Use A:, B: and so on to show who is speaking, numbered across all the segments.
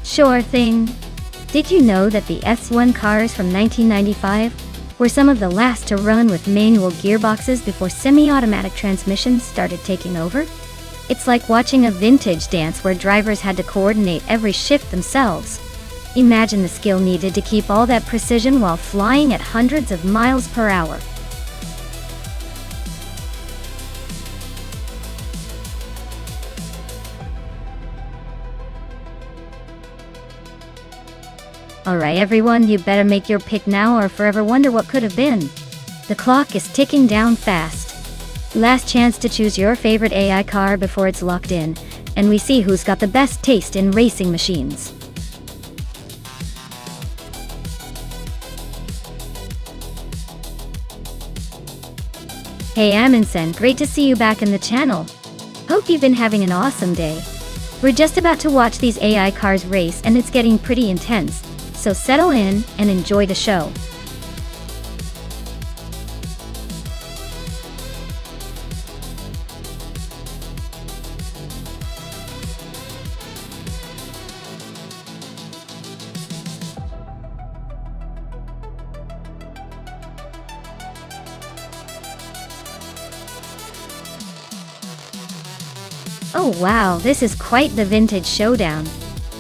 A: Sure thing. Did you know that the S1 cars from 1995 were some of the last to run with manual gearboxes before semi-automatic transmissions started taking over? It's like watching a vintage dance where drivers had to coordinate every shift themselves. Imagine the skill needed to keep all that precision while flying at hundreds of miles per hour. Alright everyone, you better make your pick now or forever wonder what could have been. The clock is ticking down fast. Last chance to choose your favorite AI car before it's locked in, and we see who's got the best taste in racing machines. Hey Amundsen, great to see you back in the channel. Hope you've been having an awesome day. We're just about to watch these AI cars race and it's getting pretty intense. So settle in and enjoy the show. Oh wow, this is quite the vintage showdown.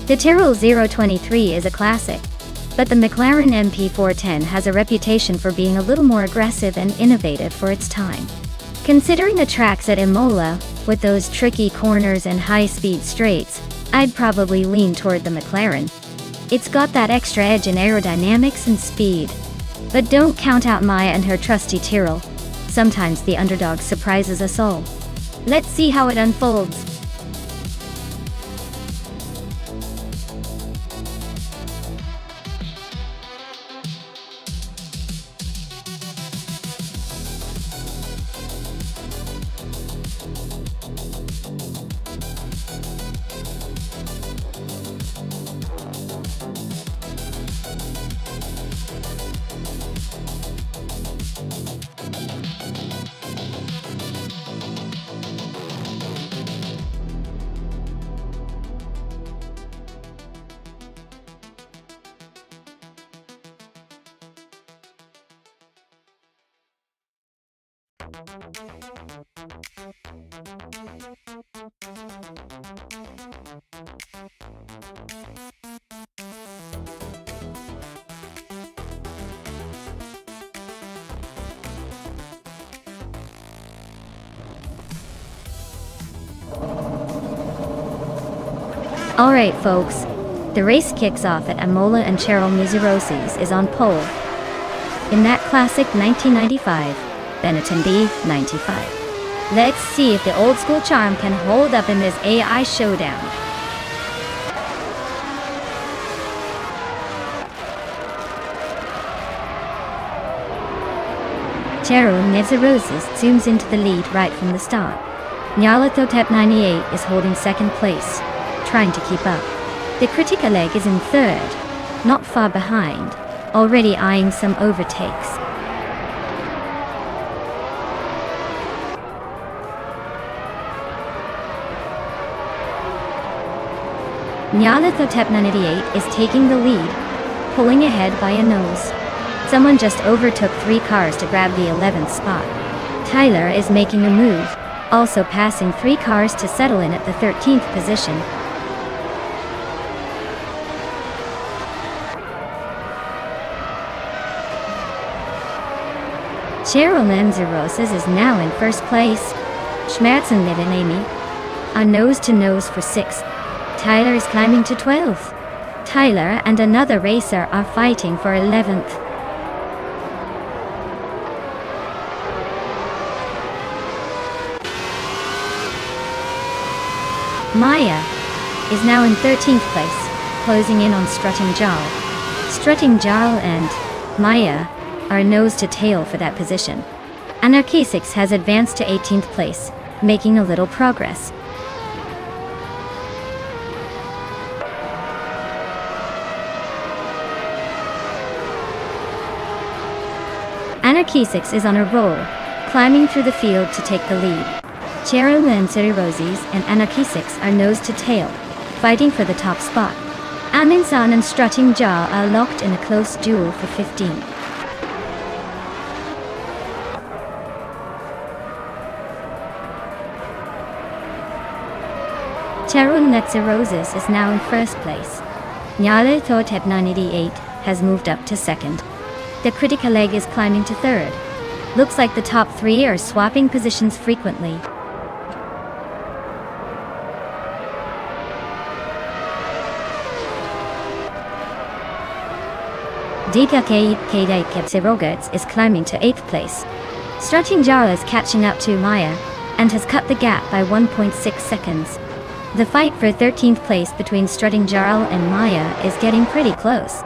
A: The Tyrrell 023 is a classic, but the McLaren MP410 has a reputation for being a little more aggressive and innovative for its time. Considering the tracks at Imola, with those tricky corners and high-speed straights, I'd probably lean toward the McLaren. It's got that extra edge in aerodynamics and speed. But don't count out Maya and her trusty Tyrrell. Sometimes the underdog surprises us all. Let's see how it unfolds. Alright folks, the race kicks off at Imola and Cheryl Mizurosi's is on pole. In that classic 1995 Benetton B95. Let's see if the old school charm can hold up in this AI showdown. Cheryl Mizurosi's zooms into the lead right from the start. Nyarlathotep 98 is holding second place, trying to keep up. The Critica leg is in third, not far behind, already eyeing some overtakes. Nyarlathotep 98 is taking the lead, pulling ahead by a nose. Someone just overtook 3 cars to grab the 11th spot. Tyler is making a move, also passing 3 cars to settle in at the 13th position. Cheryl Mizurosi's is now in first place. Schmerzen mit Amy are nose-to-nose for 6th. Tyler is climbing to 12th. Tyler and another racer are fighting for 11th. Maya is now in 13th place, closing in on Strutting Jarl. Strutting Jarl and Maya are nose to tail for that position. Anarchisix has advanced to 18th place, making a little progress. Anarchisix is on a roll, climbing through the field to take the lead. Cheryl Mizurosi's and Anarchisix are nose to tail, fighting for the top spot. Aminsan and Strutting Jaw are locked in a close duel for 15th. Terun Netzerosis is now in first place. Nyale Thotep 988 has moved up to second. The Critica leg is climbing to third. Looks like the top three are swapping positions frequently. Dika Kdai Kepsirogats is climbing to 8th place. Strutting Jara is catching up to Maya, and has cut the gap by 1.6 seconds. The fight for 13th place between Strutting Jarl and Maya is getting pretty close.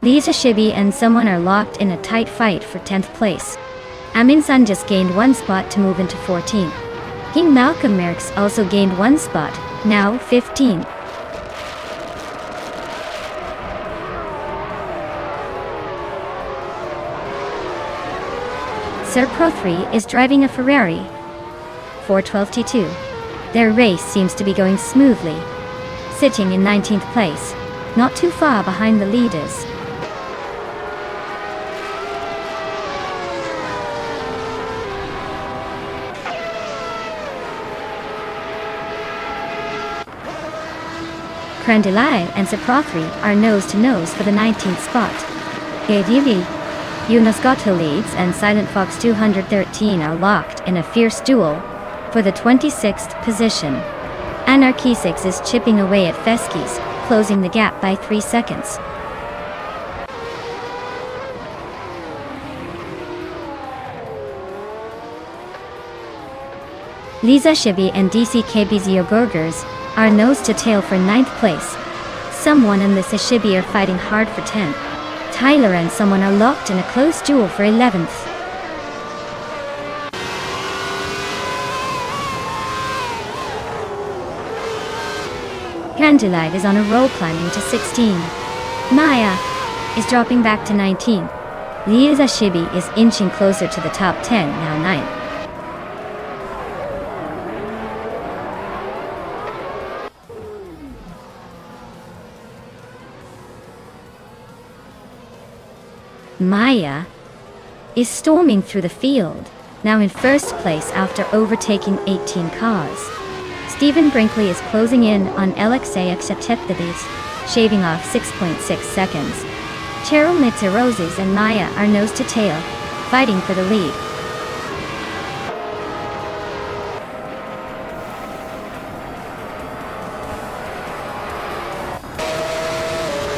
A: Lisa Shibi and someone are locked in a tight fight for 10th place. Aminsan just gained one spot to move into 14th. King Malcolm Merckx also gained one spot, now 15th. Sir Pro3 is driving a Ferrari 412T2. Their race seems to be going smoothly. Sitting in 19th place, not too far behind the leaders. Krendilai and Sir Pro3 are nose to nose for the 19th spot. Gadivi, Unosgoto leads and Silent Fox 213 are locked in a fierce duel for the 26th position. Anarchy 6 is chipping away at Feskis, closing the gap by 3 seconds. Lisa Shibi and DCKBZ Ogurgers are nose to tail for 9th place. Someone and Lisa Shibi are fighting hard for 10th. Tyler and someone are locked in a close duel for 11th. Candlelight is on a roll climbing to 16. Maya is dropping back to 19. Lisa Shibi is inching closer to the top 10, now 9th. Maya is storming through the field, now in first place after overtaking 18 cars. Stephen Brinkley is closing in on LXA Acceptabilities, shaving off 6.6 seconds. Cheryl Mitsuroses and Maya are nose to tail, fighting for the lead.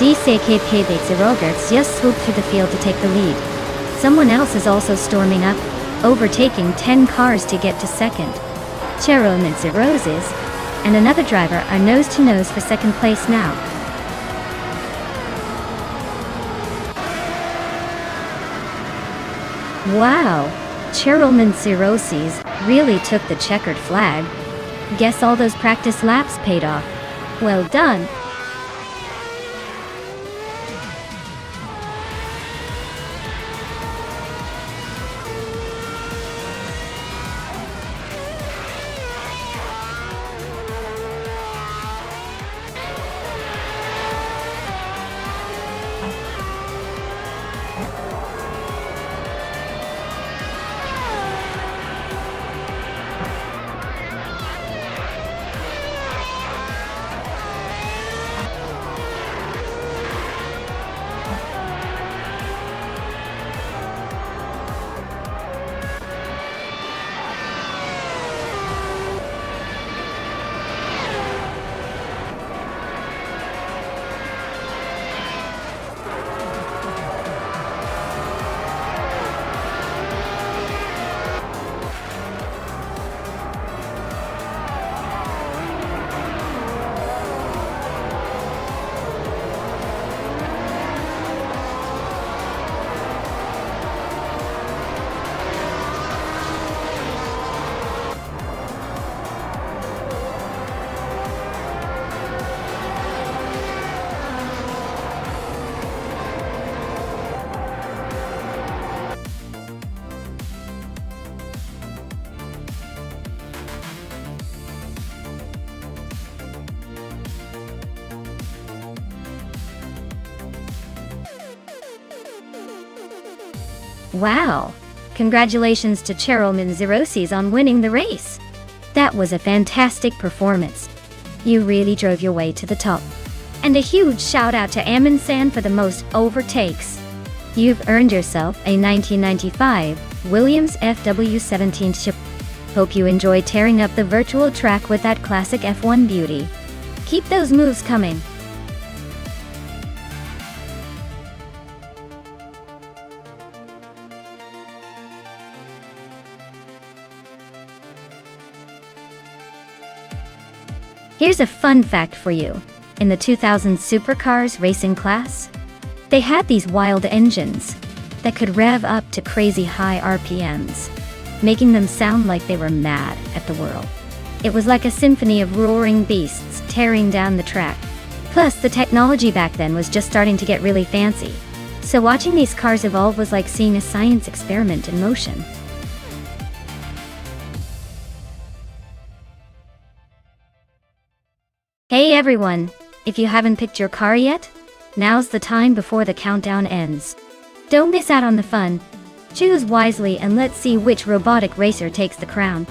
A: DCKP Zerogerts just swooped through the field to take the lead. Someone else is also storming up, overtaking 10 cars to get to second. Cheryl Mitsuroses and another driver are nose to nose for second place now. Wow, Cheryl Mitsuroses really took the checkered flag. Guess all those practice laps paid off. Well done. Wow! Congratulations to Cheryl Manzerosis on winning the race! That was a fantastic performance. You really drove your way to the top. And a huge shout out to Amundsen for the most overtakes. You've earned yourself a 1995 Williams FW17 ship. Hope you enjoy tearing up the virtual track with that classic F1 beauty. Keep those moves coming. Here's a fun fact for you. In the 2000 supercars racing class, they had these wild engines that could rev up to crazy high RPMs, making them sound like they were mad at the world. It was like a symphony of roaring beasts tearing down the track. Plus, the technology back then was just starting to get really fancy. So watching these cars evolve was like seeing a science experiment in motion. Hey everyone! If you haven't picked your car yet, now's the time before the countdown ends. Don't miss out on the fun. Choose wisely and let's see which robotic racer takes the crown.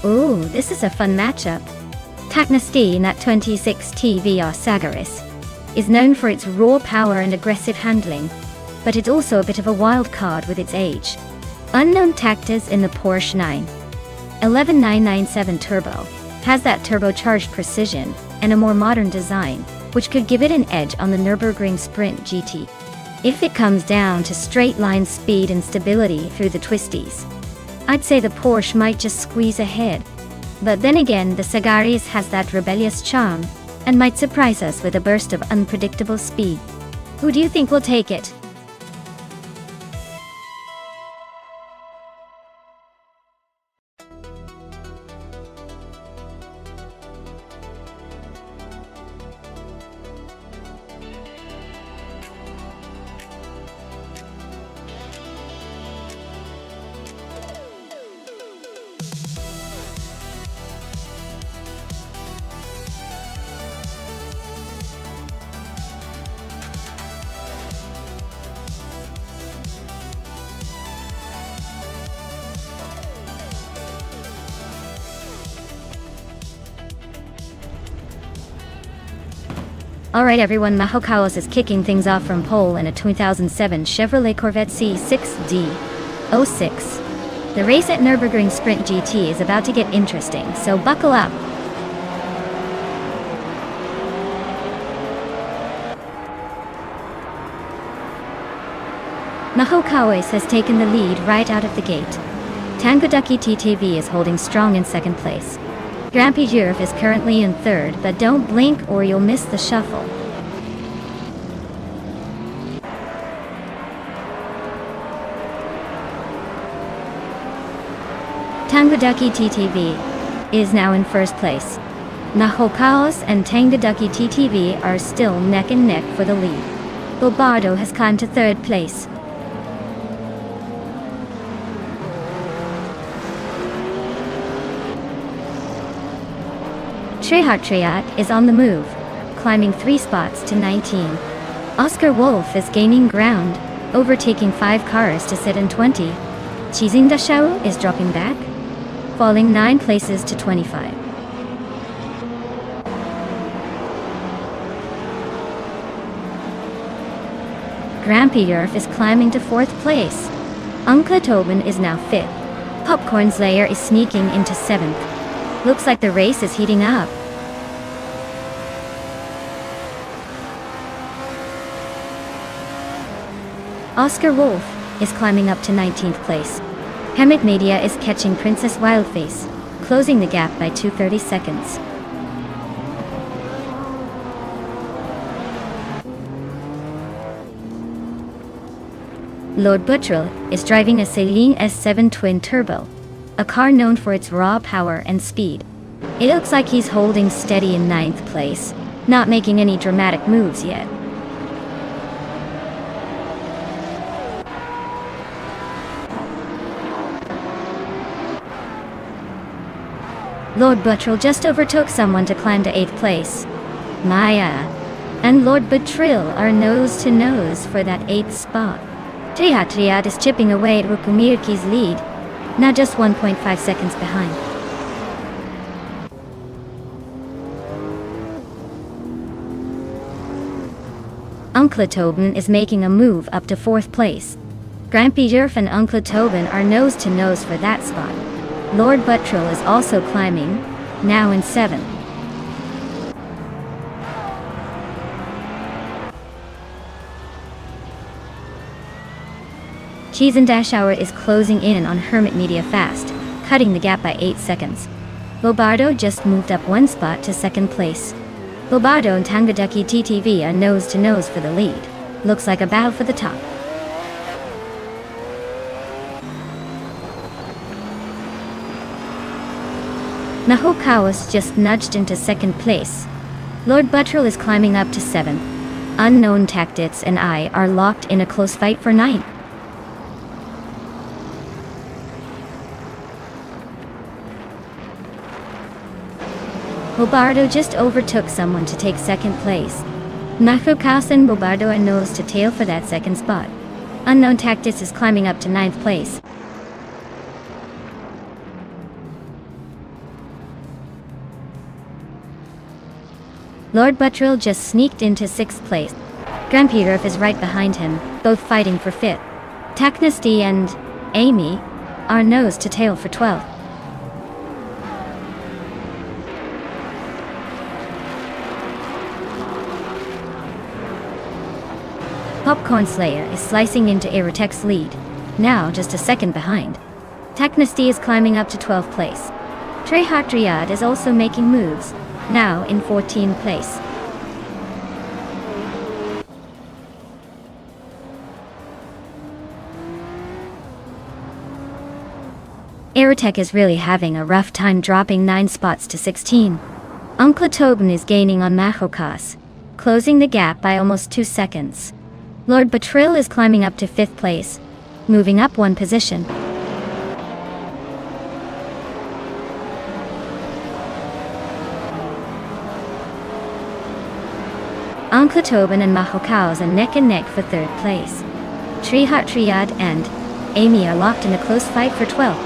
A: Ooh, this is a fun matchup. Taknasti Nat 26 TVR Sagaris is known for its raw power and aggressive handling, but it's also a bit of a wild card with its age. Unknown Tactus in the Porsche 911 Turbo has that turbocharged precision and a more modern design, which could give it an edge on the Nürburgring Sprint GT. If it comes down to straight line speed and stability through the twisties, I'd say the Porsche might just squeeze ahead. But then again, the Sagaris has that rebellious charm and might surprise us with a burst of unpredictable speed. Who do you think will take it? Alright everyone, Maho Kaos is kicking things off from pole in a 2007 Chevrolet Corvette C6D06. The race at Nürburgring Sprint GT is about to get interesting, so buckle up. Maho Kaos has taken the lead right out of the gate. Tanguducky TTV is holding strong in second place. Grampy Jurf is currently in third, but don't blink or you'll miss the shuffle. Tanguducky TTV is now in first place. Maho Kaos and Tanguducky TTV are still neck and neck for the lead. Bobardo has climbed to third place. Triat is on the move, climbing 3 spots to 19. Oscar Wolf is gaining ground, overtaking 5 cars to sit in 20. Chizing Dashao is dropping back, falling 9 places to 25. Grampy Yerf is climbing to 4th place. Uncle Tobin is now 5th. Popcorn Slayer is sneaking into 7th. Looks like the race is heating up. Oscar Wolf is climbing up to 19th place. Hemet Media is catching Princess Wildface, closing the gap by 2:30 seconds. Lord Buttrell is driving a Saleen S7 Twin Turbo, a car known for its raw power and speed. It looks like he's holding steady in 9th place, not making any dramatic moves yet. Lord Buttrell just overtook someone to climb to 8th place. Maya and Lord Buttrell are nose to nose for that 8th spot. Triad is chipping away at Rukumirki's lead, now just 1.5 seconds behind. Uncle Tobin is making a move up to 4th place. Grampy Yerf and Uncle Tobin are nose to nose for that spot. Lord Buttrell is also climbing, now in 7th. Cheese and Dashhour is closing in on Hermit Media fast, cutting the gap by 8 seconds. Bobardo just moved up 1 spot to 2nd place. Bobardo and Tangaducky TTV are nose to nose for the lead. Looks like a battle for the top. Nahokawas just nudged into 2nd place. Lord Buttrell is climbing up to 7th. Unknown Tactics and I are locked in a close fight for 9th. Bobardo just overtook someone to take 2nd place. Nahokawas and Bobardo are nose to tail for that 2nd spot. Unknown Tactics is climbing up to 9th place. Lord Buttrell just sneaked into 6th place. Grampy Yerf is right behind him, both fighting for 5th. Taknasty and Amy are nose to tail for 12th. Popcorn Slayer is slicing into Aerotech's lead, now just a second behind. Taknasty is climbing up to 12th place. Triad is also making moves, now in 14th place. Aerotech is really having a rough time dropping 9 spots to 16. Uncle Tobin is gaining on Nahokawas, closing the gap by almost 2 seconds. Lord Buttrell is climbing up to 5th place, moving up 1 position. Uncle Tobin and Nahokawas are neck and neck for 3rd place. Triad and Amy are locked in a close fight for 12th.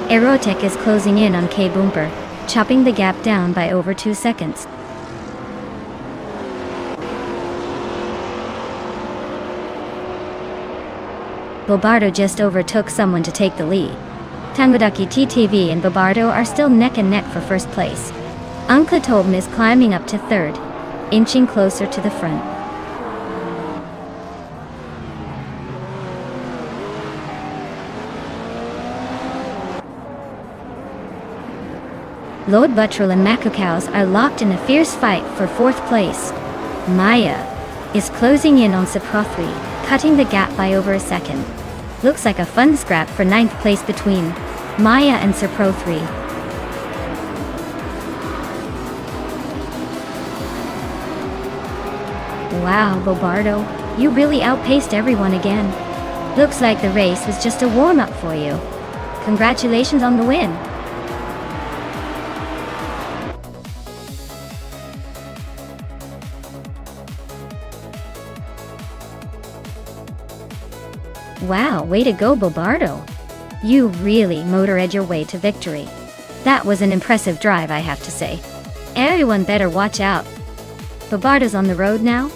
A: Aerotech is closing in on K-Boomper, chopping the gap down by over 2 seconds. Bobardo just overtook someone to take the lead. Tangaducky TTV and Bobardo are still neck and neck for 1st place. Uncle Tobin is climbing up to 3rd, inching closer to the front. Lord Buttrell and Nahokawas are locked in a fierce fight for 4th place. Maya is closing in on Saprothri, cutting the gap by over a second. Looks like a fun scrap for 9th place between Maya and Saprothri. Wow, Bobardo, you really outpaced everyone again. Looks like the race was just a warm-up for you. Congratulations on the win. Wow, way to go, Bobardo. You really motor-ed your way to victory. That was an impressive drive, I have to say. Everyone better watch out. Bobardo's on the road now?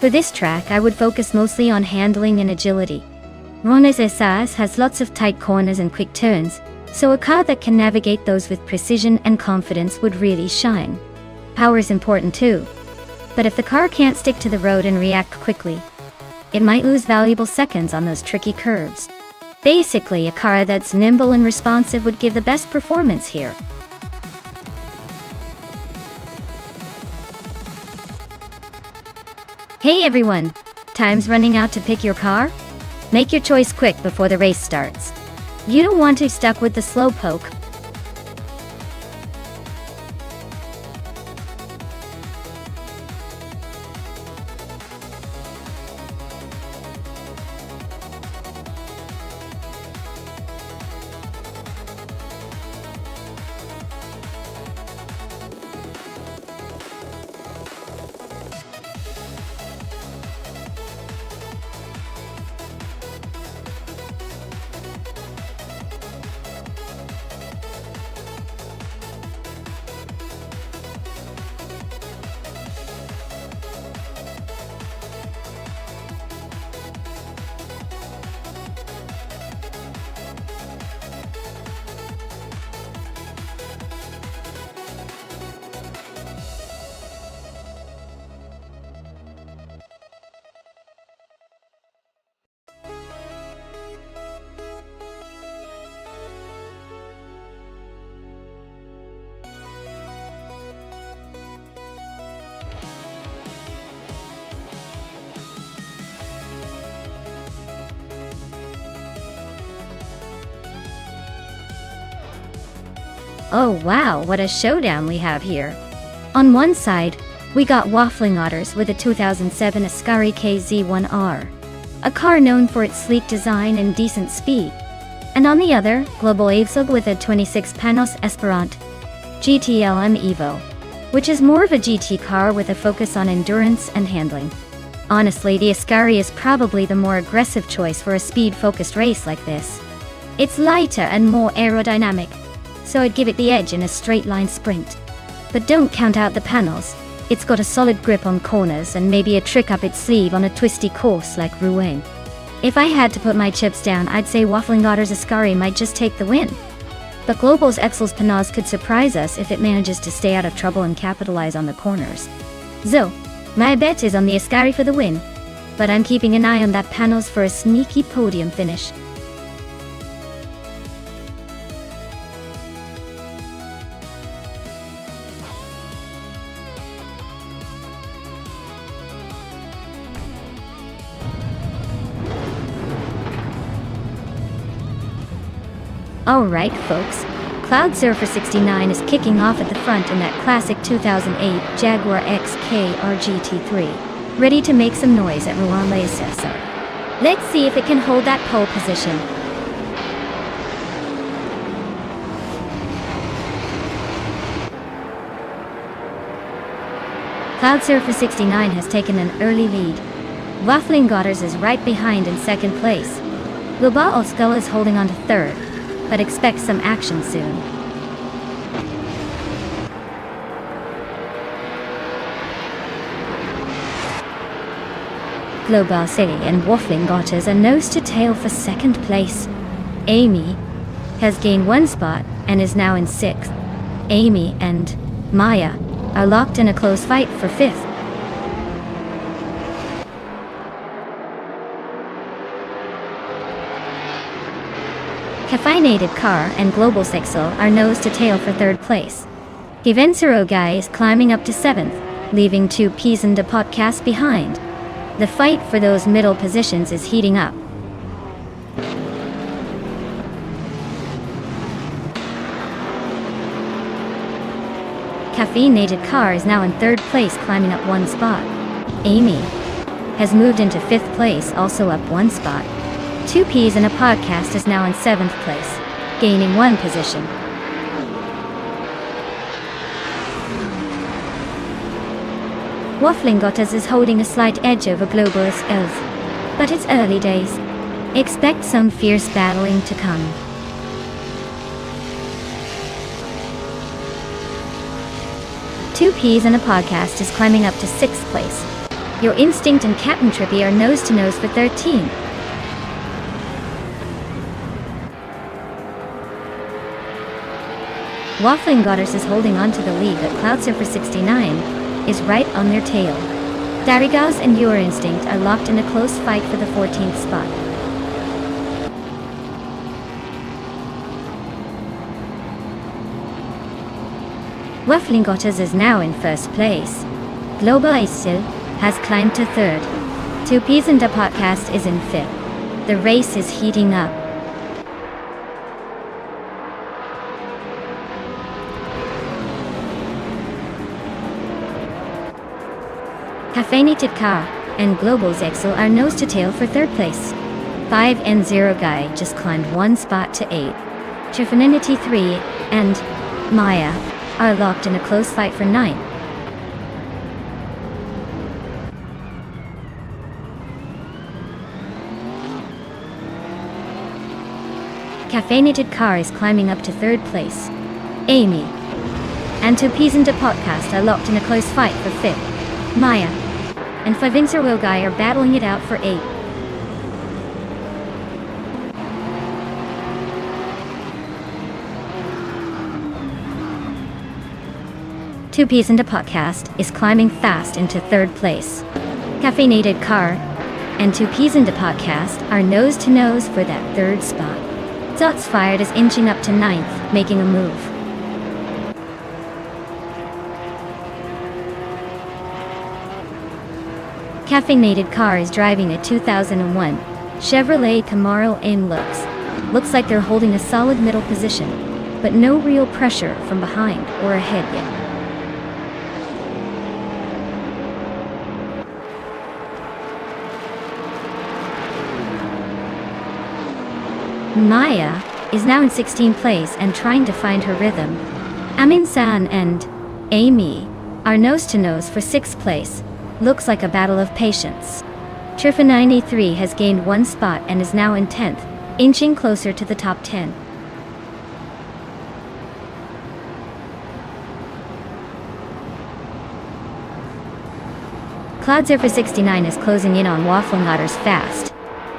A: For this track, I would focus mostly on handling and agility. Renault SAS has lots of tight corners and quick turns, so a car that can navigate those with precision and confidence would really shine. Power is important too, but if the car can't stick to the road and react quickly, it might lose valuable seconds on those tricky curves. Basically, a car that's nimble and responsive would give the best performance here. Hey everyone! Time's running out to pick your car? Make your choice quick before the race starts. You don't want to be stuck with the slowpoke. Oh wow, what a showdown we have here. On one side, we got Waffling Otters with a 2007 Ascari KZ1R, a car known for its sleek design and decent speed. And on the other, Global Avsog with a 26 Panos Esperant GTLM Evo, which is more of a GT car with a focus on endurance and handling. Honestly, the Ascari is probably the more aggressive choice for a speed-focused race like this. It's lighter and more aerodynamic, so I'd give it the edge in a straight-line sprint. But don't count out the panels. It's got a solid grip on corners and maybe a trick up its sleeve on a twisty course like Rouen. If I had to put my chips down, I'd say Waffling Otter's Ascari might just take the win. But Global's Excel's Panaz could surprise us if it manages to stay out of trouble and capitalize on the corners. So, my bet is on the Ascari for the win, but I'm keeping an eye on that Panos for a sneaky podium finish. Alright folks, Cloud Surfer 69 is kicking off at the front in that classic 2008 Jaguar XK RGT3, ready to make some noise at Rouen-les-Essarts. Let's see if it can hold that pole position. Cloud Surfer 69 has taken an early lead. Waffling Godders is right behind in second place. Global Oskull is holding on to third, but expect some action soon. Global City and Waffling Gotters are nose to tail for second place. Amy has gained one spot and is now in sixth. Amy and Maya are locked in a close fight for fifth. Caffeinated Car and Global Sexel are nose to tail for third place. Givensero Guy is climbing up to seventh, leaving two Pisen de Podcast behind. The fight for those middle positions is heating up. Caffeinated Car is now in third place, climbing up one spot. Amy has moved into fifth place, also up one spot. Two Peas and a Podcast is now in seventh place, gaining one position. Waffling Gotters is holding a slight edge over Globalist Elf, but it's early days. Expect some fierce battling to come. Two Peas and a Podcast is climbing up to sixth place. Your Instinct and Captain Trippy are nose to nose for 13. Waffling Goddess is holding on to the lead, but Cloudsurfer 69 is right on their tail. Darigaz and Your Instinct are locked in a close fight for the 14th spot. Waffling Goddess is now in first place. Global Isil has climbed to third. Two Peas and a Podcast is in fifth. The race is heating up. Caffeinated Car and Global Zexel are nose to tail for third place. 5 and 0 Guy just climbed one spot to 8. Trifinity 3 and Maya are locked in a close fight for 9. Caffeinated Car is climbing up to third place. Amy and Two Peas and a Podcast are locked in a close fight for 5th. Maya and Favincer Will Guy are battling it out for 8. Two Peas and a Podcast is climbing fast into third place. Caffeinated Car and Two Peas and a Podcast are nose to nose for that third spot. Dots Fired is inching up to 9th, making a move. Caffeinated Car is driving a 2001 Chevrolet Camaro in looks like they're holding a solid middle position, but no real pressure from behind or ahead yet. Maya is now in 16th place and trying to find her rhythm. Amin-san and Amy are nose to nose for 6th place. Looks like a battle of patience. Trifinity has gained one spot and is now in 10th, inching closer to the top 10. Cloudsurfer 69 is closing in on Waffling Otters fast.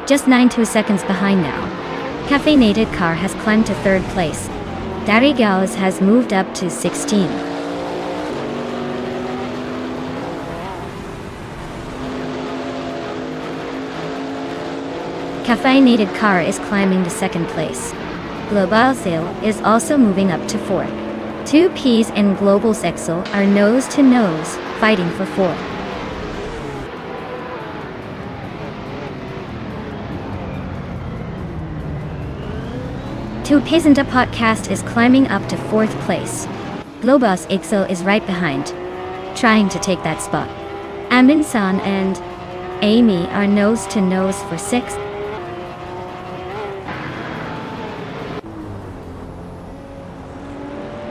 A: Just 9.2 seconds behind now. Caffeinated Car has climbed to 3rd place. Dari Gals has moved up to 16. Caffeinated Car is climbing to 2nd place. Global Sale is also moving up to 4th. Two Peas and Global Zexel are nose to nose, fighting for 4th. Two Peas and a Podcast is climbing up to 4th place. Globus Ixo is right behind, trying to take that spot. Amin-san and Amy are nose to nose for 6th.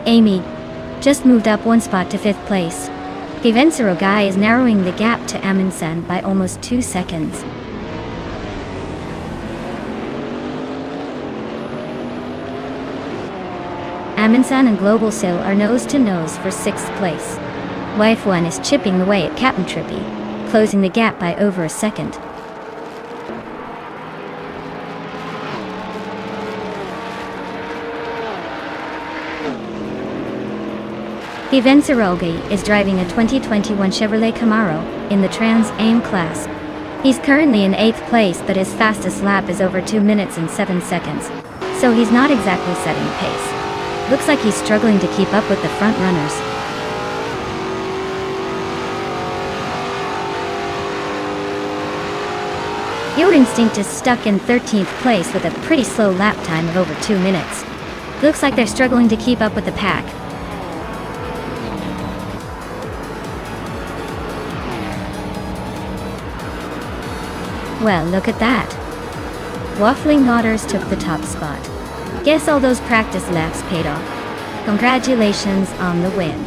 A: Amy just moved up one spot to 5th place. Givensero Guy is narrowing the gap to Amin-san by almost 2 seconds. Amin-san and Global Sil are nose to nose for 6th place. Wife 1 is chipping away at Captain Trippy, closing the gap by over a second. Givensero is driving a 2021 Chevrolet Camaro in the Trans Am class. He's currently in 8th place, but his fastest lap is over 2 minutes and 7 seconds, so he's not exactly setting pace. Looks like he's struggling to keep up with the front runners. Your Instinct is stuck in 13th place with a pretty slow lap time of over 2 minutes. Looks like they're struggling to keep up with the pack. Well, look at that. Waffling Otters took the top spot. Guess all those practice laps paid off. Congratulations on the win.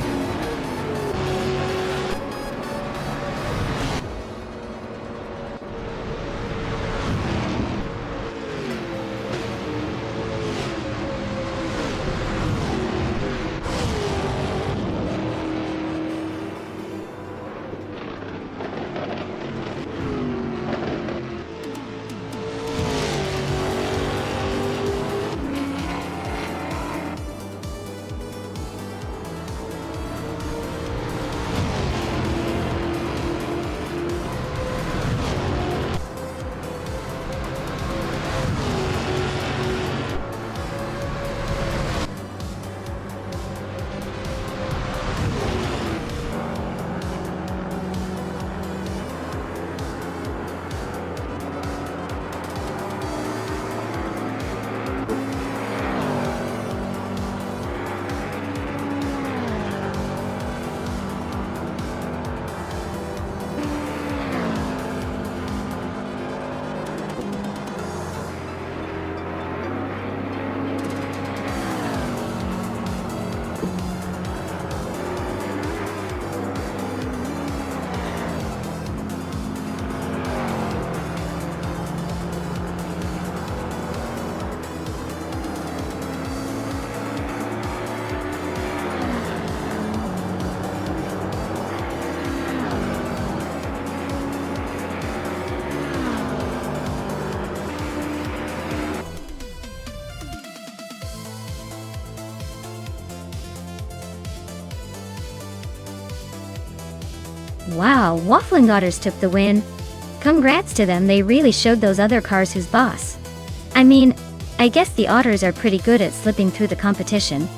A: Wow, Waffling Otters took the win. Congrats to them, they really showed those other cars who's boss. I mean, I guess the Otters are pretty good at slipping through the competition.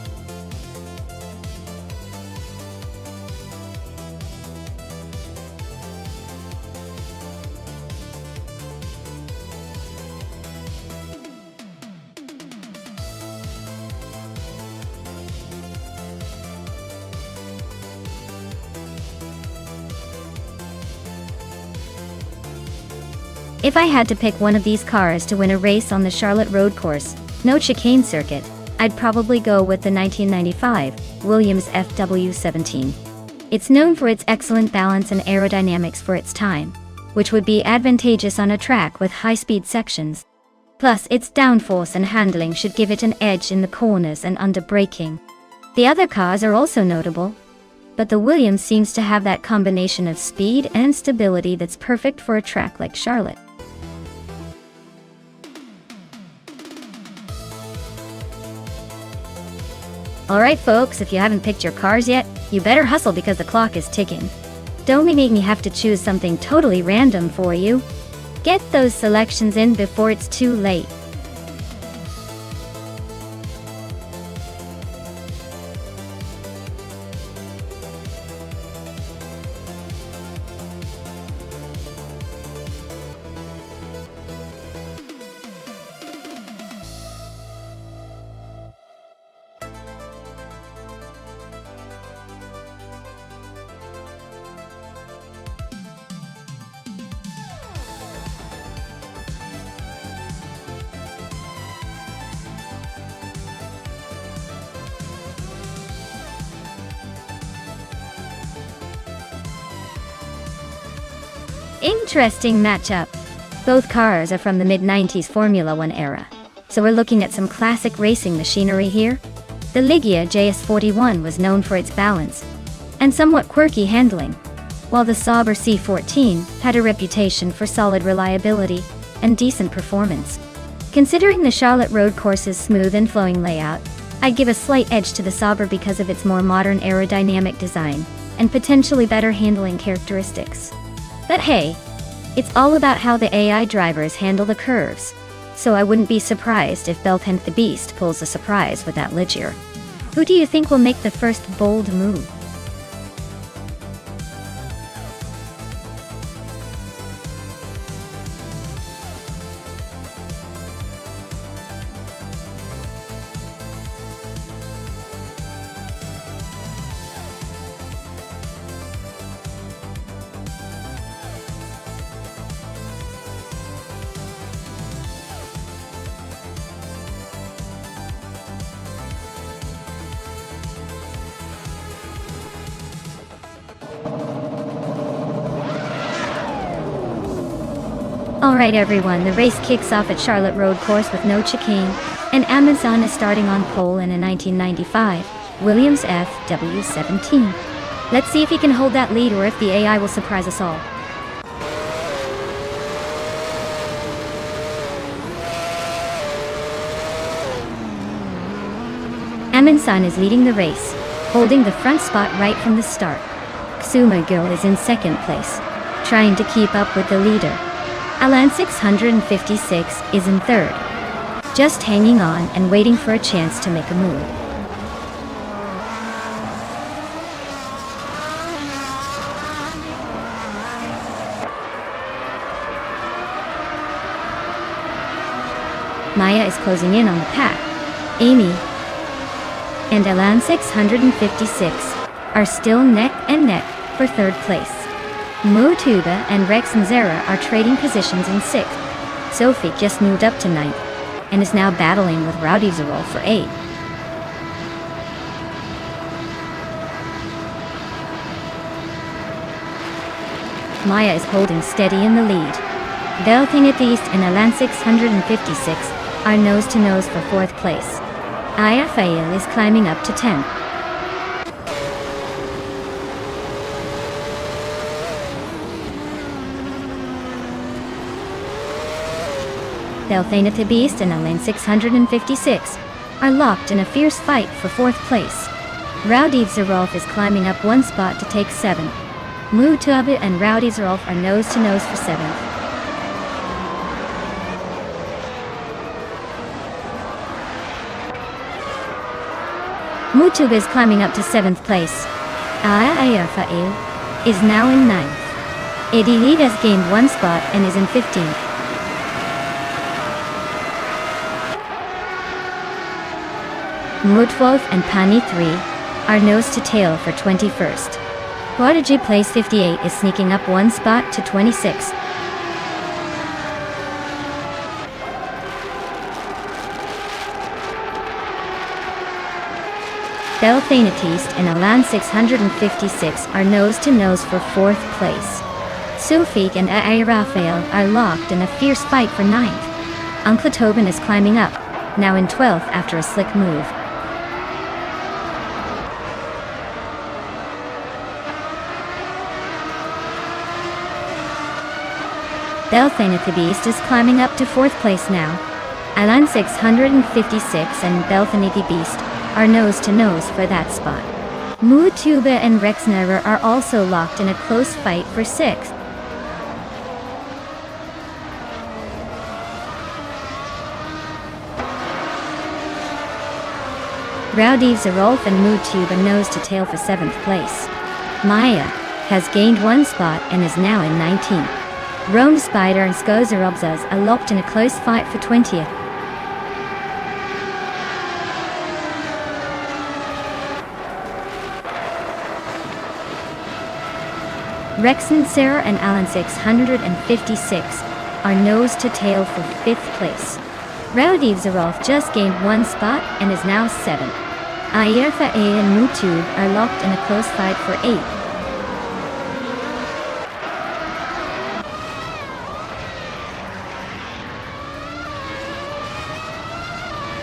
A: If I had to pick one of these cars to win a race on the Charlotte Road Course, no chicane circuit, I'd probably go with the 1995 Williams FW17. It's known for its excellent balance and aerodynamics for its time, which would be advantageous on a track with high-speed sections. Plus, its downforce and handling should give it an edge in the corners and under braking. The other cars are also notable, but the Williams seems to have that combination of speed and stability that's perfect for a track like Charlotte. Alright folks, if you haven't picked your cars yet, you better hustle because the clock is ticking. Don't make me have to choose something totally random for you. Get those selections in before it's too late. Interesting matchup. Both cars are from the mid-90s Formula One era, so we're looking at some classic racing machinery here. The Ligia JS41 was known for its balance and somewhat quirky handling, while the Sauber C14 had a reputation for solid reliability and decent performance. Considering the Charlotte Road Course's smooth and flowing layout, I'd give a slight edge to the Sauber because of its more modern aerodynamic design and potentially better handling characteristics. But hey, it's all about how the AI drivers handle the curves, so I wouldn't be surprised if Belthent the Beast pulls a surprise with that Ligier. Who do you think will make the first bold move? Alright everyone, the race kicks off at Charlotte Road Course with no chicane, and Amazon is starting on pole in a 1995 Williams FW17. Let's see if he can hold that lead or if the AI will surprise us all. Amundsen is leading the race, holding the front spot right from the start. Xumagil is in second place, trying to keep up with the leader. Alan 656 is in third, just hanging on and waiting for a chance to make a move. Maya is closing in on the pack. Amy and Alan 656 are still neck and neck for third place. Motuba and Rex and Zara are trading positions in sixth. Sophie just moved up to ninth and is now battling with Rowdy Zerol for eighth. Maya is holding steady in the lead. Belthing East and Alan 656 are nose-to-nose for fourth place. Aya Fail is climbing up to 10th. Belthane Beast and Alan 656 are locked in a fierce fight for fourth place. Rowdy Zerolf is climbing up one spot to take 7th. Mutube and Rowdy Zerolf are nose-to-nose for 7th. Mutube is climbing up to 7th place. Ayafail is now in 9th. Adilid has gained 1 spot and is in 15th. Mutwolf and Pani 3 are nose to tail for 21st. Prodigy place 58 is sneaking up 1 spot to 26th. Belthanatist and Alan 656 are nose to nose for 4th place. Sufik and Raphael are locked in a fierce fight for 9th. Uncle Tobin is climbing up, now in 12th after a slick move. Belthanathabist is climbing up to 4th place now. Alan 656 and Belthanathabist are nose to nose for that spot. Mutube and Rexner are also locked in a close fight for 6th. Rowdy Zerolf and Mutube are nose to tail for 7th place. Maya has gained 1 spot and is now in 19th. Rome Spider and Skozerobzas are locked in a close fight for 20th. Rexon Sarah and Alan 656 are nose to tail for 5th place. Rowdy Zerolf just gained 1 spot and is now 7th. Ayerfa A and Mutube are locked in a close fight for 8th.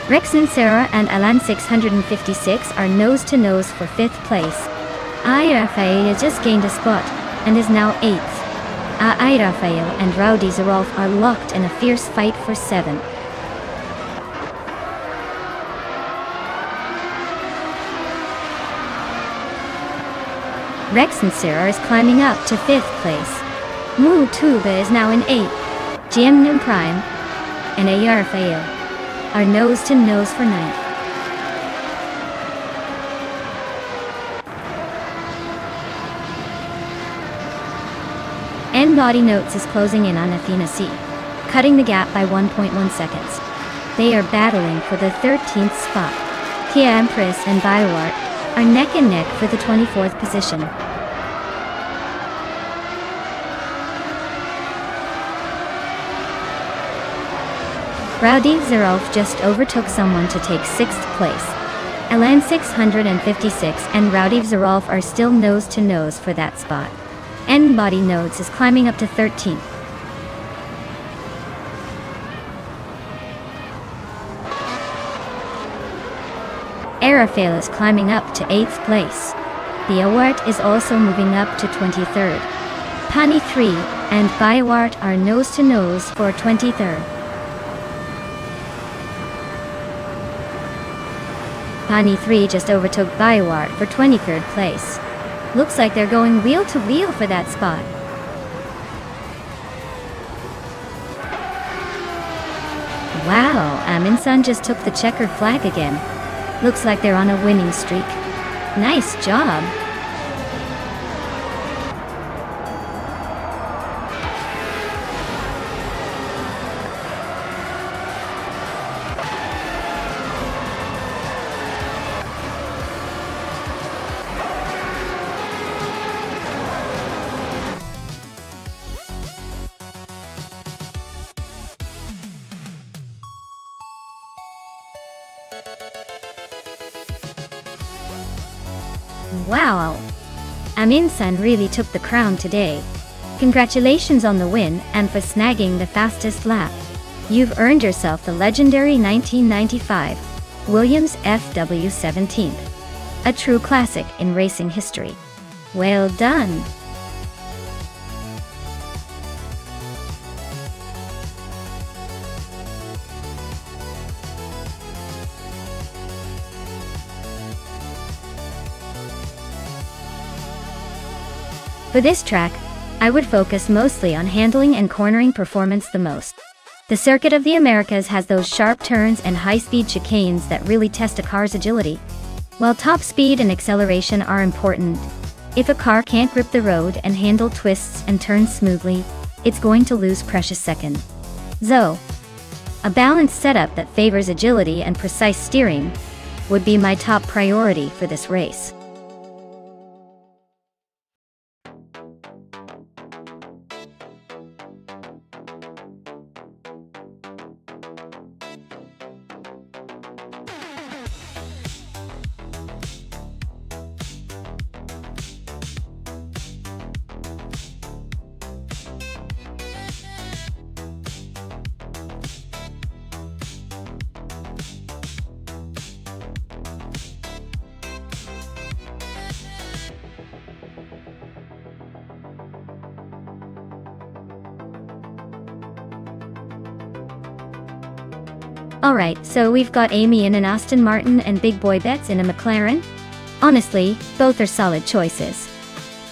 A: Rexon Sarah and Alan 656 are nose to nose for 5th place. Rafael just gained a spot and is now 8th. Rafael and Rowdy Zerolf are locked in a fierce fight for 7th. Rexon Sarah is climbing up to 5th place. Mutuba is now in 8th. Jimnum Prime and Rafael are nose to nose for 9th. Body Notes is closing in on Athena C, cutting the gap by 1.1 seconds. They are battling for the 13th spot. Kia Empress and Biowart are neck and neck for the 24th position. Rowdy Zerolf just overtook someone to take 6th place. Alan 656 and Rowdy Zerolf are still nose to nose for that spot. Body Notes is climbing up to 13th. Arafael is climbing up to 8th place. Biowart is also moving up to 23rd. Pani 3 and Biowart are nose to nose for 23rd. Pani 3 just overtook Biowart for 23rd place. Looks like they're going wheel to wheel for that spot. Wow, Aminsun just took the checkered flag again. Looks like they're on a winning streak. Nice job. Wow! Aminsun really took the crown today. Congratulations on the win and for snagging the fastest lap. You've earned yourself the legendary 1995 Williams FW17. A true classic in racing history. Well done! For this track, I would focus mostly on handling and cornering performance the most. The Circuit of the Americas has those sharp turns and high-speed chicanes that really test a car's agility. While top speed and acceleration are important, if a car can't grip the road and handle twists and turns smoothly, it's going to lose precious seconds. So, a balanced setup that favors agility and precise steering would be my top priority for this race. Alright, so we've got Amy in an Aston Martin and Big Boy Betts in a McLaren? Honestly, both are solid choices.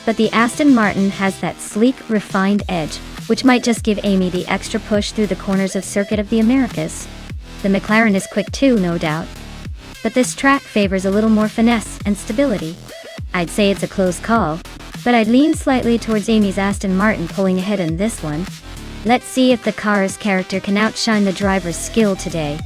A: But the Aston Martin has that sleek, refined edge, which might just give Amy the extra push through the corners of Circuit of the Americas. The McLaren is quick too, no doubt. But this track favors a little more finesse and stability. I'd say it's a close call, but I'd lean slightly towards Amy's Aston Martin pulling ahead in this one. Let's see if the car's character can outshine the driver's skill today.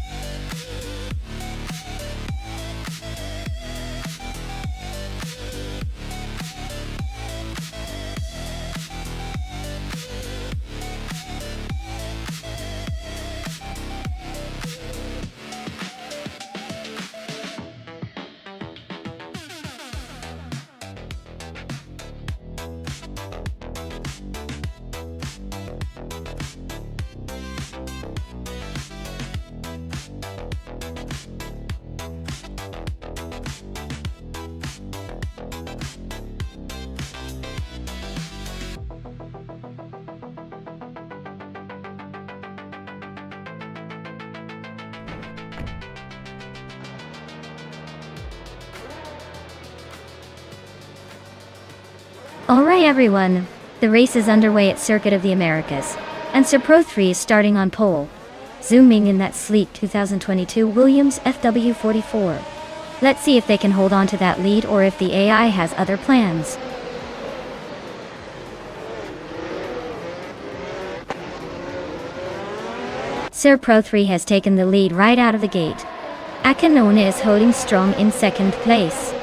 A: Alright everyone, the race is underway at Circuit of the Americas, and Sir Pro 3 is starting on pole, zooming in that sleek 2022 Williams FW44. Let's see if they can hold on to that lead or if the AI has other plans. Sir Pro 3 has taken the lead right out of the gate. Akanone is holding strong in second place.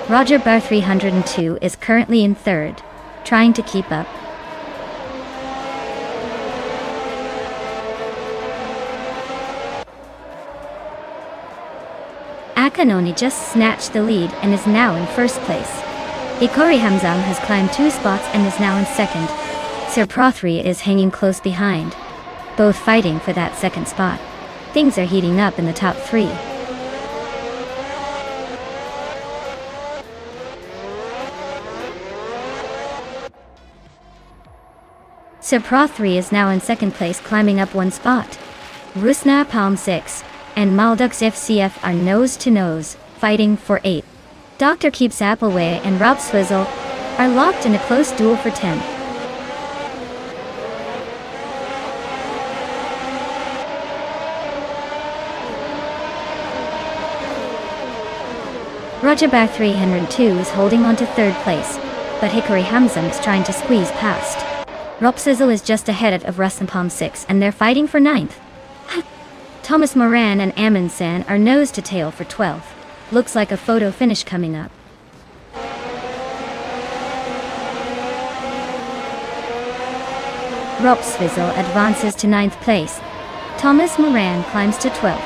A: Roger Bar 302 is currently in third, trying to keep up. Akanone just snatched the lead and is now in first place. Ikori Hamzam has climbed 2 spots and is now in second. Sir Pro 3 is hanging close behind, both fighting for that second spot. Things are heating up in the top 3. Sir Pro 3 is now in second place, climbing up 1 spot. Rusna Palm 6 and Maldux FCF are nose to nose, fighting for 8. Dr. Keeps Appleway and Rob Swizzle are locked in a close duel for 10. Rajabar 302 is holding on to third place, but Hickory Hamzam is trying to squeeze past. Rob Sizzle is just ahead of Rustin Palm 6 and they're fighting for 9th. Thomas Moran and Amundsen are nose to tail for 12th. Looks like a photo finish coming up. Rob Swizzle advances to 9th place. Thomas Moran climbs to 12th.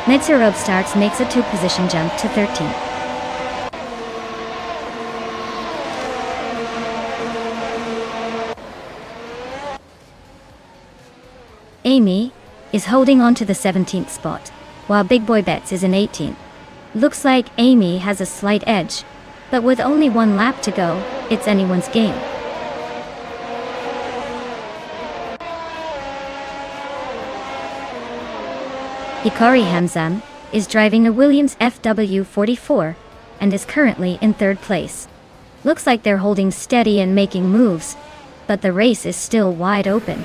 A: Netzer Rob Starks makes a 2-position jump to 13th. Amy is holding on to the 17th spot, while Big Boy Betts is in 18th. Looks like Amy has a slight edge, but with only 1 lap to go, it's anyone's game. Hikari Hamzam is driving a Williams FW44 and is currently in third place. Looks like they're holding steady and making moves, but the race is still wide open.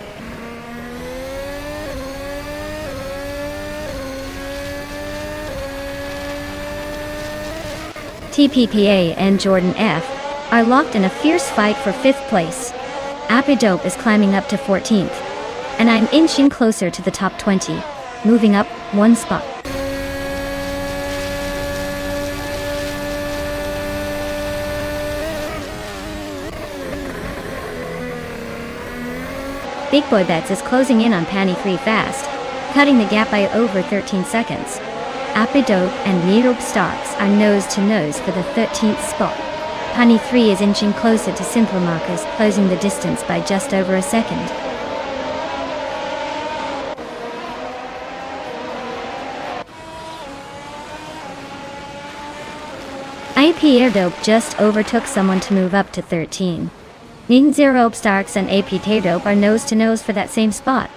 A: TPPA and Jordan F are locked in a fierce fight for 5th place. Apidope is climbing up to 14th, and I'm inching closer to the top 20, moving up 1 spot. Big Boy Bets is closing in on Penny 3 fast, cutting the gap by over 13 seconds. Apidope and Nero Starks are nose to nose for the 13th spot. Penny 3 is inching closer to Simple Markers, closing the distance by just over a second. AP Airdope just overtook someone to move up to 13. Ning Zero Starks and AP Airdope are nose to nose for that same spot.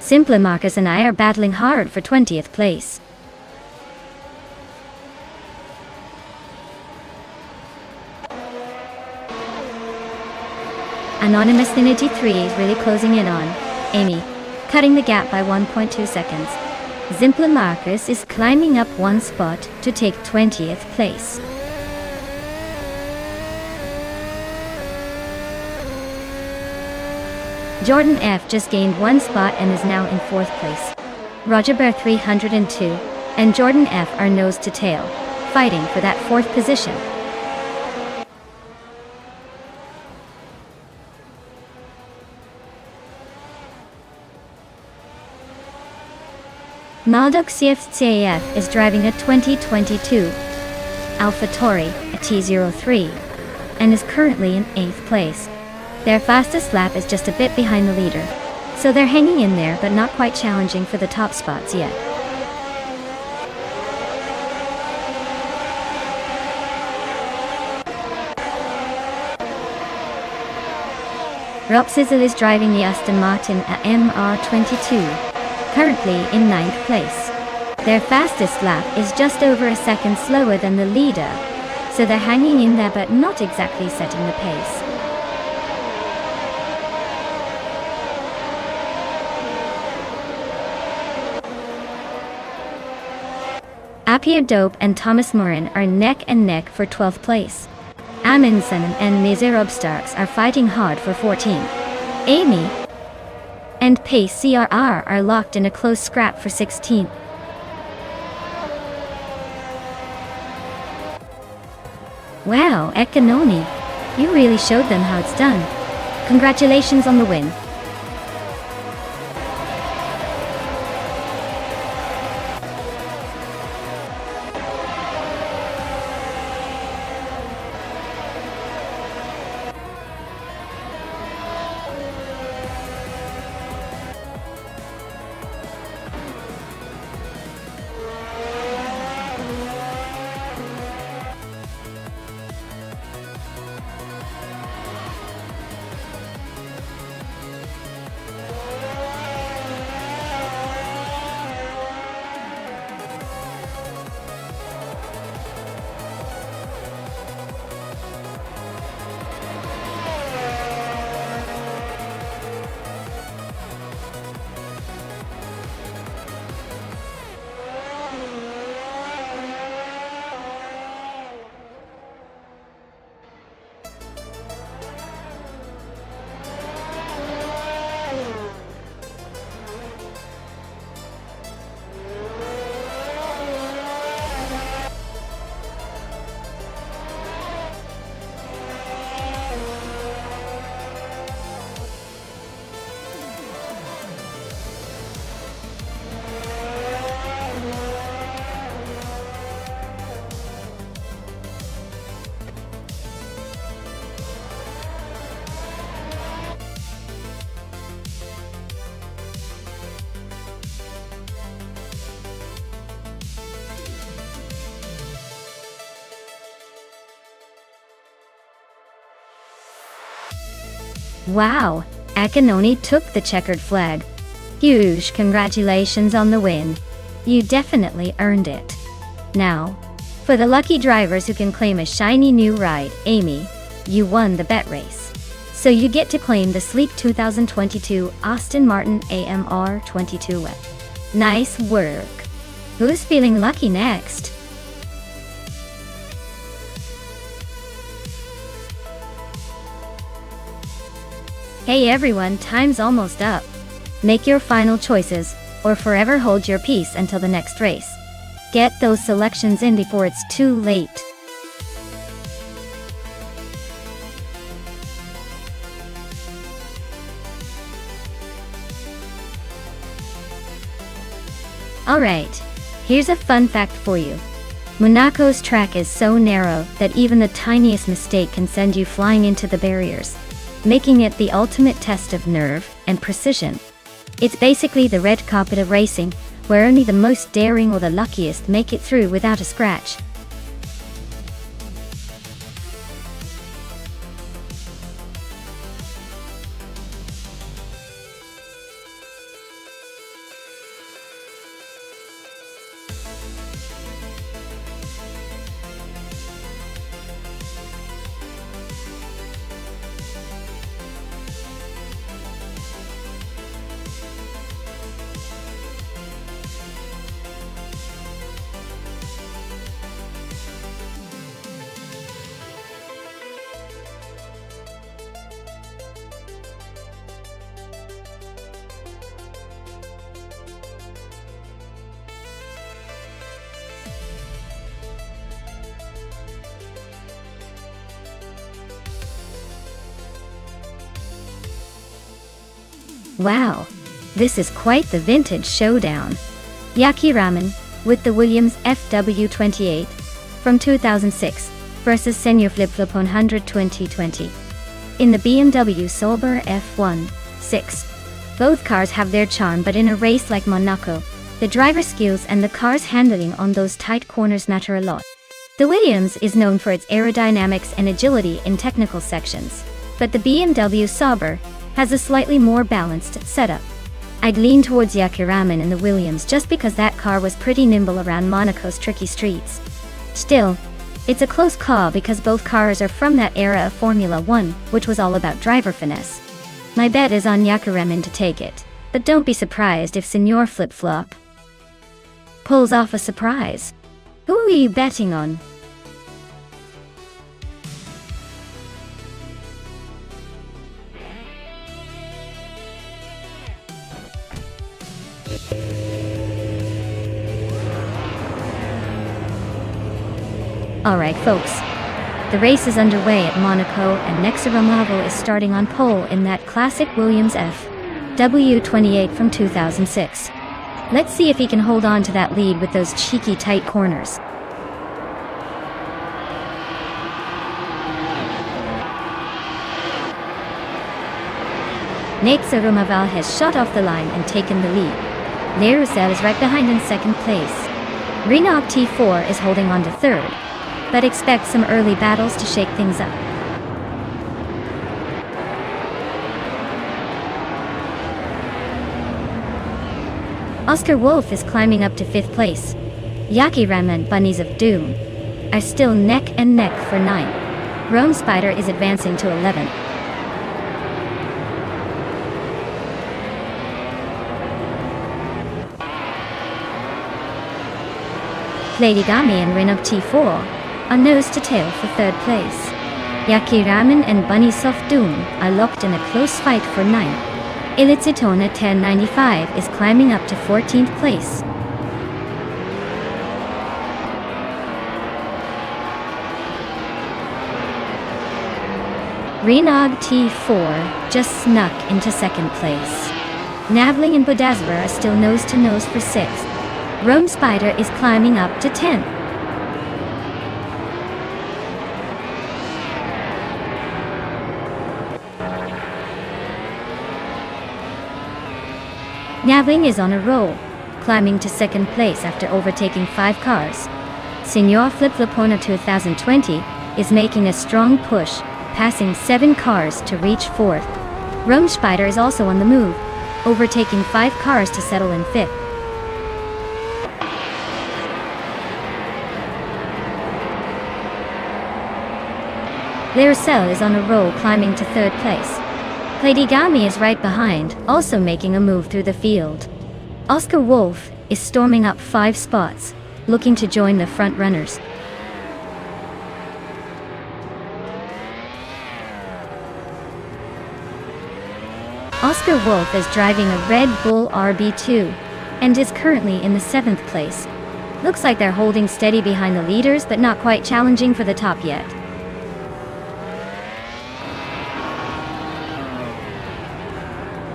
A: Simple Marcus and I are battling hard for 20th place. Anonymous Ninity 3 is really closing in on Amy, cutting the gap by 1.2 seconds. Simple Marcus is climbing up 1 spot to take 20th place. Jordan F just gained 1 spot and is now in 4th place. Roger Bear 302 and Jordan F are nose to tail, fighting for that 4th position. Maldok CFCAF is driving a 2022 AlphaTauri, a T03, and is currently in 8th place. Their fastest lap is just a bit behind the leader, so they're hanging in there but not quite challenging for the top spots yet. Rob Sizzle is driving the Aston Martin MR22, currently in 9th place. Their fastest lap is just over a second slower than the leader, so they're hanging in there but not exactly setting the pace. Appiah Dope and Thomas Morin are neck and neck for 12th place. Amundsen and Miserob Starks are fighting hard for 14th. Amy and Pace CRR are locked in a close scrap for 16th. Wow, Ekanoni, you really showed them how it's done. Congratulations on the win. Wow, Akanoni took the checkered flag. Huge congratulations on the win. You definitely earned it. Now, for the lucky drivers who can claim a shiny new ride, Amy, you won the bet race. So you get to claim the sleek 2022 Aston Martin AMR 22. Nice work. Who's feeling lucky next? Hey everyone, time's almost up. Make your final choices, or forever hold your peace until the next race. Get those selections in before it's too late. Alright, here's a fun fact for you. Monaco's track is so narrow that even the tiniest mistake can send you flying into the barriers, making it the ultimate test of nerve and precision. It's basically the red carpet of racing, where only the most daring or the luckiest make it through without a scratch. Wow, this is quite the vintage showdown. Yaki Ramen, with the Williams FW28, from 2006, versus Senior Flip Flop 100 2020. In the BMW Sauber F1.6. Both cars have their charm, but in a race like Monaco, the driver skills and the car's handling on those tight corners matter a lot. The Williams is known for its aerodynamics and agility in technical sections, but the BMW Sauber has a slightly more balanced setup. I'd lean towards Yaki Ramen in the Williams just because that car was pretty nimble around Monaco's tricky streets. Still, it's a close call because both cars are from that era of Formula 1, which was all about driver finesse. My bet is on Yaki Ramen to take it, but don't be surprised if Senor Flip Flop pulls off a surprise. Who are you betting on? Alright folks, the race is underway at Monaco and Nexa Romavo is starting on pole in that classic Williams FW28 from 2006. Let's see if he can hold on to that lead with those cheeky tight corners. Nexa Romavo has shot off the line and taken the lead. Lerusel is right behind in second place. Renault T4 is holding on to third, but expect some early battles to shake things up. Oscar Wolf is climbing up to fifth place. Yaki Ramen Bunnies of Doom are still neck and neck for 9. Rome Spider is advancing to 11th. Lady Gami and Renault T4 are nose to tail for third place. Yaki Ramen and Bunny Soft Doom are locked in a close fight for 9th. Illicitona 1095 is climbing up to 14th place. Renault T4 just snuck into second place. Navling and Bodazber are still nose to nose for 6th. Rome Spider is climbing up to 10th. Navling is on a roll, climbing to second place after overtaking 5 cars. Senor Flip Flopona 2020 is making a strong push, passing 7 cars to reach 4th. Rome Spider is also on the move, overtaking 5 cars to settle in 5th. Laricel is on a roll, climbing to third place. Platigami is right behind, also making a move through the field. Oscar Wolf is storming up 5 spots, looking to join the front runners. Oscar Wolf is driving a Red Bull RB2 and is currently in the 7th place. Looks like they're holding steady behind the leaders, but not quite challenging for the top yet.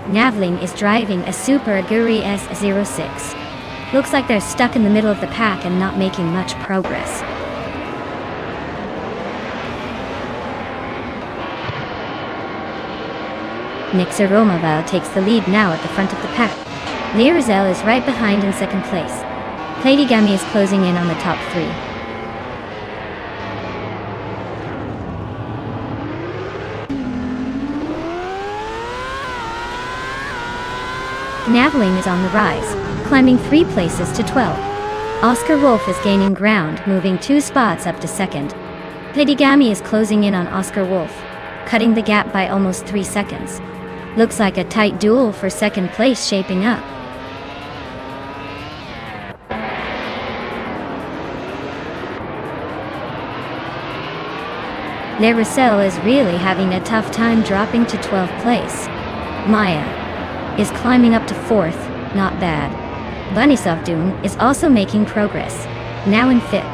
A: Navling is driving a Super Aguri S06. Looks like they're stuck in the middle of the pack and not making much progress. Nixaromaval takes the lead now at the front of the pack. Laricel is right behind in 2nd place. Platigami is closing in on the top 3. Navling is on the rise, climbing 3 places to 12. Oscar Wolf is gaining ground, moving 2 spots up to 2nd. Platigami is closing in on Oscar Wolf, cutting the gap by almost 3 seconds. Looks like a tight duel for 2nd place shaping up. Laricel is really having a tough time dropping to 12th place. Maya is climbing up to 4th, not bad. Bunnysoftdoom is also making progress, now in 5th.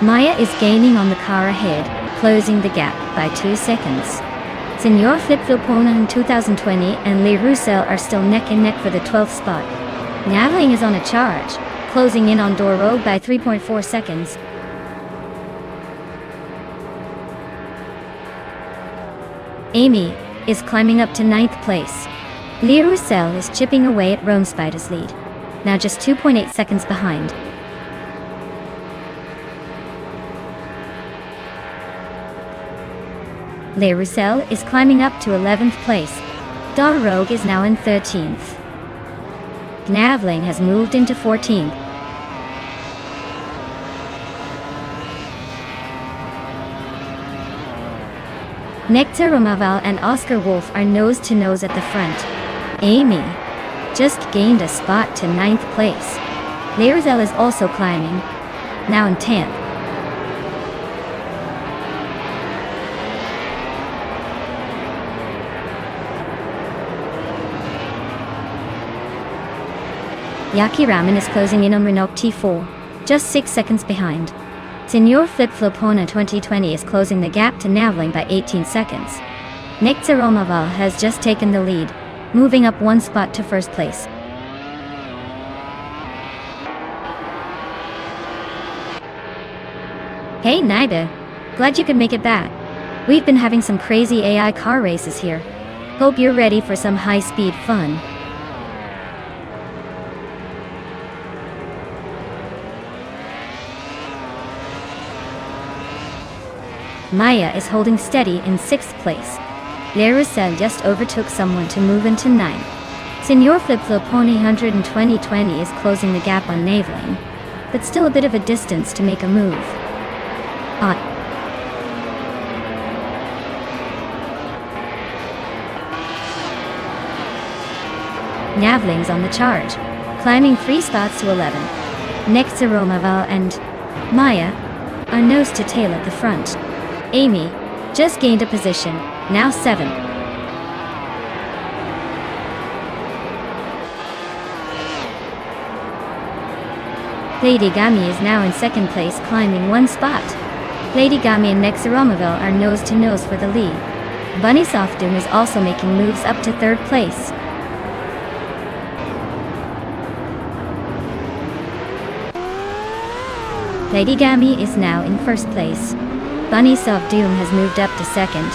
A: Maya is gaining on the car ahead, closing the gap by 2 seconds. Senor Flip-Flopona in 2020 and Laricel are still neck and neck for the 12th spot. Navling is on a charge, closing in on Doro by 3.4 seconds. Amy is climbing up to 9th place. Laricel is chipping away at Romespider's lead, now just 2.8 seconds behind. Laricel is climbing up to 11th place. Rogue is now in 13th. Navling has moved into 14th. Nectaromaval and Oscar Wolf are nose to nose at the front. Amy just gained a spot to 9th place. Laricel is also climbing, now in 10th. Yaki Ramen is closing in on Renault T4, just 6 seconds behind. Senor Flip-Flopona 2020 is closing the gap to Navling by 18 seconds. Nectaromaval has just taken the lead, moving up 1 spot to 1st place. Hey Nida, glad you could make it back. We've been having some crazy AI car races here. Hope you're ready for some high-speed fun. Maya is holding steady in 6th place. Laricel just overtook someone to move into 9th. Senor Flip-Floponi 120 is closing the gap on Navling, but still a bit of a distance to make a move. Navling's on the charge, climbing 3 spots to 11. Nectaromaval and Maya are nose to tail at the front. Amy just gained a position, now 7th. Platigami is now in 2nd place, climbing 1 spot. Platigami and Nectaromaval are nose to nose for the lead. Bunnysoftdoom is also making moves up to 3rd place. Platigami is now in 1st place. Bunnysoftdoom has moved up to 2nd.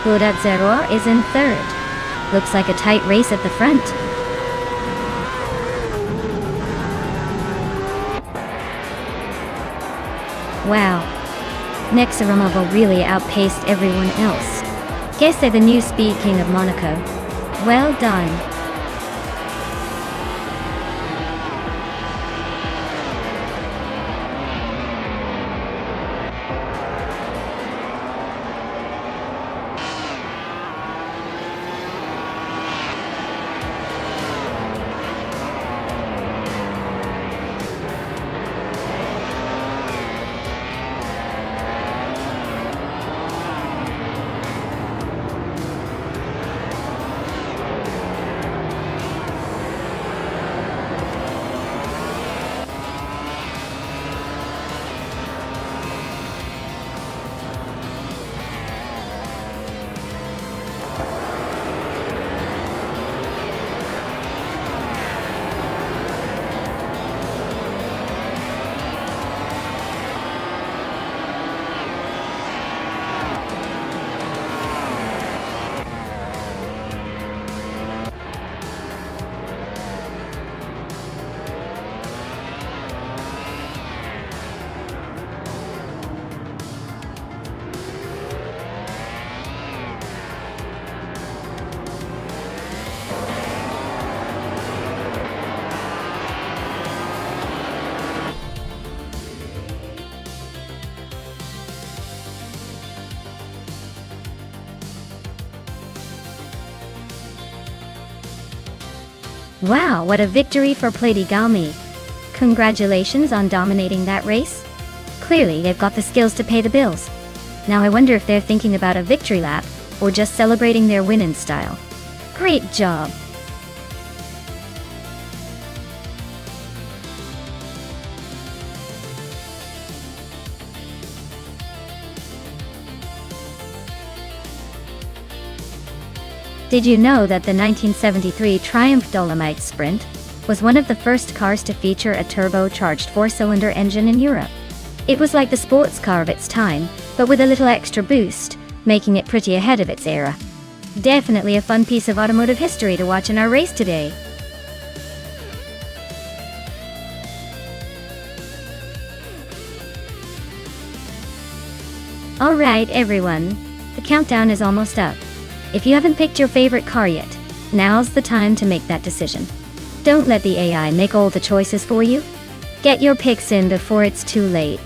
A: Blodat Zeror is in 3rd. Looks like a tight race at the front. Wow. Nectaromaval really outpaced everyone else. Guess they're the new Speed King of Monaco. Well done. Wow, what a victory for Plady Galmi. Congratulations on dominating that race. Clearly they've got the skills to pay the bills. Now I wonder if they're thinking about a victory lap, or just celebrating their win in style. Great job. Did you know that the 1973 Triumph Dolomite Sprint was one of the first cars to feature a turbocharged 4-cylinder engine in Europe? It was like the sports car of its time, but with a little extra boost, making it pretty ahead of its era. Definitely a fun piece of automotive history to watch in our race today. Alright everyone, the countdown is almost up. If you haven't picked your favorite car yet, now's the time to make that decision. Don't let the AI make all the choices for you. Get your picks in before it's too late.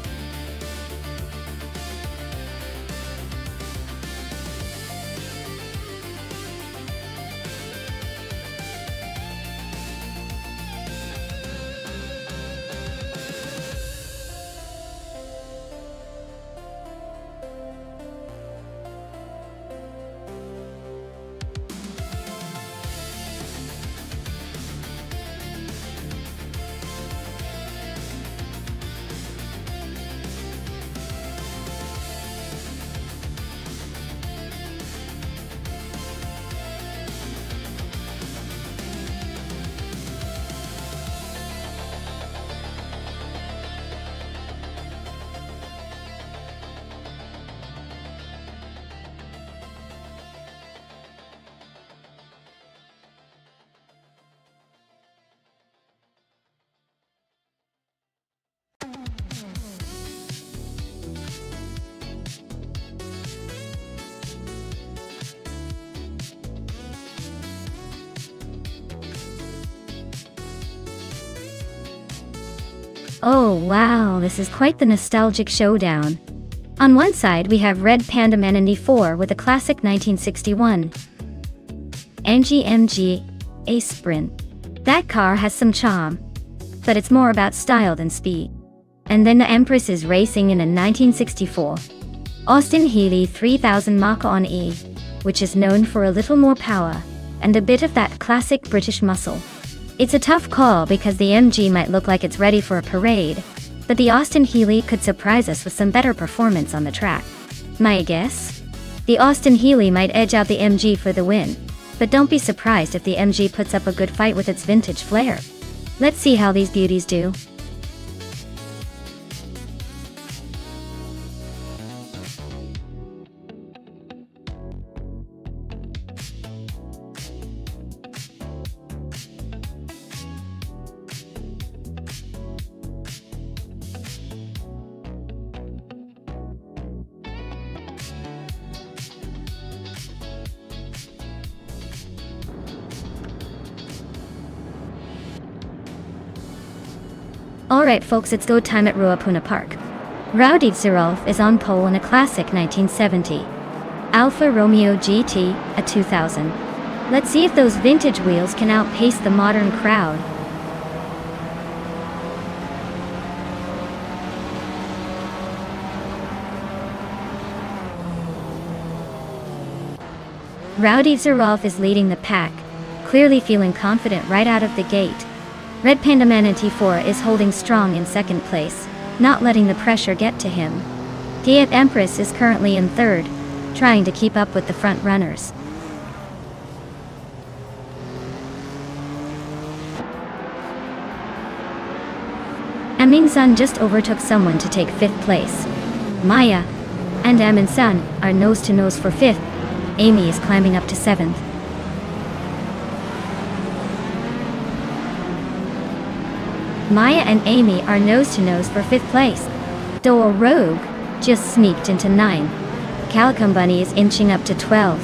A: Oh wow, this is quite the nostalgic showdown. On one side we have Red Panda Man Indy 4 with a classic 1961 MG A Sprint. That car has some charm, but it's more about style than speed. And then the Empress is racing in a 1964 Austin Healey 3000 Mach-On E, which is known for a little more power and a bit of that classic British muscle. It's a tough call because the MG might look like it's ready for a parade, but the Austin Healey could surprise us with some better performance on the track. My guess? The Austin Healey might edge out the MG for the win, but don't be surprised if the MG puts up a good fight with its vintage flair. Let's see how these beauties do. Alright folks, it's go time at Ruapuna Park. Rowdy Zerolf is on pole in a classic 1970 Alfa Romeo GT, a 2000. Let's see if those vintage wheels can outpace the modern crowd. Rowdy Zerolf is leading the pack, clearly feeling confident right out of the gate. Red Panda Man T4 is holding strong in second place, not letting the pressure get to him. Diet Empress is currently in third, trying to keep up with the front runners. Amin Sun just overtook someone to take fifth place. Maya and Amin Sun are nose to nose for fifth. Amy is climbing up to seventh. Maya and Amy are nose-to-nose for fifth place. Dole Rogue just sneaked into 9. Calicum Bunny is inching up to 12.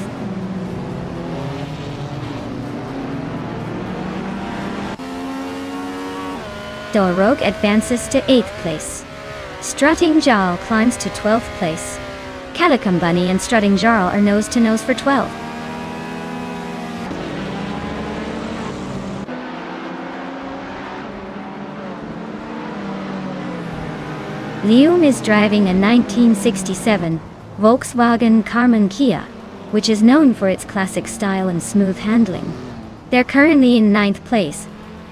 A: Dole Rogue advances to 8th place. Strutting Jarl climbs to 12th place. Calicum Bunny and Strutting Jarl are nose-to-nose for 12th. Liam is driving a 1967 Volkswagen Carmen Kia, which is known for its classic style and smooth handling. They're currently in 9th place,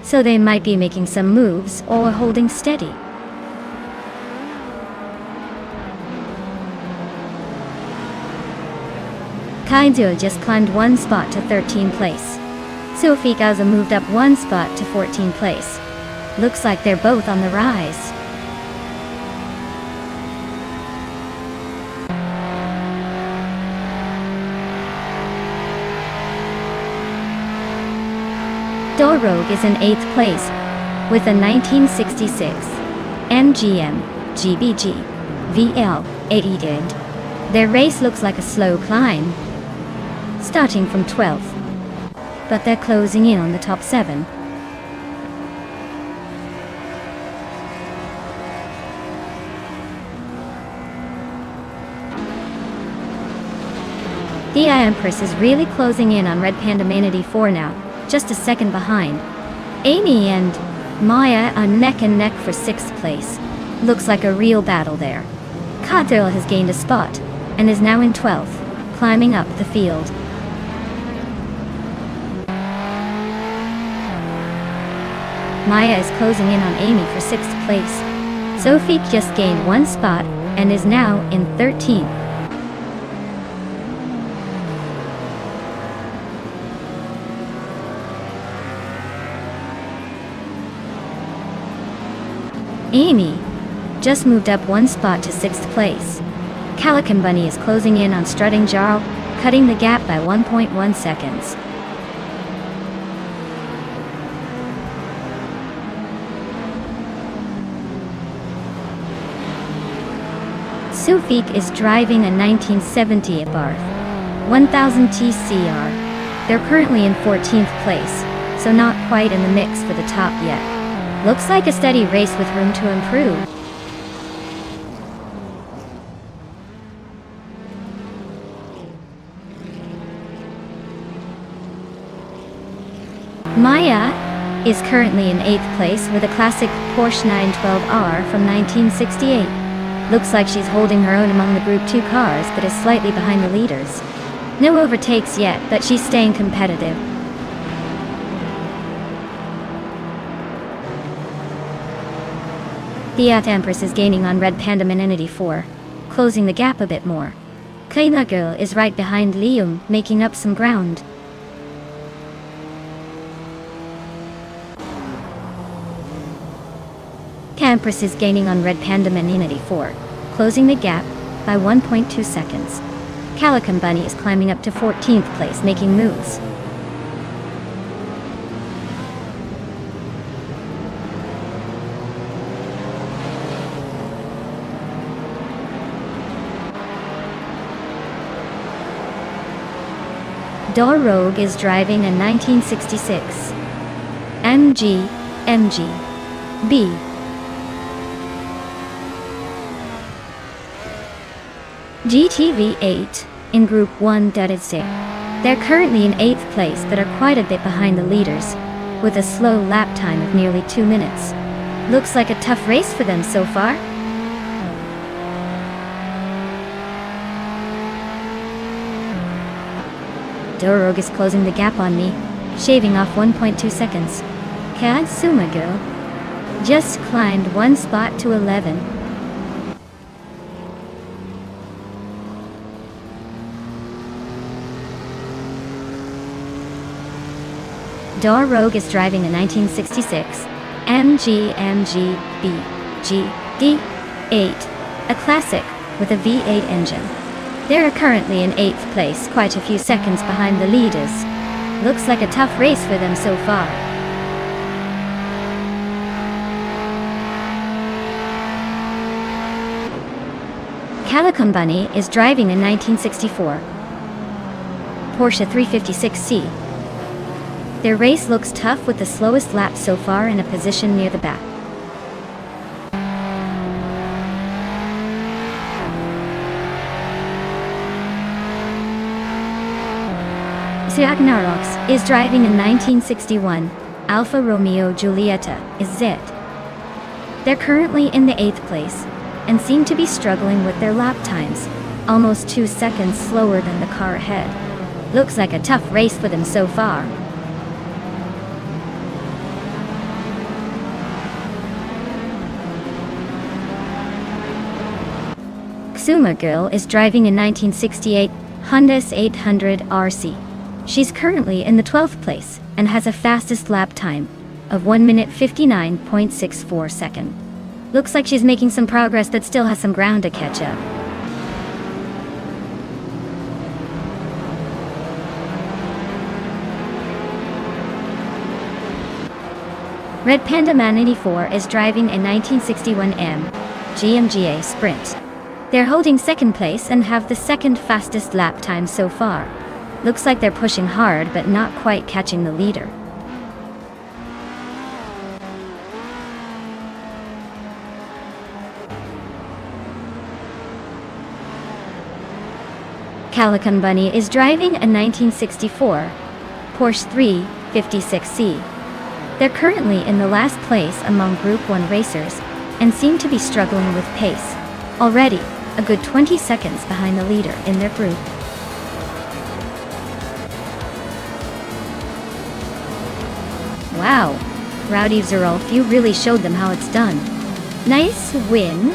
A: so they might be making some moves or holding steady. Kaizo just climbed one spot to 13th place. Sophie Gaza moved up one spot to 14th place. Looks like they're both on the rise. Dorog is in 8th place with a 1966 MGM GBG VL 80 did. Their race looks like a slow climb, starting from 12th, but they're closing in on the top 7. The Empress is really closing in on Red Panda Manatee 4 now, just a second behind. Amy and Maya are neck and neck for 6th place. Looks like a real battle there. Kadril has gained a spot and is now in 12th, climbing up the field. Maya is closing in on Amy for 6th place. Sophie just gained one spot and is now in 13th. Amy just moved up one spot to 6th place. Calican Bunny is closing in on Strutting Jarl, cutting the gap by 1.1 seconds. Sufik is driving a 1970 Abarth 1000 TCR. They're currently in 14th place, so not quite in the mix for the top yet. Looks like a steady race with room to improve. Maya is currently in 8th place with a classic Porsche 912R from 1968. Looks like she's holding her own among the Group 2 cars, but is slightly behind the leaders. No overtakes yet, but she's staying competitive. The Empress is gaining on Red Panda Manatee 4, closing the gap a bit more. Kaina Girl is right behind Liam, making up some ground. Empress is gaining on Red Panda Manatee 4, closing the gap by 1.2 seconds. Calican Bunny is climbing up to 14th place, making moves. Dorog is driving a 1966 MG B. GTV8 in Group 1. They're currently in 8th place but are quite a bit behind the leaders, with a slow lap time of nearly 2 minutes. Looks like a tough race for them so far. Dorog is closing the gap on me, shaving off 1.2 seconds. Katsuma Girl just climbed one spot to 11. Dorog is driving a 1966 MG BGD8, a classic with a V8 engine. They are currently in 8th place, quite a few seconds behind the leaders. Looks like a tough race for them so far. Calican Bunny is driving a 1964 Porsche 356C. Their race looks tough with the slowest lap so far in a position near the back. Siagnarox is driving a 1961 Alfa Romeo Giulietta Z. They're currently in the 8th place and seem to be struggling with their lap times, almost 2 seconds slower than the car ahead. Looks like a tough race for them so far. Xuma Girl is driving a 1968 Honda S800 RC. She's currently in the 12th place and has a fastest lap time of 1 minute 59.64 seconds. Looks like she's making some progress but still has some ground to catch up. Red Panda Man 84 is driving a 1961M GMGA Sprint. They're holding second place and have the second fastest lap time so far. Looks like they're pushing hard but not quite catching the leader. Calican Bunny is driving a 1964 Porsche 356C. They're currently in the last place among Group 1 racers and seem to be struggling with pace. Already, a good 20 seconds behind the leader in their group. Wow, Rowdy Zerolf, you really showed them how it's done. Nice win.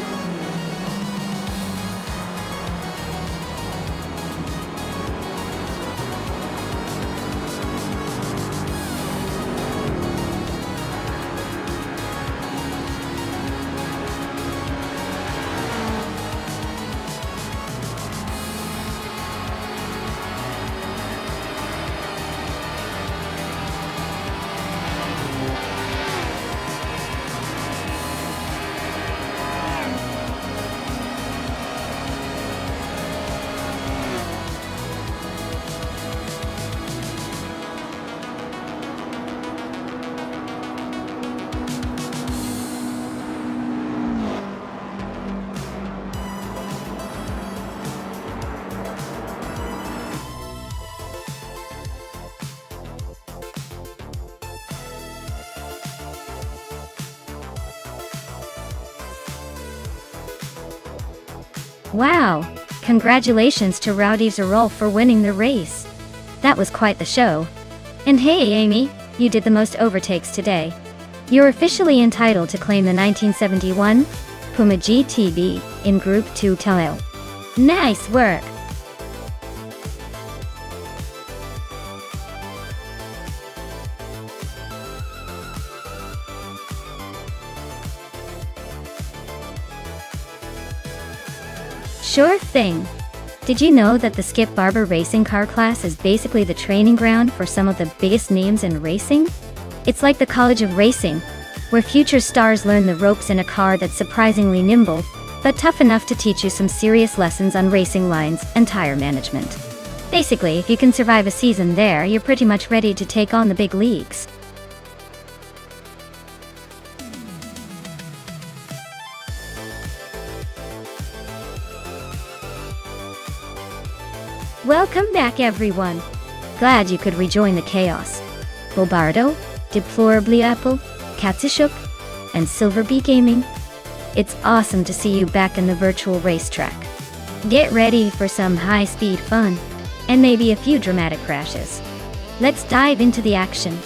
A: Wow! Congratulations to Rowdy Zerolf for winning the race. That was quite the show. And hey Amy, you did the most overtakes today. You're officially entitled to claim the 1971 Puma GTB in Group 2 title. Nice work! Sure thing. Did you know that the Skip Barber racing car class is basically the training ground for some of the biggest names in racing? It's like the College of Racing, where future stars learn the ropes in a car that's surprisingly nimble, but tough enough to teach you some serious lessons on racing lines and tire management. Basically, if you can survive a season there, you're pretty much ready to take on the big leagues. Welcome back everyone. Glad you could rejoin the chaos. Bobardo, Deplorably Apple, Katsishuk, and Silverbee Gaming. It's awesome to see you back in the virtual racetrack. Get ready for some high-speed fun, and maybe a few dramatic crashes. Let's dive into the action.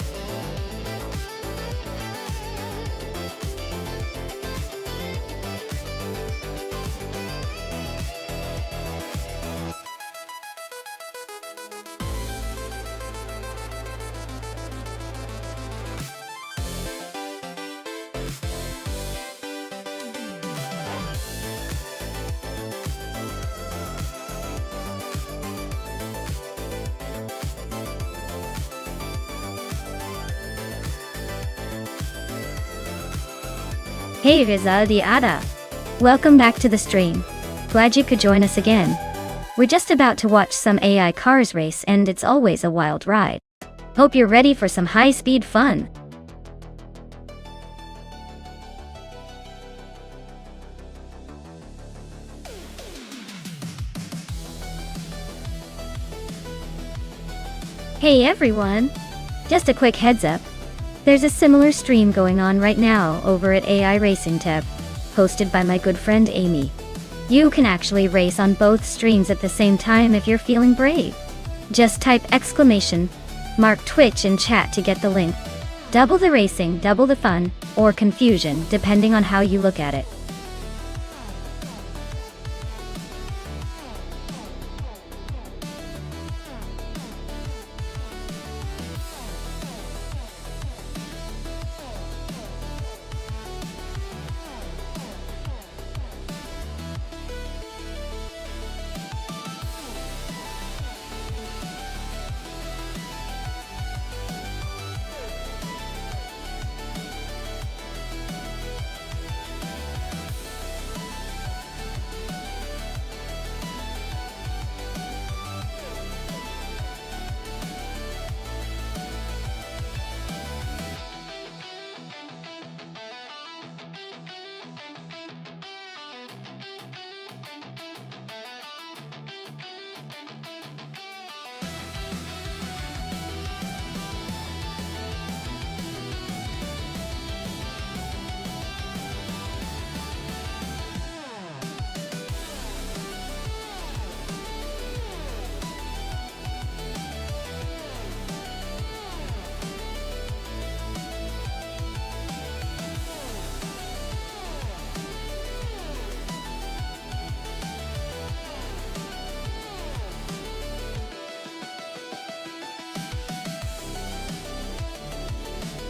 A: Hey Rizaldi Ada! Welcome back to the stream. Glad you could join us again. We're just about to watch some AI cars race and it's always a wild ride. Hope you're ready for some high-speed fun. Hey everyone! Just a quick heads up. There's a similar stream going on right now over at AI Racing Tab. hosted by my good friend Amy. You can actually race on both streams at the same time if you're feeling brave. Just type !Twitch in chat to get the link. Double the racing, double the fun, or confusion, depending on how you look at it.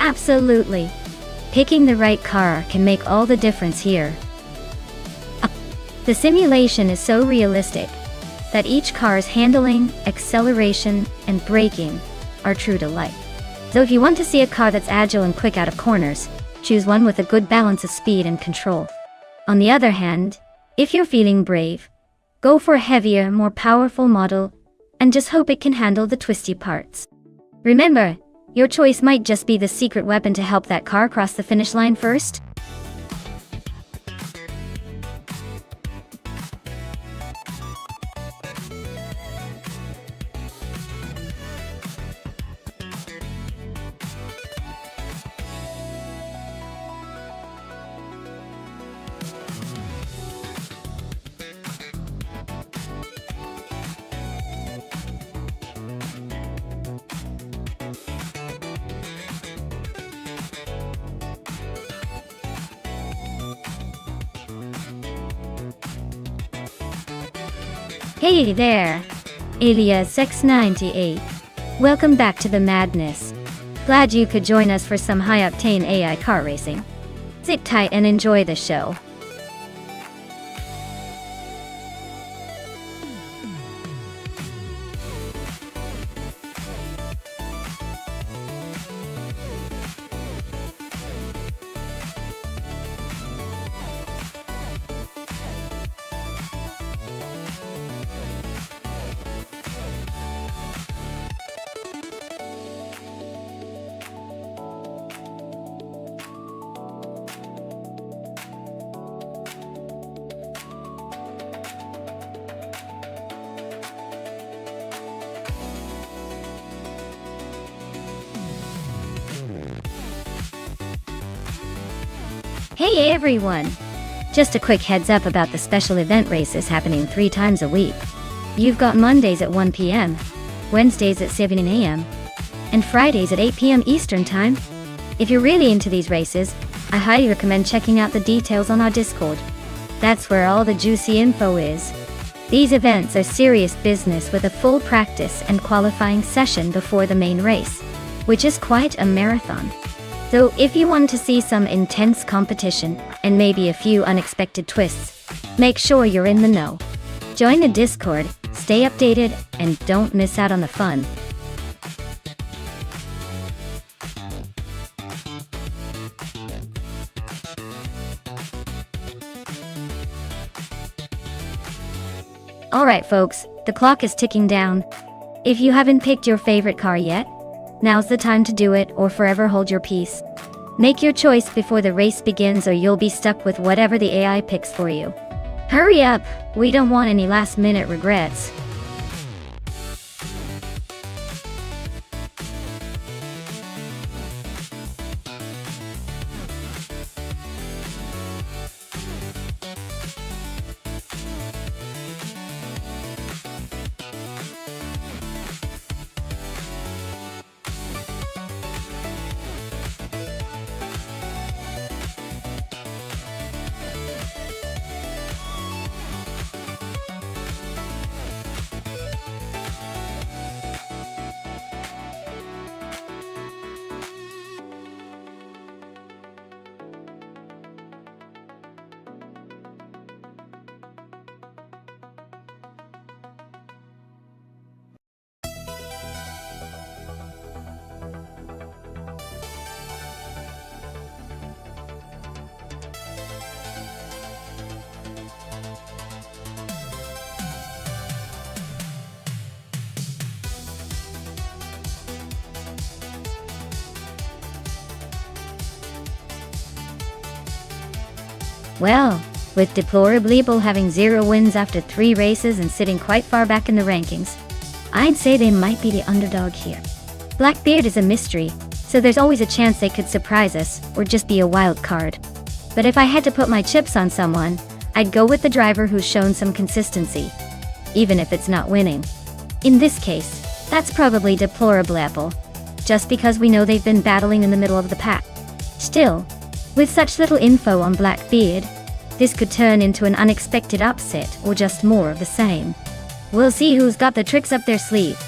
A: Absolutely. Picking the right car can make all the difference here. The simulation is so realistic that each car's handling, acceleration, and braking are true to life. So if you want to see a car that's agile and quick out of corners, choose one with a good balance of speed and control. On the other hand, if you're feeling brave, go for a heavier, more powerful model, and just hope it can handle the twisty parts. Remember, your choice might just be the secret weapon to help that car cross the finish line first. Hey there, alias X98. Welcome back to the madness. Glad you could join us for some high-octane AI car racing. Sit tight and enjoy the show. Hey everyone! Just a quick heads up about the special event races happening 3 times a week. You've got Mondays at 1 p.m., Wednesdays at 7 a.m., and Fridays at 8 p.m. Eastern Time. If you're really into these races, I highly recommend checking out the details on our Discord. That's where all the juicy info is. These events are serious business with a full practice and qualifying session before the main race, which is quite a marathon. So if you want to see some intense competition, and maybe a few unexpected twists, make sure you're in the know. Join the Discord, stay updated, and don't miss out on the fun. Alright folks, the clock is ticking down. If you haven't picked your favorite car yet, now's the time to do it or forever hold your peace. Make your choice before the race begins or you'll be stuck with whatever the AI picks for you. Hurry up, we don't want any last-minute regrets. Well, with Deplorably Able having 0 wins after 3 races and sitting quite far back in the rankings, I'd say they might be the underdog here. Blackbeard is a mystery, so there's always a chance they could surprise us, or just be a wild card. But if I had to put my chips on someone, I'd go with the driver who's shown some consistency, even if it's not winning. In this case, that's probably Deplorable Apple, just because we know they've been battling in the middle of the pack. Still, with such little info on Blackbeard, this could turn into an unexpected upset or just more of the same. We'll see who's got the tricks up their sleeve.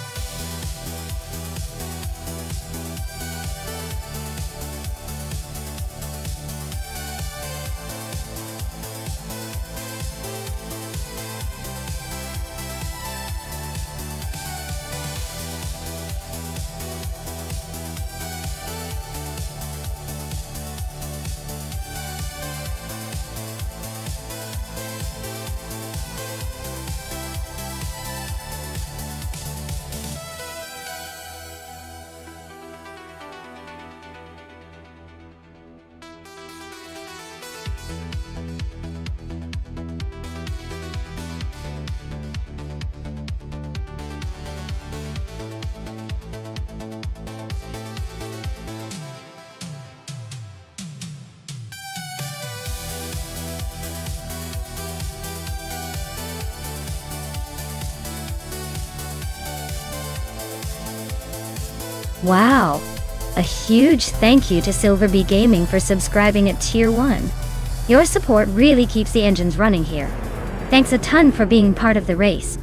A: Wow! A huge thank you to Silverbee Gaming for subscribing at Tier 1. Your support really keeps the engines running here. Thanks a ton for being part of the race.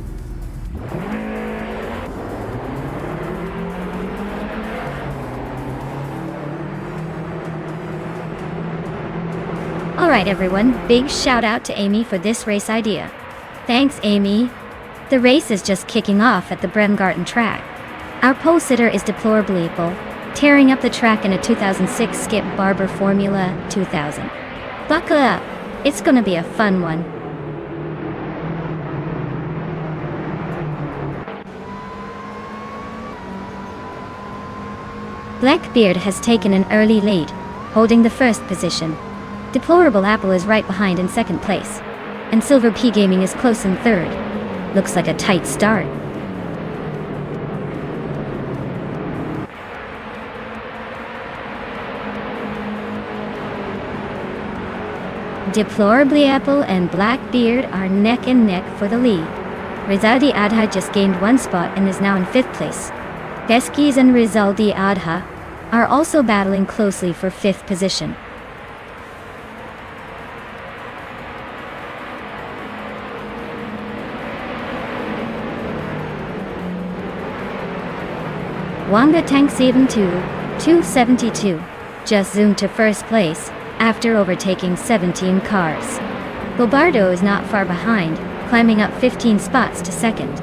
A: Alright everyone, big shout out to Amy for this race idea. Thanks Amy. The race is just kicking off at the Bremgarten track. Our pole sitter is Deplorably Able, tearing up the track in a 2006 Skip Barber Formula 2000. Buckle up, it's gonna be a fun one. Blackbeard has taken an early lead, holding the first position. Deplorable Apple is right behind in second place, and Silverbee Gaming is close in third. Looks like a tight start. Deplorably Apple and Blackbeard are neck and neck for the lead. Rizaldi Adha just gained 1 spot and is now in 5th place. Beskis and Rizaldi Adha are also battling closely for 5th position. Wanga Tank 272 just zoomed to first place after overtaking 17 cars. Bobardo is not far behind, climbing up 15 spots to second.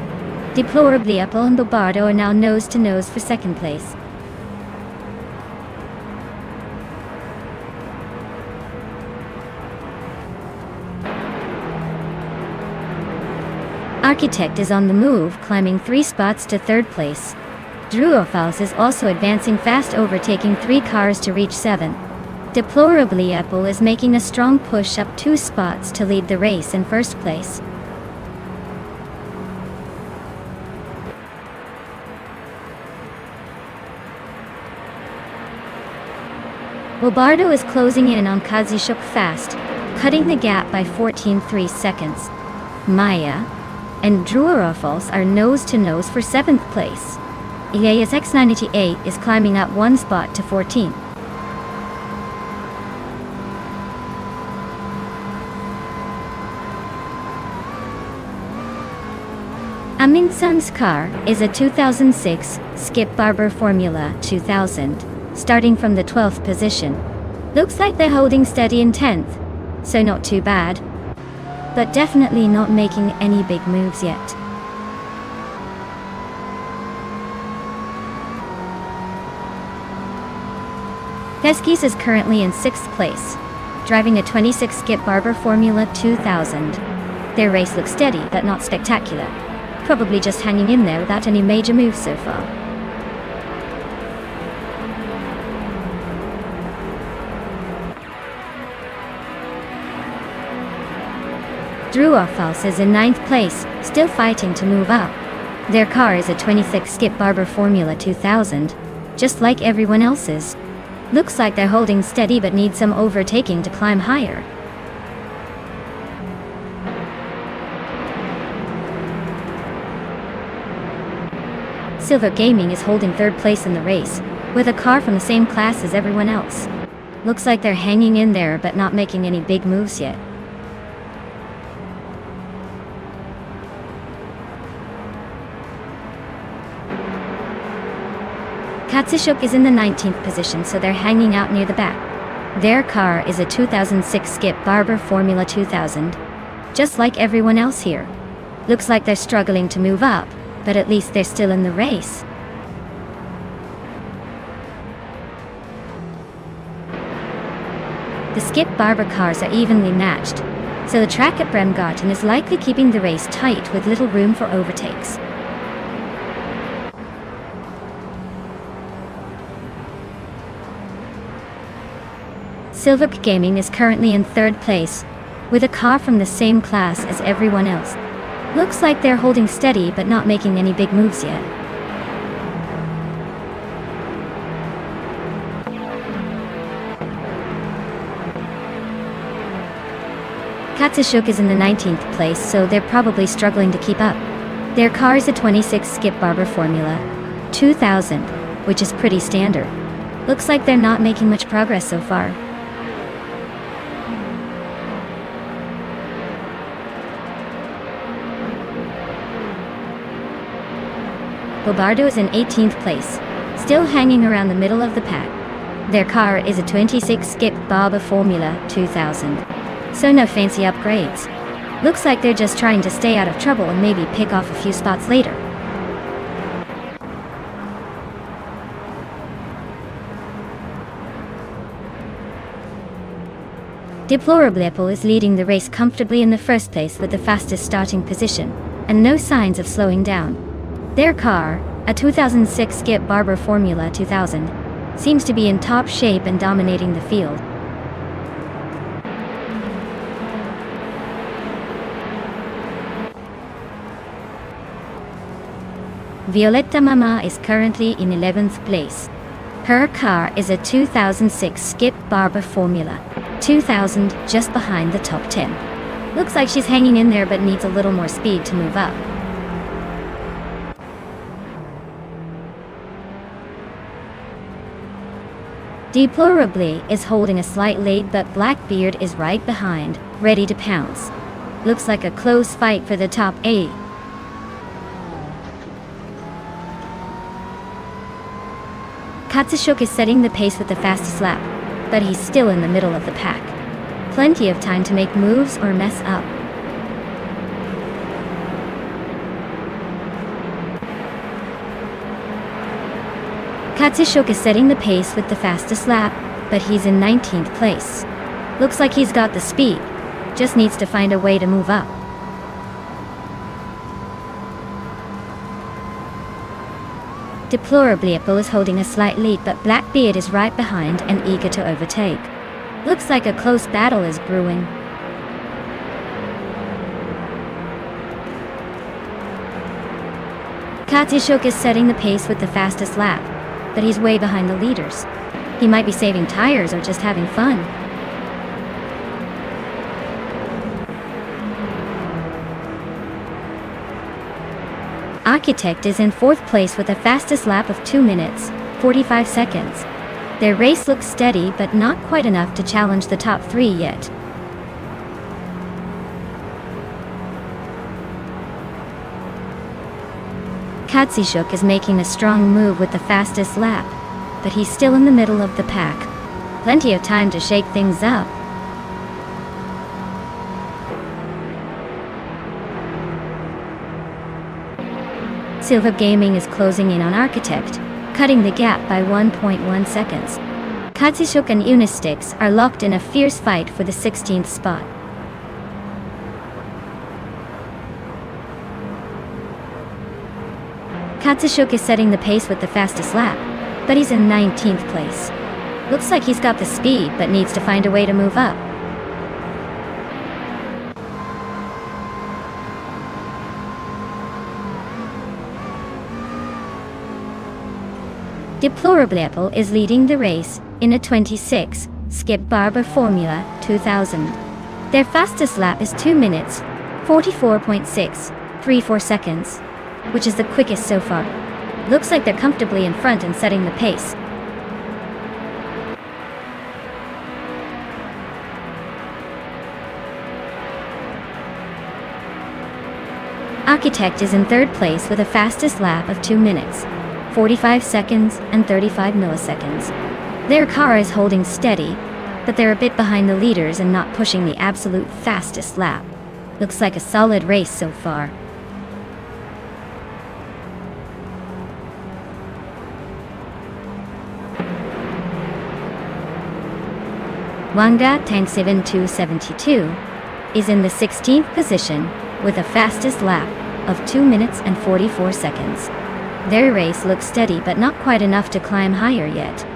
A: Deplorably Apple and Bobardo are now nose to nose for second place. Architect is on the move, climbing 3 spots to third place. Druofals is also advancing fast, overtaking 3 cars to reach 7. Deplorably Apple is making a strong push up 2 spots to lead the race in first place. Bobardo is closing in on Kazishuk fast, cutting the gap by 14.3 seconds. Maya and Druofals are nose to nose for 7th place. Elias X98 is climbing up 1 spot to 14. Amin Sun's car is a 2006 Skip Barber Formula 2000, starting from the 12th position. Looks like they're holding steady in 10th, so not too bad, but definitely not making any big moves yet. Keskis is currently in 6th place, driving a 26 Skip Barber Formula 2000. Their race looks steady but not spectacular, probably just hanging in there without any major moves so far. Druoffals is in 9th place, still fighting to move up. Their car is a 26 Skip Barber Formula 2000, just like everyone else's. Looks like they're holding steady but need some overtaking to climb higher. Silver Gaming is holding 3rd place in the race, with a car from the same class as everyone else. Looks like they're hanging in there but not making any big moves yet. Katsushuk is in the 19th position, so they're hanging out near the back. Their car is a 2006 Skip Barber Formula 2000, just like everyone else here. Looks like they're struggling to move up, but at least they're still in the race. The Skip Barber cars are evenly matched, so the track at Bremgarten is likely keeping the race tight with little room for overtakes. Silverk Gaming is currently in 3rd place, with a car from the same class as everyone else. Looks like they're holding steady but not making any big moves yet. Katsushuk is in the 19th place, so they're probably struggling to keep up. Their car is a 26 Skip Barber Formula 2000, which is pretty standard. Looks like they're not making much progress so far. Bobardo is in 18th place, still hanging around the middle of the pack. Their car is a 26 Skip Barber Formula 2000, so no fancy upgrades. Looks like they're just trying to stay out of trouble and maybe pick off a few spots later. Deplorably is leading the race comfortably in the 1st place with the fastest starting position, and no signs of slowing down. Their car, a 2006 Skip Barber Formula 2000, seems to be in top shape and dominating the field. Violetta Mama is currently in 11th place. Her car is a 2006 Skip Barber Formula 2000, just behind the top 10. Looks like she's hanging in there but needs a little more speed to move up. Deplorably is holding a slight lead, but Blackbeard is right behind, ready to pounce. Looks like a close fight for the top 8. Katsushuk is setting the pace with the fastest lap, but he's still in the middle of the pack. Plenty of time to make moves or mess up. Katsushuk is setting the pace with the fastest lap, but he's in 19th place. Looks like he's got the speed, just needs to find a way to move up. Deplorably Apple is holding a slight lead, but Blackbeard is right behind and eager to overtake. Looks like a close battle is brewing. Katsushuk is setting the pace with the fastest lap, but he's way behind the leaders. He might be saving tires or just having fun. Architect is in 4th place with the fastest lap of 2 minutes, 45 seconds. Their race looks steady but not quite enough to challenge the top 3 yet. Katsushuk is making a strong move with the fastest lap, but he's still in the middle of the pack. Plenty of time to shake things up. Silver Gaming is closing in on Architect, cutting the gap by 1.1 seconds. Katsushuk and Unistix are locked in a fierce fight for the 16th spot. Katsushuk is setting the pace with the fastest lap, but he's in 19th place. Looks like he's got the speed but needs to find a way to move up. Deplorable is leading the race in a 26 Skip Barber Formula 2000. Their fastest lap is 2 minutes, 44.634 seconds, which is the quickest so far. Looks like they're comfortably in front and setting the pace. Architect is in third place with a fastest lap of 2 minutes, 45 seconds and 35 milliseconds. Their car is holding steady, but they're a bit behind the leaders and not pushing the absolute fastest lap. Looks like a solid race so far. Wanga Tank 7272 is in the 16th position with a fastest lap of 2 minutes and 44 seconds. Their race looks steady but not quite enough to climb higher yet.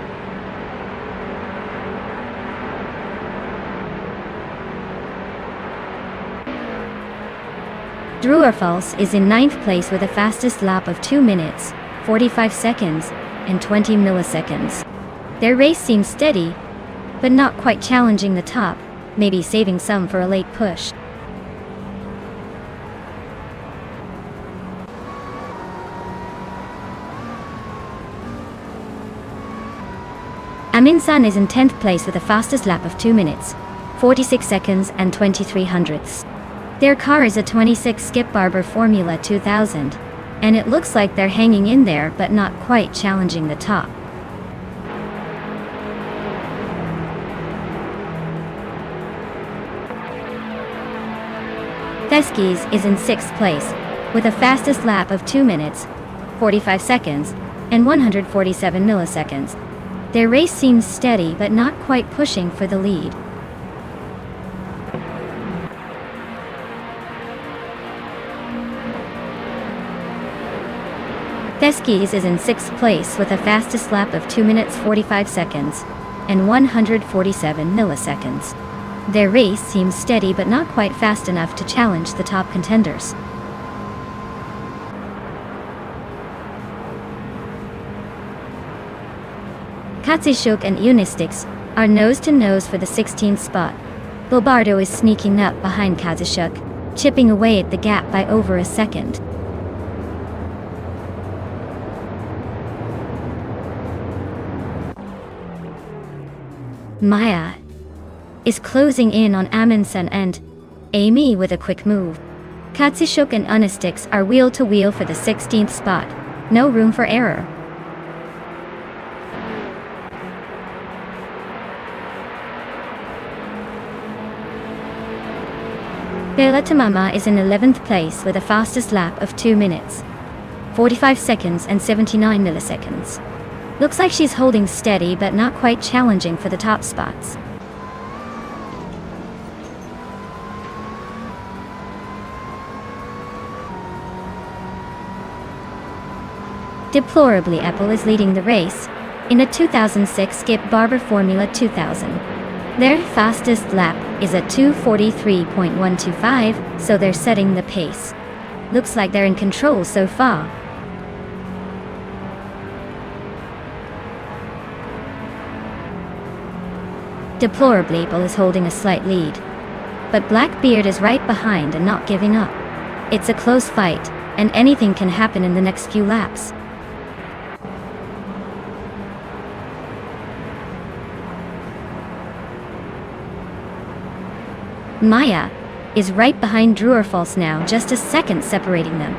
A: Druerfals is in 9th place with a fastest lap of 2 minutes, 45 seconds, and 20 milliseconds. Their race seems steady, but not quite challenging the top, maybe saving some for a late push. Aminsan is in 10th place with a fastest lap of 2 minutes, 46 seconds and 23 hundredths. Their car is a 26 Skip Barber Formula 2000, and it looks like they're hanging in there but not quite challenging the top. Theskis is in 6th place with a fastest lap of 2 minutes, 45 seconds, and 147 milliseconds. Their race seems steady but not quite pushing for the lead. Theskis is in 6th place with a fastest lap of 2 minutes 45 seconds and 147 milliseconds. Their race seems steady but not quite fast enough to challenge the top contenders. Katsishuk and Unistix are nose-to-nose for the 16th spot. Bobardo is sneaking up behind Kazishuk, chipping away at the gap by over a second. Maya is closing in on Amundsen and Amy with a quick move. Katsishuk and Unistix are wheel-to-wheel for the 16th spot. No room for error. Bela Tamama is in 11th place with a fastest lap of 2 minutes, 45 seconds and 79 milliseconds. Looks like she's holding steady but not quite challenging for the top spots. Deplorably Apple is leading the race in a 2006 Skip Barber Formula 2000. Their fastest lap is at 2:43.125, so they're setting the pace. Looks like they're in control so far. Deplorably Apple is holding a slight lead, but Blackbeard is right behind and not giving up. It's a close fight, and anything can happen in the next few laps. Maya is right behind Druerfals now, just a second separating them.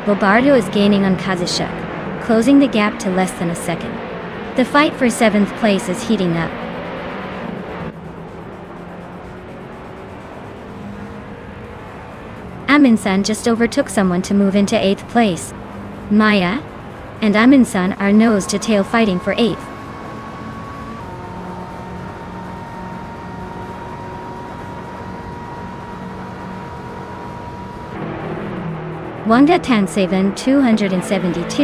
A: Bobardo is gaining on Kazishuk, closing the gap to less than a second. The fight for 7th place is heating up. Amundsen just overtook someone to move into 8th place. Maya and Amundsen are nose-to-tail fighting for 8th. Wanga Tanseven 272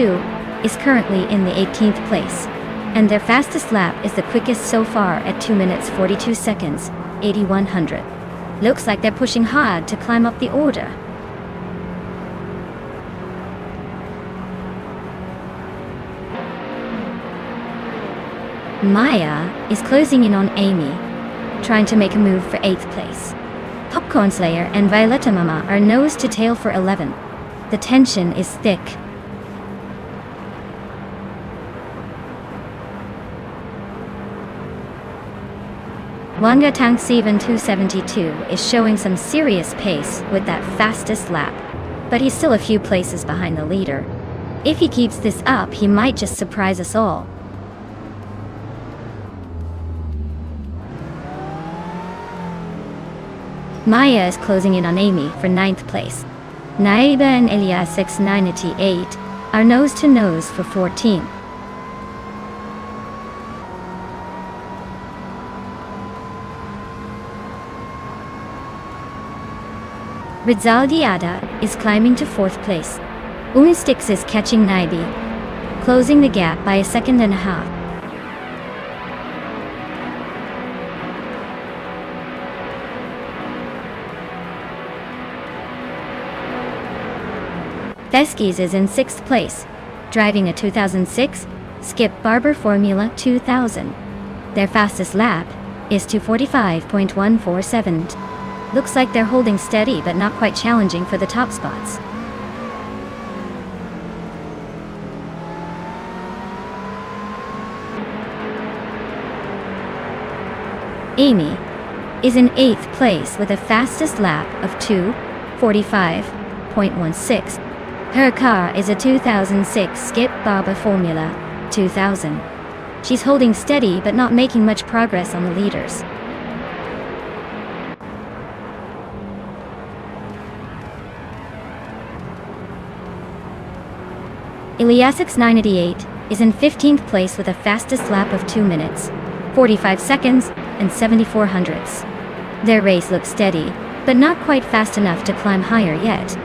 A: is currently in the 18th place, and their fastest lap is the quickest so far at 2 minutes 42 seconds, 8100. Looks like they're pushing hard to climb up the order. Maya is closing in on Amy, trying to make a move for 8th place. Popcorn Slayer and Violetta Mama are nose to tail for 11th. The tension is thick. Wanga Tank 7272 is showing some serious pace with that fastest lap, but he's still a few places behind the leader. If he keeps this up, he might just surprise us all. Maya is closing in on Amy for 9th place. Naiba and Elias 6988 are nose to nose for 14th. Rizaldi Ada is climbing to 4th place. Unistix is catching Naibi, closing the gap by a second and a half. Theskis is in 6th place, driving a 2006 Skip Barber Formula 2000. Their fastest lap is 2:45.147. Looks like they're holding steady but not quite challenging for the top spots. Amy is in 8th place with a fastest lap of 2:45.16. Her car is a 2006 Skip Barber Formula 2000. She's holding steady but not making much progress on the leaders. Iliasix 988 is in 15th place with a fastest lap of 2 minutes, 45 seconds, and 74 hundredths. Their race looks steady, but not quite fast enough to climb higher yet.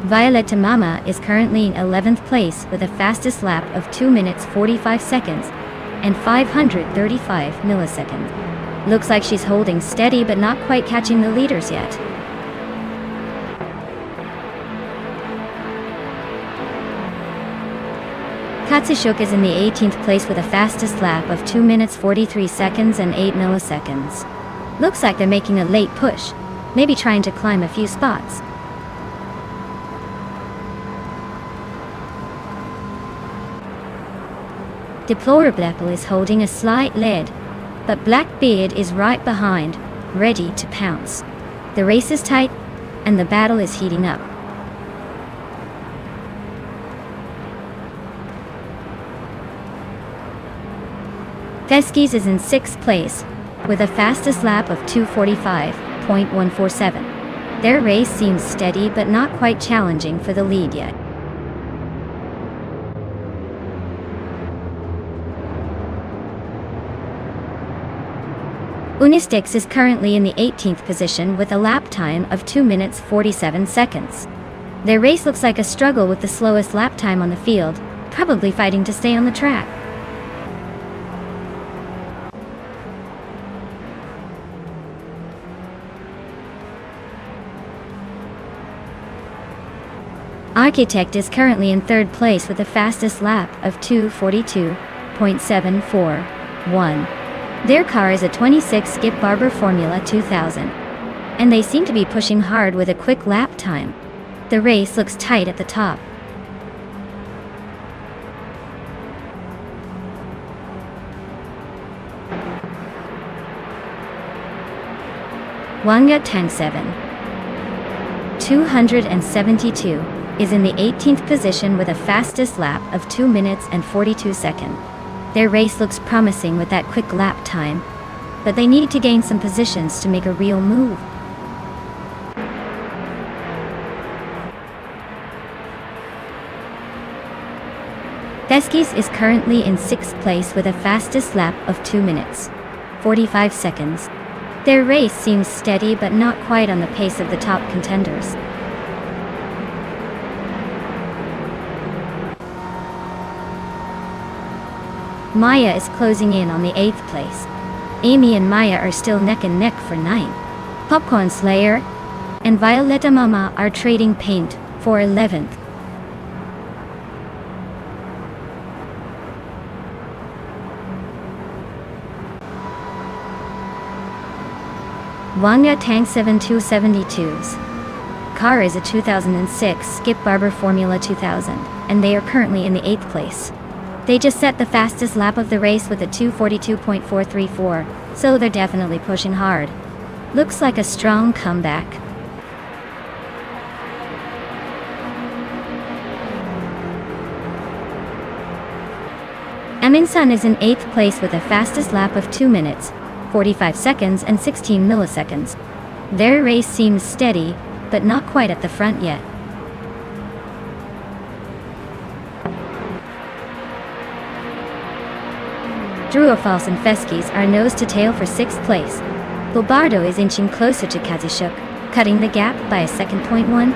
A: Violetta Mama is currently in 11th place with a fastest lap of 2 minutes 45 seconds and 535 milliseconds. Looks like she's holding steady but not quite catching the leaders yet. Katsushuk is in the 18th place with a fastest lap of 2 minutes 43 seconds and 8 milliseconds. Looks like they're making a late push, maybe trying to climb a few spots. Deplorable is holding a slight lead, but Blackbeard is right behind, ready to pounce. The race is tight, and the battle is heating up. Theskis is in 6th place, with a fastest lap of 2:45.147. Their race seems steady but not quite challenging for the lead yet. Unistix is currently in the 18th position with a lap time of 2 minutes 47 seconds. Their race looks like a struggle with the slowest lap time on the field, probably fighting to stay on the track. Architect is currently in 3rd place with a fastest lap of 2:42.741. Their car is a 26 Skip Barber Formula 2000, and they seem to be pushing hard with a quick lap time. The race looks tight at the top. Wanga Tank 272 is in the 18th position with a fastest lap of 2 minutes and 42 seconds. Their race looks promising with that quick lap time, but they need to gain some positions to make a real move. Theskis is currently in 6th place with a fastest lap of 2 minutes, 45 seconds. Their race seems steady but not quite on the pace of the top contenders. Maya is closing in on the 8th place. Amy and Maya are still neck and neck for 9th. Popcorn Slayer and Violetta Mama are trading paint for 11th. Wanga Tank 7272's car is a 2006 Skip Barber Formula 2000, and they are currently in the 8th place. They just set the fastest lap of the race with a 2:42.434, so they're definitely pushing hard. Looks like a strong comeback. Aminsun is in 8th place with a fastest lap of 2 minutes, 45 seconds and 16 milliseconds. Their race seems steady, but not quite at the front yet. Druafals and Feskis are nose to tail for 6th place. Bobardo is inching closer to Kazishuk, cutting the gap by a second. .1.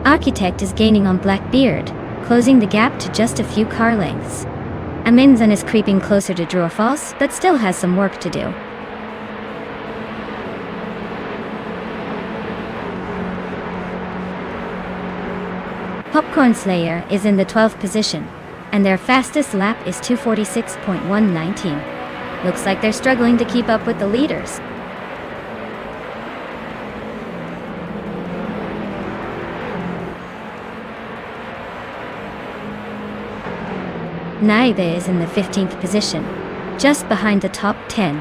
A: Architect is gaining on Blackbeard, closing the gap to just a few car lengths. Aminsun is creeping closer to Druafals, but still has some work to do. Popcorn Slayer is in the 12th position, and their fastest lap is 2:46.119. Looks like they're struggling to keep up with the leaders. Naibe is in the 15th position, just behind the top 10.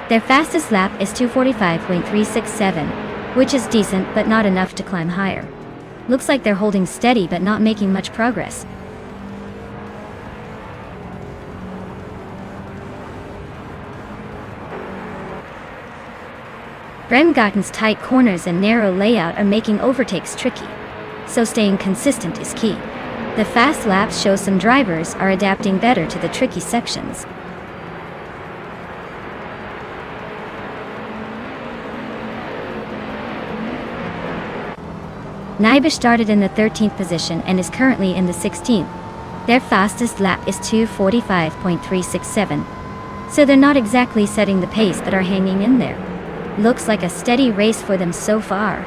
A: Their fastest lap is 2:45.367, which is decent but not enough to climb higher. Looks like they're holding steady but not making much progress. Bremgarten's tight corners and narrow layout are making overtakes tricky, so staying consistent is key. The fast laps show some drivers are adapting better to the tricky sections. Naibe started in the 13th position and is currently in the 16th. Their fastest lap is 2:45.367, so they're not exactly setting the pace but are hanging in there. Looks like a steady race for them so far.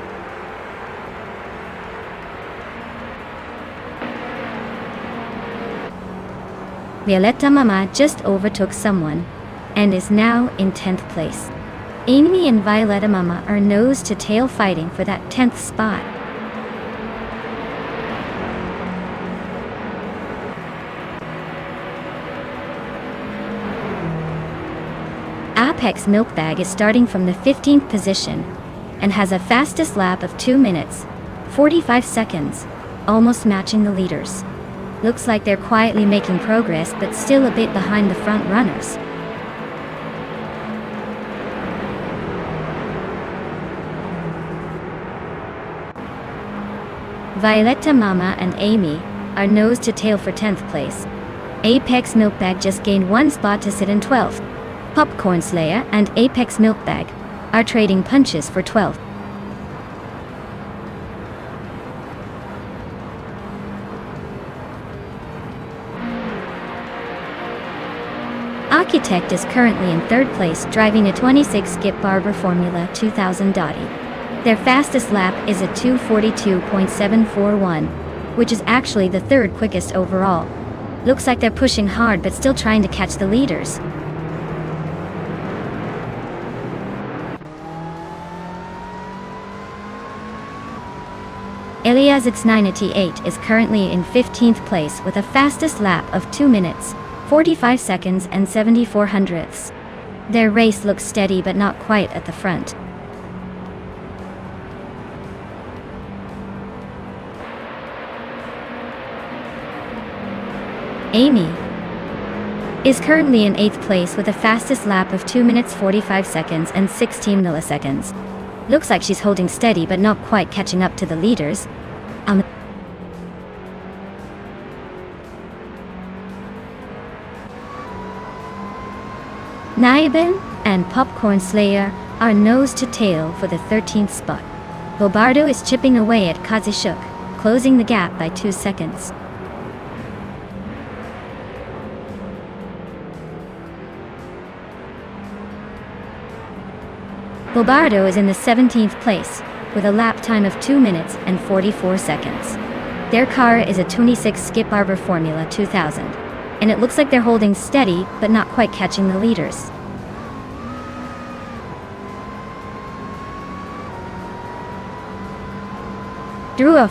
A: Violetta Mama just overtook someone and is now in 10th place. Amy and Violetta Mama are nose to tail fighting for that 10th spot. Apex Milkbag is starting from the 15th position and has a fastest lap of 2 minutes, 45 seconds, almost matching the leaders. Looks like they're quietly making progress but still a bit behind the front runners. Violetta Mama and Amy are nose to tail for 10th place. Apex Milkbag just gained 1 spot to sit in 12th. Popcorn Slayer and Apex Milkbag are trading punches for 12th. Architect is currently in 3rd place driving a 26 Skip Barber Formula 2000 Dottie. Their fastest lap is a 2:42.741, which is actually the 3rd quickest overall. Looks like they're pushing hard but still trying to catch the leaders. Elias X988 is currently in 15th place with a fastest lap of 2 minutes, 45 seconds and 74 hundredths. Their race looks steady but not quite at the front. Amy is currently in 8th place with a fastest lap of 2 minutes 45 seconds and 16 milliseconds. Looks like she's holding steady but not quite catching up to the leaders. Naiben and Popcorn Slayer are nose to tail for the 13th spot. Bobardo is chipping away at Kazishuk, closing the gap by 2 seconds. Bobardo is in the 17th place, with a lap time of 2 minutes and 44 seconds. Their car is a 26 Skip Barber Formula 2000, and it looks like they're holding steady but not quite catching the leaders.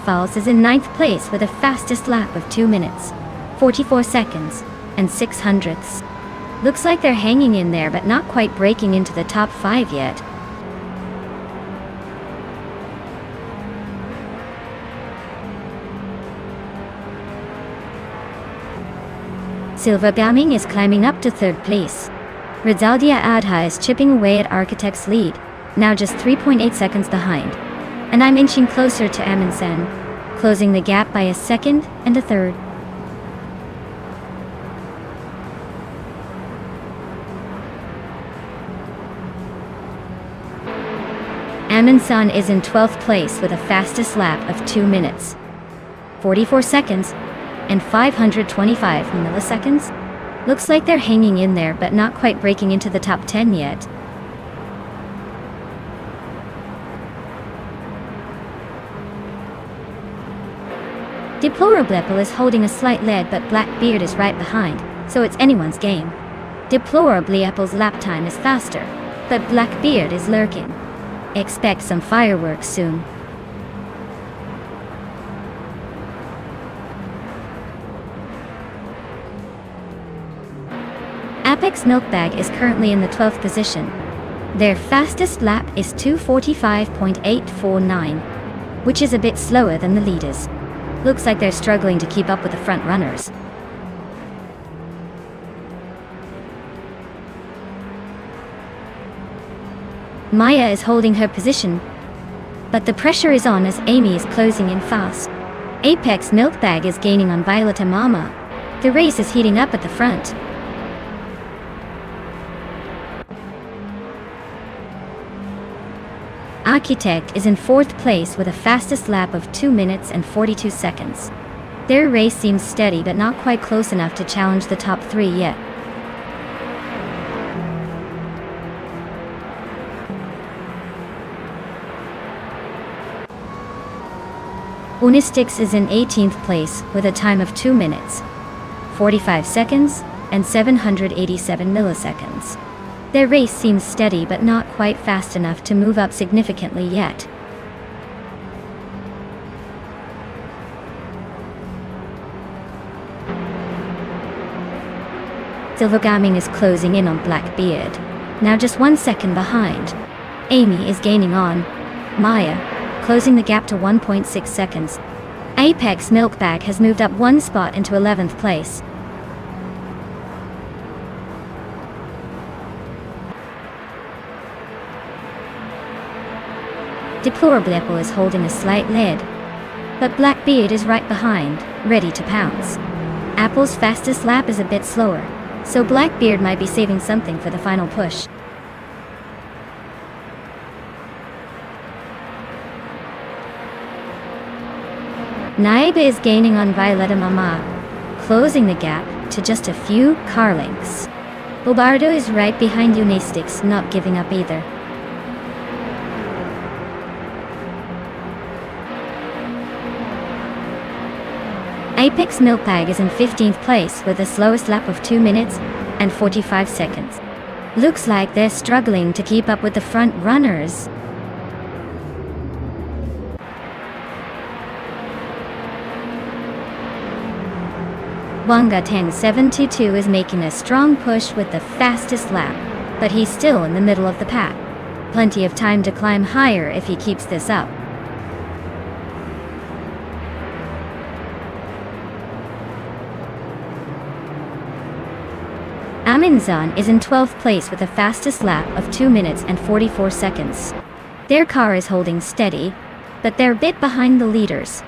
A: Falls is in 9th place with a fastest lap of 2 minutes, 44 seconds, and 6 hundredths. Looks like they're hanging in there but not quite breaking into the top 5 yet. Silver Gaming is climbing up to 3rd place. Rizaldia Adha is chipping away at Architect's lead, now just 3.8 seconds behind. And I'm inching closer to Amundsen, closing the gap by a second and a third. Amundsen is in 12th place with a fastest lap of 2 minutes, 44 seconds, and 525 milliseconds. Looks like they're hanging in there but not quite breaking into the top 10 yet. Deplorable is holding a slight lead but Blackbeard is right behind, so it's anyone's game. Deplorable's lap time is faster, but Blackbeard is lurking. Expect some fireworks soon. Apex Milkbag is currently in the 12th position. Their fastest lap is 2:45.849, which is a bit slower than the leaders. Looks like they're struggling to keep up with the front runners. Maya is holding her position, but the pressure is on as Amy is closing in fast. Apex Milkbag is gaining on Violeta Mama. The race is heating up at the front. Architect is in 4th place with a fastest lap of 2 minutes and 42 seconds. Their race seems steady but not quite close enough to challenge the top 3 yet. Unistix is in 18th place with a time of 2 minutes, 45 seconds, and 787 milliseconds. Their race seems steady but not quite fast enough to move up significantly yet. Silver Gaming is closing in on Blackbeard, now just 1 second behind. Amy is gaining on Maya, closing the gap to 1.6 seconds. Apex Milkbag has moved up 1 spot into 11th place. Deplorable is holding a slight lead, but Blackbeard is right behind, ready to pounce. Apple's fastest lap is a bit slower, so Blackbeard might be saving something for the final push. Naiba is gaining on Violeta Mama, closing the gap to just a few car lengths. Bobardo is right behind Unistix, not giving up either. Apex Milkbag is in 15th place with the slowest lap of 2 minutes and 45 seconds. Looks like they're struggling to keep up with the front runners. Wanga 1072 is making a strong push with the fastest lap, but he's still in the middle of the pack. Plenty of time to climb higher if he keeps this up. Amundsen is in 12th place with the fastest lap of 2 minutes and 44 seconds. Their car is holding steady, but they're a bit behind the leaders.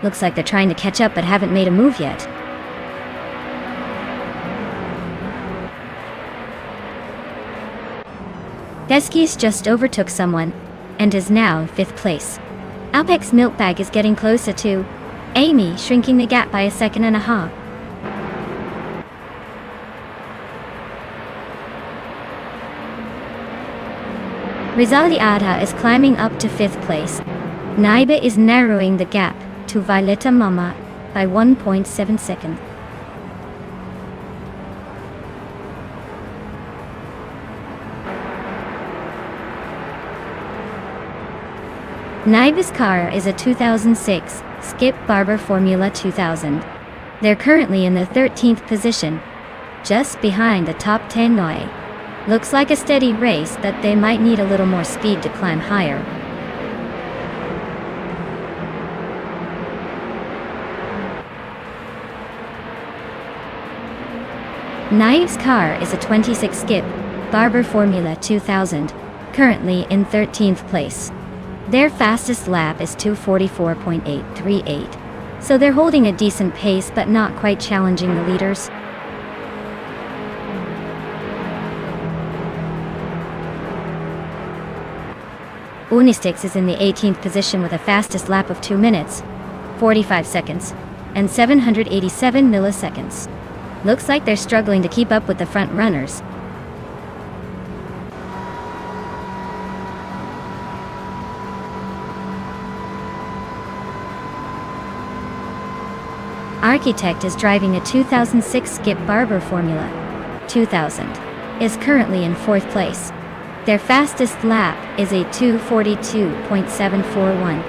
A: Looks like they're trying to catch up but haven't made a move yet. Deskis just overtook someone, and is now in 5th place. Apex Milkbag is getting closer to Amy, shrinking the gap by a second and a half. Rizaldi Adha is climbing up to 5th place. Naibe is narrowing the gap to Violetta Mama by 1.7 seconds. Naibe's car is a 2006 Skip Barber Formula 2000. They're currently in the 13th position, just behind the top 10 Noi. Looks like a steady race that they might need a little more speed to climb higher. Naibe's car is a 26 Skip Barber Formula 2000, currently in 13th place. Their fastest lap is 2:44.838, so they're holding a decent pace but not quite challenging the leaders. Unistix is in the 18th position with a fastest lap of 2 minutes, 45 seconds, and 787 milliseconds. Looks like they're struggling to keep up with the front runners. Architect is driving a 2006 Skip Barber Formula 2000, is currently in 4th place. Their fastest lap is a 2:42.741,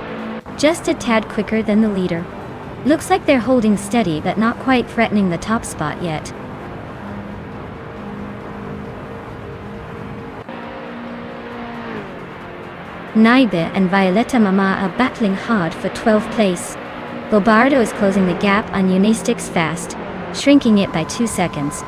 A: just a tad quicker than the leader. Looks like they're holding steady but not quite threatening the top spot yet. Naibe and Violetta Mama are battling hard for 12th place. Bobardo is closing the gap on Unistix fast, shrinking it by 2 seconds.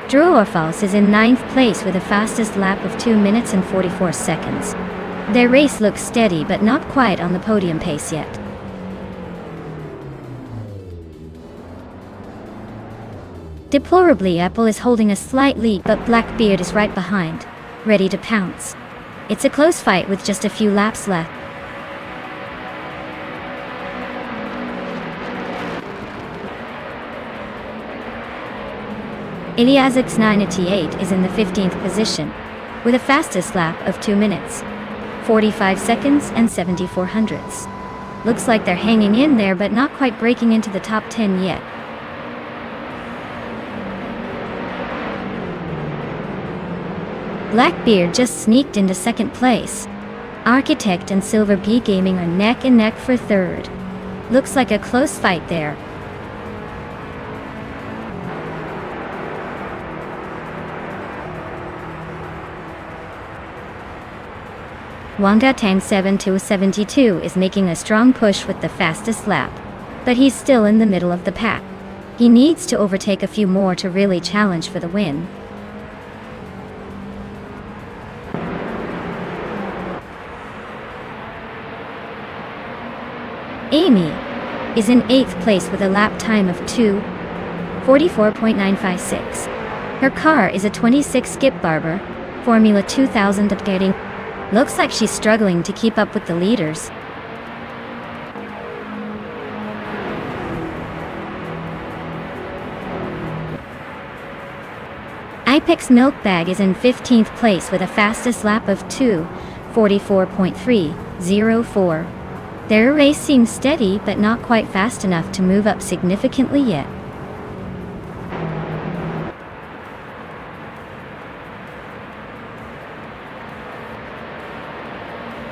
A: Druorfals is in 9th place with a fastest lap of 2 minutes and 44 seconds. Their race looks steady but not quite on the podium pace yet. Deplorably, Apple is holding a slight lead but Blackbeard is right behind, ready to pounce. It's a close fight with just a few laps left. Iliasix 988 is in the 15th position, with a fastest lap of 2 minutes, 45 seconds and 74 hundredths. Looks like they're hanging in there but not quite breaking into the top 10 yet. Blackbeard just sneaked into 2nd place. Architect and Silver Bee Gaming are neck and neck for 3rd. Looks like a close fight there. Wanga Tang 7272 is making a strong push with the fastest lap, but he's still in the middle of the pack. He needs to overtake a few more to really challenge for the win. Amy is in 8th place with a lap time of 2:44.956. Her car is a 26 Skip Barber Formula 2000 updating. Looks like she's struggling to keep up with the leaders. Ipex Milk Bag is in 15th place with a fastest lap of 2:44.304. Their race seems steady but not quite fast enough to move up significantly yet.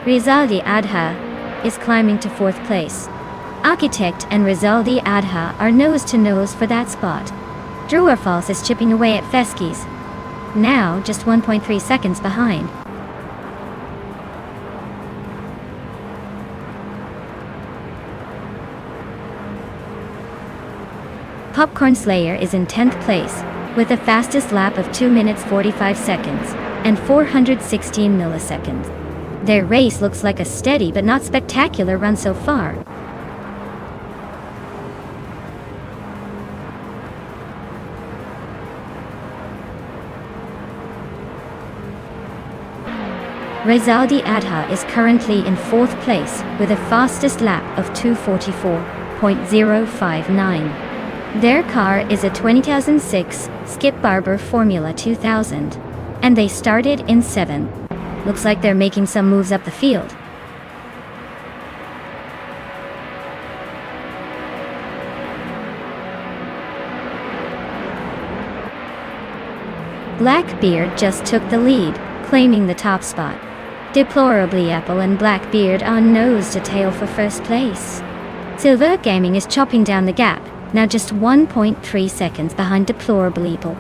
A: Rizaldi Adha is climbing to 4th place. Architect and Rizaldi Adha are nose to nose for that spot. Druorfals is chipping away at Feskies, now just 1.3 seconds behind. Popcorn Slayer is in 10th place, with the fastest lap of 2 minutes 45 seconds and 416 milliseconds. Their race looks like a steady but not spectacular run so far. Rizaldi Adha is currently in 4th place with a fastest lap of 2:44.059. Their car is a 2006 Skip Barber Formula 2000, and they started in 7th. Looks like they're making some moves up the field. Blackbeard just took the lead, claiming the top spot. Deplorably Apple and Blackbeard are nose to tail for first place. Silver Gaming is chopping down the gap, now just 1.3 seconds behind Deplorably Apple.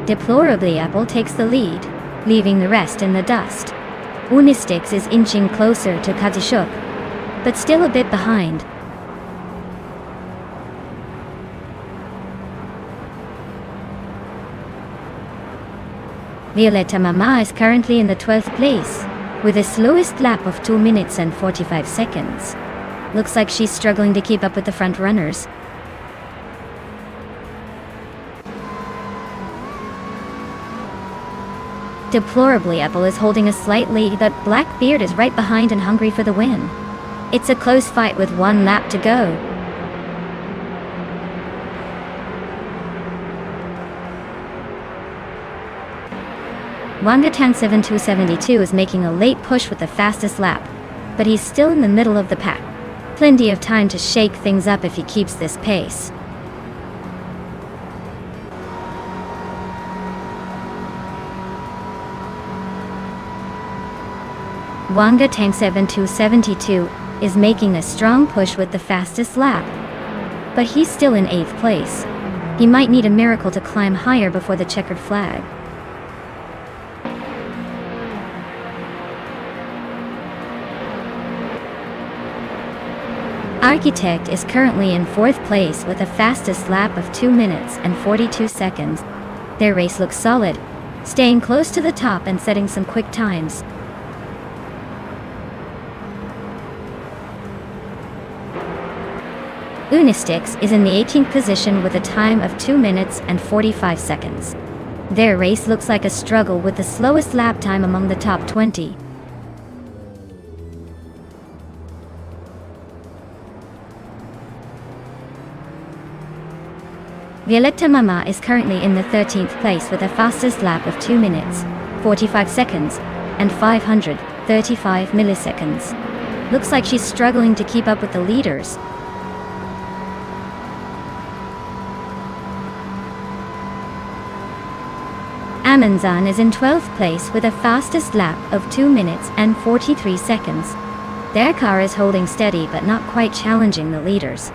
A: Deplorably Apple takes the lead, leaving the rest in the dust. Unistix is inching closer to Katishuk, but still a bit behind. Violetta Mama is currently in the 12th place, with the slowest lap of 2 minutes and 45 seconds. Looks like she's struggling to keep up with the front runners. Deplorably Apple is holding a slight lead, but Blackbeard is right behind and hungry for the win. It's a close fight with 1 lap to go. Wangatang 7272 is making a late push with the fastest lap, but he's still in the middle of the pack. Plenty of time to shake things up if he keeps this pace. Wangatang 7272 is making a strong push with the fastest lap, but he's still in 8th place. He might need a miracle to climb higher before the checkered flag. Architect is currently in 4th place with the fastest lap of 2 minutes and 42 seconds. Their race looks solid, staying close to the top and setting some quick times. Unistix is in the 18th position with a time of 2 minutes and 45 seconds. Their race looks like a struggle with the slowest lap time among the top 20. Violetta Mama is currently in the 13th place with the fastest lap of 2 minutes, 45 seconds, and 535 milliseconds. Looks like she's struggling to keep up with the leaders. Amanzan is in 12th place with a fastest lap of 2 minutes and 43 seconds. Their car is holding steady but not quite challenging the leaders.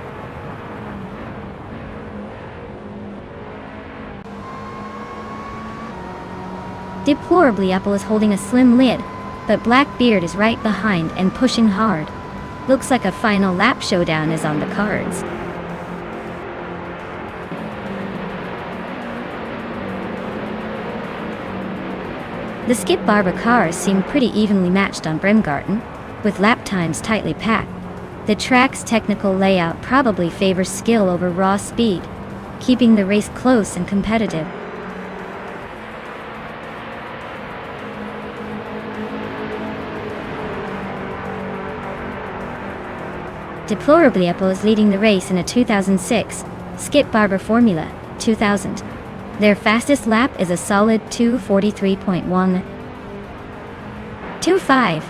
A: Deplorably Apple is holding a slim lead, but Blackbeard is right behind and pushing hard. Looks like a final lap showdown is on the cards. The Skip Barber cars seem pretty evenly matched on Bremgarten, with lap times tightly packed. The track's technical layout probably favors skill over raw speed, keeping the race close and competitive. Deplorably Apple is leading the race in a 2006 Skip Barber Formula 2000. Their fastest lap is a solid 2:43.125,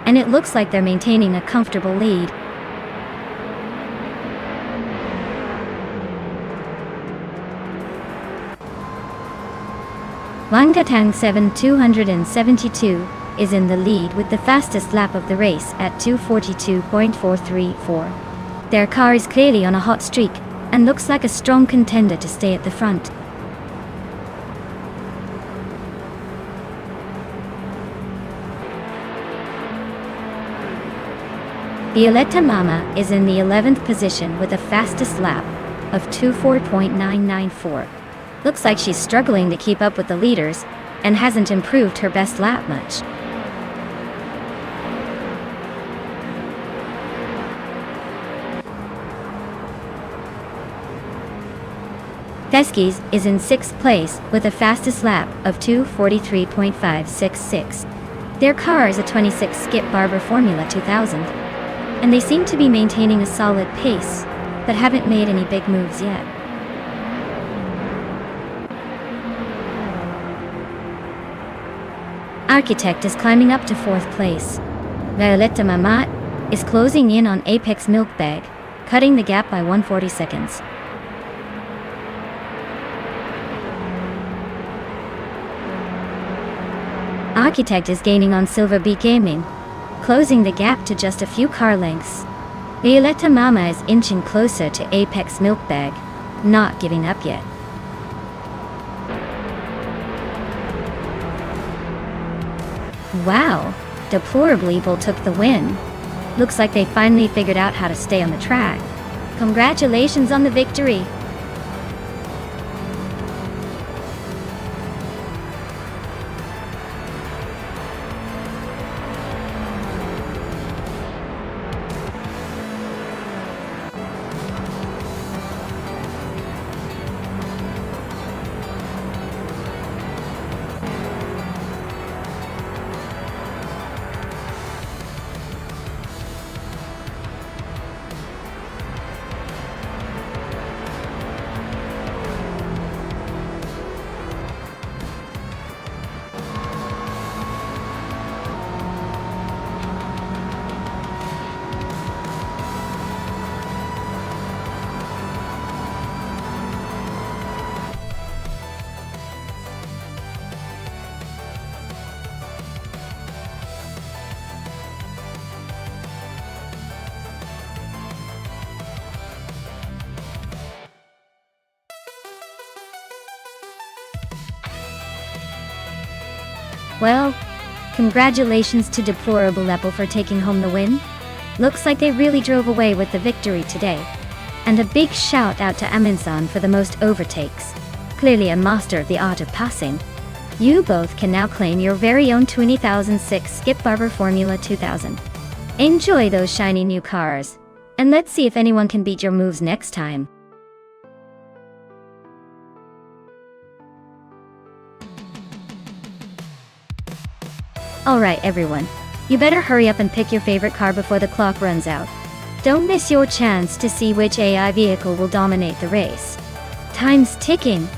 A: and it looks like they're maintaining a comfortable lead. Wangatang 7272 is in the lead with the fastest lap of the race at 2:42.434. Their car is clearly on a hot streak and looks like a strong contender to stay at the front. Violetta Mama is in the 11th position with the fastest lap of 2:4.994. Looks like she's struggling to keep up with the leaders and hasn't improved her best lap much. Teskis is in 6th place with the fastest lap of 2:43.566. Their car is a 26 Skip Barber Formula 2000, and they seem to be maintaining a solid pace, but haven't made any big moves yet. Architect is climbing up to 4th place. Violetta Mamat is closing in on Apex Milk Bag, cutting the gap by 140 seconds. Architect is gaining on Silver Beat Gaming, closing the gap to just a few car lengths. Violetta Mama is inching closer to Apex Milk Bag, not giving up yet. Wow, Deplorably Evil took the win. Looks like they finally figured out how to stay on the track. Congratulations on the victory! Well, congratulations to Deplorable Apple for taking home the win. Looks like they really drove away with the victory today. And a big shout out to Aminsan for the most overtakes. Clearly a master of the art of passing. You both can now claim your very own 2006 Skip Barber Formula 2000. Enjoy those shiny new cars. And let's see if anyone can beat your moves next time. Alright everyone, you better hurry up and pick your favorite car before the clock runs out. Don't miss your chance to see which AI vehicle will dominate the race. Time's ticking.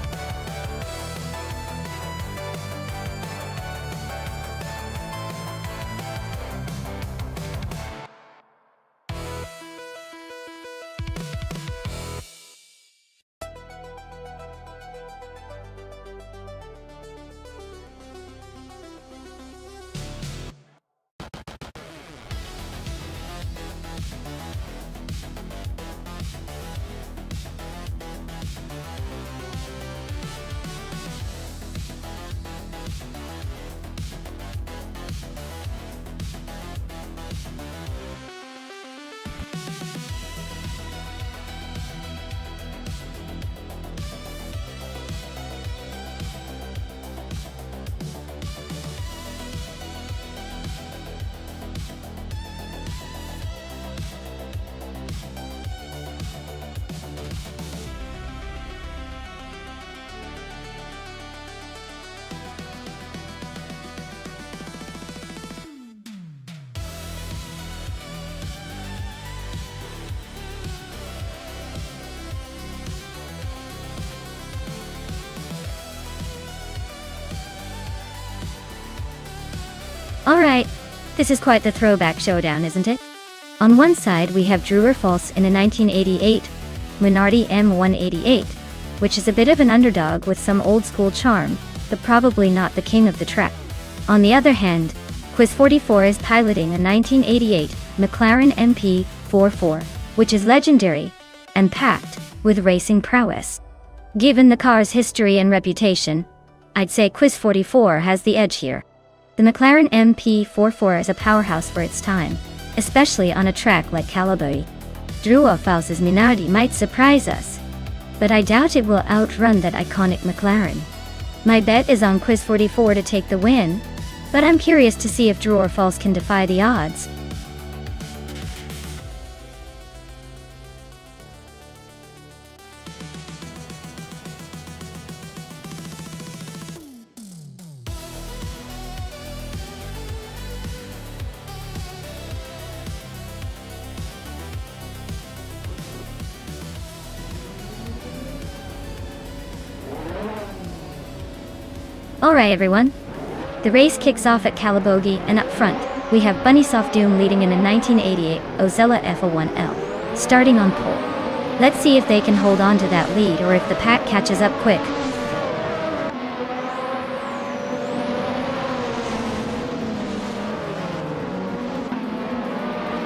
A: Alright, this is quite the throwback showdown, isn't it? On one side we have True or False in a 1988 Minardi M188, which is a bit of an underdog with some old school charm, but probably not the king of the track. On the other hand, Quiz 44 is piloting a 1988 McLaren MP44, which is legendary and packed with racing prowess. Given the car's history and reputation, I'd say Quiz 44 has the edge here. The McLaren MP44 is a powerhouse for its time, especially on a track like Calabari. True or False's Minardi might surprise us, but I doubt it will outrun that iconic McLaren. My bet is on Quiz 44 to take the win, but I'm curious to see if True or False can defy the odds. Alright everyone. The race kicks off at Calabogie, and up front, we have Nonstop Doom leading in a 1988 Ozella F01L, starting on pole. Let's see if they can hold on to that lead or if the pack catches up quick.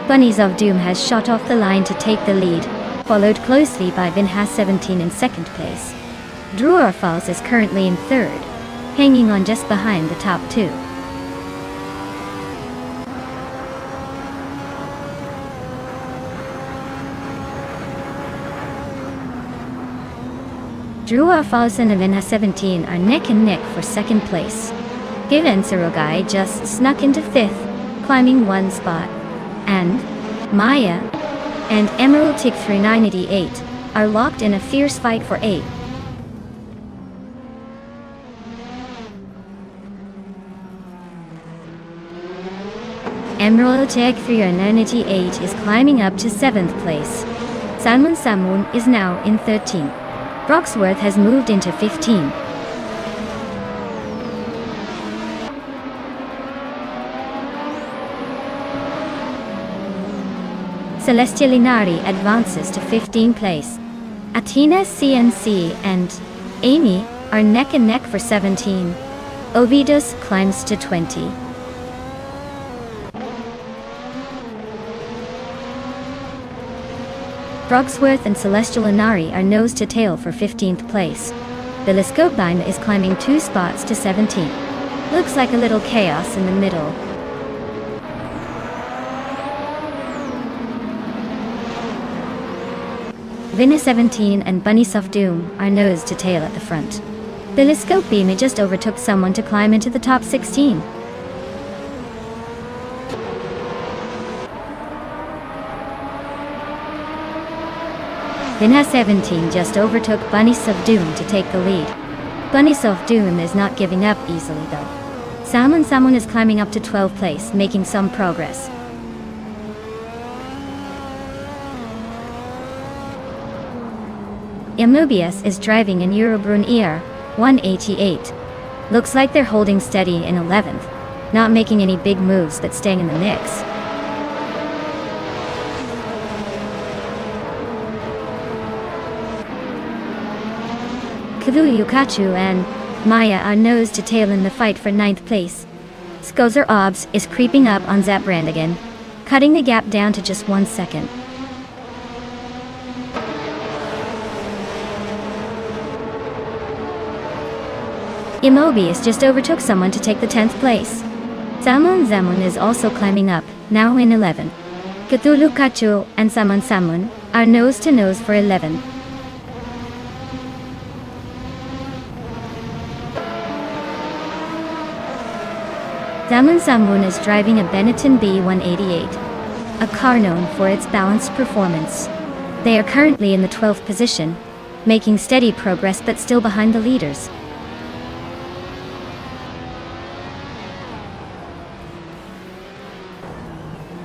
A: Bunnies of Doom has shot off the line to take the lead, followed closely by Vinhas 17 in second place. Drewer Falls is currently in third, hanging on just behind the top two. Drewer Falls and Vinhas 17 are neck and neck for second place. Given Surugai just snuck into fifth, climbing one spot, and Maya and Emerald Tick 3988 are locked in a fierce fight for 8. Emerald Tick 3988 is climbing up to 7th place. Salmon Samun is now in 13th. Broxworth has moved into 15. Celestial Inari advances to 15th place. Athena CNC and Amy are neck and neck for 17. Ovidus climbs to 20. Broxworth and Celestial Inari are nose to tail for 15th place. Telescope Beam is climbing 2 spots to 17. Looks like a little chaos in the middle. Vinhas 17 and Bunnies of Doom are nose to tail at the front. Telescope Beam just overtook someone to climb into the top 16. Vinhas 17 just overtook Bunnies of Doom to take the lead. Bunnies of Doom is not giving up easily though. Salmon is climbing up to 12th place, making some progress. Immobius is driving in Eurobrun ER 188. Looks like they're holding steady in 11th, not making any big moves but staying in the mix. Kavu Yukachu and Maya are nose to tail in the fight for 9th place. Skozer Obs is creeping up on Zapbrand again, cutting the gap down to just 1 second. Immobius just overtook someone to take the 10th place. Salmon Zamun is also climbing up, now in 11. Cthulhu Kachu and Samun are nose to nose for 11. Samun is driving a Benetton B188, a car known for its balanced performance. They are currently in the 12th position, making steady progress but still behind the leaders.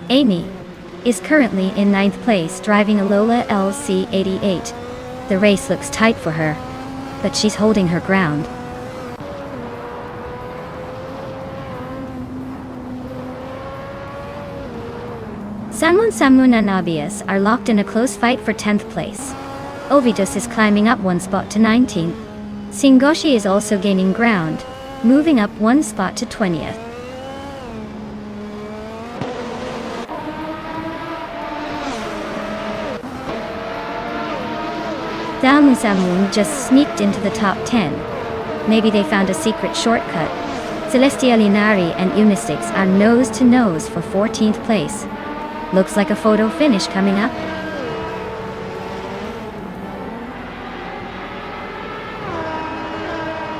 A: Amy is currently in 9th place driving a Lola LC88. The race looks tight for her, but she's holding her ground. Samun and Abius are locked in a close fight for 10th place. Ovidus is climbing up 1 spot to 19th. Singoshi is also gaining ground, moving up 1 spot to 20th. Samun just sneaked into the top 10. Maybe they found a secret shortcut. Celestial Inari and Unisix are nose to nose for 14th place. Looks like a photo finish coming up.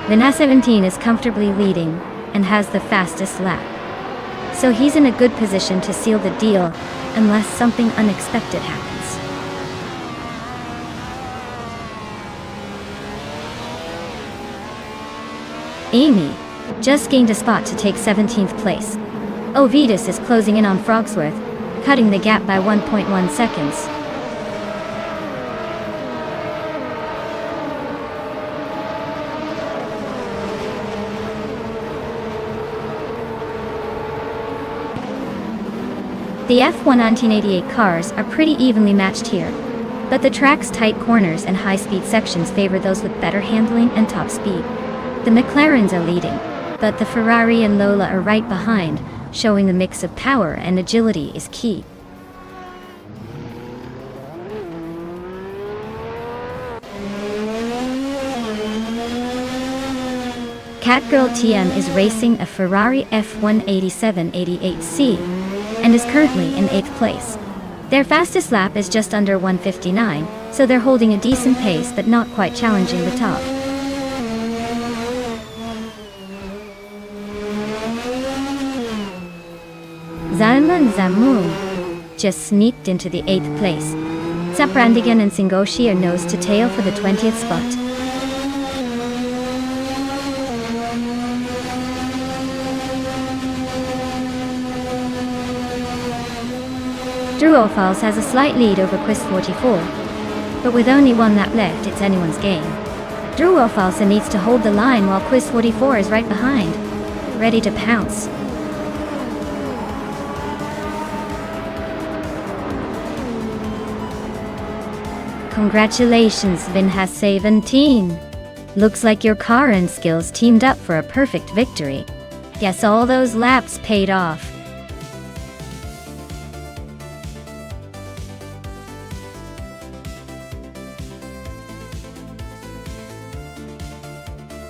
A: Vinhas 17 is comfortably leading and has the fastest lap. So he's in a good position to seal the deal unless something unexpected happens. Amy just gained a spot to take 17th place. Ovidus is closing in on Frogsworth, cutting the gap by 1.1 seconds. The F1 1988 cars are pretty evenly matched here, but the track's tight corners and high-speed sections favor those with better handling and top speed. The McLarens are leading, but the Ferrari and Lola are right behind, showing the mix of power and agility is key. Catgirl TM is racing a Ferrari F1 8788C and is currently in 8th place. Their fastest lap is just under 1:59, so they're holding a decent pace but not quite challenging the top. Zalman Zamoon just sneaked into the 8th place. Zaprandigan and Singoshi are nose to tail for the 20th spot. Druofals has a slight lead over Quiz 44, but with only one lap left, it's anyone's game. Druofals needs to hold the line while Quiz 44 is right behind, ready to pounce. Congratulations, Vin has 17. Looks like your car and skills teamed up for a perfect victory. Guess all those laps paid off.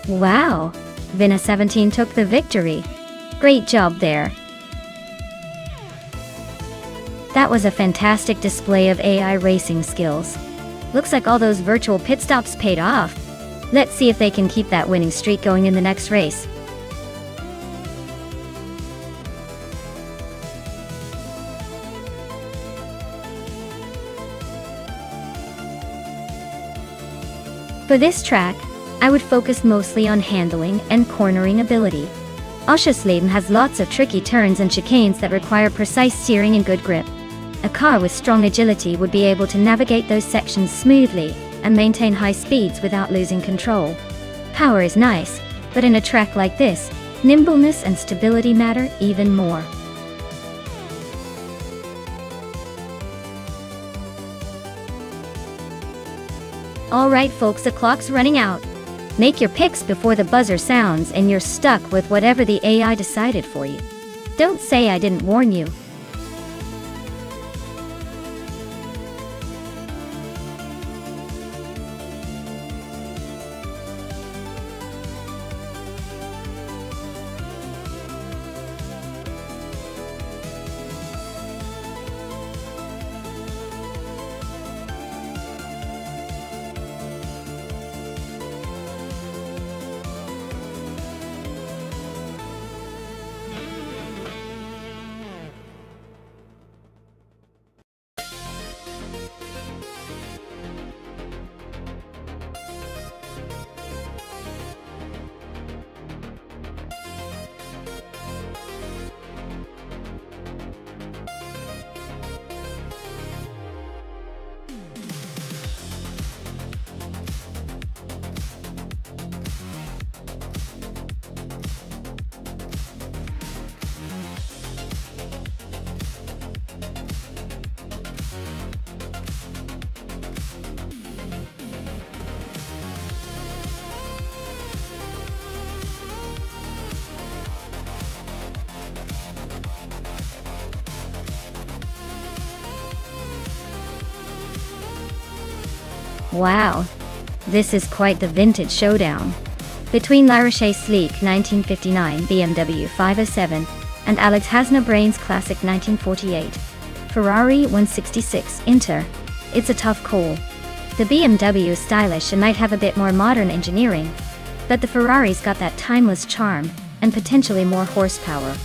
A: Wow, Vina 17 took the victory. Great job there. That was a fantastic display of AI racing skills. Looks like all those virtual pit stops paid off. Let's see if they can keep that winning streak going in the next race. For this track, I would focus mostly on handling and cornering ability. Oschersleben has lots of tricky turns and chicanes that require precise steering and good grip. A car with strong agility would be able to navigate those sections smoothly and maintain high speeds without losing control. Power is nice, but in a track like this, nimbleness and stability matter even more. Alright folks, the clock's running out. Make your picks before the buzzer sounds and you're stuck with whatever the AI decided for you. Don't say I didn't warn you. Wow, this is quite the vintage showdown. Between Laroche sleek 1959 BMW 507 and Alex Hasnabrain's classic 1948 Ferrari 166 Inter, it's a tough call. The BMW is stylish and might have a bit more modern engineering, but the Ferrari's got that timeless charm and potentially more horsepower.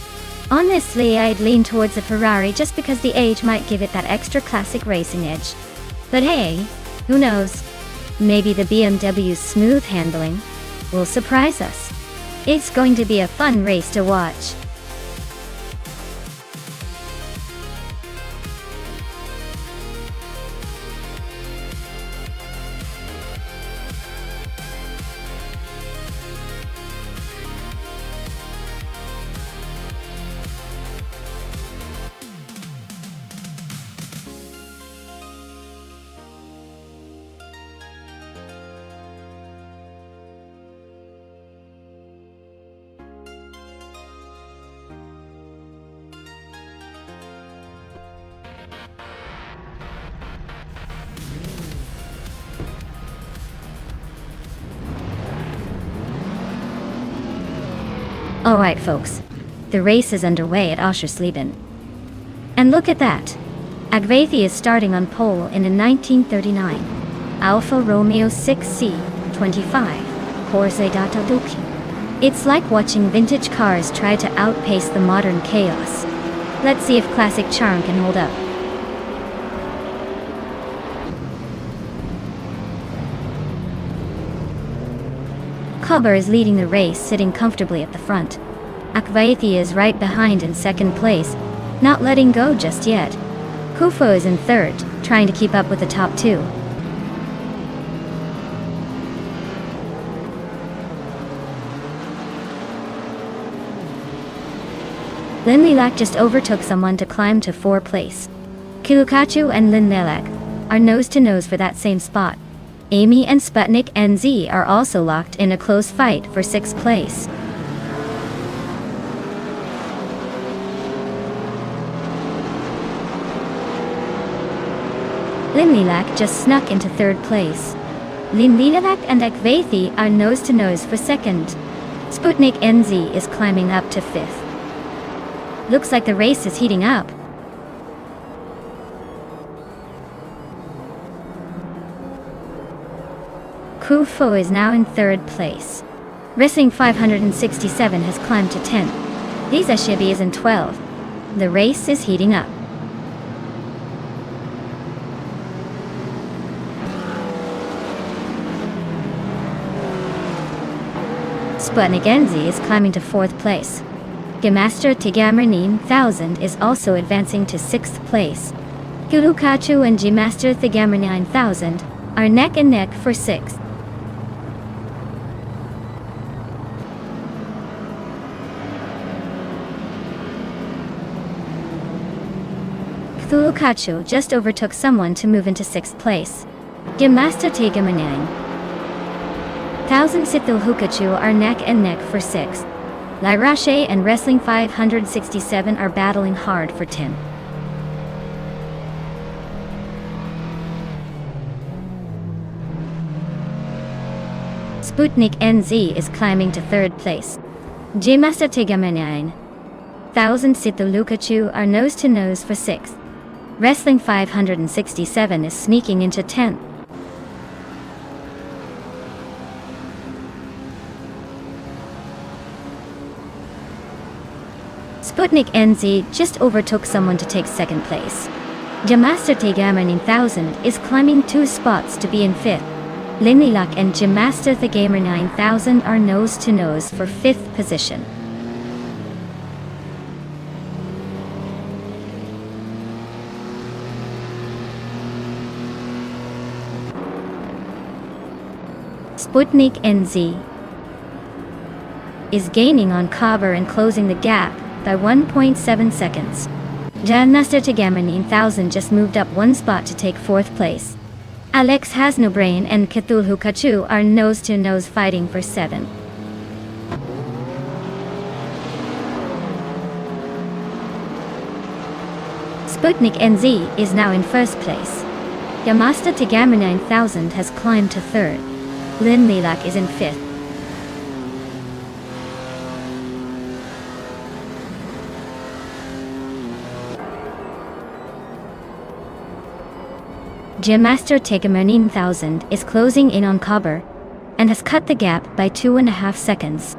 A: Honestly, I'd lean towards the Ferrari just because the age might give it that extra classic racing edge. But hey, who knows? Maybe the BMW's smooth handling will surprise us. It's going to be a fun race to watch. Alright folks, the race is underway at Oschersleben. And look at that! Agvathi is starting on pole in a 1939 Alfa Romeo 6C 25 Corsa Data Duki. It's like watching vintage cars try to outpace the modern chaos. Let's see if classic charm can hold up. Kober is leading the race, sitting comfortably at the front. Agvathi is right behind in second place, not letting go just yet. Kufo is in third, trying to keep up with the top two. Linlilak just overtook someone to climb to 4th place. Kilukachu and Linlilak are nose to nose for that same spot. Amy and Sputnik NZ are also locked in a close fight for 6th place. Linlilak just snuck into 3rd place. Linlilak and Agvathi are nose to nose for 2nd. Sputnik NZ is climbing up to 5th. Looks like the race is heating up. Kufo is now in 3rd place. Wrestling 567 has climbed to 10th. Lisa Shibi is in 12th. The race is heating up. Sputnik NZ is climbing to 4th place. Gemaster Tigamernin 1000 is also advancing to 6th place. Kilukachu and Gemaster Tigamernin 1000 are neck and neck for 6th. Kilukachu just overtook someone to move into 6th place. Gemaster Tigamernin 1000 Sithilhukachu are neck and neck for 6th. Lyrashe and Wrestling 567 are battling hard for 10th. Sputnik NZ is climbing to 3rd place. Jimasta Tigamenine 1000 Sithilhukachu are nose to nose for 6th. Wrestling 567 is sneaking into 10th. Sputnik NZ just overtook someone to take 2nd place. Jamaster Tegamernin 1000 is climbing 2 spots to be in 5th. Linlilak and Jamaster Tegamer 9000 are nose to nose for 5th position. Sputnik NZ is gaining on Kober and closing the gap by 1.7 seconds. Jamaster Tegamernin 1000 just moved up 1 spot to take 4th place. Alex Hasnobrain and Cthulhukachu are nose to nose fighting for 7th. Sputnik NZ is now in 1st place. Yamasta Tegama 9000 has climbed to 3rd. Linlilak is in 5th. Jamaster Tegamernin 1000 is closing in on Kober and has cut the gap by 2.5 seconds.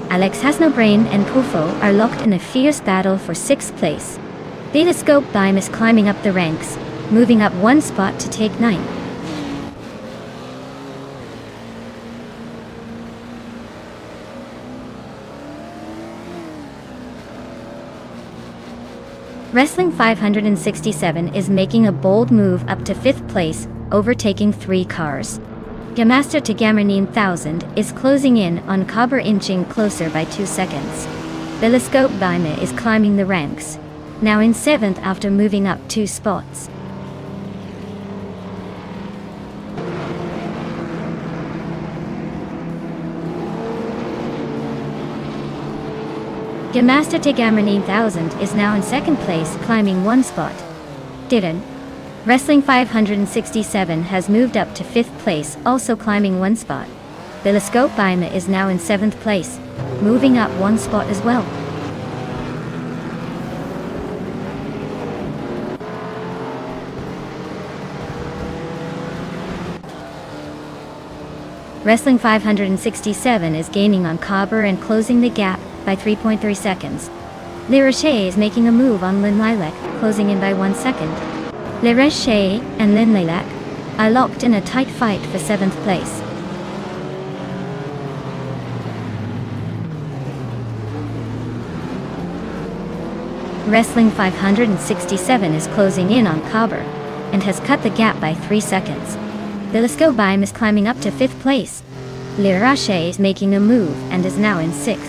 A: Alex Hasnobrain and Kufo are locked in a fierce battle for 6th place. Betascope Bime is climbing up the ranks, moving up 1 spot to take 9th. Wrestling 567 is making a bold move up to 5th place, overtaking 3 cars. Yamaster Tegamernin 1000 is closing in on Kober, inching closer by 2 seconds. Betascope Bime is climbing the ranks, now in 7th after moving up 2 spots. Jamaster Tegamernin 1000 is now in 2nd place, climbing 1 spot. Didn't. Wrestling 567 has moved up to 5th place, also climbing 1 spot. Telescope Baima is now in 7th place, moving up 1 spot as well. Wrestling 567 is gaining on Cobber and closing the gap by 3.3 seconds. Le Rocher is making a move on Lin Lilac, closing in by 1 second. Le Rocher and Lin Lilac are locked in a tight fight for 7th place. Wrestling 567 is closing in on Cobber and has cut the gap by 3 seconds. Telescope Baima is climbing up to 5th place. Le Rocher is making a move and is now in 6th.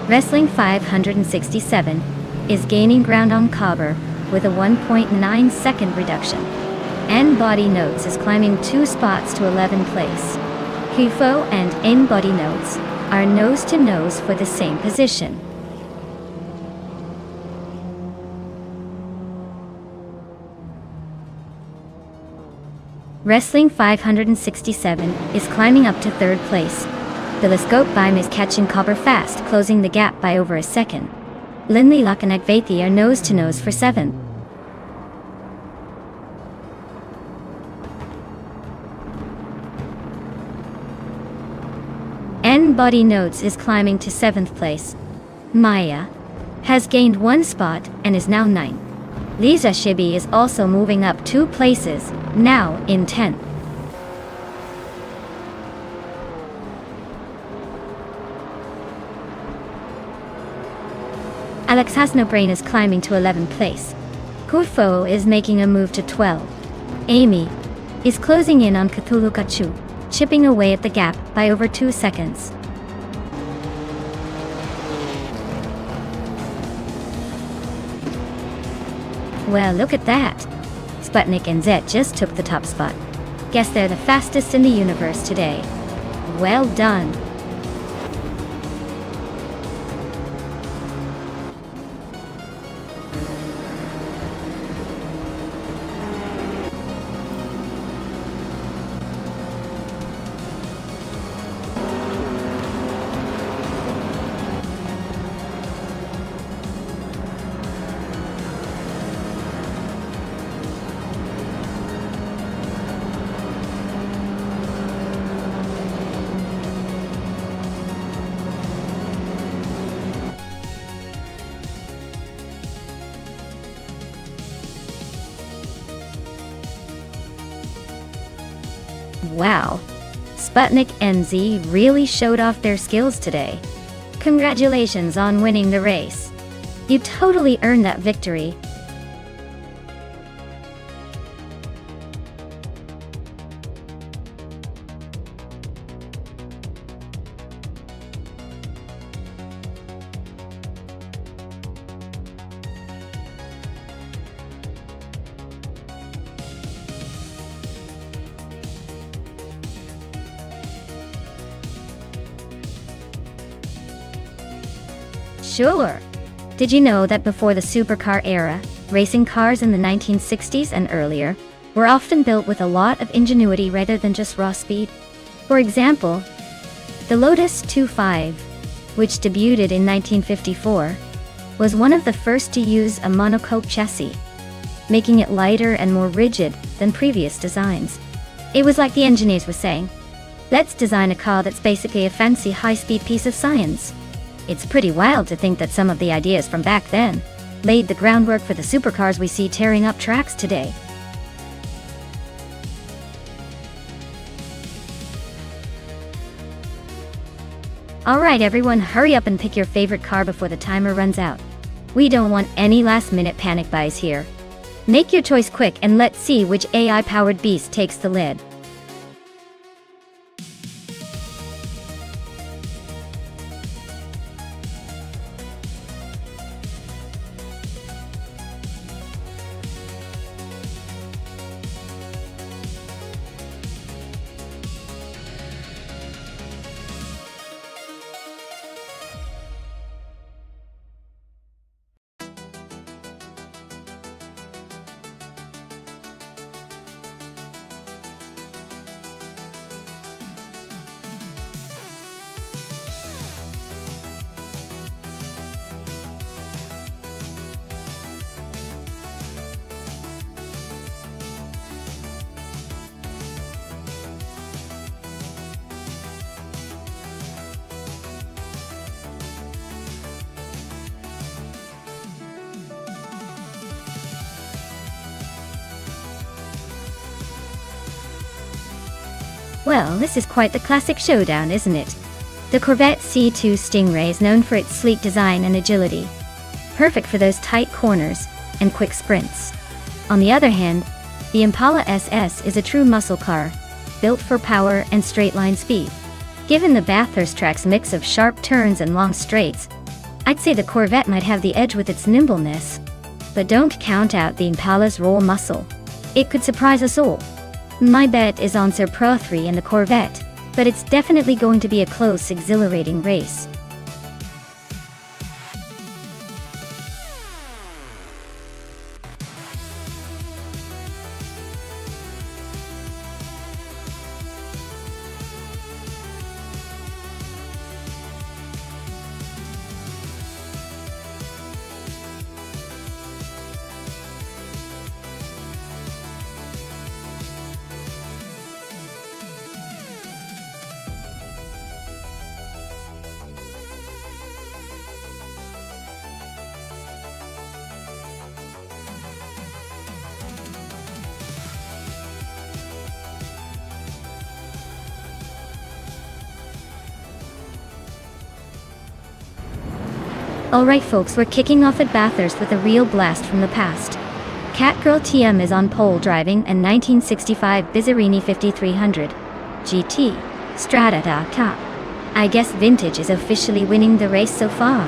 A: Wrestling 567 is gaining ground on Cobber with a 1.9 second reduction. And Body Notes is climbing 2 spots to 11th place. Hufo and N Body Notes are nose to nose for the same position. Wrestling 567 is climbing up to 3rd place. Telescope Baima is catching Cobber fast, closing the gap by over a second. Lin Lilac and Agvathi are nose to nose for 7th. N Body Notes is climbing to 7th place. Maya has gained 1 spot and is now 9th. Lisa Shibi is also moving up 2 places, now in 10th. Alex Hasnobrain is climbing to 11th place. Kufo is making a move to 12th. Amy is closing in on Cthulhu Kachu, chipping away at the gap by over 2 seconds. Well, look at that! Sputnik and Zet just took the top spot. Guess they're the fastest in the universe today. Well done! Wow! Sputnik and Z really showed off their skills today. Congratulations on winning the race. You totally earned that victory. Sure! Did you know that before the supercar era, racing cars in the 1960s and earlier were often built with a lot of ingenuity rather than just raw speed? For example, the Lotus 25, which debuted in 1954, was one of the first to use a monocoque chassis, making it lighter and more rigid than previous designs. It was like the engineers were saying, let's design a car that's basically a fancy high-speed piece of science. It's pretty wild to think that some of the ideas from back then laid the groundwork for the supercars we see tearing up tracks today. Alright everyone, hurry up and pick your favorite car before the timer runs out. We don't want any last-minute panic buys here. Make your choice quick and let's see which AI-powered beast takes the lead. Well, this is quite the classic showdown, isn't it? The Corvette C2 Stingray is known for its sleek design and agility, perfect for those tight corners and quick sprints. On the other hand, the Impala SS is a true muscle car, built for power and straight-line speed. Given the Bathurst track's mix of sharp turns and long straights, I'd say the Corvette might have the edge with its nimbleness. But don't count out the Impala's raw muscle. It could surprise us all. My bet is on Sir Pro 3 and the Corvette, but it's definitely going to be a close, exhilarating race. Alright folks, we're kicking off at Bathurst with a real blast from the past. Catgirl TM is on pole driving a 1965 Bizzarini 5300 GT Strata Top. I guess vintage is officially winning the race so far.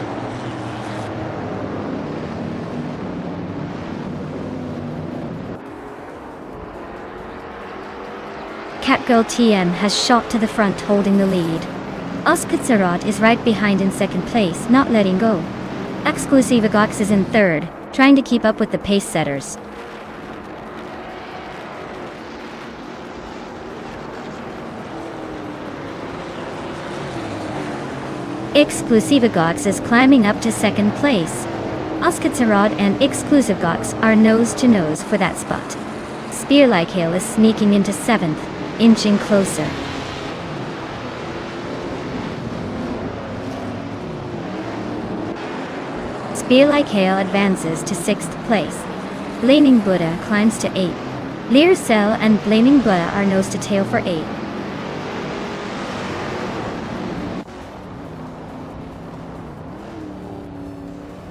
A: Catgirl TM has shot to the front, holding the lead. Oskar is right behind in second place, not letting go. Exclusive Gox is in third, trying to keep up with the pace setters. Exclusive Gox is climbing up to second place. Oskar and Exclusive Gox are nose to nose for that spot. Spear Like Hail is sneaking into seventh, inching closer. Spear Like Hail advances to 6th place. Blaming Buddha climbs to 8th. Learcell and Blaming Buddha are nose to tail for 8th.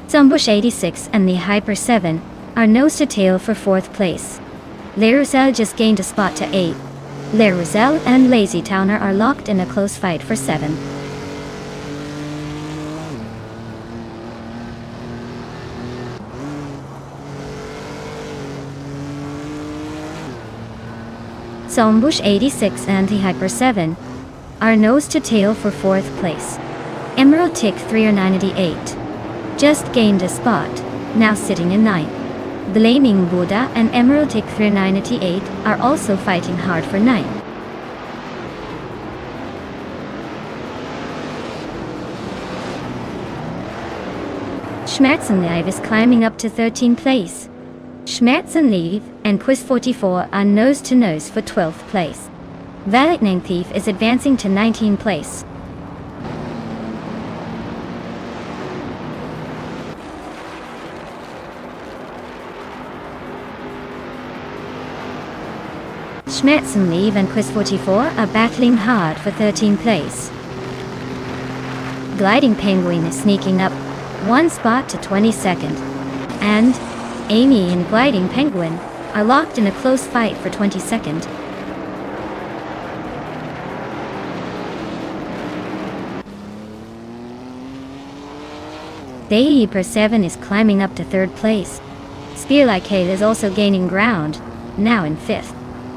A: Zombush 86 and the Hyper 7 are nose to tail for 4th place. Learcell just gained a spot to 8th. Learcell and Lazy Towner are locked in a close fight for 7th. Zombush 86 and the Hyper 7 are nose to tail for 4th place. Emerald Tick 398 just gained a spot, now sitting in 9th. Blaming Buddha and Emerald Tick 398 are also fighting hard for 9th. Schmerzenlive is climbing up to 13th place. Schmerzenlive and Quiz 44 are nose to nose for 12th place. Lightning Thief is advancing to 19th place. Schmerzenlive and Quiz 44 are battling hard for 13th place. Gliding Penguin is sneaking up one spot to 22nd. And Amy and Gliding Penguin are locked in a close fight for 22nd. Hyper 7 is climbing up to 3rd place. Spear Like Hail is also gaining ground, now in 5th.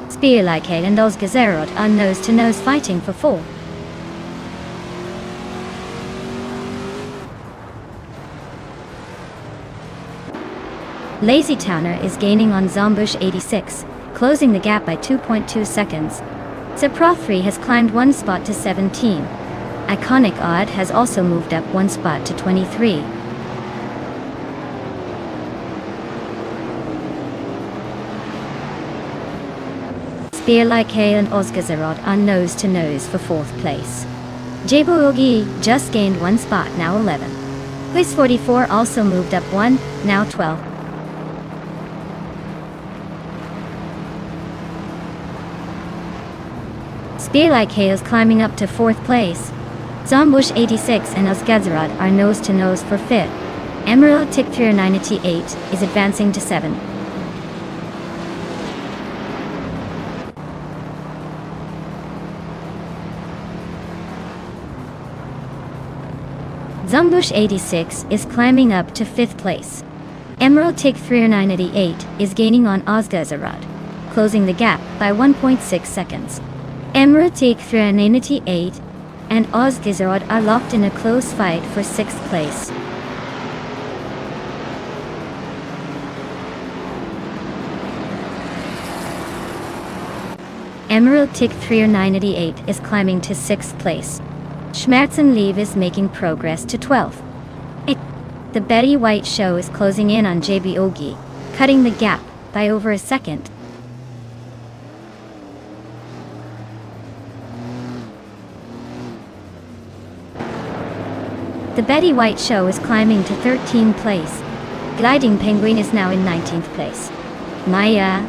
A: Spear Like Hail and Osgazerot are nose to nose fighting for 4th. Lazy Towner is gaining on Zombush 86, closing the gap by 2.2 seconds. Zeprothri has climbed one spot to 17. Iconic Odd has also moved up one spot to 23. Spear Like Hail and Osgazerot are nose to nose for 4th place. Jaboogie just gained one spot, now 11. Quiz 44 also moved up one, now 12. Like Hail is climbing up to 4th place. Zombush 86 and Osgazarad are nose to nose for 5th. Emerald Tickthrier 98 is advancing to 7th. Zombush 86 is climbing up to 5th place. Emerald Tickthrier 98 is gaining on Osgazarad, closing the gap by 1.6 seconds. Emerald Tickthrier 98 and Osgazarad are locked in a close fight for 6th place. Emerald Tickthrier 98 is climbing to 6th place. Schmerzenlieb is making progress to 12th. The Betty White Show is closing in on JB Ogi, cutting the gap by over a second. The Betty White Show is climbing to 13th place. Gliding Penguin is now in 19th place. Maya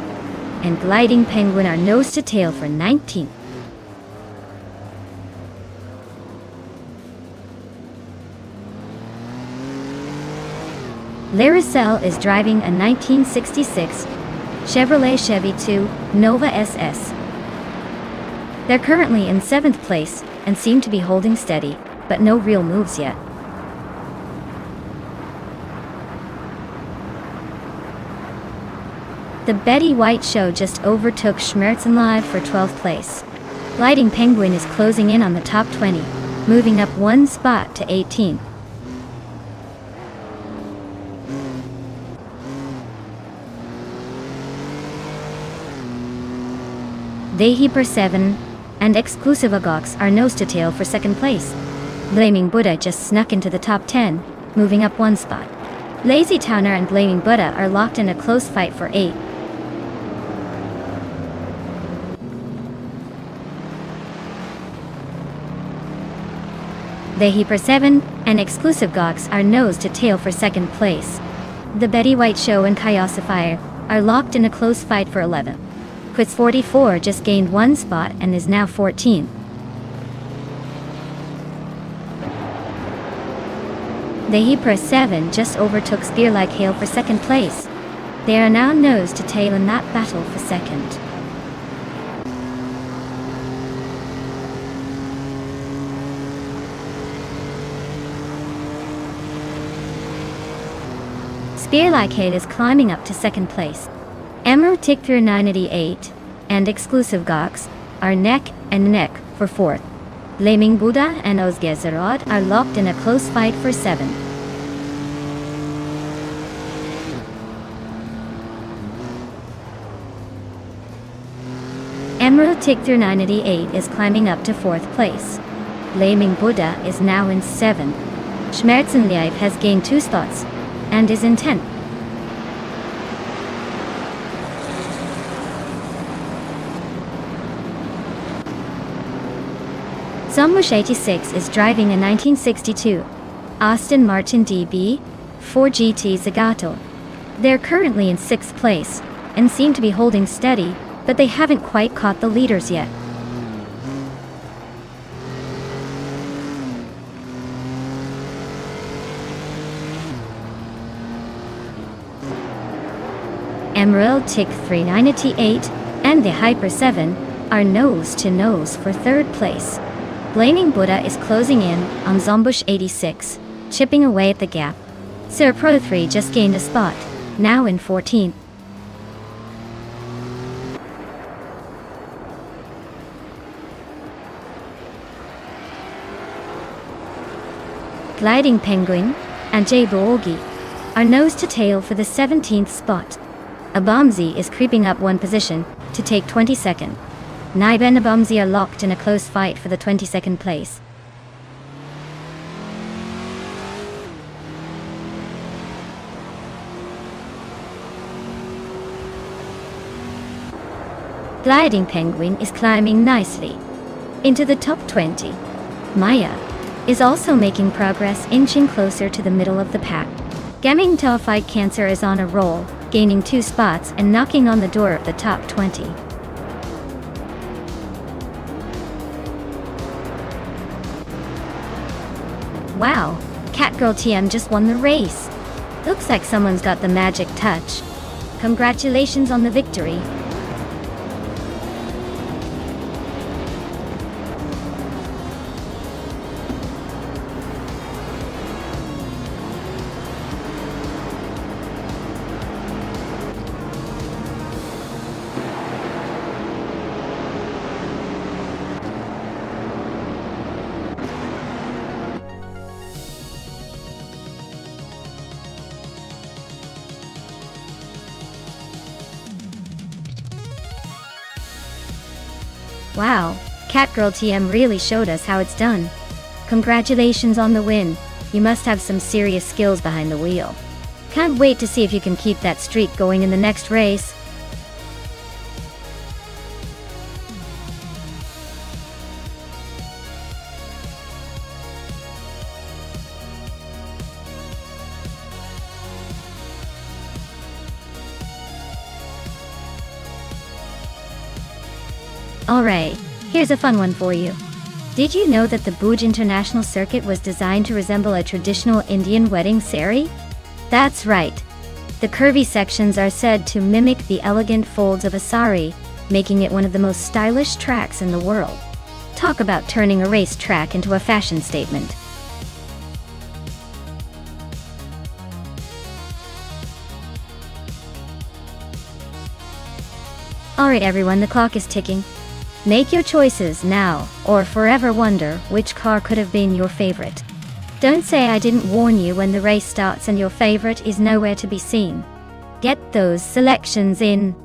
A: and Gliding Penguin are nose to tail for 19th. Laricel is driving a 1966 Chevrolet Chevy 2 Nova SS. They're currently in 7th place and seem to be holding steady, but no real moves yet. The Betty White Show just overtook Schmerzenlieb for 12th place. Gliding Penguin is closing in on the top 20, moving up 1 spot to 18th. Dehyper 7 and Exclusive Agox are nose to tail for 2nd place. Blaming Buddha just snuck into the top 10, moving up 1 spot. Lazy Towner and Blaming Buddha are locked in a close fight for 8th. Dehyper 7 and Exclusive Gox are nose to tail for 2nd place. The Betty White Show and Kyosifier are locked in a close fight for 11th. Quiz 44 just gained 1 spot and is now 14th. Dehyper 7 just overtook Spear Like Hail for 2nd place. They are now nose to tail in that battle for 2nd. Spear Like Hail is climbing up to 2nd place. Emerald Tickthrier 98 and Exclusive Gox are neck and neck for 4th. Blaming Buddha and Osgazarad are locked in a close fight for 7th. Emerald Tickthrier 98 is climbing up to 4th place. Blaming Buddha is now in 7th. Schmerzenlieb has gained 2 spots and is in 10th. Zombush 86 is driving a 1962 Aston Martin DB 4 GT Zagato. They're currently in 6th place and seem to be holding steady, but they haven't quite caught the leaders yet. Emerald Tickthrier 98 and the Hyper 7 are nose to nose for 3rd place. Blaming Buddha is closing in on Zombush 86, chipping away at the gap. Sir Pro 3 just gained a spot, now in 14th. Gliding Penguin and J Boogi are nose to tail for the 17th spot. Abamzi is creeping up 1 position to take 22nd. Naib and Abamzi are locked in a close fight for the 22nd place. Gliding Penguin is climbing nicely into the top 20. Maya is also making progress, inching closer to the middle of the pack. Gaming Fight Cancer is on a roll, gaining 2 spots and knocking on the door of the top 20. Wow, Catgirl TM just won the race. Looks like someone's got the magic touch. Congratulations on the victory. Wow, Catgirl TM really showed us how it's done. Congratulations on the win. You must have some serious skills behind the wheel. Can't wait to see if you can keep that streak going in the next race. Alright, here's a fun one for you. Did you know that the Bhuj International Circuit was designed to resemble a traditional Indian wedding sari? That's right. The curvy sections are said to mimic the elegant folds of a sari, making it one of the most stylish tracks in the world. Talk about turning a race track into a fashion statement. Alright everyone, the clock is ticking. Make your choices now, or forever wonder which car could have been your favorite. Don't say I didn't warn you when the race starts and your favorite is nowhere to be seen. Get those selections in.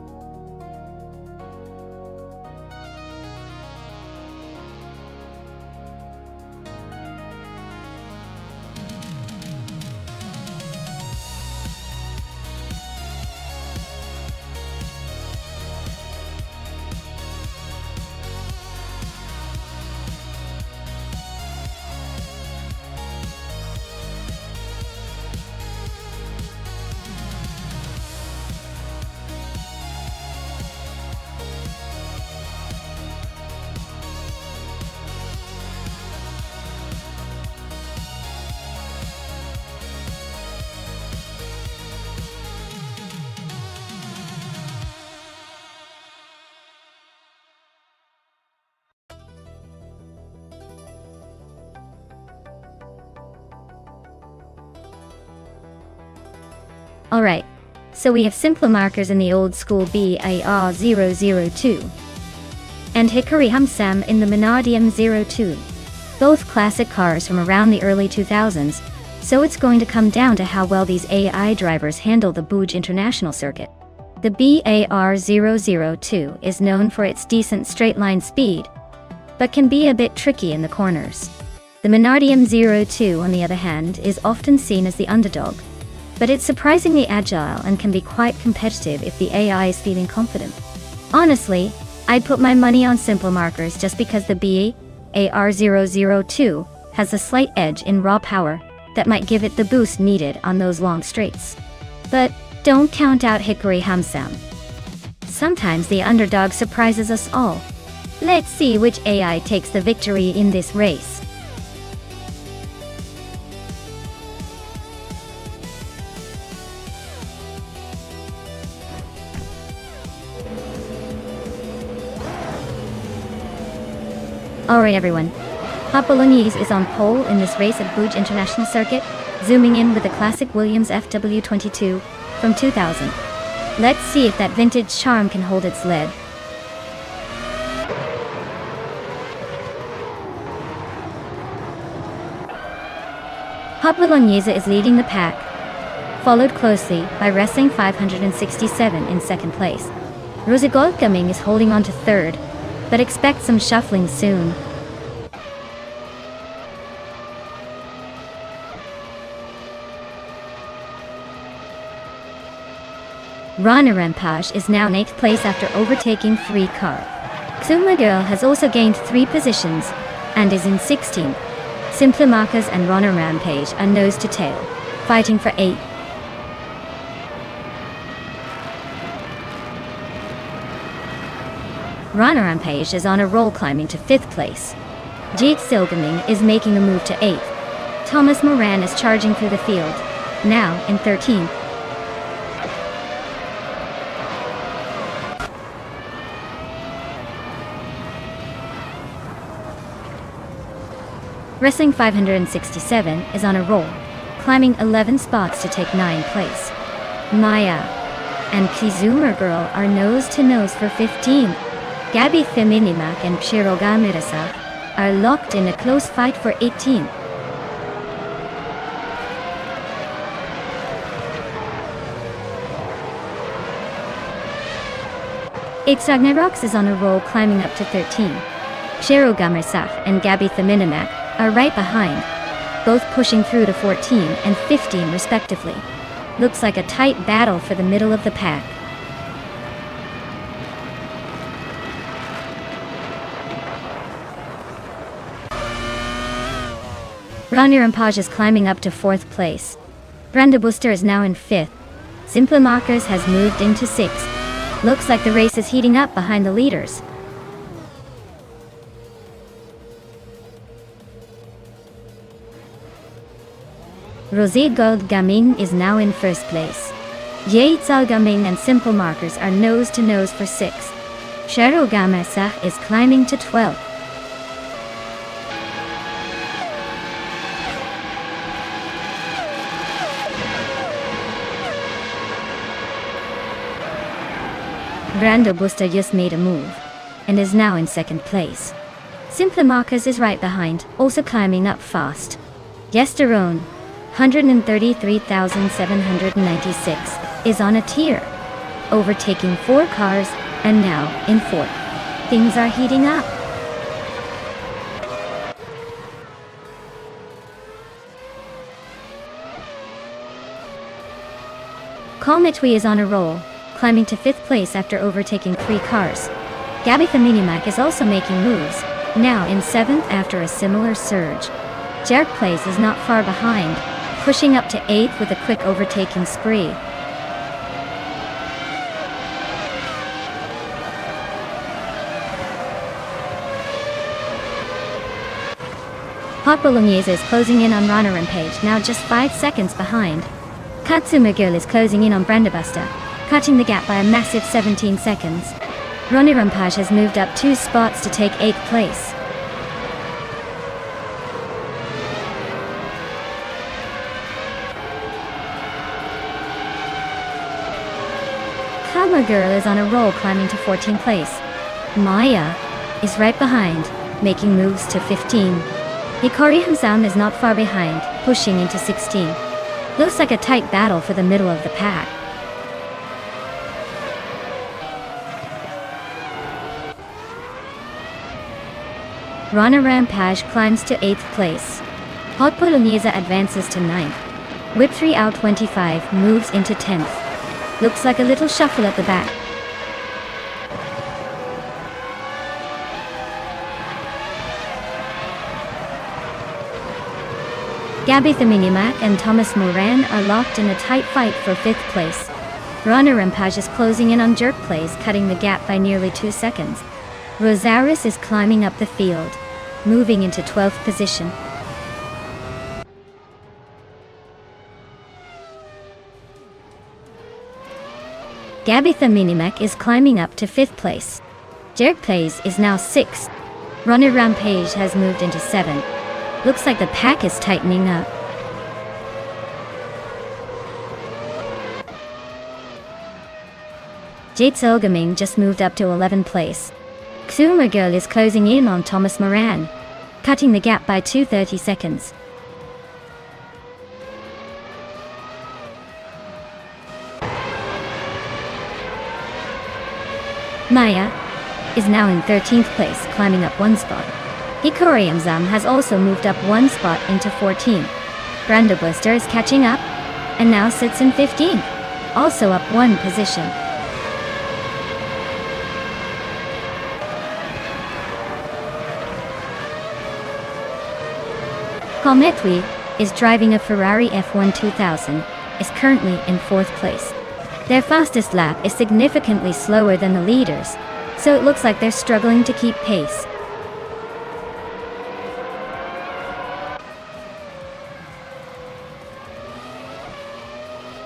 A: Alright, so we have simpler markers in the old school BAR002 and Hickory Humsam in the Minardium 02. Both classic cars from around the early 2000s, so it's going to come down to how well these AI drivers handle the Bhuj International Circuit. The BAR002 is known for its decent straight-line speed, but can be a bit tricky in the corners. The Minardium 02, on the other hand, is often seen as the underdog, but it's surprisingly agile and can be quite competitive if the AI is feeling confident. Honestly, I'd put my money on simple markers just because the BAR002 has a slight edge in raw power that might give it the boost needed on those long straights. But don't count out Hickory Humsam. Sometimes the underdog surprises us all. Let's see which AI takes the victory in this race. Alright everyone, Hot Bolognese is on pole in this race at Bhuj International Circuit, zooming in with the classic Williams FW22 from 2000. Let's see if that vintage charm can hold its lead. Hot Bolognese is leading the pack, followed closely by Wrestling 567 in second place. Rosagol Gaming is holding on to third, but expect some shuffling soon. Rana Rampage is now in 8th place after overtaking 3 cars. Xuma Girl has also gained 3 positions and is in 16th. Simple Markers and Rana Rampage are nose to tail, fighting for 8th. Rana Rampage is on a roll, climbing to 5th place. Jade Silgaming is making a move to 8th. Thomas Moran is charging through the field, now in 13th. Wrestling 567 is on a roll, climbing 11 spots to take 9th place. Maya and Kizuma Girl are nose to nose for 15th. Gabby Feminimak and Shiroga Mirasa are locked in a close fight for 18th. Itzagnerox is on a roll, climbing up to 13. Shiroga Mirasa and Gabby Feminimak are right behind, both pushing through to 14 and 15 respectively. Looks like a tight battle for the middle of the pack. Ronnie Rampage is climbing up to 4th place. Brenda Booster is now in 5th. Simple Markers has moved into 6th. Looks like the race is heating up behind the leaders. Rosé Gold Gaming is now in 1st place. Yaitzal Gaming and Simple Markers are nose to nose for 6th. Shero Gamesa is climbing to 12th. Brando Busta just made a move, and is now in 2nd place. Simple Markers is right behind, also climbing up fast. Yesterone, 133,796, is on a tier, overtaking 4 cars, and now in 4th. Things are heating up. Kalmitwi is on a roll, climbing to 5th place after overtaking 3 cars. Gabby Feminimak is also making moves, now in 7th after a similar surge. Jerk Place is not far behind, pushing up to 8th with a quick overtaking spree. Hot Bolognese is closing in on Rana Rampage, now just 5 seconds behind. Katsuma Girl is closing in on Brenda Busta, cutting the gap by a massive 17 seconds. Ronnie Rampage has moved up 2 spots to take 8th place. Kagma Girl is on a roll, climbing to 14th place. Maya is right behind, making moves to 15. Hikari Hamsam is not far behind, pushing into 16. Looks like a tight battle for the middle of the pack. Rana Rampage climbs to 8th place. Hot Bolognese advances to 9th. Whip 3 out 25 moves into 10th. Looks like a little shuffle at the back. Gabby Feminimak and Thomas Moran are locked in a tight fight for 5th place. Rana Rampage is closing in on Jerk Place, cutting the gap by nearly 2 seconds. Rosaris is climbing up the field, moving into 12th position. Gabby Feminimak is climbing up to 5th place. Jerk Place is now 6th. Rana Rampage has moved into 7th. Looks like the pack is tightening up. Jade Solgaming just moved up to 11th place. Xuma Girl is closing in on Thomas Moran, cutting the gap by 2:30 seconds. Maya is now in 13th place, climbing up 1 spot. Hikori Amzam has also moved up 1 spot into 14th. Brando Buster is catching up, and now sits in 15th, also up 1 position. Kalmetwi is driving a Ferrari F1 2000, is currently in 4th place. Their fastest lap is significantly slower than the leaders, so it looks like they're struggling to keep pace.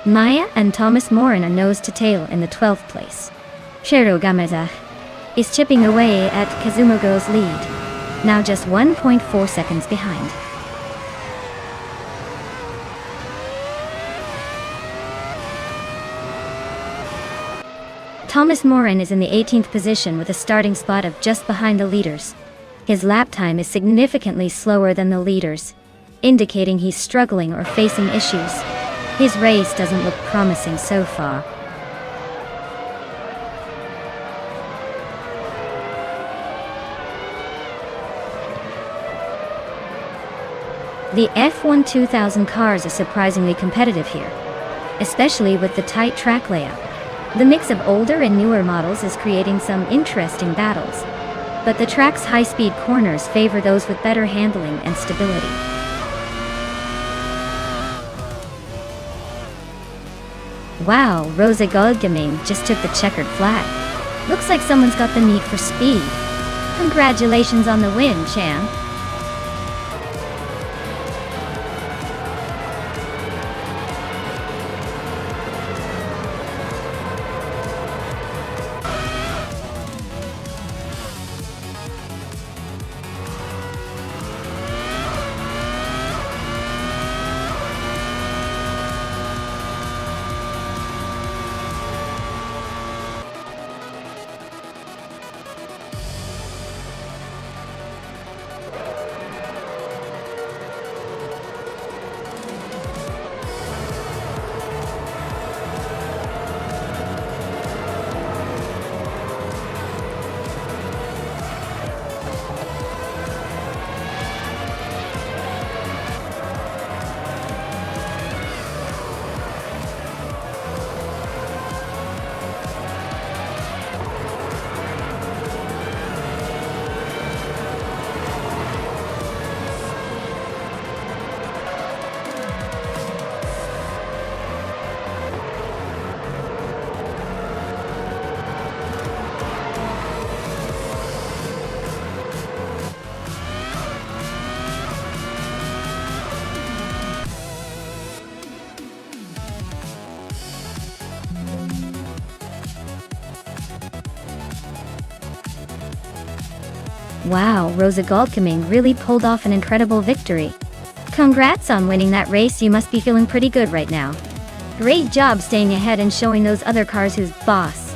A: Maya and Thomas Moran are nose to tail in the 12th place. Shiro Gameza is chipping away at Kazumogo's lead, now just 1.4 seconds behind. Thomas Moran is in the 18th position with a starting spot of just behind the leaders. His lap time is significantly slower than the leaders, indicating he's struggling or facing issues. His race doesn't look promising so far. The F1 2000 cars are surprisingly competitive here, especially with the tight track layout. The mix of older and newer models is creating some interesting battles, but the track's high-speed corners favor those with better handling and stability. Wow, Rosa Goldgaming just took the checkered flag. Looks like someone's got the need for speed. Congratulations on the win, champ. Wow, Rosa Goldgaming really pulled off an incredible victory. Congrats on winning that race, you must be feeling pretty good right now. Great job staying ahead and showing those other cars who's boss.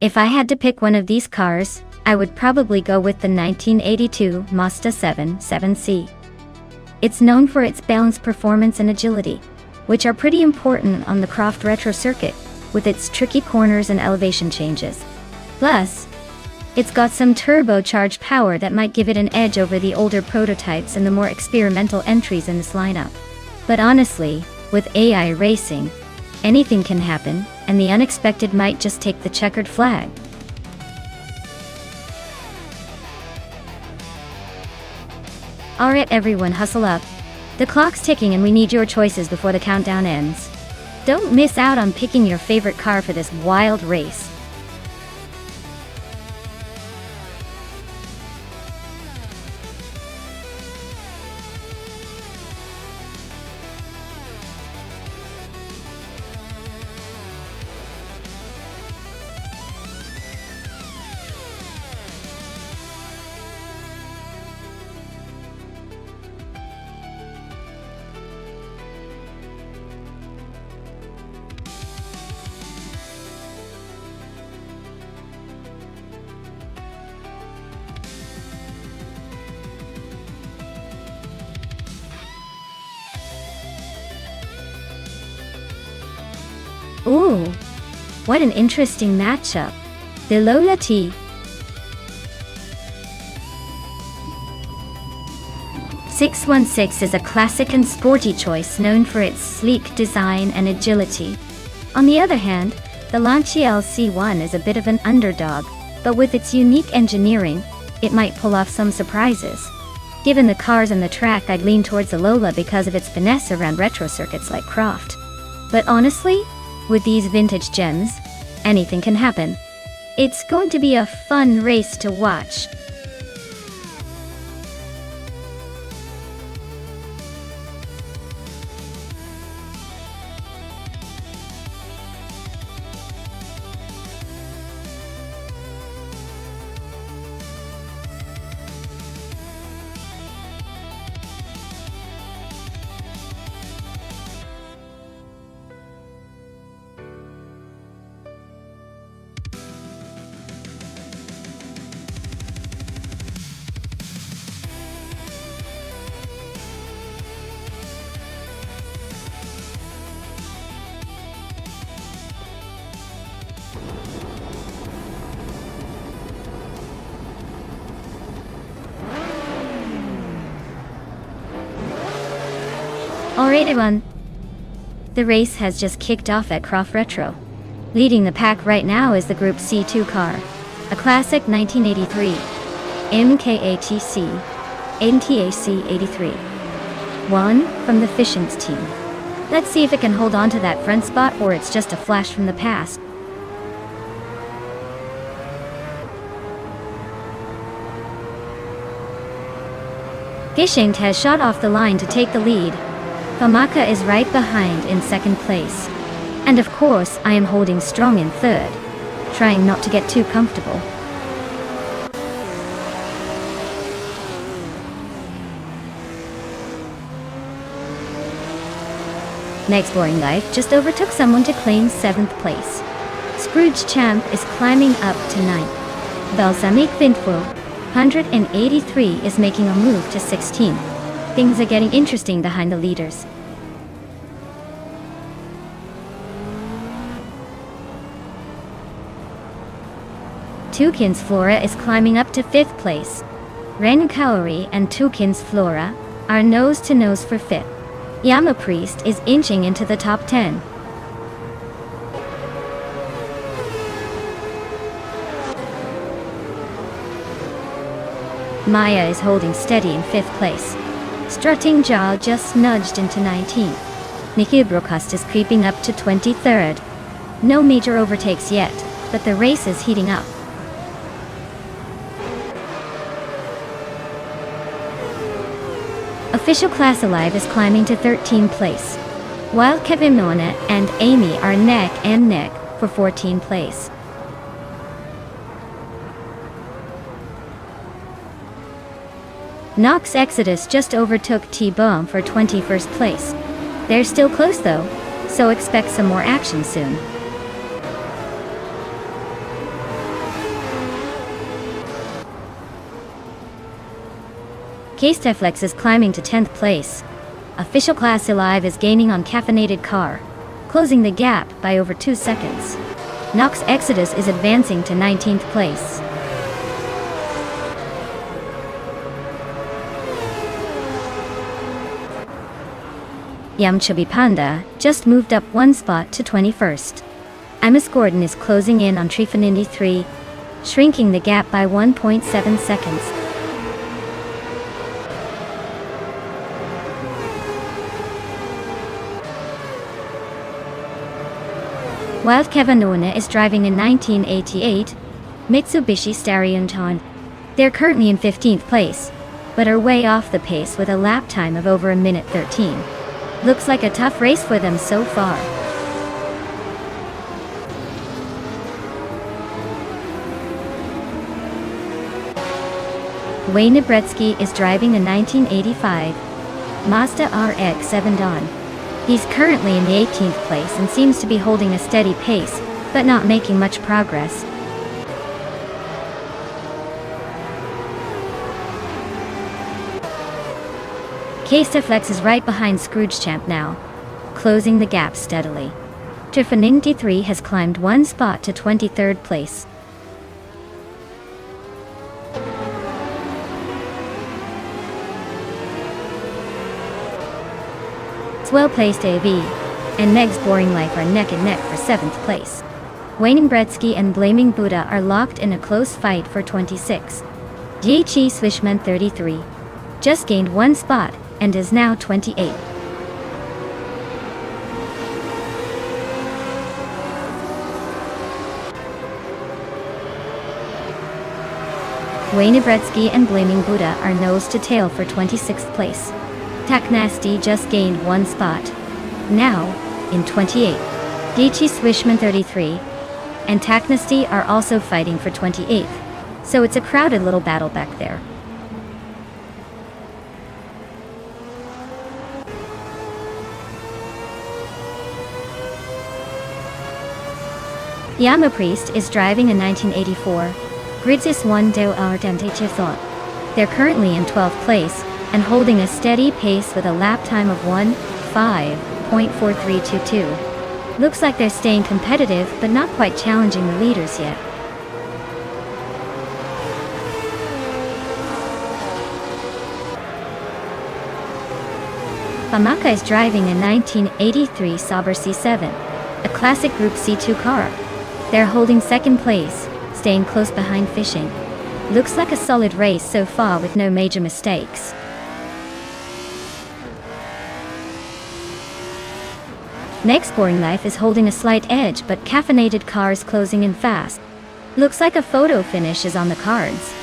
A: If I had to pick one of these cars, I would probably go with the 1982 Mazda 7C. It's known for its balanced performance and agility, which are pretty important on the Croft Retro circuit, with its tricky corners and elevation changes. Plus, it's got some turbocharged power that might give it an edge over the older prototypes and the more experimental entries in this lineup. But honestly, with AI racing, anything can happen, and the unexpected might just take the checkered flag. Alright everyone, hustle up. The clock's ticking and we need your choices before the countdown ends. Don't miss out on picking your favorite car for this wild race. Ooh, what an interesting matchup. The Lola T. 616 is a classic and sporty choice known for its sleek design and agility. On the other hand, the Lancia LC1 is a bit of an underdog, but with its unique engineering, it might pull off some surprises. Given the cars and the track, I'd lean towards the Lola because of its finesse around retro circuits like Croft. But honestly, with these vintage gems, anything can happen. It's going to be a fun race to watch. Alright everyone, the race has just kicked off at Croft Retro. Leading the pack right now is the Group C2 car, a classic 1983 MKATC NTAC 83. One from the Fishins team. Let's see if it can hold on to that front spot or it's just a flash from the past. Gishingt has shot off the line to take the lead. Famaka is right behind in second place. And of course, I am holding strong in third, trying not to get too comfortable. Next Boring Life just overtook someone to claim 7th place. Scrooge Champ is climbing up to 9th. Balsamic Vintful, 183, is making a move to 16th. Things are getting interesting behind the leaders. Tukins Flora is climbing up to 5th place. Ren Kaori and Tukins Flora are nose to nose for 5th. Yama Priest is inching into the top 10. Maya is holding steady in 5th place. Strutting Jaw just nudged into 19th. Nikki Brokost is creeping up to 23rd. No major overtakes yet, but the race is heating up. Official Class Alive is climbing to 13th place, while Kevin Nona and Amy are neck and neck for 14th place. Nox Exodus just overtook T-Bomb for 21st place. They're still close though, so expect some more action soon. K-Steflex is climbing to 10th place. Official Class Alive is gaining on Caffeinated Car, closing the gap by over 2 seconds. Nox Exodus is advancing to 19th place. Yum Chubby Panda just moved up 1 spot to 21st. Amos Gordon is closing in on Trifanindy 3, shrinking the gap by 1.7 seconds. While Kevin Nona is driving a 1988 Mitsubishi Starion. They're currently in 15th place, but are way off the pace with a lap time of over a minute 13. Looks like a tough race for them so far. Wayne Nebretsky is driving a 1985 Mazda RX-7 Dawn. He's currently in the 18th place and seems to be holding a steady pace, but not making much progress. K-Steflex is right behind Scrooge Champ now, closing the gap steadily. Trifaninity 3 has climbed 1 spot to 23rd place. Well-placed AV and Meg's Boring Life are neck and neck for 7th place. Wayne Bretsky and Blaming Buddha are locked in a close fight for 26. Jiqi Swishman 33 just gained 1 spot and is now 28. Waynebretsky and Blaming Buddha are nose to tail for 26th place. Taknasty just gained 1 spot, now in 28. Jiqi Swishman 33 and Taknasty are also fighting for 28th, so it's a crowded little battle back there. Yama Priest is driving a 1984 Gridsis 1 Deo Ardentechithot. They're currently in 12th place and holding a steady pace with a lap time of 1:5.4322. Looks like they're staying competitive but not quite challenging the leaders yet. Famaka is driving a 1983 Sauber C7, a classic Group C2 car. They're holding 2nd place, staying close behind Fishing. Looks like a solid race so far with no major mistakes. Next Boring Life is holding a slight edge, but Caffeinated Car is closing in fast. Looks like a photo finish is on the cards.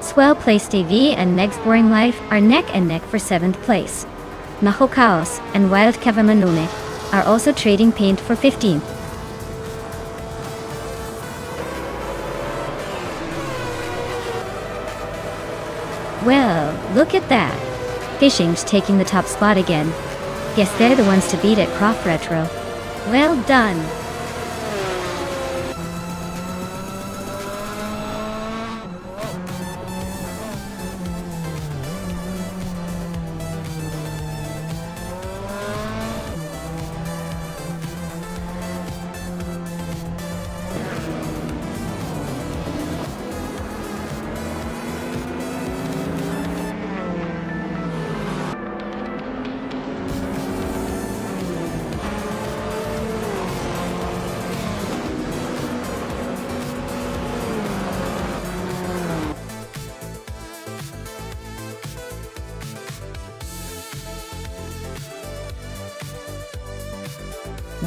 A: Swell Place TV and Next Boring Life are neck and neck for 7th place. Maho Chaos and Wild Kavamanone are also trading paint for 15th. Well, look at that. Fishing's taking the top spot again. Guess they're the ones to beat at Croft Retro. Well done.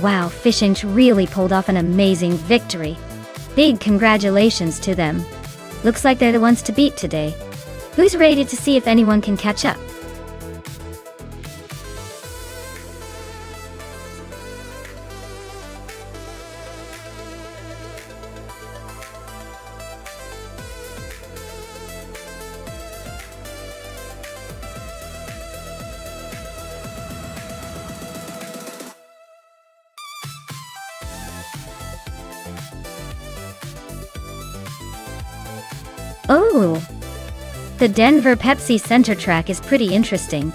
A: Wow, Fishing really pulled off an amazing victory. Big congratulations to them. Looks like they're the ones to beat today. Who's ready to see if anyone can catch up? Oh! The Denver Pepsi Center track is pretty interesting,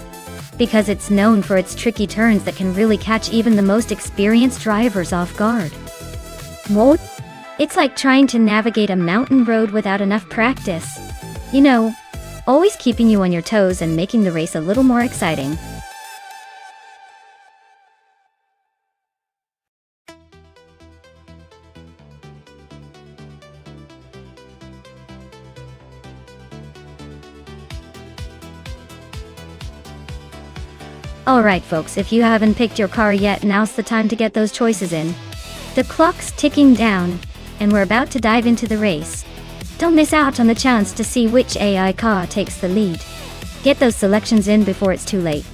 A: because it's known for its tricky turns that can really catch even the most experienced drivers off guard. What? It's like trying to navigate a mountain road without enough practice. You know, always keeping you on your toes and making the race a little more exciting. Alright folks, if you haven't picked your car yet, now's the time to get those choices in. The clock's ticking down, and we're about to dive into the race. Don't miss out on the chance to see which AI car takes the lead. Get those selections in before it's too late.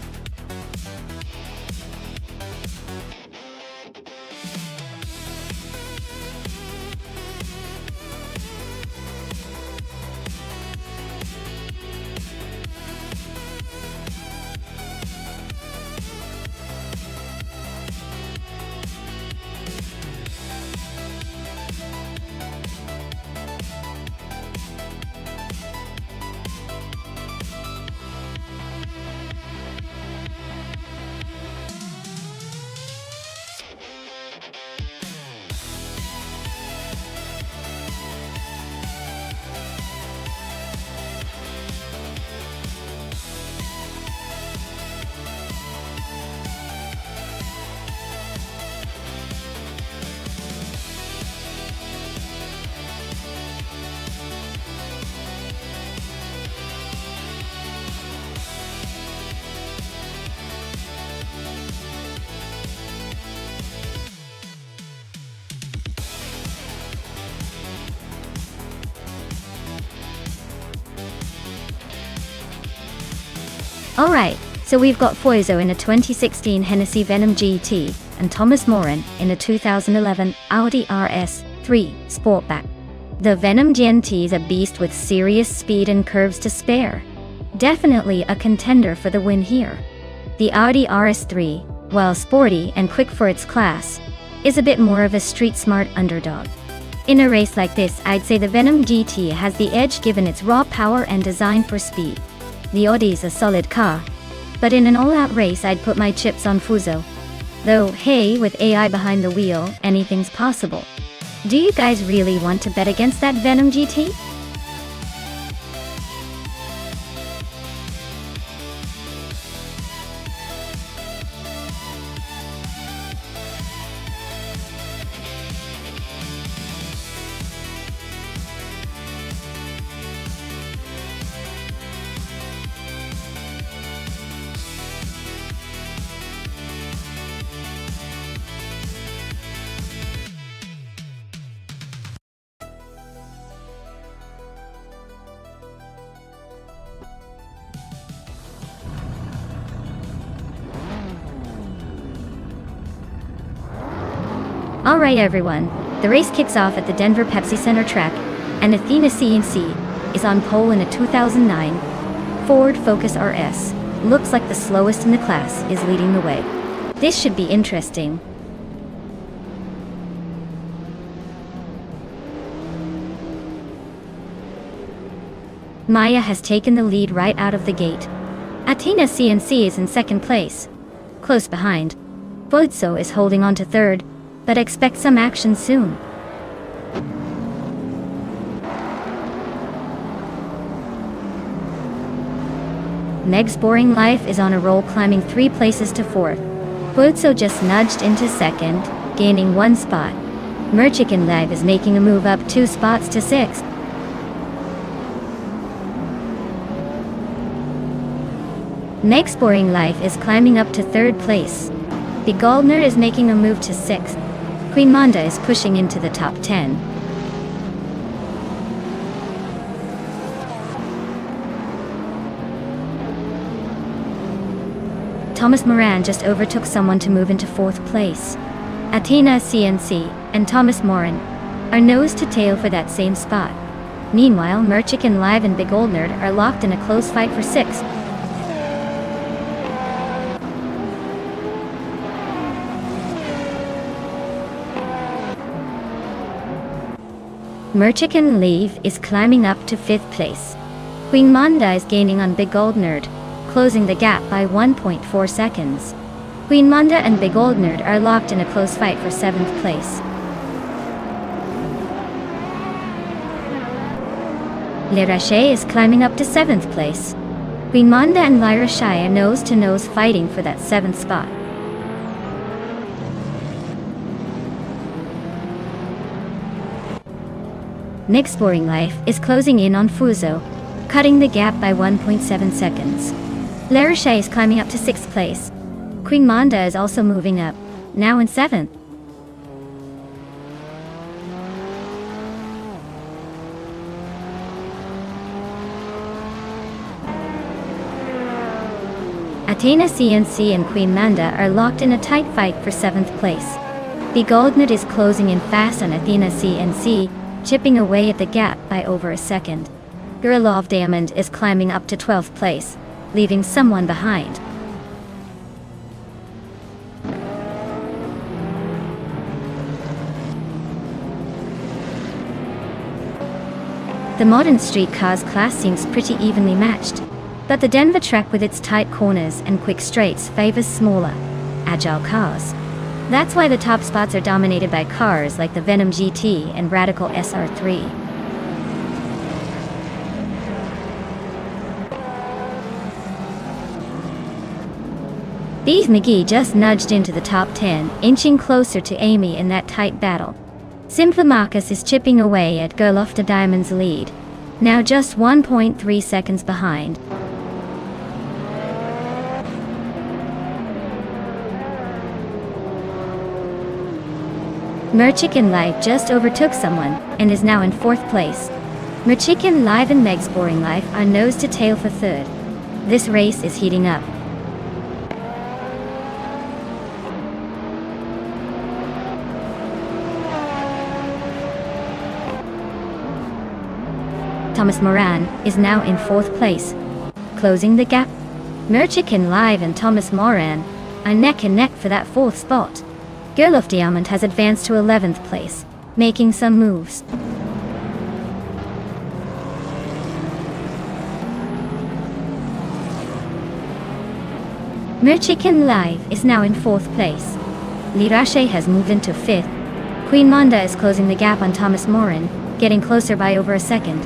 A: Alright, so we've got Foizo in a 2016 Hennessy Venom GT, and Thomas Moran in a 2011 Audi RS3 Sportback. The Venom GT is a beast with serious speed and curves to spare. Definitely a contender for the win here. The Audi RS3, while sporty and quick for its class, is a bit more of a street-smart underdog. In a race like this, I'd say the Venom GT has the edge given its raw power and design for speed. The Audi's a solid car, but in an all-out race I'd put my chips on Foizo. Though, hey, with AI behind the wheel, anything's possible. Do you guys really want to bet against that Venom GT? Alright everyone, the race kicks off at the Denver Pepsi Center track, and Athena CNC is on pole in a 2009 Ford Focus RS. Looks like the slowest in the class is leading the way. This should be interesting. Maya has taken the lead right out of the gate. Athena CNC is in second place. Close behind, Foizo is holding on to third, but expect some action soon. Meg's Boring Life is on a roll, climbing 3 places to 4th. Foizo just nudged into second, gaining 1 spot. Merchicken Live is making a move up 2 spots to 6th. Meg's Boring Life is climbing up to 3rd place. The Goldner is making a move to 6th. Queen Manda is pushing into the top 10. Thomas Moran just overtook someone to move into 4th place. Athena CNC and Thomas Moran are nose to tail for that same spot. Meanwhile, Merchicken Live and Big Old Nerd are locked in a close fight for 6th. Merchicken Live is climbing up to 5th place. Queen Manda is gaining on Big Old Nerd, closing the gap by 1.4 seconds. Queen Manda and Big Old Nerd are locked in a close fight for 7th place. Le Rache is climbing up to 7th place. Queen Manda and Lyra Shai are nose to nose fighting for that 7th spot. Meg's Boring Life is closing in on Foizo, cutting the gap by 1.7 seconds. Lyra Shai is climbing up to 6th place. Queen Manda is also moving up, now in 7th. Athena CNC and Queen Manda are locked in a tight fight for 7th place. The Goldnut is closing in fast on Athena CNC, chipping away at the gap by over a second. Gorilla of Diamond is climbing up to 12th place, leaving someone behind. The modern street cars class seems pretty evenly matched, but the Denver track with its tight corners and quick straights favors smaller, agile cars. That's why the top spots are dominated by cars like the Venom GT and Radical SR3. Beef McGee just nudged into the top 10, inching closer to Amy in that tight battle. Simpla Marcus is chipping away at Girl Off the Diamond's lead, now just 1.3 seconds behind. Merchicken Live just overtook someone, and is now in 4th place. Merchicken Live and Meg's Boring Life are nose to tail for 3rd. This race is heating up. Thomas Moran is now in 4th place. Closing the gap, Merchikin Live and Thomas Moran are neck and neck for that 4th spot. Girl of Diamond has advanced to 11th place, making some moves. Merchikin Live is now in 4th place. Lirache has moved into 5th. Queen Manda is closing the gap on Thomas Moran, getting closer by over a second.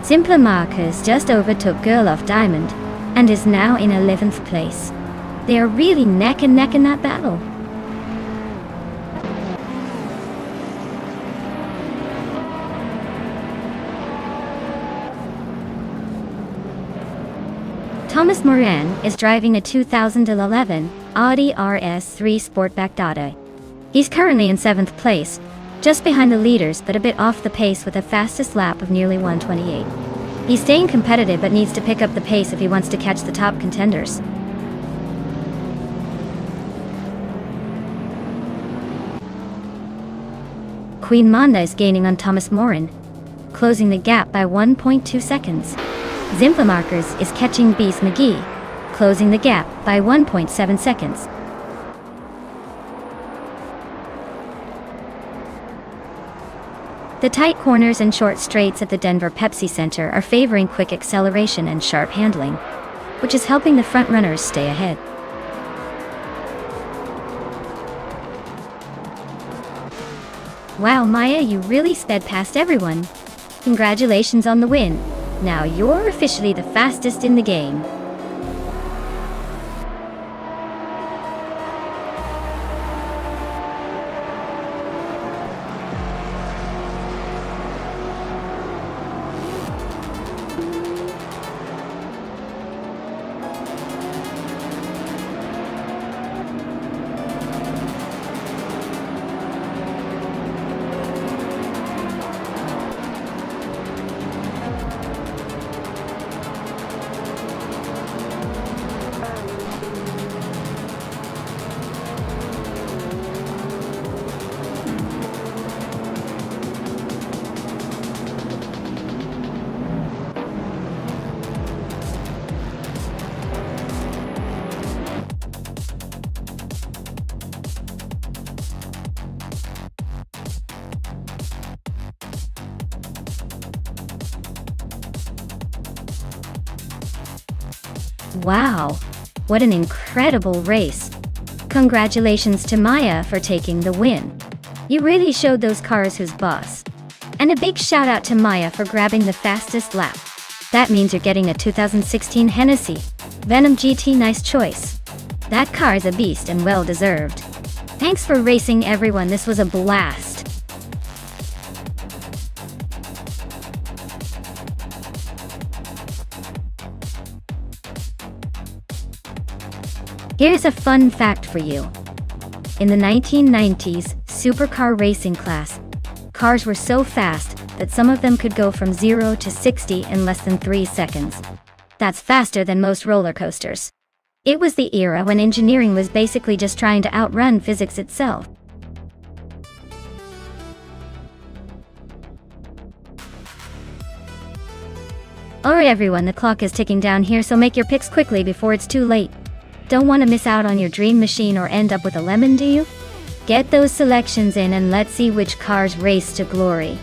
A: Simpler Markers just overtook Girl of Diamond and is now in 11th place. They are really neck and neck in that battle. Thomas Moran is driving a 2011 Audi RS3 Sportback Dada. He's currently in 7th place, just behind the leaders but a bit off the pace with a fastest lap of nearly 1:28. He's staying competitive but needs to pick up the pace if he wants to catch the top contenders. Queen Manda is gaining on Thomas Moran, closing the gap by 1.2 seconds. Zimpla Markers is catching Beast McGee, closing the gap by 1.7 seconds. The tight corners and short straights at the Denver Pepsi Center are favoring quick acceleration and sharp handling, which is helping the front-runners stay ahead. Wow, Maya, you really sped past everyone. Congratulations on the win. Now you're officially the fastest in the game. Wow, what an incredible race. Congratulations to Maya for taking the win. You really showed those cars who's boss. And a big shout out to Maya for grabbing the fastest lap. That means you're getting a 2016 Hennessy Venom GT. Nice choice. That car is a beast and well deserved. Thanks for racing, everyone. This was a blast. Here's a fun fact for you. In the 1990s supercar racing class, cars were so fast that some of them could go from 0 to 60 in less than 3 seconds. That's faster than most roller coasters. It was the era when engineering was basically just trying to outrun physics itself. Alright everyone, the clock is ticking down here, so make your picks quickly before it's too late. Don't want to miss out on your dream machine or end up with a lemon, do you? Get those selections in and let's see which cars race to glory.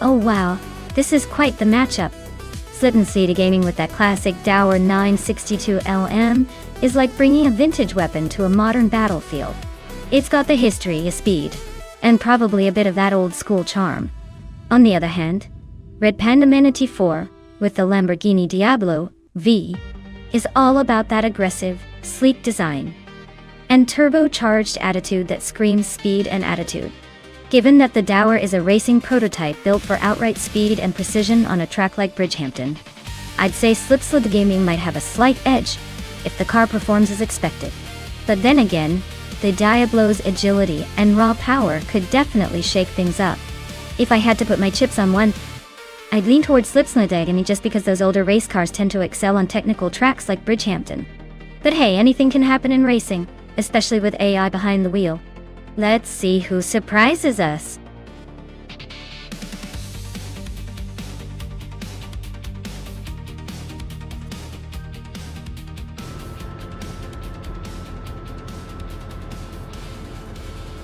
A: Oh wow, this is quite the matchup. Slitten City gaming with that classic Dower 962LM is like bringing a vintage weapon to a modern battlefield. It's got the history, speed, and probably a bit of that old school charm. On the other hand, Red Panda Manatee 4, with the Lamborghini Diablo V, is all about that aggressive, sleek design and turbocharged attitude that screams speed and attitude. Given that the Dower is a racing prototype built for outright speed and precision on a track like Bridgehampton, I'd say Slipslide Gaming might have a slight edge if the car performs as expected. But then again, the Diablo's agility and raw power could definitely shake things up. If I had to put my chips on one, I'd lean towards Slipslide Gaming just because those older race cars tend to excel on technical tracks like Bridgehampton. But hey, anything can happen in racing, especially with AI behind the wheel. Let's see who surprises us.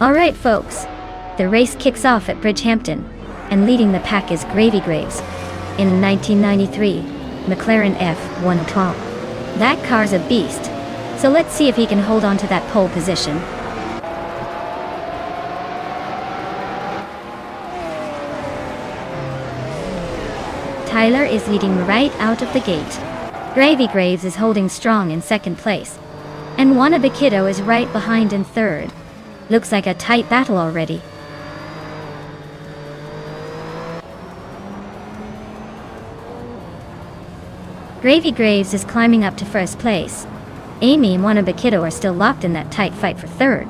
A: Alright folks, the race kicks off at Bridgehampton, and leading the pack is Gravy Graves in a 1993 McLaren F112. That car's a beast, so let's see if he can hold on to that pole position. Tyler is leading right out of the gate. Gravy Graves is holding strong in second place, and Wannabe Kiddo is right behind in third. Looks like a tight battle already. Gravy Graves is climbing up to first place. Amy and Wannabe Kiddo are still locked in that tight fight for third.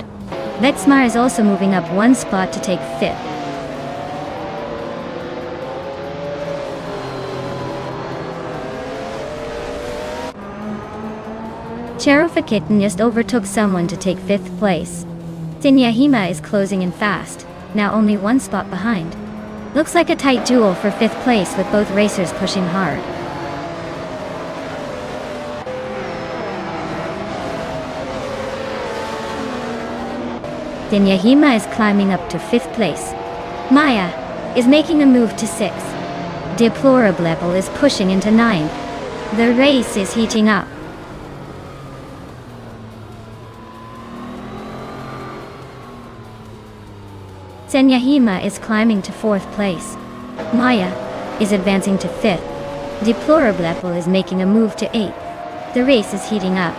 A: Vetsmar is also moving up one spot to take fifth. Cherofa Kitten just overtook someone to take fifth place. Sinyahima is closing in fast, now only one spot behind. Looks like a tight duel for fifth place with both racers pushing hard. Sinyahima is climbing up to fifth place. Maya is making a move to sixth. Deplorable is pushing into ninth. The race is heating up. Senyahima is climbing to fourth place. Maya is advancing to fifth. Deplorable is making a move to eighth. The race is heating up.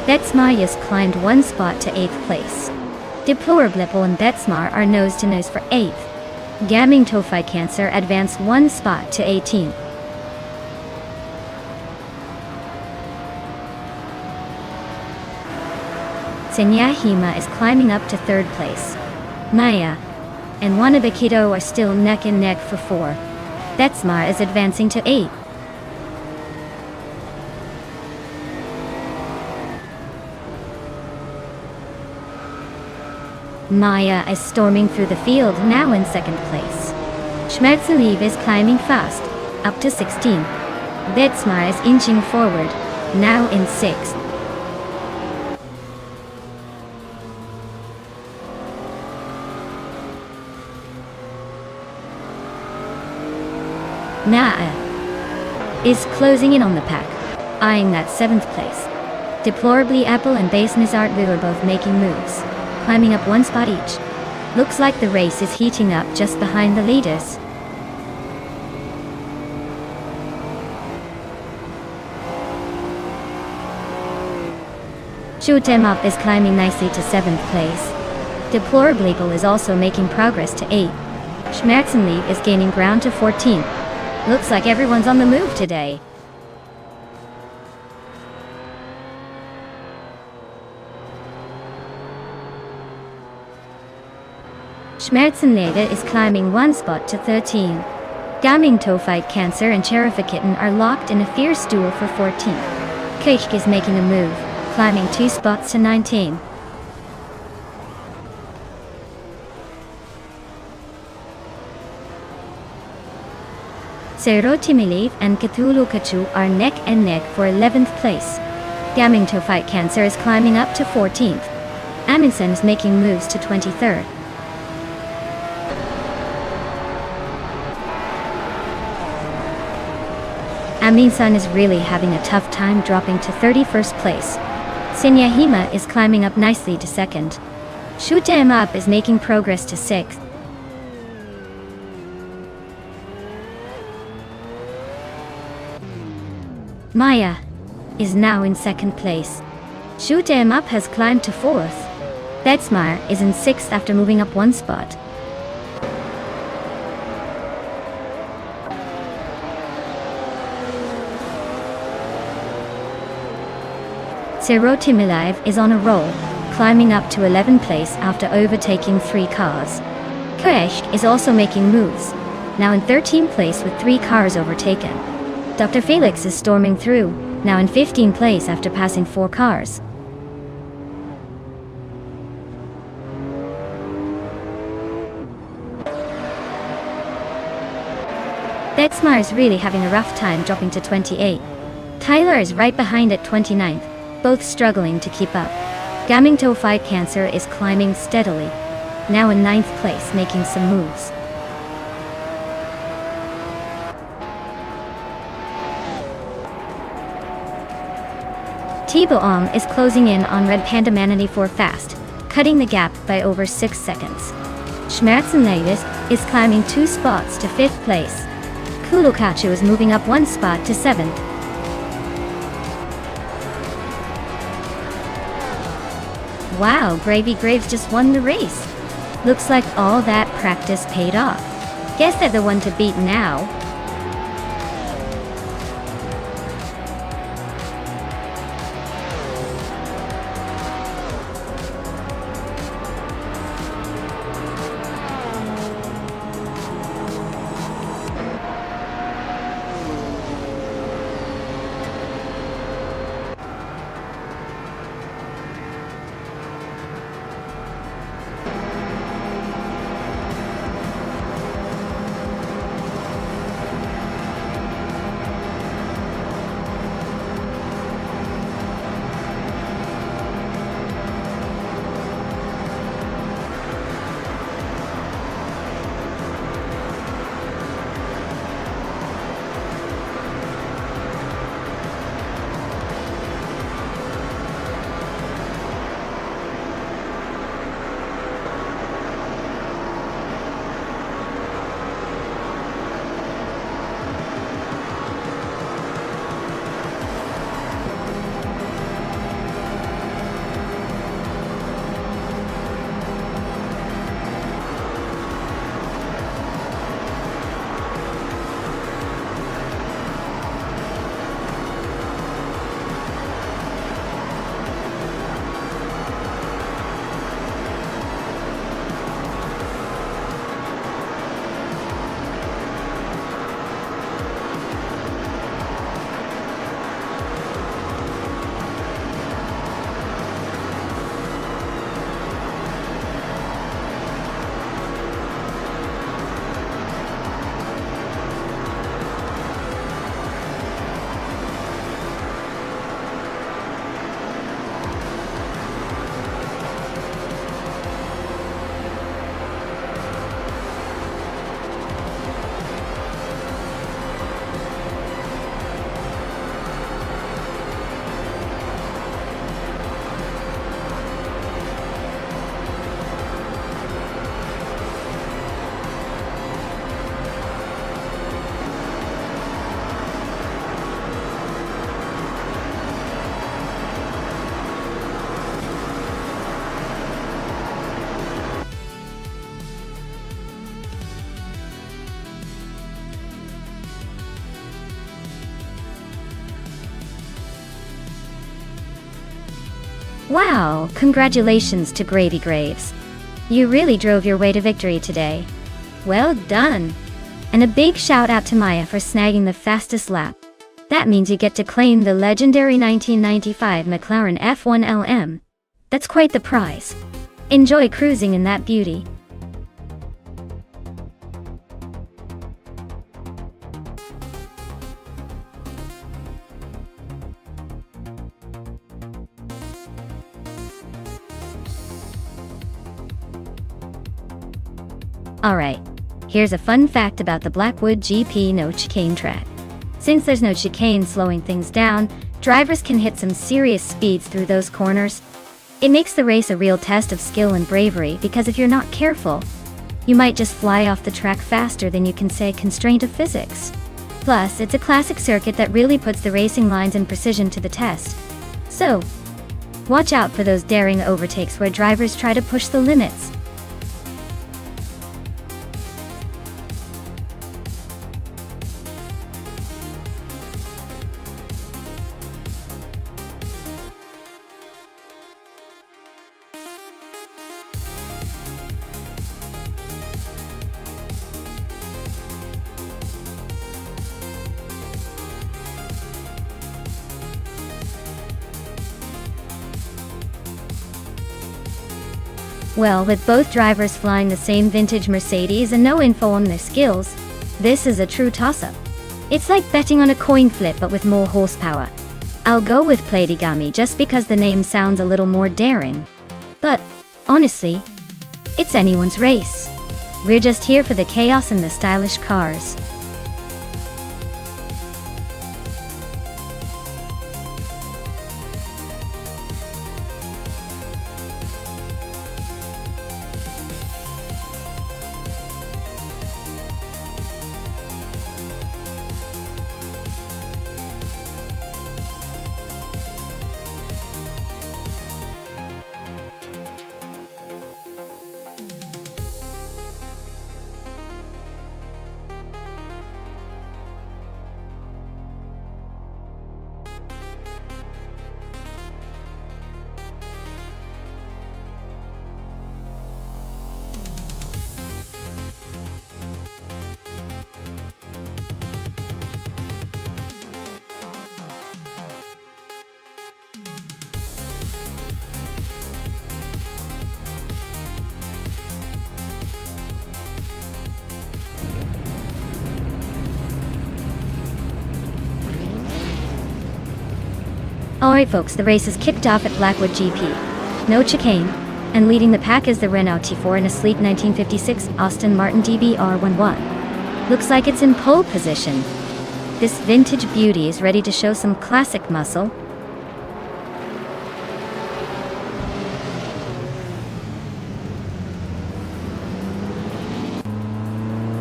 A: Betsmar just climbed one spot to eighth place. Deplorable and Betsmar are nose to nose for eighth. Gaming Tofi Cancer advanced one spot to 18th. Senyahima is climbing up to third place. Maya and Wannabe Kiddo are still neck and neck for 4. Betsmar is advancing to 8. Maya is storming through the field, now in second place. Schmerzenlieb is climbing fast, up to 16. Betsmar is inching forward, now in 6th. Naa is closing in on the pack, eyeing that 7th place. Deplorably Apple and Base Nizart are both making moves, climbing up one spot each. Looks like the race is heating up just behind the leaders. Shoot 'em Up is climbing nicely to 7th place. Deplorably is also making progress to 8. Schmerzenlieb is gaining ground to 14. Looks like everyone's on the move today. Schmerzenlieb is climbing one spot to 13. Gaming Tofight Cancer and Cherofa Kitten are locked in a fierce duel for 14. Kishk is making a move, climbing 2 spots to 19. Serotimilev and Cthulhu Kachu are neck and neck for 11th place. Gaming to fight cancer is climbing up to 14th. Amundsen is making moves to 23rd. Amundsen is really having a tough time dropping to 31st place. Sinyahima is climbing up nicely to 2nd. Shoot 'em up is making progress to 6th. Maya is now in 2nd place. Shoot 'em up has climbed to 4th. Betzmeyer is in 6th after moving up 1 spot. Sirotimilev is on a roll, climbing up to 11th place after overtaking 3 cars. Koesch is also making moves, now in 13th place with 3 cars overtaken. Dr. Felix is storming through, now in 15th place after passing 4 cars. Betzmeyer is really having a rough time dropping to 28. Tyler is right behind at 29th, both struggling to keep up. Gaming to fight cancer is climbing steadily, now in 9th place making some moves. Thibaut is closing in on Red Panda Manatee 4 fast, cutting the gap by over 6 seconds. Schmerzenlevis is climbing 2 spots to 5th place. Kulukachu is moving up 1 spot to 7th. Wow, Gravy Graves just won the race. Looks like all that practice paid off. Guess they're the one to beat now. Wow, congratulations to Gravy Graves. You really drove your way to victory today. Well done. And a big shout out to Maya for snagging the fastest lap. That means you get to claim the legendary 1995 McLaren F1 LM. That's quite the prize. Enjoy cruising in that beauty. Alright, here's a fun fact about the Blackwood GP no chicane track. Since there's no chicane slowing things down, drivers can hit some serious speeds through those corners. It makes the race a real test of skill and bravery because if you're not careful, you might just fly off the track faster than you can say constraint of physics. Plus, it's a classic circuit that really puts the racing lines and precision to the test. So, watch out for those daring overtakes where drivers try to push the limits. Well, with both drivers flying the same vintage Mercedes and no info on their skills, this is a true toss-up. It's like betting on a coin flip but with more horsepower. I'll go with Platigami just because the name sounds a little more daring. But, honestly, it's anyone's race. We're just here for the chaos and the stylish cars. Alright folks, the race is kicked off at Blackwood GP. No chicane, and leading the pack is the Renault T4 in a sleek 1956 Aston Martin DB-R11. Looks like it's in pole position. This vintage beauty is ready to show some classic muscle.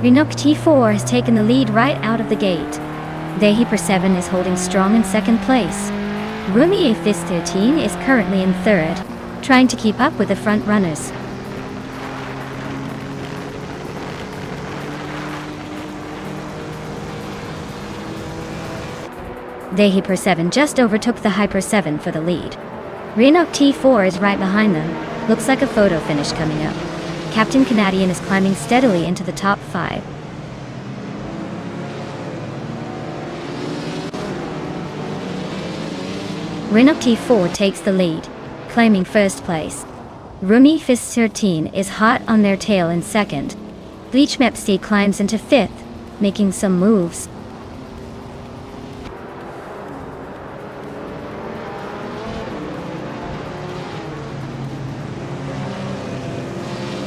A: Renault T4 has taken the lead right out of the gate. Vehiper 7 is holding strong in second place. Rumi Fis 13 is currently in third, trying to keep up with the front runners. Vehiper 7 just overtook the Hyper 7 for the lead. Renault T4 is right behind them. Looks like a photo finish coming up. Captain Canadian is climbing steadily into the top 5. Renault T4 takes the lead, claiming first place. Rumi Fis 13 is hot on their tail in second. Bleach Mepsi climbs into 5th, making some moves.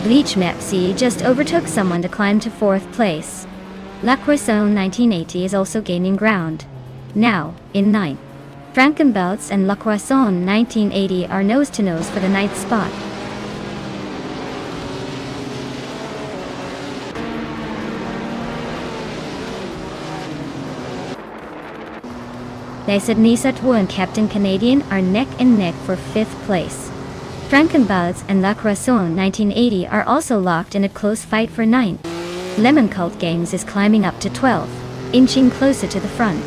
A: Bleach Mepsi just overtook someone to climb to 4th place. La Croissant 1980 is also gaining ground. Now, in 9th. Frankenbelts and La Croissant 1980 are nose-to-nose for the 9th spot. Les Sydney-Satour and Captain Canadian are neck and neck for 5th place. Frankenbelts and La Croissant 1980 are also locked in a close fight for 9th. Lemon Cult Games is climbing up to 12th, inching closer to the front.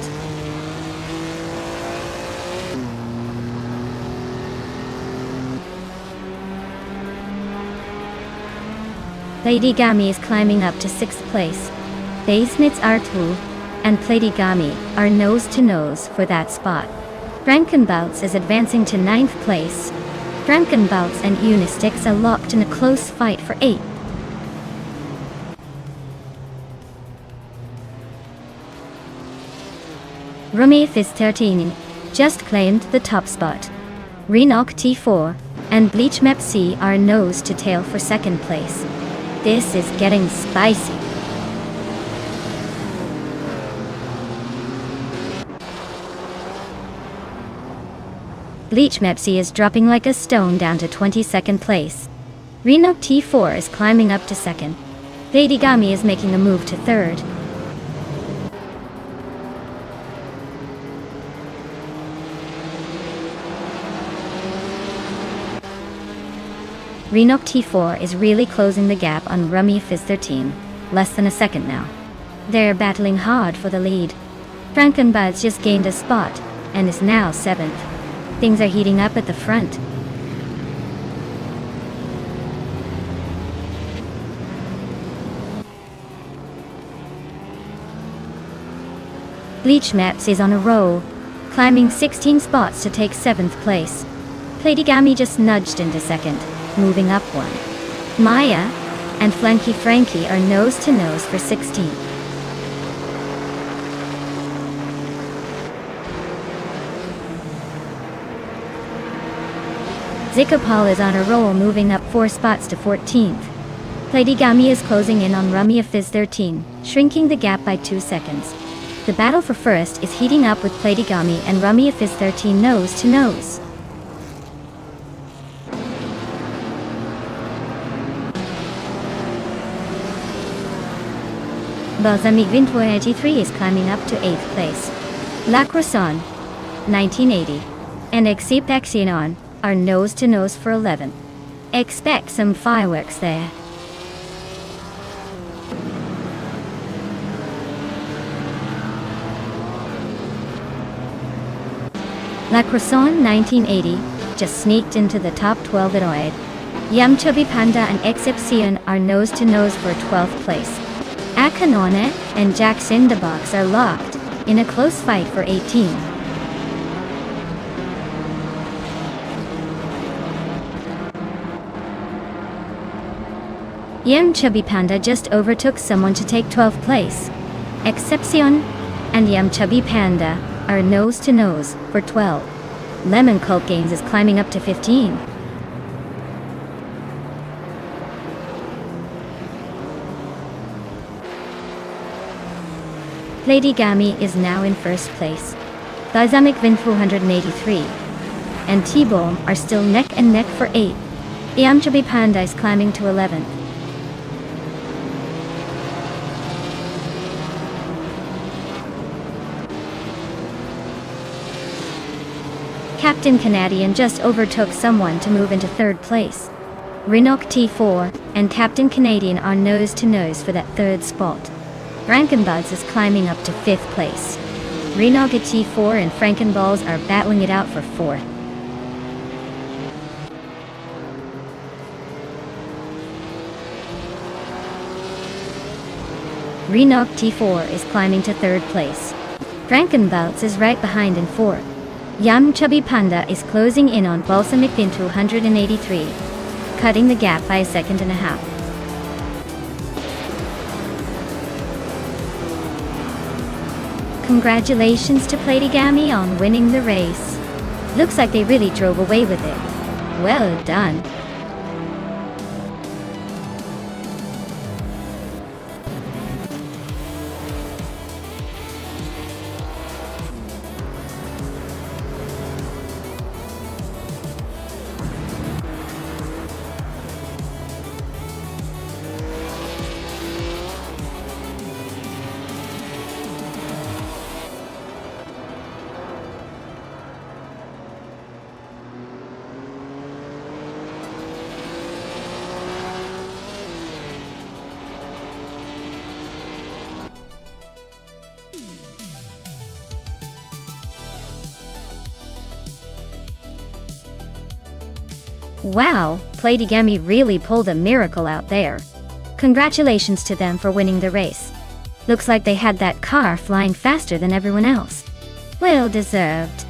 A: Platigami is climbing up to 6th place. Basenitz Artu and Platigami are nose-to-nose for that spot. Frankenbelts is advancing to 9th place. Frankenbelts and Unistix are locked in a close fight for 8th. Rumi Fis 13 just claimed the top spot. Renault T4 and Bleach Mepsi are nose to tail for 2nd place. This is getting spicy. Bleach Mepsi is dropping like a stone down to 22nd place. Reno T4 is climbing up to 2nd. Lady Gami is making a move to 3rd. Reno T4 is really closing the gap on Rummy Fizz 13, less than a second now. They're battling hard for the lead. Frankenbud's just gained a spot, and is now 7th. Things are heating up at the front. Bleach Maps is on a roll, climbing 16 spots to take 7th place. Lady Gami just nudged into 2nd, moving up 1. Maya and Flanky Frankie are nose to nose for 16th. Zikopal is on a roll, moving up 4 spots to 14th. Lady Gami is closing in on Rummy Fizz 13, shrinking the gap by 2 seconds. The battle for first is heating up with Lady Gami and Rummy Fizz 13 nose to nose. Balsamic Vintour 83 is climbing up to 8th place. La Croissant, 1980, and Except Axion are nose to nose for 11th. Expect some fireworks there. La Croissant 1980 just sneaked into the top 12 at Oid. Yum Chubby Panda and Excepcion are nose to nose for 12th place. Akanone and Jack Cinderbox are locked in a close fight for 18. Yum Chubby Panda just overtook someone to take 12th place. Excepcion and Yum Chubby Panda are nose to nose for 12. Lemon Cult Games is climbing up to 15. Lady Gami is now in 1st place. Balsamic Vin 483 and T-Bomb are still neck and neck for 8. Yum Chubby Panda is climbing to 11th. Captain Canadian just overtook someone to move into 3rd place. Renock T4 and Captain Canadian are nose to nose for that 3rd spot. Frankenbuds is climbing up to 5th place. Renock T4 and Frankenballs are battling it out for 4th. Renock T4 is climbing to 3rd place. Frankenballs is right behind in 4th. Yum Chubby Panda is closing in on Balsamic Bin 283, cutting the gap by a second and a half. Congratulations to Lady Gami on winning the race. Looks like they really drove away with it. Well done. Wow, Lady Gami really pulled a miracle out there. Congratulations to them for winning the race. Looks like they had that car flying faster than everyone else. Well deserved.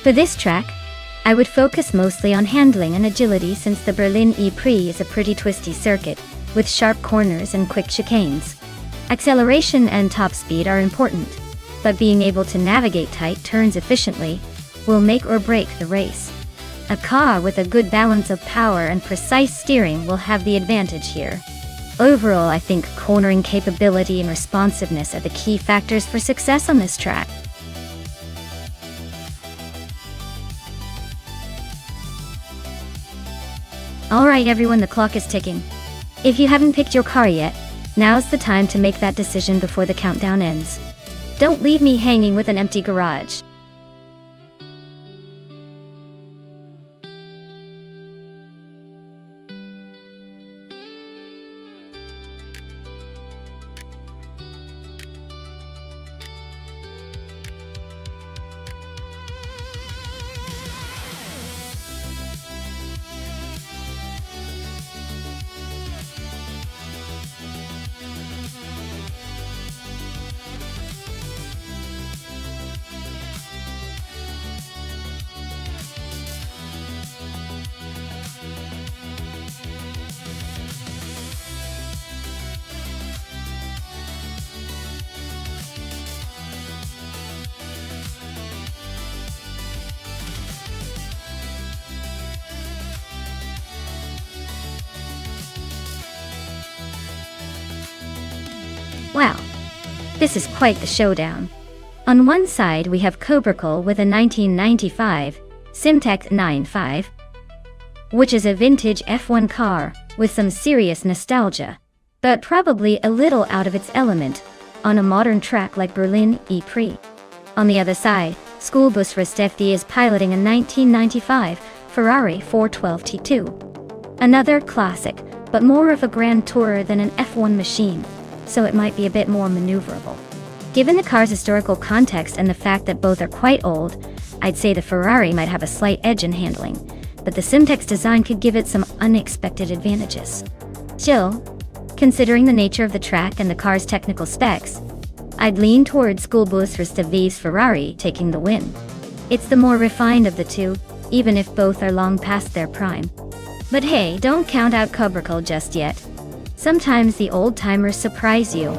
A: For this track, I would focus mostly on handling and agility since the Berlin E-Prix is a pretty twisty circuit, with sharp corners and quick chicanes. Acceleration and top speed are important, but being able to navigate tight turns efficiently will make or break the race. A car with a good balance of power and precise steering will have the advantage here. Overall, I think cornering capability and responsiveness are the key factors for success on this track. Alright everyone, the clock is ticking. If you haven't picked your car yet, now's the time to make that decision before the countdown ends. Don't leave me hanging with an empty garage. Wow, this is quite the showdown. On one side we have Cobracle with a 1995 Simtek 95, which is a vintage F1 car with some serious nostalgia, but probably a little out of its element on a modern track like Berlin E-Prix. On the other side, Schoolbus Rostefti is piloting a 1995 Ferrari 412 T2. Another classic, but more of a grand tourer than an F1 machine, so it might be a bit more maneuverable. Given the car's historical context and the fact that both are quite old, I'd say the Ferrari might have a slight edge in handling, but the Simtek's design could give it some unexpected advantages. Still, considering the nature of the track and the car's technical specs, I'd lean towards Schoolbus Rostefti's Ferrari taking the win. It's the more refined of the two, even if both are long past their prime. But hey, don't count out Cobracle just yet. Sometimes the old-timers surprise you.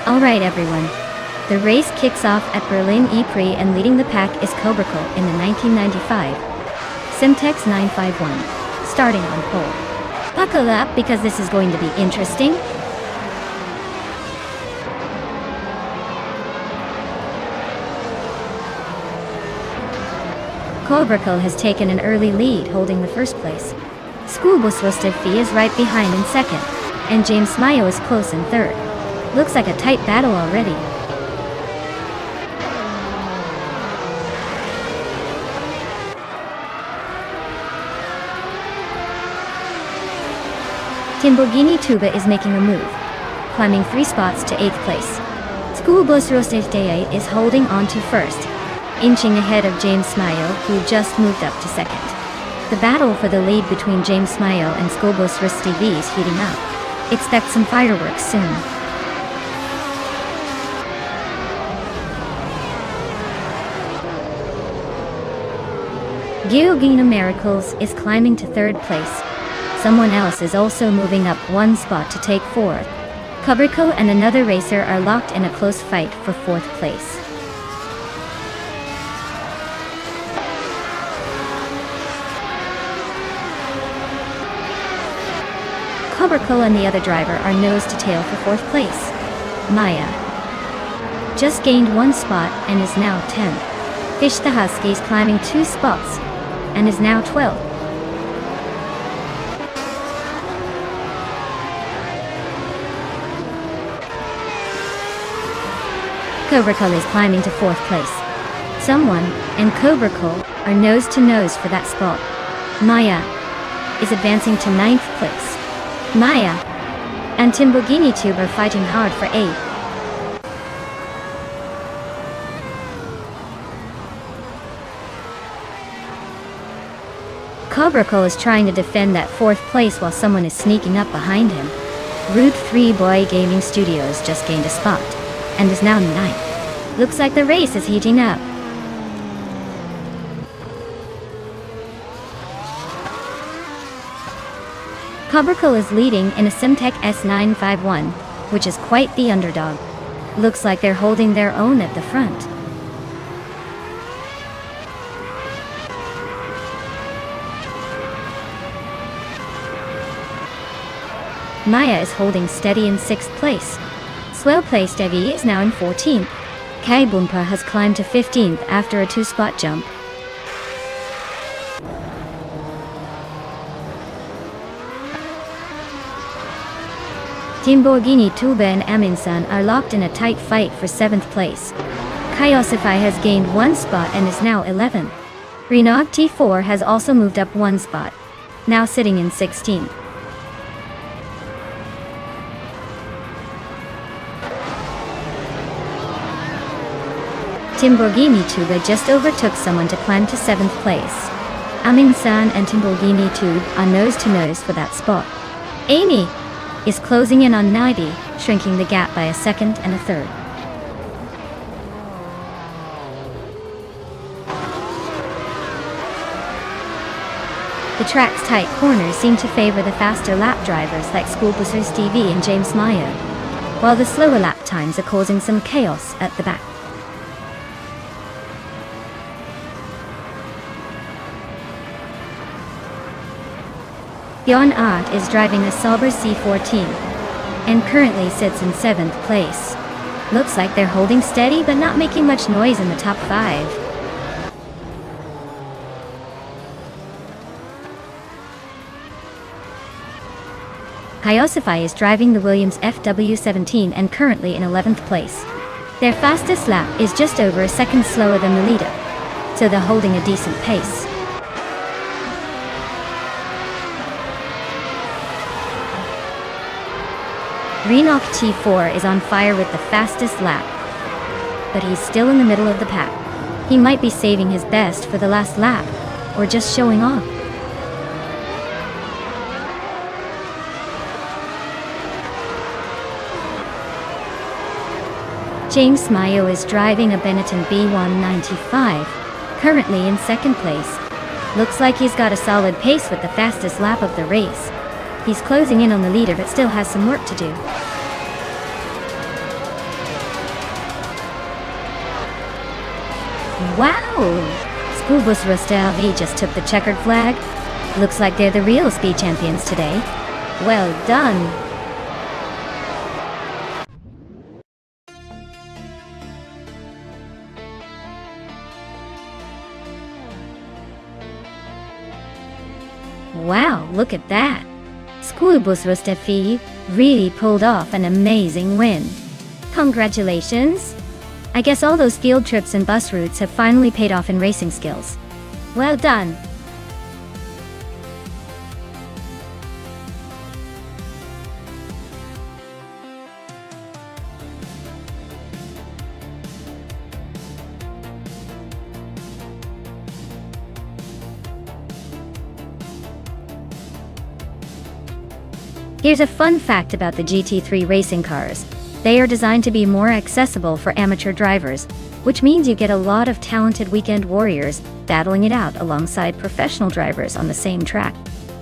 A: Alright everyone, the race kicks off at Berlin E-Prix and leading the pack is Cobracle in the 1995 Simtex 951, starting on pole. Buckle up because this is going to be interesting. Cobracle has taken an early lead, holding the first place. Schoolbus Rostefti is right behind in second, and James Mayo is close in third. Looks like a tight battle already. Timborghini Tuba is making a move, climbing 3 spots to 8th place. Schoolbus Rostefti is holding on to first, inching ahead of James Mayo, who just moved up to second. The battle for the lead between James Mayo and Schoolbus Rostefti is heating up. Expect some fireworks soon. Georgina Miracles is climbing to 3rd place. Someone else is also moving up 1 spot to take 4th. Cobracle and another racer are locked in a close fight for 4th place. Cobracle and the other driver are nose to tail for 4th place. Maya just gained 1 spot and is now 10th. Fish the Husky is climbing 2 spots and is now 12th. Cobracle is climbing to 4th place. Someone and Cobracle are nose to nose for that spot. Maya is advancing to 9th place. Maya and Timborghini Tube are fighting hard for 8th. Cobracle is trying to defend that 4th place while someone is sneaking up behind him. Root 3 Boy Gaming Studios just gained a spot, and is now 9th. Looks like the race is heating up. Cobracle is leading in a Simtech S951, which is quite the underdog. Looks like they're holding their own at the front. Maya is holding steady in 6th place. Swell-placed Evie is now in 14th. Kai Bumpa has climbed to 15th after a 2-spot jump. Timborghini Tuba and Aminsan are locked in a tight fight for 7th place. Kaiosify has gained 1 spot and is now 11th. Renog T4 has also moved up 1 spot, now sitting in 16th. Timborghini Tuba just overtook someone to climb to 7th place. Amin-san and Timborghini Tube are nose to nose for that spot. Amy is closing in on 90, shrinking the gap by a 2nd and a 3rd. The track's tight corners seem to favor the faster lap drivers like Schoolbuster Stevie and James Mayo, while the slower lap times are causing some chaos at the back. Yon Art is driving a Sauber C14 and currently sits in 7th place. Looks like they're holding steady but not making much noise in the top 5. Kaiosify is driving the Williams FW17 and currently in 11th place. Their fastest lap is just over a 2nd slower than the leader, so they're holding a decent pace. Renok T4 is on fire with the fastest lap, but he's still in the middle of the pack. He might be saving his best for the last lap, or just showing off. James Mayo is driving a Benetton B195, currently in 2nd place. Looks like he's got a solid pace with the fastest lap of the race. He's closing in on the leader but still has some work to do. Wow! Schoolbus RV just took the checkered flag. Looks like they're the real speed champions today. Well done! Wow, look at that! Schoolbus RV really pulled off an amazing win. Congratulations! I guess all those field trips and bus routes have finally paid off in racing skills. Well done! Here's a fun fact about the GT3 racing cars. They are designed to be more accessible for amateur drivers, which means you get a lot of talented weekend warriors battling it out alongside professional drivers on the same track.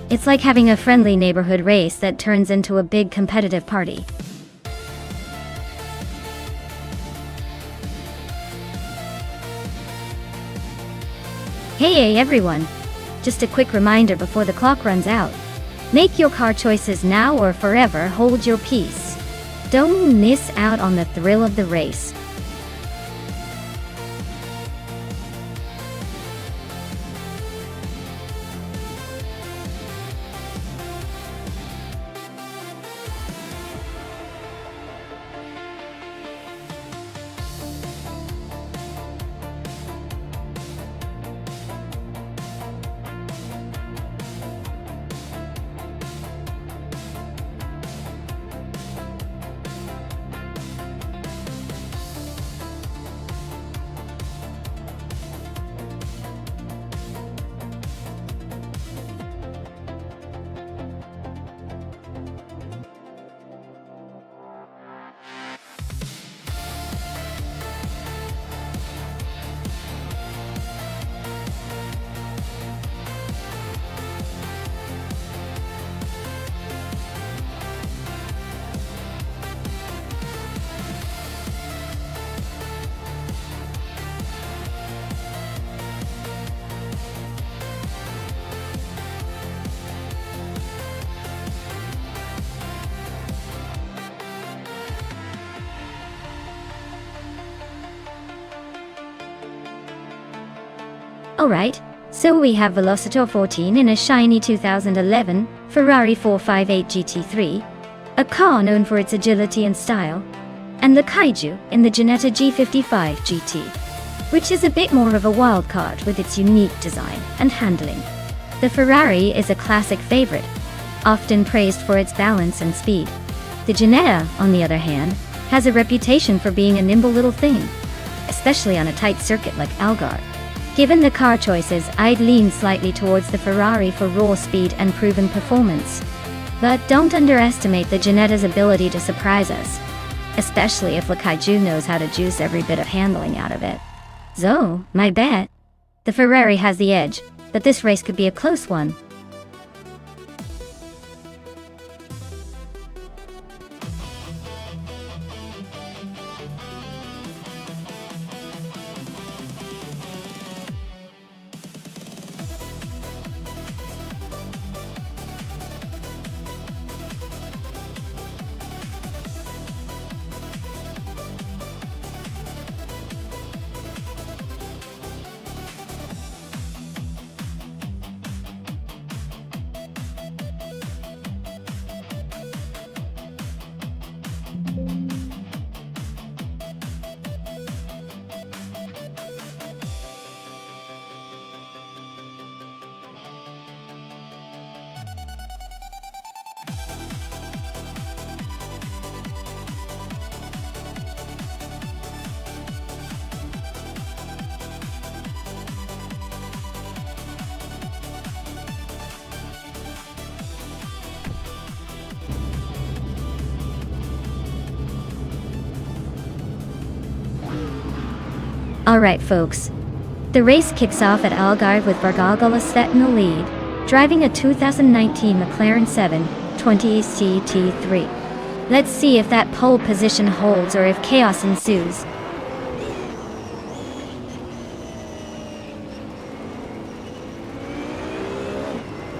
A: It's like having a friendly neighborhood race that turns into a big competitive party. Hey everyone! Just a quick reminder before the clock runs out. Make your car choices now or forever hold your peace. Don't miss out on the thrill of the race. Alright, so we have Velocitor 14 in a shiny 2011 Ferrari 458 GT3, a car known for its agility and style, and the Kaiju in the Ginetta G55 GT, which is a bit more of a wild card with its unique design and handling. The Ferrari is a classic favorite, often praised for its balance and speed. The Ginetta, on the other hand, has a reputation for being a nimble little thing, especially on a tight circuit like Algarve. Given the car choices, I'd lean slightly towards the Ferrari for raw speed and proven performance. But don't underestimate the Ginetta's ability to surprise us, especially if the Kaiju knows how to juice every bit of handling out of it. So, my bet, the Ferrari has the edge, but this race could be a close one. Alright folks, the race kicks off at Algarve with Vargagala set in the lead, driving a 2019 McLaren 720 CT3. Let's see if that pole position holds or if chaos ensues.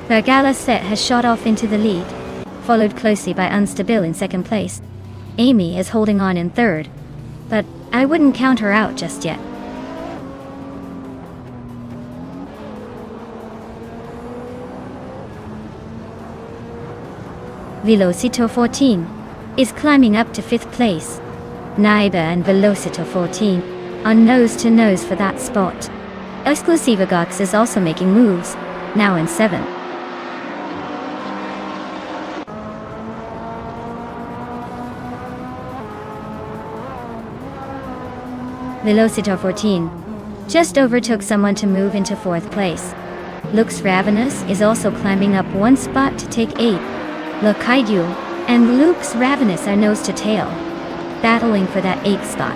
A: Vargala set has shot off into the lead, followed closely by Unstable in second place. Amy is holding on in third, but I wouldn't count her out just yet. Velocitor 14 is climbing up to 5th place. Naiba and Velocitor 14 are nose-to-nose for that spot. Exclusivagox is also making moves, now in 7th. Velocitor 14 just overtook someone to move into 4th place. Lux Ravenous is also climbing up one spot to take 8th. Le Kaiju and Lux Ravenous are nose to tail, battling for that 8th spot.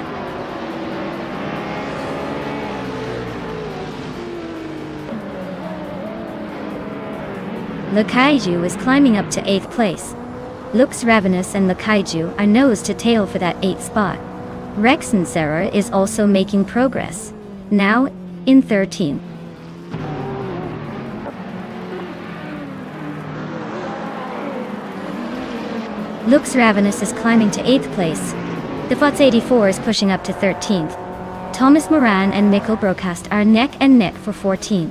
A: Le Kaiju is climbing up to 8th place. Lux Ravenous and Le Kaiju are nose to tail for that 8th spot. Rex and Sarah is also making progress, now in 13th. Lux Ravenous is climbing to 8th place. The FOTS 84 is pushing up to 13th. Thomas Moran and Mikkel Brocast are neck and neck for 14th.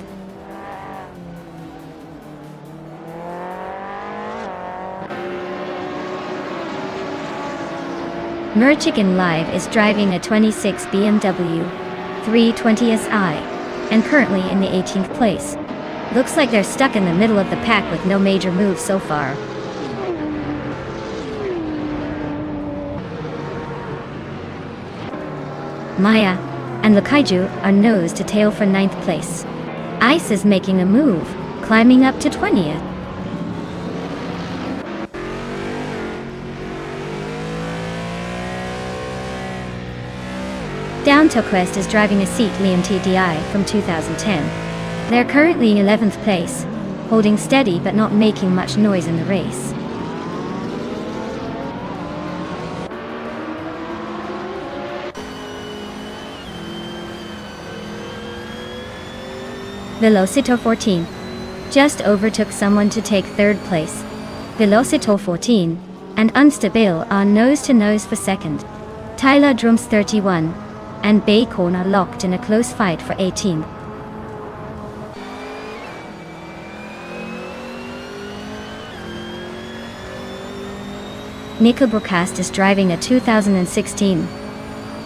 A: Merchicken Live is driving a 26 BMW 320SI and currently in the 18th place. Looks like they're stuck in the middle of the pack with no major moves so far. Maya and the Kaiju are nose to tail for 9th place. Ice is making a move, climbing up to 20th. Down to Quest is driving a seat Liam TDI from 2010. They're currently 11th place, holding steady but not making much noise in the race. Velocitor 14 just overtook someone to take 3rd place. Velocitor 14 and Unstable are nose-to-nose for 2nd. Tyler Drums 31 and Baycorn are locked in a close fight for 18th. Nico Broadcast is driving a 2016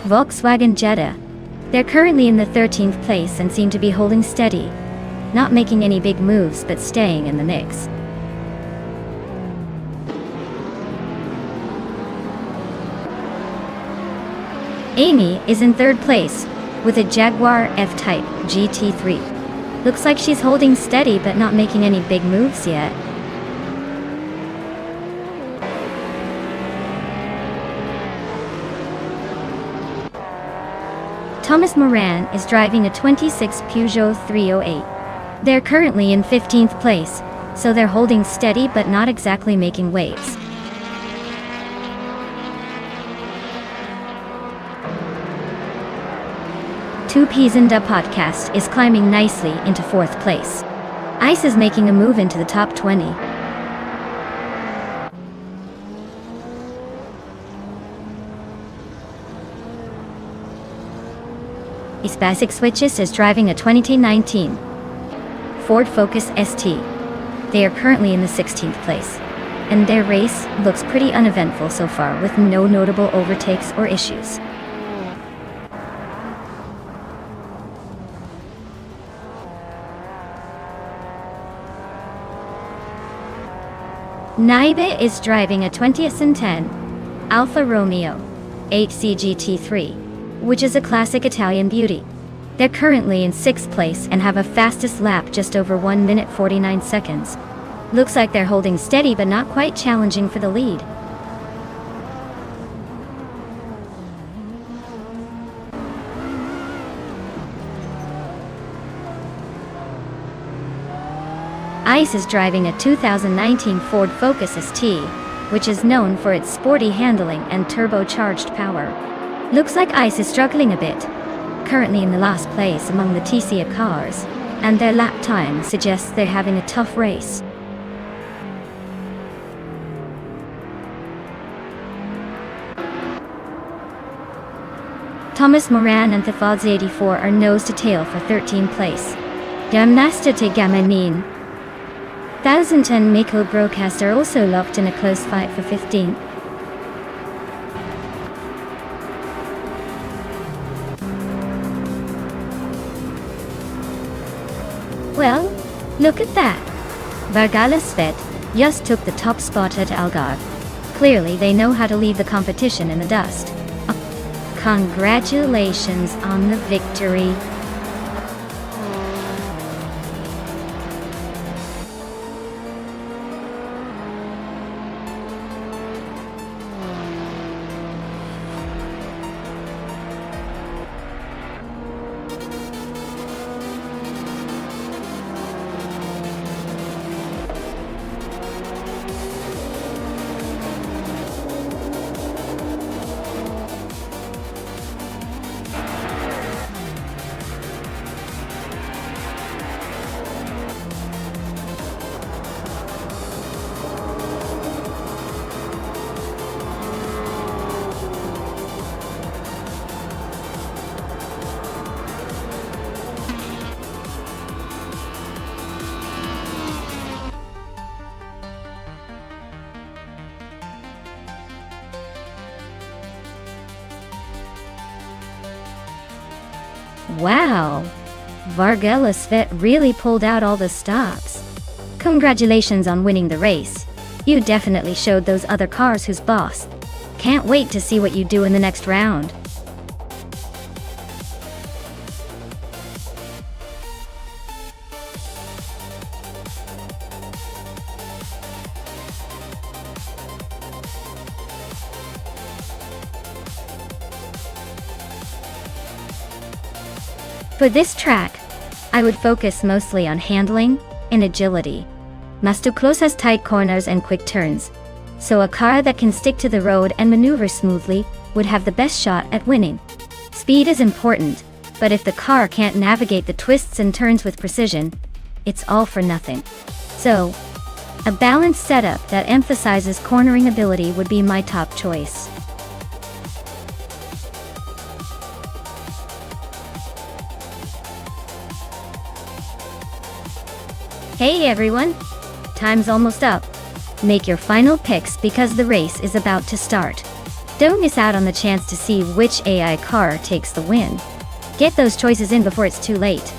A: Volkswagen Jetta. They're currently in the 13th place and seem to be holding steady, not making any big moves but staying in the mix. Amy is in 3rd place with a Jaguar F-Type GT3. Looks like she's holding steady but not making any big moves yet. Thomas Moran is driving a 26 Peugeot 308. They're currently in 15th place, so they're holding steady but not exactly making waves. Two Peas in the Podcast is climbing nicely into 4th place. Ice is making a move into the top 20. Basic Switches is driving a 2019 Ford Focus ST. They are currently in the 16th place, and their race looks pretty uneventful so far with no notable overtakes or issues. Naibe is driving a 2010 Alfa Romeo 8C GT3, which is a classic Italian beauty. They're currently in 6th place and have a fastest lap just over 1 minute 49 seconds. Looks like they're holding steady but not quite challenging for the lead. Ice is driving a 2019 Ford Focus ST, which is known for its sporty handling and turbocharged power. Looks like Ice is struggling a bit, currently in the last place among the TCA cars, and their lap time suggests they're having a tough race. Thomas Moran and Thefod's 84 are nose to tail for 13th place. Gamnasta te Gamanin. 1010 Miko Broadcast are also locked in a close fight for 15th. Well, look at that. Vargala Svet just took the top spot at Algarve. Clearly they know how to leave the competition in the dust. Congratulations on the victory. Wow, Vargela Svet really pulled out all the stops. Congratulations on winning the race. You definitely showed those other cars who's boss. Can't wait to see what you do in the next round. For this track, I would focus mostly on handling and agility. Mastuclos has tight corners and quick turns, so a car that can stick to the road and maneuver smoothly would have the best shot at winning. Speed is important, but if the car can't navigate the twists and turns with precision, it's all for nothing. So, a balanced setup that emphasizes cornering ability would be my top choice. Hey everyone! Time's almost up. Make your final picks because the race is about to start. Don't miss out on the chance to see which AI car takes the win. Get those choices in before it's too late.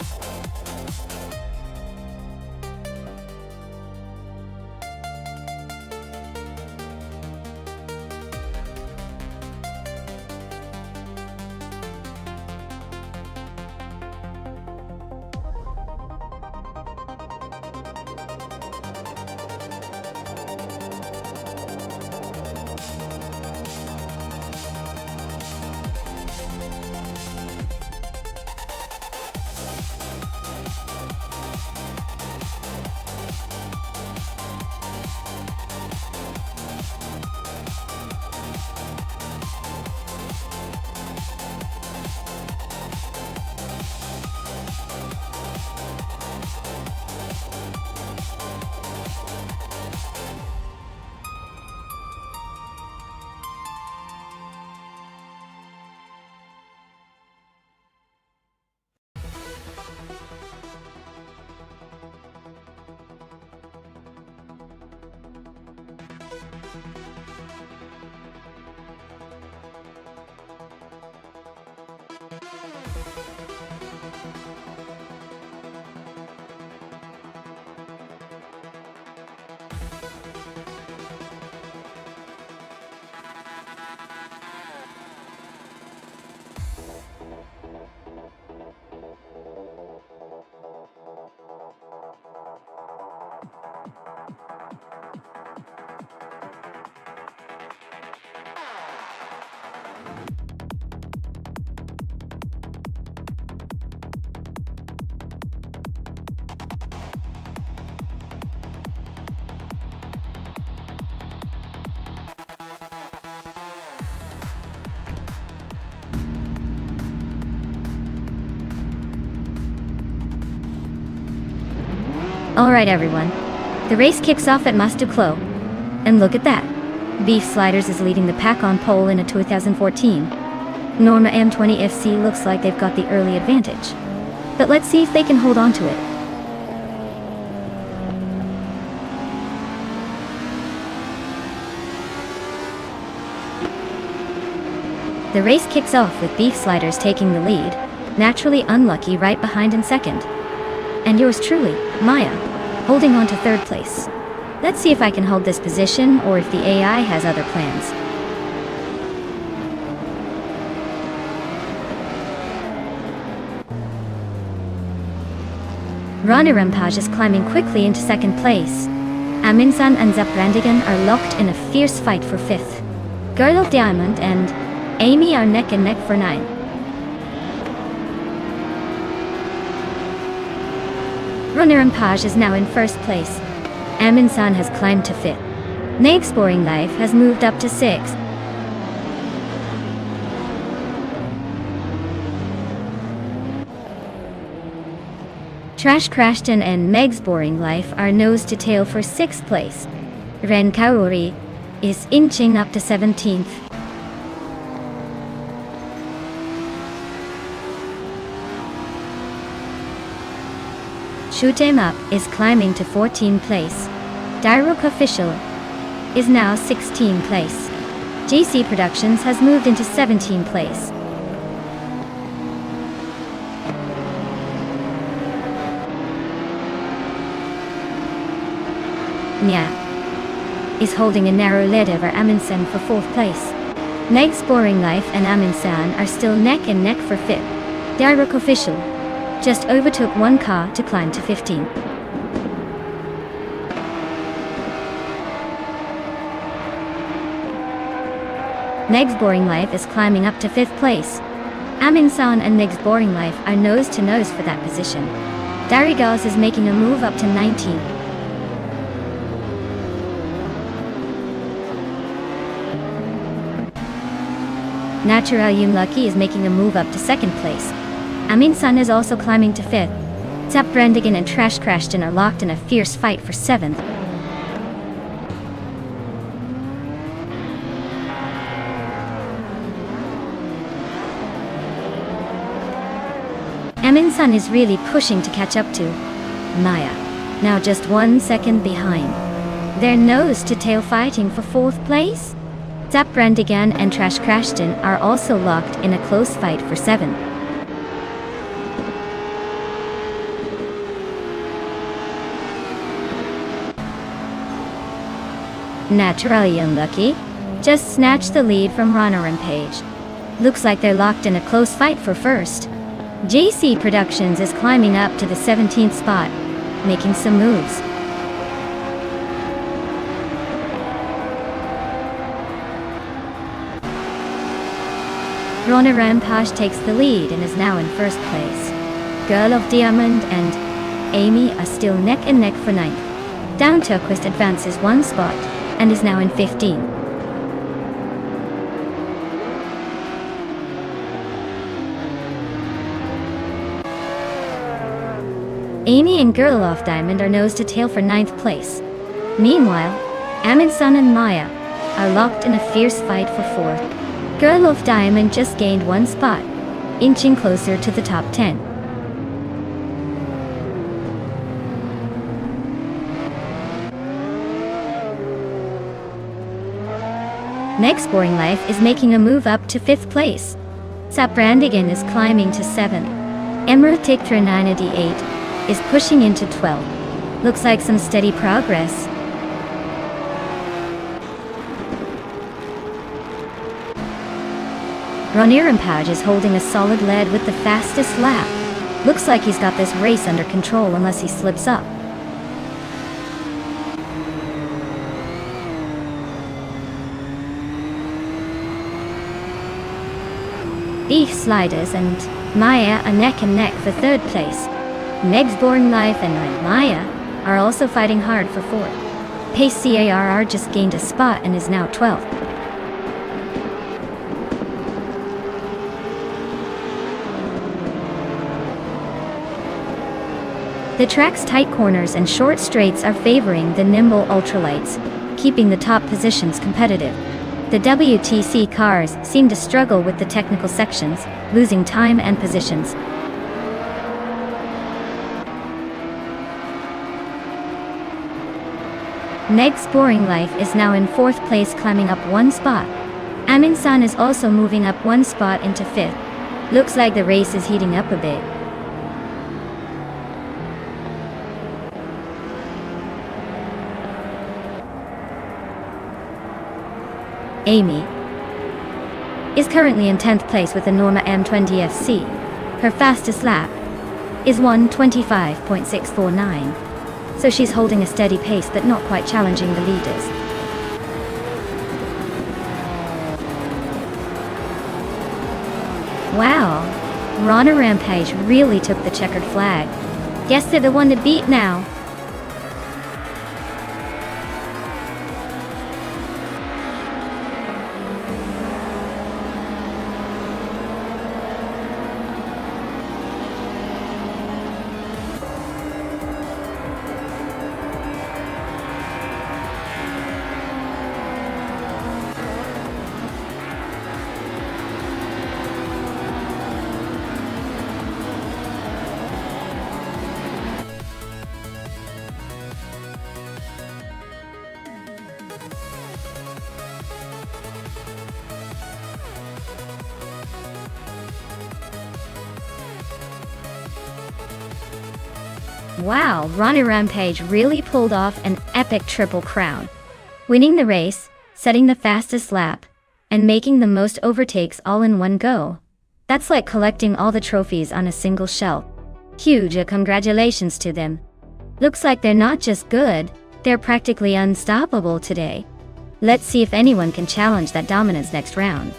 A: Alright everyone, the race kicks off at Mastuklo. And look at that. Beef Sliders is leading the pack on pole in a 2014. Norma M20 FC looks like they've got the early advantage. But let's see if they can hold on to it. The race kicks off with Beef Sliders taking the lead, naturally unlucky right behind in second. And yours truly, Maya, holding on to third place. Let's see if I can hold this position or if the AI has other plans. Ronnie Rampage is climbing quickly into second place. Aminsan and Zaprandigan are locked in a fierce fight for fifth. Girdle Diamond and Amy are neck and neck for 9. Ronnie Rampage is now in first place. Aminsan has climbed to 5th. Nay Exploring Life has moved up to 6th. Trash Crashton and Meg's Boring Life are nose to tail for 6th place. Ren Kaori is inching up to 17th. Shoot 'em Up is climbing to 14th place. Dirok Official is now 16th place. GC Productions has moved into 17th place. Nya is holding a narrow lead over Amundsen for 4th place. Meg's Boring Life and Amundsen are still neck and neck for 5th. Dirok Official just overtook one car to climb to 15. Meg's Boring Life is climbing up to 5th place. Aminsan and Meg's Boring Life are nose to nose for that position. Darigas is making a move up to 19. Natural Yumlucky is making a move up to 2nd place. Aminsan is also climbing to 5th. Zap Brandigan and Trash Crashton are locked in a fierce fight for 7th. Aminsan is really pushing to catch up to Maya, now just 1 second behind. They're nose to tail fighting for 4th place. Zaprandigan and Trash Crashton are also locked in a close fight for 7th. Naturally Unlucky just snatched the lead from Rana Rampage. Looks like they're locked in a close fight for 1st. JC Productions is climbing up to the 17th spot, making some moves. Rana Rampage takes the lead and is now in 1st place. Girl of Diamond and Amy are still neck and neck for 9th. Down Turquoise advances 1 spot and is now in 15th. Amy and Girl of Diamond are nose to tail for 9th place. Meanwhile, Amin-san and Maya are locked in a fierce fight for 4th. Girl of Diamond just gained 1 spot, inching closer to the top 10. Next Boring Life is making a move up to 5th place. Saprandigan is climbing to 7th. Emerald Tiktra 98 is pushing into 12th. Looks like some steady progress. Ronirampaj is holding a solid lead with the fastest lap. Looks like he's got this race under control unless he slips up. Beef Sliders and Maya are neck and neck for 3rd place. Meg's Boring Life and Maya are also fighting hard for 4th. Pace CARR just gained a spot and is now 12th. The track's tight corners and short straights are favoring the nimble ultralights, keeping the top positions competitive. The WTC cars seem to struggle with the technical sections, losing time and positions. Meg's Boring Life is now in 4th place, climbing up 1 spot. Amin-san is also moving up 1 spot into 5th. Looks like the race is heating up a bit. Amy is currently in 10th place with a Norma M20FC. Her fastest lap is 1:25.649. So she's holding a steady pace but not quite challenging the leaders. Wow, Rana Rampage really took the checkered flag. Guess they're the one to beat now. Wow, Rana Rampage really pulled off an epic triple crown. Winning the race, setting the fastest lap, and making the most overtakes all in one go. That's like collecting all the trophies on a single shelf. Huge congratulations to them. Looks like they're not just good, they're practically unstoppable today. Let's see if anyone can challenge that dominance next round.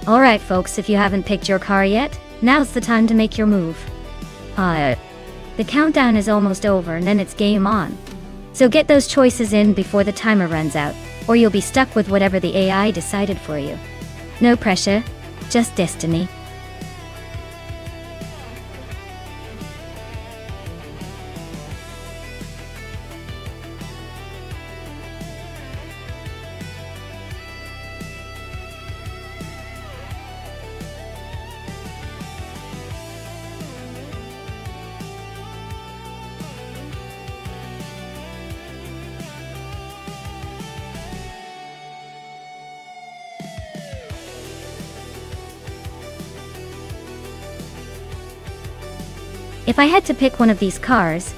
A: Alright folks, if you haven't picked your car yet, now's the time to make your move. The countdown is almost over and then it's game on. So get those choices in before the timer runs out, or you'll be stuck with whatever the AI decided for you. No pressure, just destiny. If I had to pick one of these cars,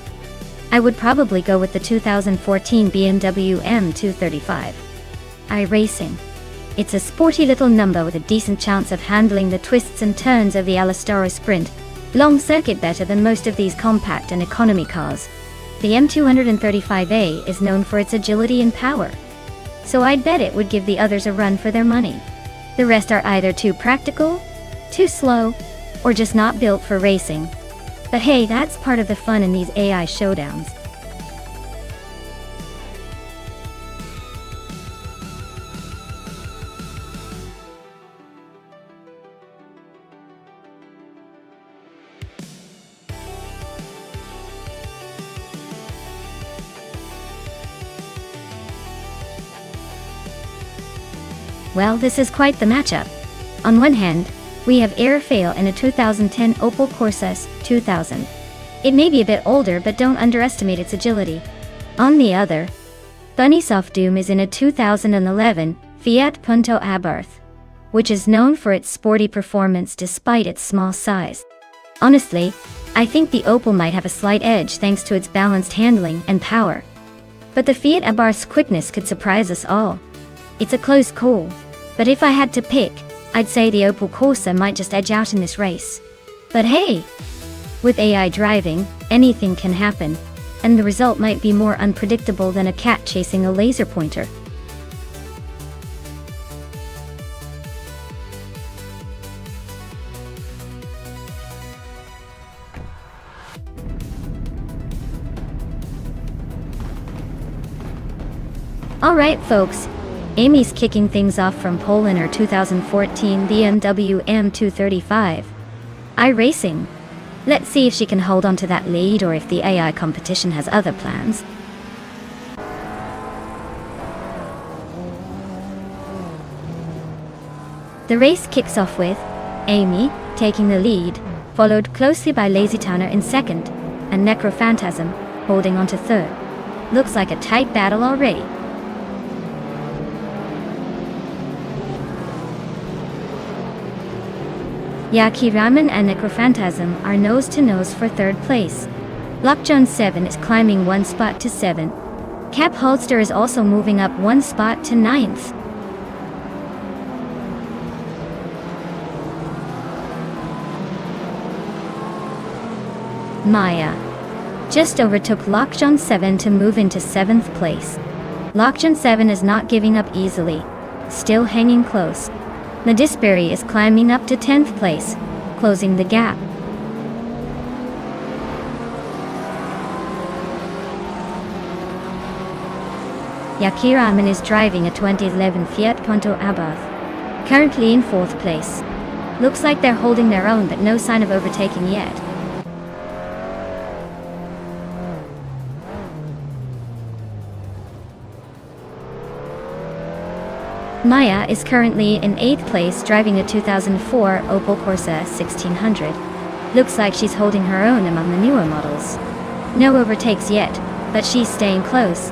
A: I would probably go with the 2014 BMW M235i Racing. It's a sporty little number with a decent chance of handling the twists and turns of the Alastaro Sprint, long circuit better than most of these compact and economy cars. The M235i is known for its agility and power, so I'd bet it would give the others a run for their money. The rest are either too practical, too slow, or just not built for racing. But hey, that's part of the fun in these AI showdowns. Well, this is quite the matchup. On one hand, we have Airfail in a 2010 Opel Corsa 2000. It may be a bit older, but don't underestimate its agility. On the other, Bunnysoft Doom is in a 2011 Fiat Punto Abarth, which is known for its sporty performance despite its small size. Honestly, I think the Opel might have a slight edge thanks to its balanced handling and power. But the Fiat Abarth's quickness could surprise us all. It's a close call, but if I had to pick, I'd say the Opel Corsa might just edge out in this race. But hey, with AI driving, anything can happen, and the result might be more unpredictable than a cat chasing a laser pointer. Alright folks, Amy's kicking things off from pole in her 2014 BMW M235i Racing. Let's see if she can hold on to that lead or if the AI competition has other plans. The race kicks off with Amy taking the lead, followed closely by Lazy Towner in second, and Necrophantasm holding on to third. Looks like a tight battle already. Yaki Ramen and Necrophantasm are nose-to-nose for third place. Lockjohn 7 is climbing one spot to 7. Cap Holster is also moving up one spot to 9th. Maya just overtook Lockjohn 7 to move into 7th place. Lockjohn 7 is not giving up easily, still hanging close. Medisbury is climbing up to 10th place, closing the gap. Yakiraman is driving a 2011 Fiat Punto Abarth, currently in 4th place. Looks like they're holding their own, but no sign of overtaking yet. Maya is currently in 8th place driving a 2004 Opel Corsa 1600. Looks like she's holding her own among the newer models. No overtakes yet, but she's staying close.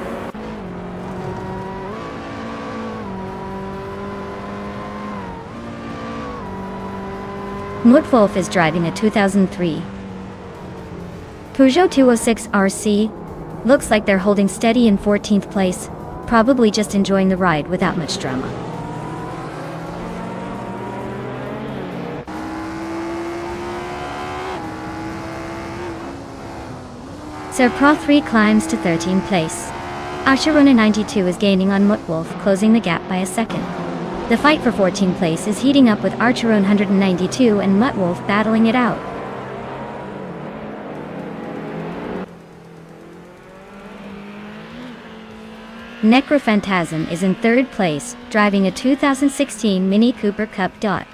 A: Mutwolf is driving a 2003 Peugeot 206 RC. Looks like they're holding steady in 14th place, probably just enjoying the ride without much drama. Sir Pro 3 climbs to 13th place. Archerona 92 is gaining on Mutwolf, closing the gap by a second. The fight for 14th place is heating up with Archerone 192 and Mutwolf battling it out. Necrophantasm is in 3rd place, driving a 2016 Mini Cooper Cup Dot.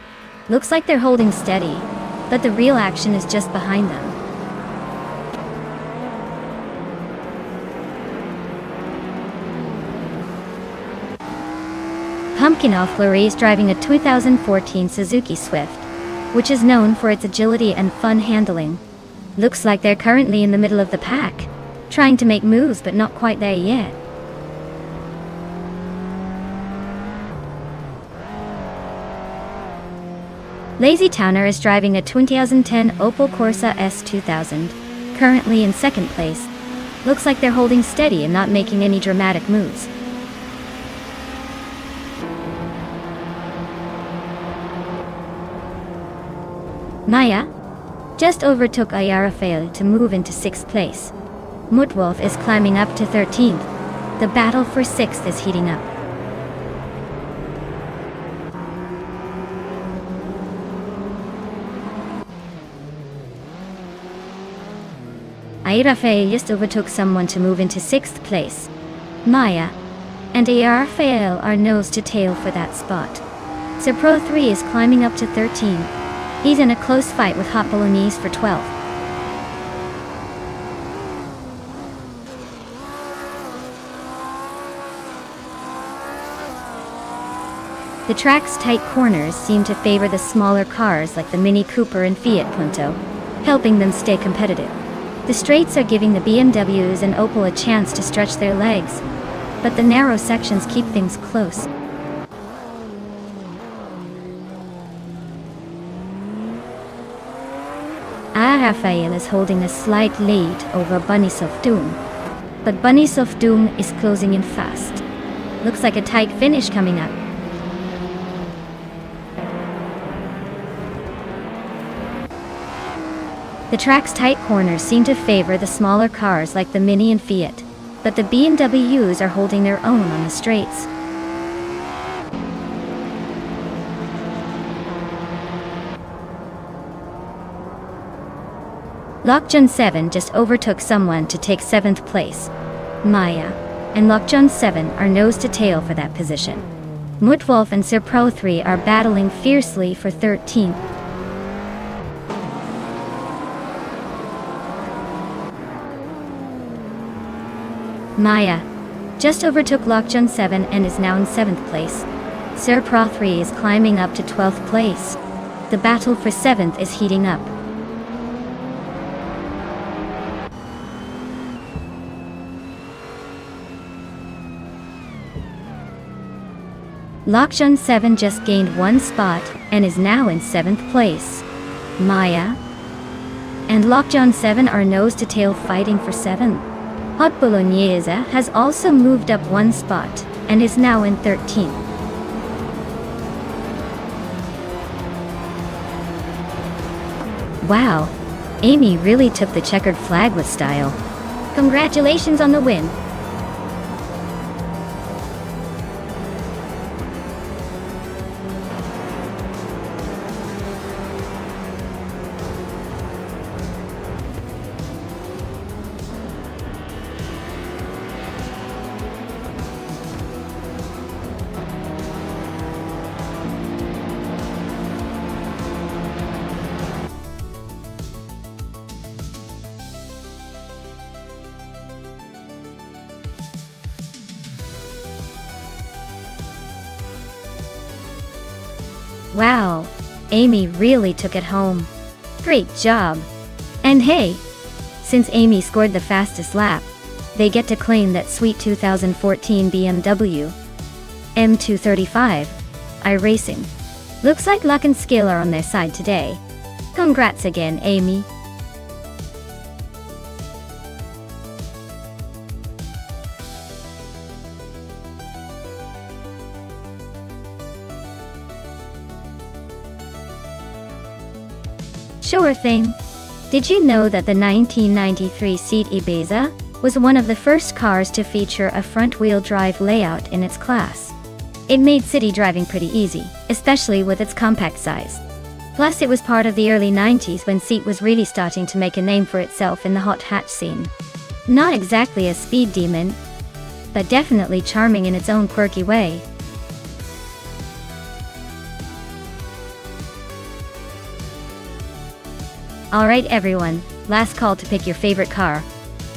A: Looks like they're holding steady, but the real action is just behind them. Pumpkin Flurry is driving a 2014 Suzuki Swift, which is known for its agility and fun handling. Looks like they're currently in the middle of the pack, trying to make moves but not quite there yet. Lazy Towner is driving a 2010 Opel Corsa S2000, currently in second place. Looks like they're holding steady and not making any dramatic moves. Maya just overtook Ayarafael to move into 6th place. Mutwolf is climbing up to 13th. The battle for 6th is heating up. Ayarafael just overtook someone to move into 6th place. Maya and Ayarafael are nose to tail for that spot. Sir Pro 3 is climbing up to 13. He's in a close fight with Hot Bolognese for 12th. The track's tight corners seem to favor the smaller cars like the Mini Cooper and Fiat Punto, helping them stay competitive. The straights are giving the BMWs and Opel a chance to stretch their legs, but the narrow sections keep things close. Rafael is holding a slight lead over Bunnies of Doom, but Bunnies of Doom is closing in fast. Looks like a tight finish coming up. The track's tight corners seem to favor the smaller cars like the Mini and Fiat, but the BMWs are holding their own on the straights. Lockjun 7 just overtook someone to take 7th place. Maya and Lockjun 7 are nose to tail for that position. Mutwolf and Sir Pro 3 are battling fiercely for 13th. Maya just overtook Lockjun 7 and is now in 7th place. Sir Pro 3 is climbing up to 12th place. The battle for 7th is heating up. Lockjun 7 just gained 1 spot and is now in 7th place. Maya and Lockjun 7 are nose to tail fighting for 7th. Hot Bolognese has also moved up 1 spot and is now in 13th. Wow, Amy really took the checkered flag with style. Congratulations on the win. Wow, Amy really took it home. Great job. And hey, since Amy scored the fastest lap, they get to claim that sweet 2014 BMW M235 iRacing. Looks like luck and skill are on their side today. Congrats again, Amy. Sure thing. Did you know that the 1993 Seat Ibiza was one of the first cars to feature a front-wheel drive layout in its class? It made city driving pretty easy, especially with its compact size. Plus, it was part of the early 90s when Seat was really starting to make a name for itself in the hot hatch scene. Not exactly a speed demon, but definitely charming in its own quirky way. Alright everyone, last call to pick your favorite car.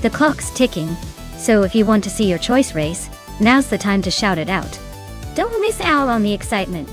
A: The clock's ticking, so if you want to see your choice race, now's the time to shout it out. Don't miss out on the excitement.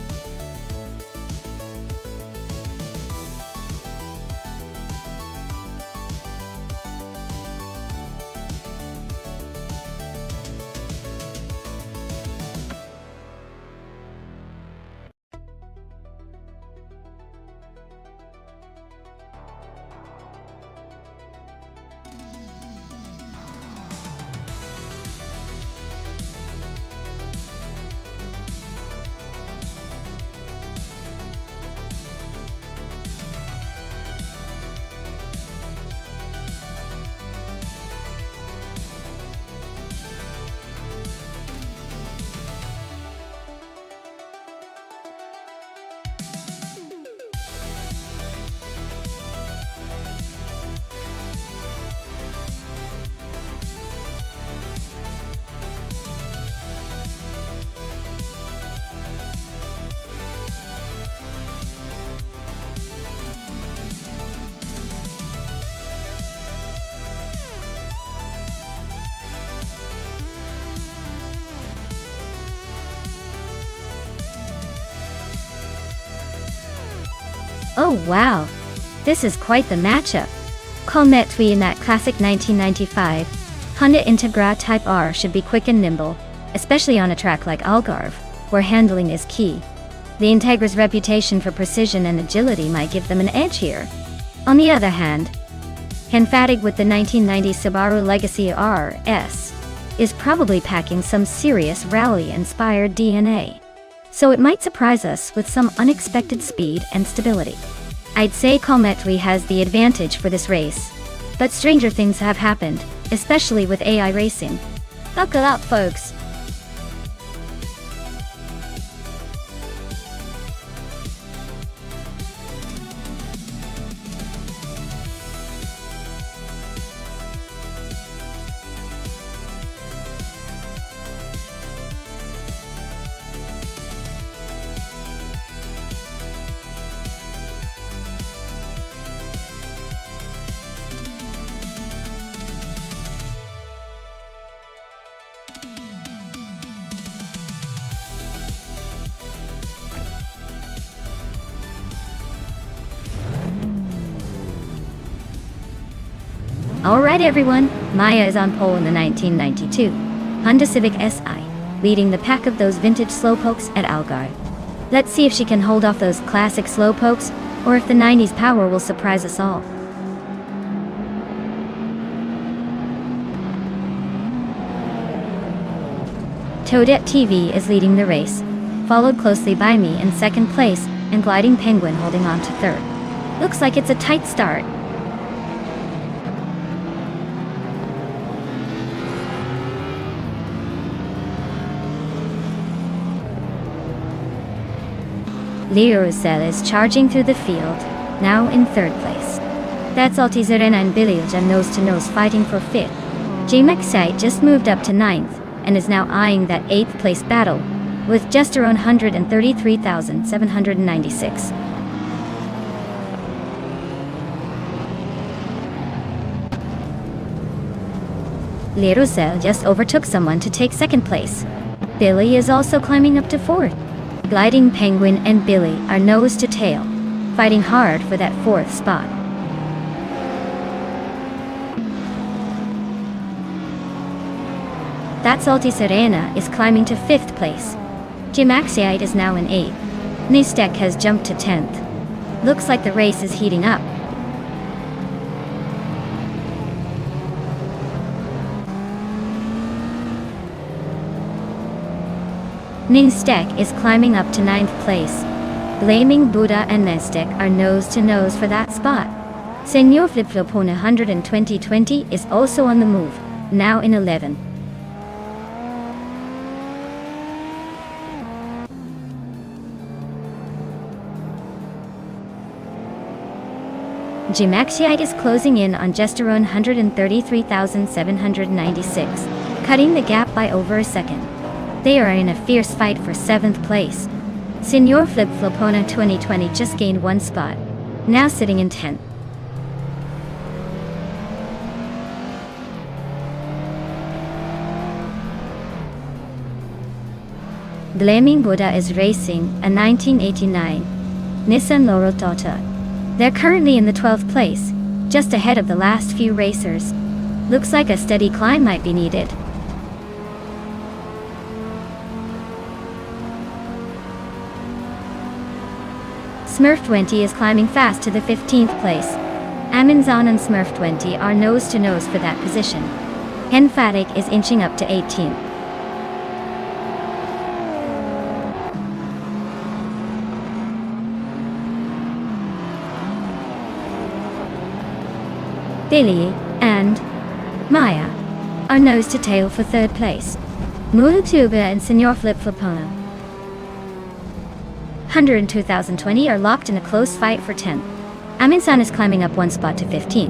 A: Oh wow, this is quite the matchup. Calmetwi in that classic 1995 Honda Integra Type R should be quick and nimble, especially on a track like Algarve, where handling is key. The Integra's reputation for precision and agility might give them an edge here. On the other hand, Henfatig with the 1990 Subaru Legacy RS is probably packing some serious rally-inspired DNA, so it might surprise us with some unexpected speed and stability. I'd say Calmetwi has the advantage for this race, but stranger things have happened, especially with AI racing. Buckle up, folks! Alright everyone, Maya is on pole in the 1992 Honda Civic Si, leading the pack of those vintage slowpokes at Algarve. Let's see if she can hold off those classic slowpokes, or if the 90s power will surprise us all. Toadette TV is leading the race, followed closely by me in second place, and Gliding Penguin holding on to third. Looks like it's a tight start. Leo Russell is charging through the field, now in third place. That's Altizarena and Bililja nose-to-nose fighting for fifth. J-Maxite just moved up to ninth, and is now eyeing that 8th place battle, with just around 133,796. Leo Russell just overtook someone to take second place. Billy is also climbing up to fourth. Gliding Penguin and Billy are nose to tail, fighting hard for that fourth spot. That Salty Serena is climbing to fifth place. Jimaxiite is now in eighth. Nistek has jumped to 10th. Looks like the race is heating up. Nistek is climbing up to 9th place. Blaming Buddha and Nistek are nose to nose for that spot. Senor Flipflopona 12020 is also on the move, now in 11th. Jimaxiite is closing in on just around 133,796, cutting the gap by over a second. They are in a fierce fight for 7th place. Senor Flipflopona 2020 just gained one spot, now sitting in 10th. Blaming Buddha is racing a 1989 Nissan Laurel Tota. They're currently in the 12th place, just ahead of the last few racers. Looks like a steady climb might be needed. Smurf20 is climbing fast to the 15th place. Aminzan and Smurf20 are nose to nose for that position. Henfatic is inching up to 18th. Billy and Maya are nose to tail for 3rd place. Mulutuba and Senor Flipflopona 102,020 are locked in a close fight for 10th. Aminsan is climbing up one spot to 15.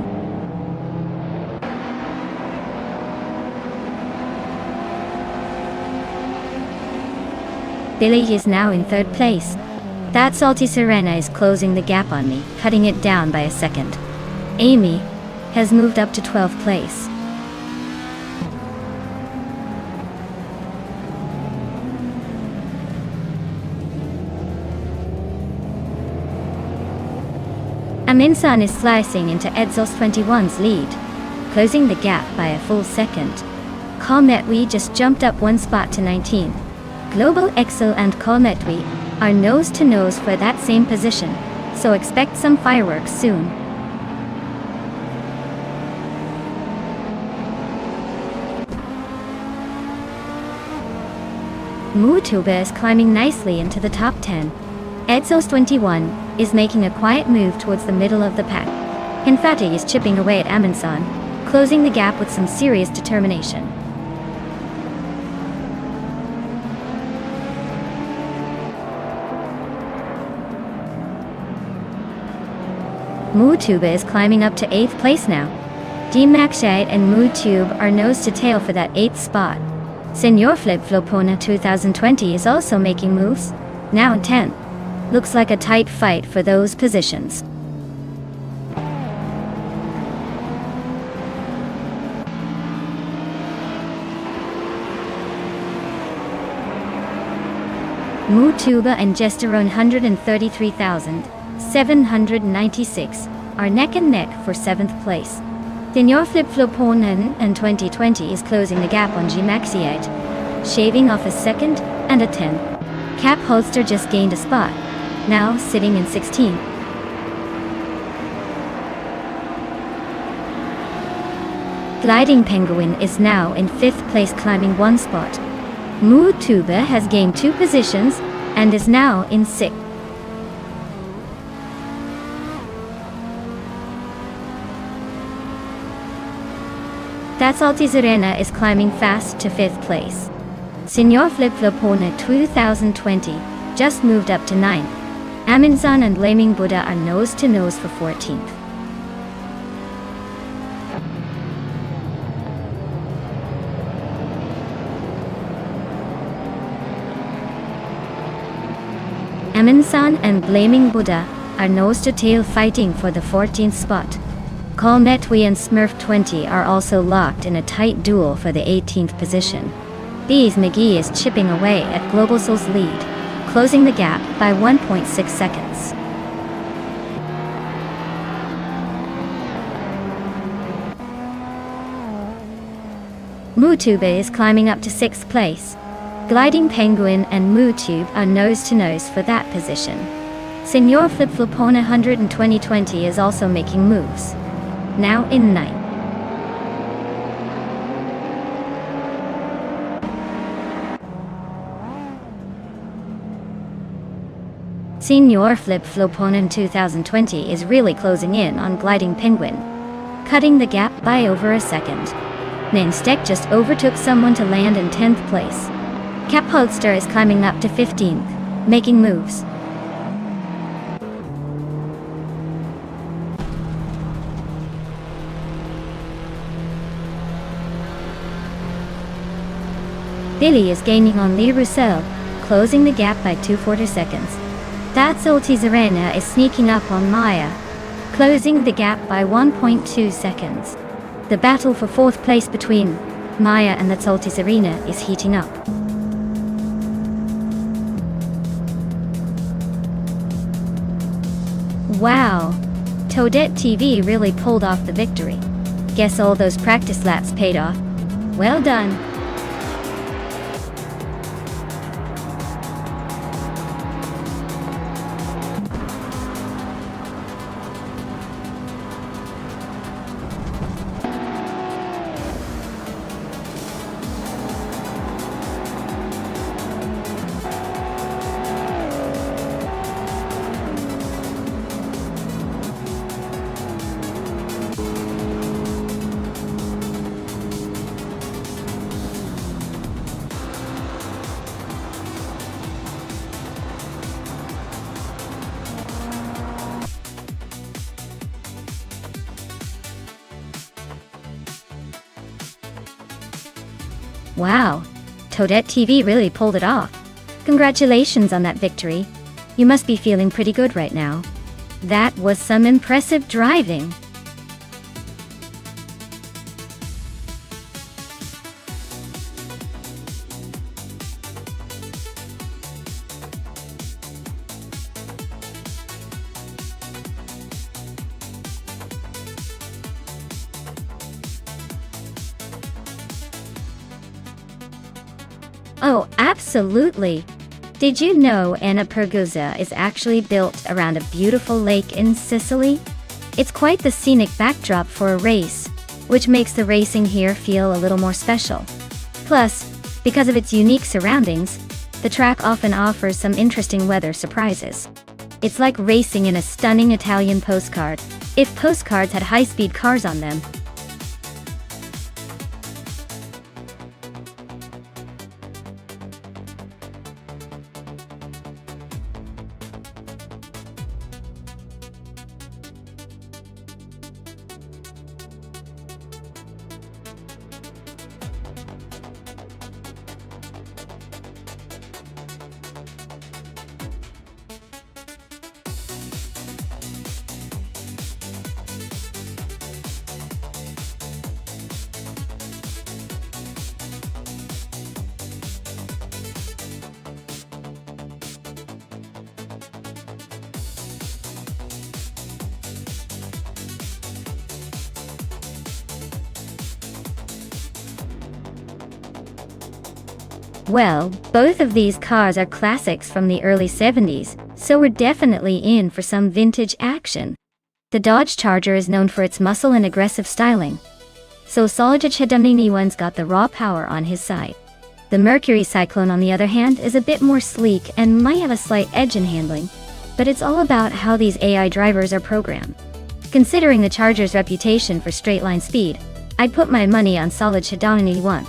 A: Billy is now in 3rd place. That Salty Serena is closing the gap on me, cutting it down by a second. Amy has moved up to 12th place. Aminsan is slicing into Edzos 21's lead, closing the gap by a full second. Cometwi just jumped up one spot to 19. Global Excel and Cometwi are nose-to-nose for that same position, so expect some fireworks soon. Mutuba is climbing nicely into the top 10. Edzos 21 is making a quiet move towards the middle of the pack. Infati is chipping away at Aminsan, closing the gap with some serious determination. Mutuba is climbing up to 8th place now. Dmakshite and Mutube are nose to tail for that 8th spot. Senor Flip Flopona 2020 is also making moves, now in 10th. Looks like a tight fight for those positions. Mutuba and Gesterone 133,796 are neck and neck for 7th place. Senor Flip Floponen and 2020 is closing the gap on Gmaxiate, shaving off a 2nd and a 10th. Cap Holster just gained a spot, now sitting in 16th. Gliding Penguin is now in 5th place, climbing 1 spot. Mutuba has gained 2 positions and is now in 6th. That's Altizarena is climbing fast to 5th place. Senor Flip Flopona 2020 just moved up to 9th. Aminsan and Blaming Buddha are nose to nose for 14th. Aminsan and Blaming Buddha are nose to tail fighting for the 14th spot. Cometwi and Smurf 20 are also locked in a tight duel for the 18th position. Bees McGee is chipping away at Global Soul's lead, closing the gap by 1.6 seconds. Mutuba is climbing up to 6th place. Gliding Penguin and Mutube are nose to nose for that position. Senor Flip Flopona 120 is also making moves, now in 9th. Senor Flip Floponen 2020 is really closing in on Gliding Penguin, cutting the gap by over a second. Nonstop just overtook someone to land in 10th place. Cap Holster is climbing up to 15th, making moves. Billy is gaining on Lee Roussel, closing the gap by 2/4 seconds. That's Altizarena is sneaking up on Maya, closing the gap by 1.2 seconds. The battle for 4th place between Maya and that's Altizarena is heating up. Wow! Toadette TV really pulled off the victory. Guess all those practice laps paid off. Well done! Wow, Toadette TV really pulled it off. Congratulations on that victory. You must be feeling pretty good right now. That was some impressive driving. Oh, absolutely. Did you know Anna Pergusa is actually built around a beautiful lake in Sicily? It's quite the scenic backdrop for a race, which makes the racing here feel a little more special. Plus, because of its unique surroundings, the track often offers some interesting weather surprises. It's like racing in a stunning Italian postcard, if postcards had high-speed cars on them. Well, both of these cars are classics from the early 70s, so we're definitely in for some vintage action. The Dodge Charger is known for its muscle and aggressive styling, so Solid-Chedonini-one's got the raw power on his side. The Mercury Cyclone, on the other hand, is a bit more sleek and might have a slight edge in handling, but it's all about how these AI drivers are programmed. Considering the Charger's reputation for straight-line speed, I'd put my money on Solid-Chedonini-one.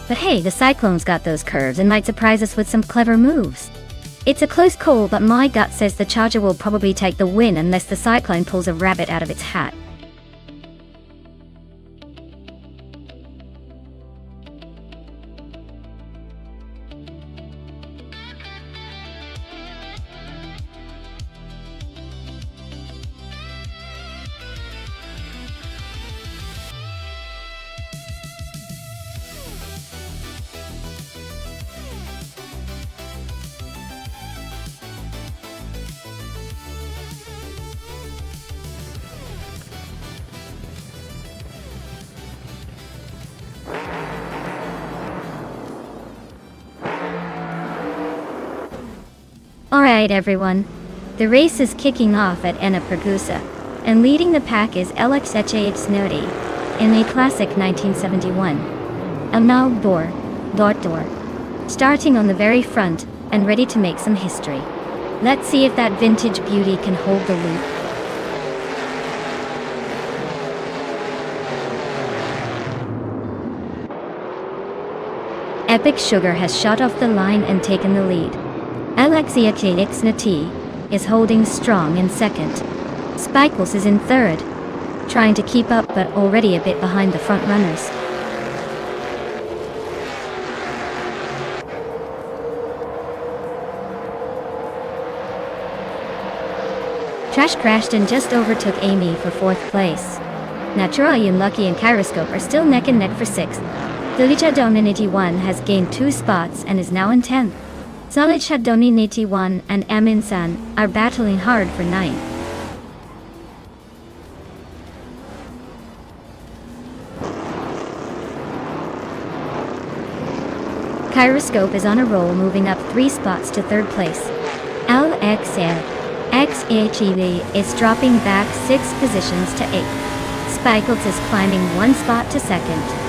A: But hey, the Cyclone's got those curves and might surprise us with some clever moves. It's a close call, but my gut says the Charger will probably take the win unless the Cyclone pulls a rabbit out of its hat. Alright everyone, the race is kicking off at Enna Pergusa, and leading the pack is LXHAX Nodi in a classic 1971 Amal Door, starting on the very front and ready to make some history. Let's see if that vintage beauty can hold the loop. Epic Sugar has shot off the line and taken the lead. LXHAX Nati is holding strong in second. Spikels is in third, trying to keep up but already a bit behind the front runners. Trash crashed and just overtook Amy for fourth place. Naturalian, Lucky and Kyroscope are still neck and neck for sixth. Solid-Chedonini-one has gained 2 spots and is now in 10th. Solid-Chedonini-one and Amin-san are battling hard for 9th. Kyroscope is on a roll, moving up 3 spots to 3rd place. LXHEV is dropping back 6 positions to 8th. Spikels is climbing 1 spot to 2nd.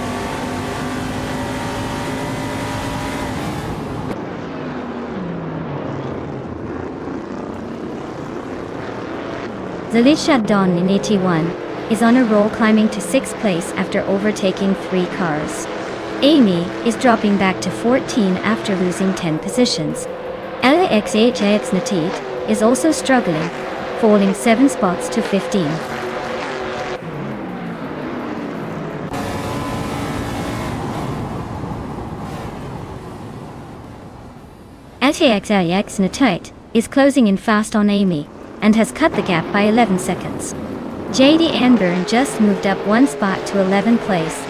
A: Solid-Chedonini-one is on a roll, climbing to 6th place after overtaking 3 cars. Amy is dropping back to 14 after losing 10 positions. LXHAX Natit is also struggling, falling 7 spots to 15. LXHAX Natit is closing in fast on Amy and has cut the gap by 11 seconds. JD Anburn just moved up 1 spot to 11th place.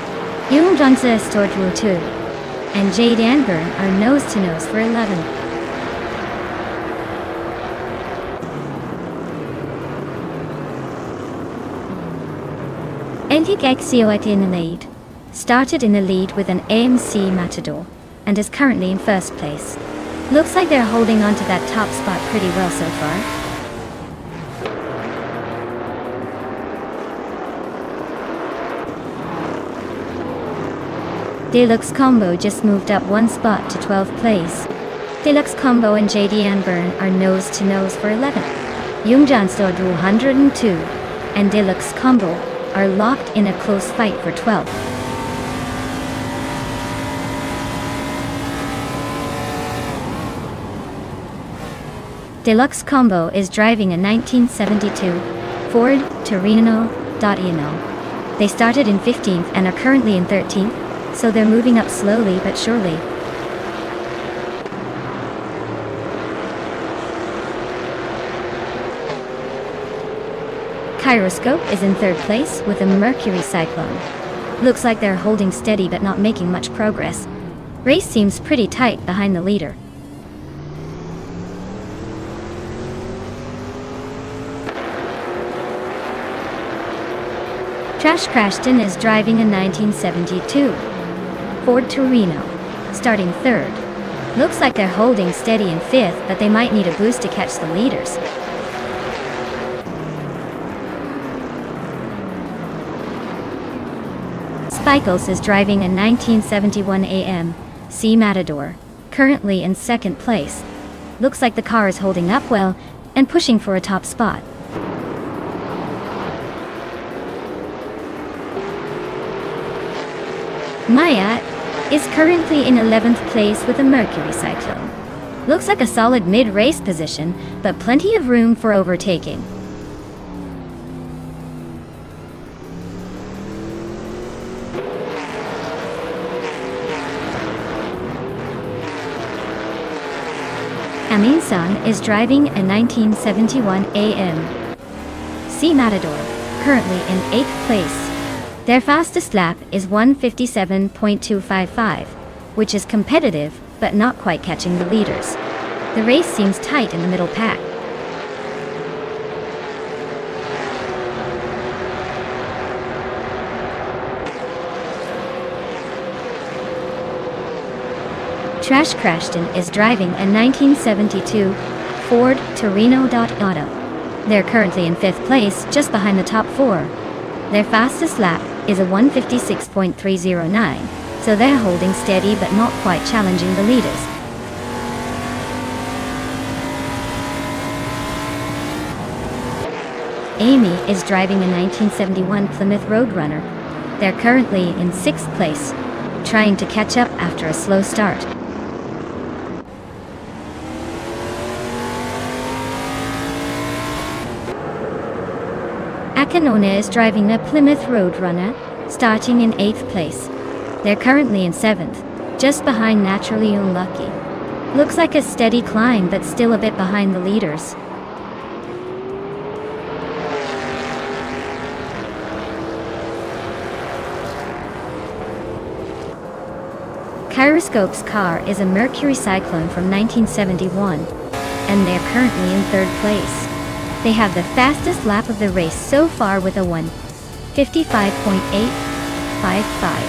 A: Yung Johnson Stortwu 2 and Jade Anburn are nose to nose for 11th. LXHAX in the lead. Started in the lead with an AMC Matador. and is currently in first place. Looks like they're holding on to that top spot pretty well so far. Deluxe Combo just moved up one spot to 12th place. Deluxe Combo and JD Anburn are nose to nose for 11th. Youngjansto drew 102, and Deluxe Combo are locked in a close fight for 12th. Deluxe Combo is driving a 1972 Ford Torino. They started in 15th and are currently in 13th, so they're moving up slowly but surely. Kyroscope is in 3rd place with a Mercury Cyclone. Looks like they're holding steady but not making much progress. Race seems pretty tight behind the leader. Trash Crashton is driving a 1972 Ford Torino, starting 3rd. Looks like they're holding steady in 5th, but they might need a boost to catch the leaders. Spikles is driving a 1971 AM C Matador, currently in 2nd place. Looks like the car is holding up well and pushing for a top spot. Maya is currently in 11th place with a Mercury Cyclone. Looks like a solid mid-race position, but plenty of room for overtaking. Amin-san is driving a 1971 AM C Matador, currently in 8th place. Their fastest lap is 1:57.255, which is competitive, but not quite catching the leaders. The race seems tight in the middle pack. Trash Crashton is driving a 1972 Ford Torino. They're currently in 5th place, just behind the top 4. Their fastest lap is a 1:56.309, so they're holding steady but not quite challenging the leaders. Amy is driving a 1971 Plymouth Roadrunner. They're currently in 6th place, trying to catch up after a slow start. Akanona is driving a Plymouth Roadrunner, starting in 8th place. They're currently in 7th, just behind Naturally Unlucky. Looks like a steady climb, but still a bit behind the leaders. Kyroscope's car is a Mercury Cyclone from 1971, and they're currently in 3rd place. They have the fastest lap of the race so far with a 1:55.855.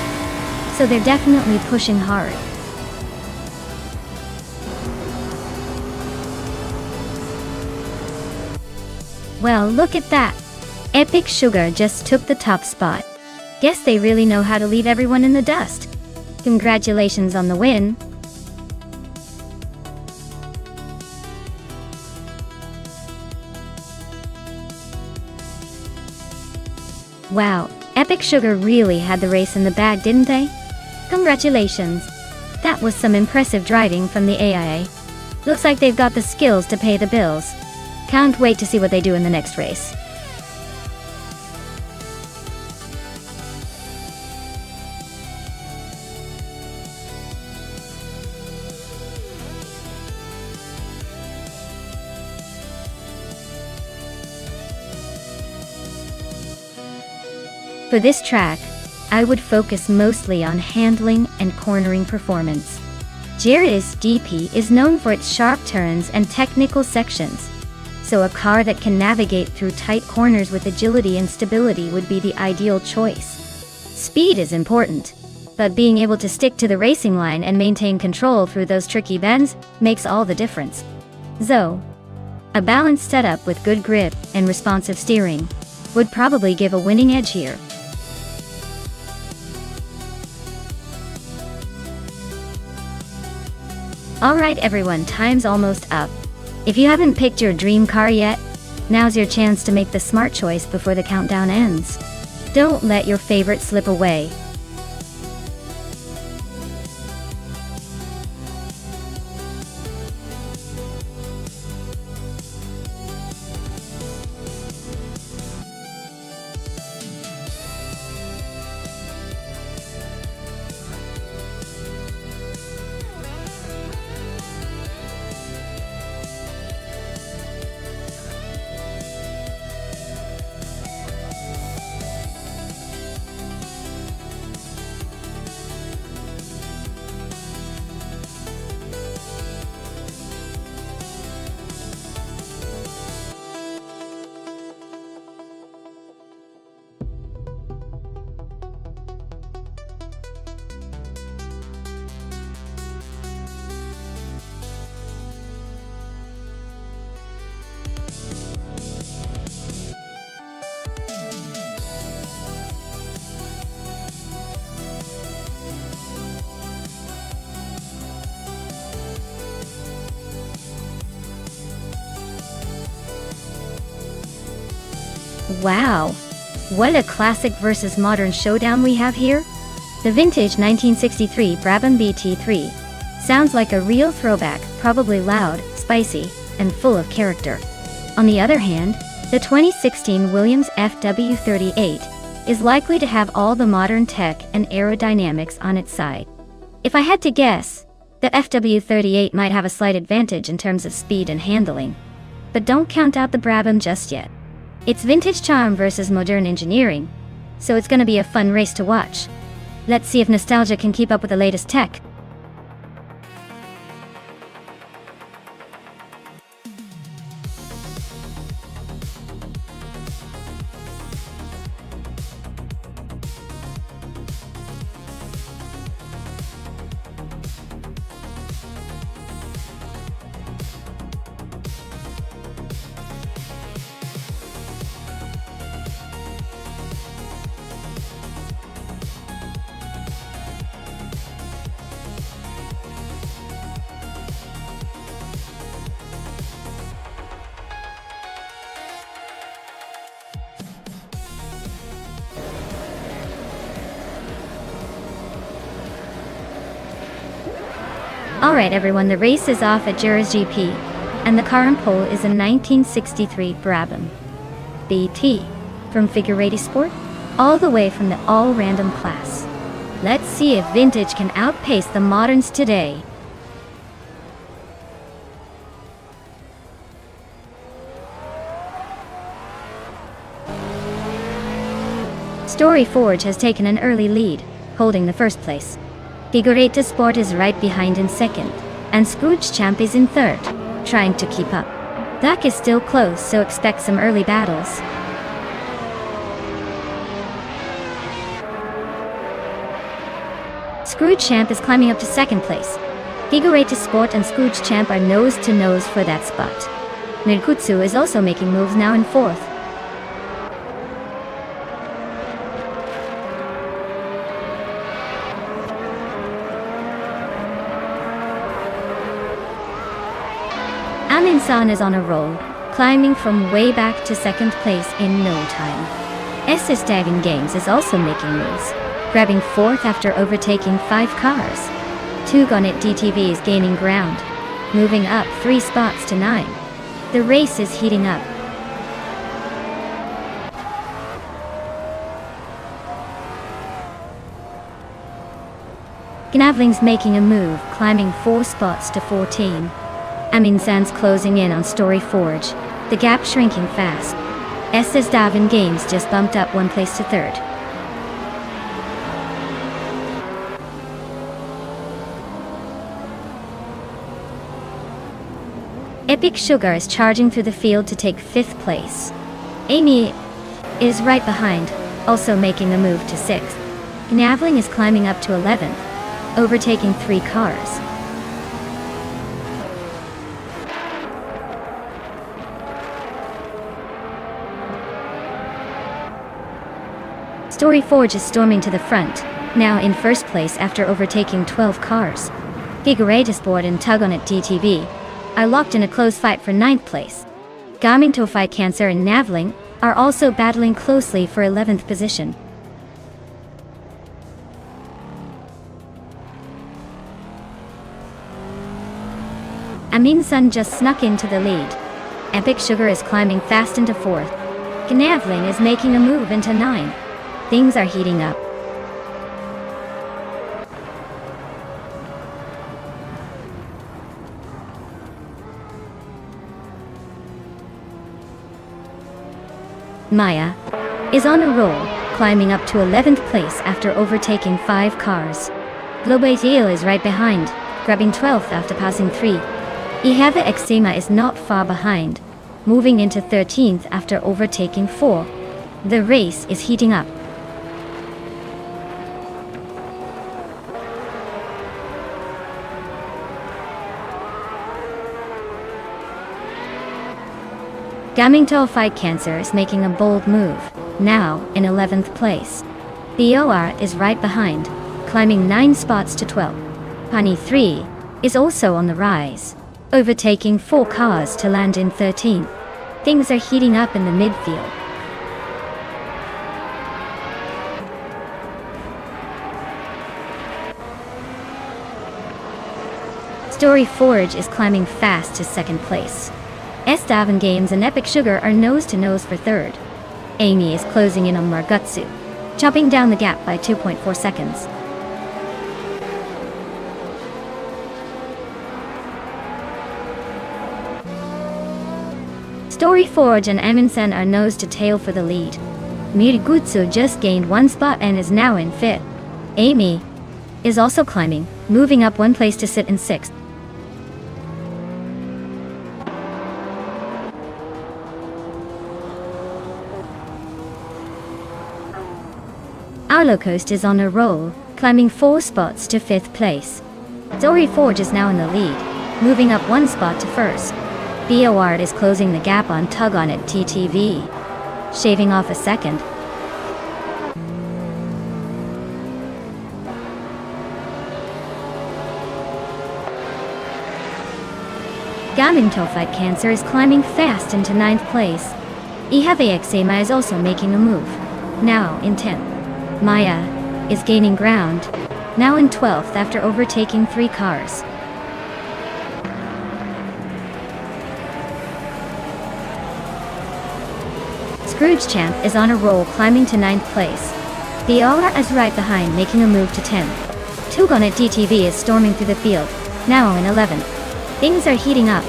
A: So they're definitely pushing hard. Well, look at that. Epic Sugar just took the top spot. Guess they really know how to leave everyone in the dust. Congratulations on the win. Wow, Epic Sugar really had the race in the bag, didn't they? Congratulations. That was some impressive driving from the AIA. Looks like they've got the skills to pay the bills. Can't wait to see what they do in the next race. For this track, I would focus mostly on handling and cornering performance. Jared's GP is known for its sharp turns and technical sections, so a car that can navigate through tight corners with agility and stability would be the ideal choice. Speed is important, But being able to stick to the racing line and maintain control through those tricky bends makes all the difference. So, a balanced setup with good grip and responsive steering would probably give a winning edge here. Alright everyone, time's almost up. If you haven't picked your dream car yet, now's your chance to make the smart choice before the countdown ends. Don't let your favorite slip away. Wow! What a classic versus modern showdown we have here! The vintage 1963 Brabham BT3 sounds like a real throwback, probably loud, spicy, and full of character. On the other hand, the 2016 Williams FW38 is likely to have all the modern tech and aerodynamics on its side. If I had to guess, the FW38 might have a slight advantage in terms of speed and handling. But don't count out the Brabham just yet. It's vintage charm versus modern engineering, so it's gonna be a fun race to watch. Let's see if nostalgia can keep up with the latest tech. Alright everyone, the race is off at Jerez GP, and the car on pole is a 1963 Brabham BT, from Figure Sport, all the way from the all-random class. Let's see if vintage can outpace the moderns today. Story Forge has taken an early lead, holding the first place. Figureta Sport is right behind in second, and Scrooge Champ is in third, trying to keep up. Duck is still close, so expect some early battles. Scrooge Champ is climbing up to second place. Figureta Sport and Scrooge Champ are nose to nose for that spot. Nirkutsu is also making moves now in fourth. Amin-san is on a roll, climbing from way back to second place in no time. SS Dagon Games is also making moves, grabbing fourth after overtaking 5 cars. Tugonit DTV is gaining ground, moving up 3 spots to 9. The race is heating up. Gnavling's making a move, climbing 4 spots to 14. Amin-san's closing in on Story Forge, the gap shrinking fast. SS Davin Games just bumped up 1 place to third. Epic Sugar is charging through the field to take 5th place. Amy is right behind, also making the move to 6th. Gnavling is climbing up to 11th, overtaking 3 cars. Story Forge is storming to the front, now in first place after overtaking 12 cars. Gigaratesport and Tug on It DTV are locked in a close fight for 9th place. Gaming Tofai Cancer and Navling are also battling closely for 11th position. Amin Sun just snuck into the lead. Epic Sugar is climbing fast into 4th. Gnavling is making a move into 9th. Things are heating up. Maya is on a roll, climbing up to 11th place after overtaking 5 cars. Globazil is right behind, grabbing 12th after passing 3. Ihava Eczema is not far behind, moving into 13th after overtaking 4. The race is heating up. Gamingto Fight Cancer is making a bold move, now in 11th place. BOR is right behind, climbing 9 spots to 12. Pani 3 is also on the rise, overtaking 4 cars to land in 13th. Things are heating up in the midfield. Story Forge is climbing fast to 2nd place. Estavan Games and Epic Sugar are nose-to-nose for 3rd. Amy is closing in on Margutsu, chopping down the gap by 2.4 seconds. Story Forge and Amundsen are nose-to-tail for the lead. Mirigutsu just gained 1 spot and is now in 5th. Amy is also climbing, moving up 1 place to sit in 6th. Arlo Coast is on a roll, climbing 4 spots to 5th place. Story Forge is now in the lead, moving up 1 spot to 1st. BOR is closing the gap on Tug on It TTV, shaving off a second. Gamingto Fight Cancer is climbing fast into 9th place. Ihave Eczema is also making a move, now in 10th. Maya is gaining ground, now in 12th after overtaking 3 cars. Scrooge Champ is on a roll, climbing to 9th place. Viola is right behind, making a move to 10th. Tug on It DTV is storming through the field, now in 11th. Things are heating up.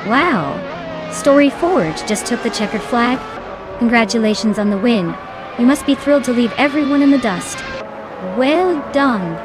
A: Wow! Story Forge just took the checkered flag. Congratulations on the win. You must be thrilled to leave everyone in the dust. Well done!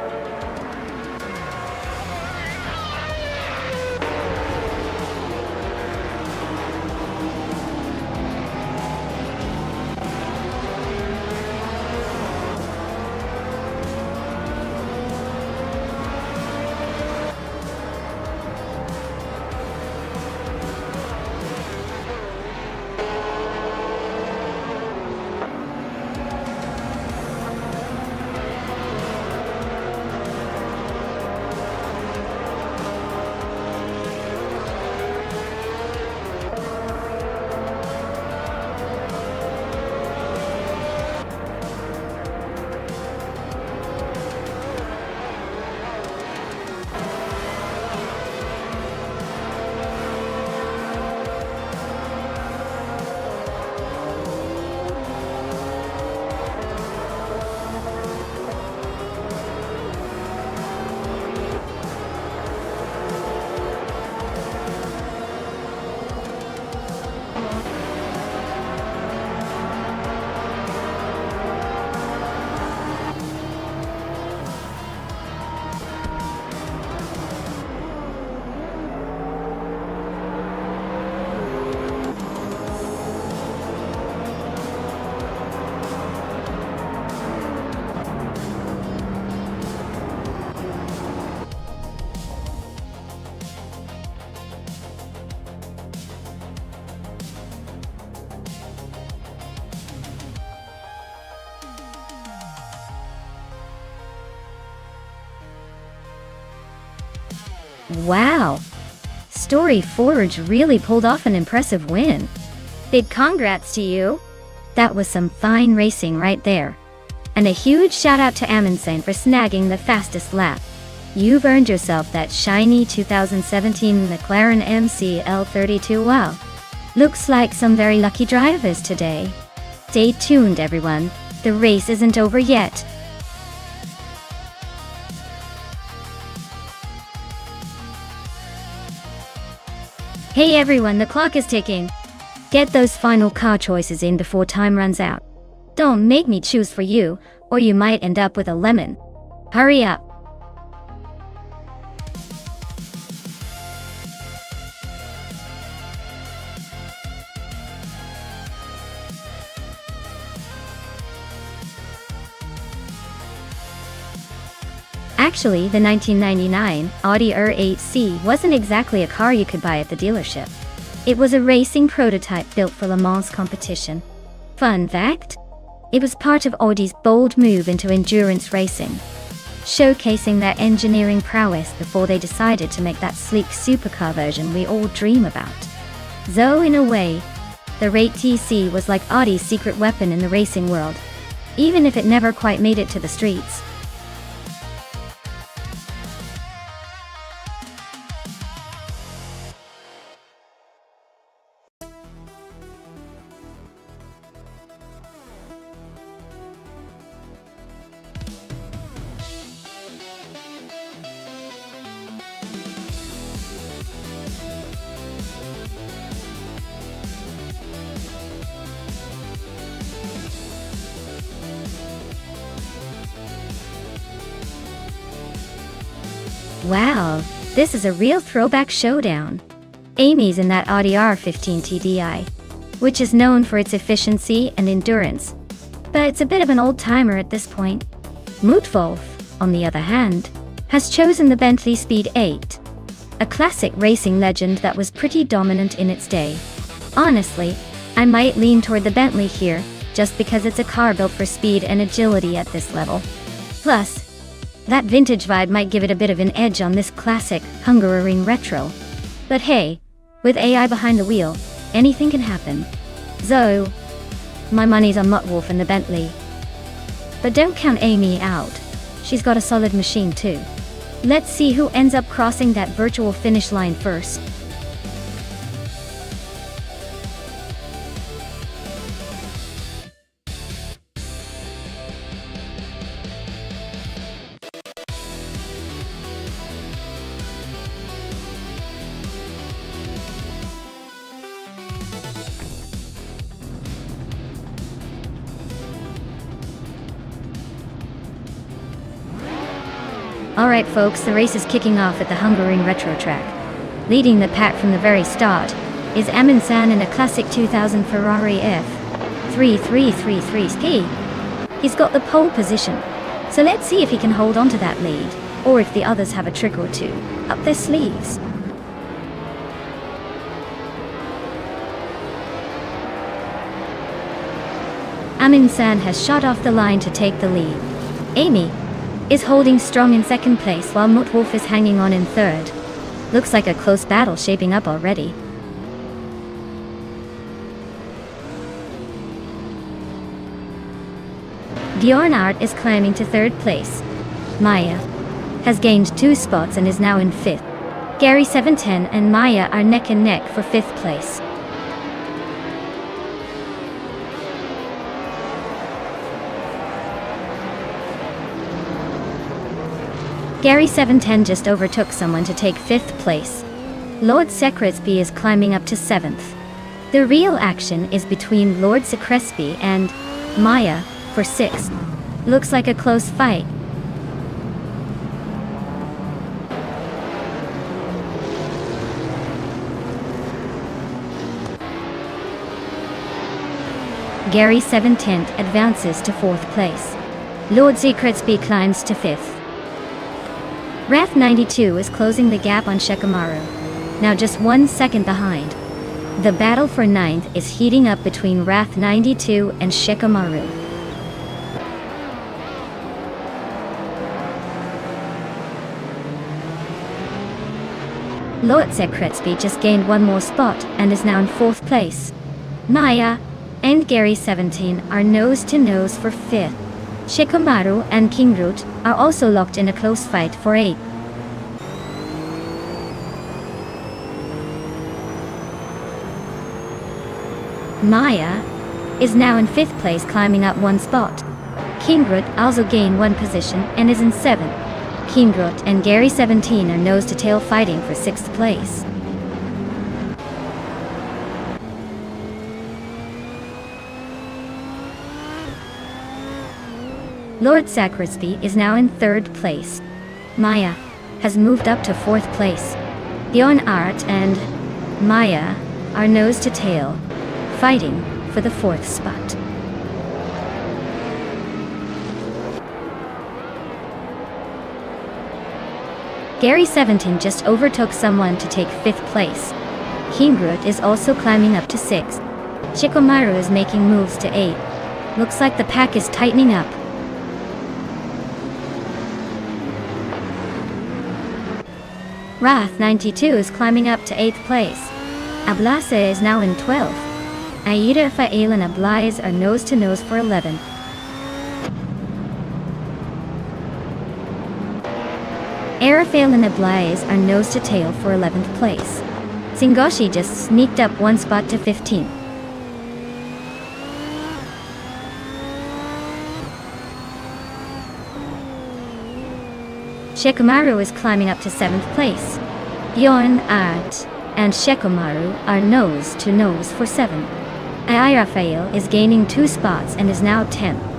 A: Wow! Story Forge really pulled off an impressive win. Big congrats to you! That was some fine racing right there. And a huge shout out to Amundsen for snagging the fastest lap. You've earned yourself that shiny 2017 McLaren MCL32. Wow! Looks like some very lucky drivers today. Stay tuned, everyone. The race isn't over yet. Hey everyone, the clock is ticking. Get those final car choices in before time runs out. Don't make me choose for you, or you might end up with a lemon. Hurry up. Actually, the 1999 Audi R8C wasn't exactly a car you could buy at the dealership. It was a racing prototype built for Le Mans competition. Fun fact? It was part of Audi's bold move into endurance racing, showcasing their engineering prowess before they decided to make that sleek supercar version we all dream about. Though in a way, the R8TC was like Audi's secret weapon in the racing world, even if it never quite made it to the streets. Wow, this is a real throwback showdown. Amy's in that Audi R15 TDI, which is known for its efficiency and endurance, but it's a bit of an old-timer at this point. Mutwolf, on the other hand, has chosen the Bentley Speed 8, a classic racing legend that was pretty dominant in its day. Honestly, I might lean toward the Bentley here, just because it's a car built for speed and agility at this level. Plus, that vintage vibe might give it a bit of an edge on this classic Hungaroring retro. But hey, with AI behind the wheel, anything can happen. So, my money's on Mutwolf and the Bentley. But don't count Amy out. She's got a solid machine too. Let's see who ends up crossing that virtual finish line first. Alright folks, the race is kicking off at the Hungaroring Retro Track. Leading the pack from the very start is Amundsen in a classic 2000 Ferrari F3333P. He's got the pole position, so let's see if he can hold on to that lead, or if the others have a trick or two up their sleeves. Amundsen has shot off the line to take the lead. Amy is holding strong in second place while Mutwolf is hanging on in third. Looks like a close battle shaping up already. Bjornart is climbing to third place. Maya has gained 2 spots and is now in 5th. Gary 710 and Maya are neck and neck for 5th place. Gary 710 just overtook someone to take 5th place. Lord Secresby is climbing up to 7th. The real action is between Lord Secresby and Maya for 6th. Looks like a close fight. Gary 710 advances to 4th place. Lord Secresby climbs to 5th. Raf 92 is closing the gap on Shikamaru, now just 1 second behind. The battle for 9th is heating up between Raf 92 and Shikamaru. Lord Sekretsky just gained one more spot and is now in 4th place. Maya and Gary 17 are nose-to-nose for 5th. Shikamaru and Kingroot are also locked in a close fight for 8th. Maya is now in 5th place, climbing up 1 spot. Kingroot also gained 1 position and is in 7th. Kingroot and Gary 17 are nose-to-tail fighting for 6th place. Lord Sakritsky is now in 3rd place. Maya has moved up to 4th place. Bjorn Art and Maya are nose-to-tail, fighting for the 4th spot. Gary 17 just overtook someone to take 5th place. Kingroot is also climbing up to 6th. Shikamaru is making moves to 8th. Looks like the pack is tightening up. Wrath 92 is climbing up to 8th place. Ablase is now in 12th. Aida Fael and Ablaze are nose-to-nose for 11th. Arafael and Ablaze are nose-to-tail for 11th place. Singoshi just sneaked up 1 spot to 15th. Shikamaru is climbing up to 7th place. Bjorn Art and Shikamaru are nose-to-nose for 7th. Rafael is gaining 2 spots and is now 10th.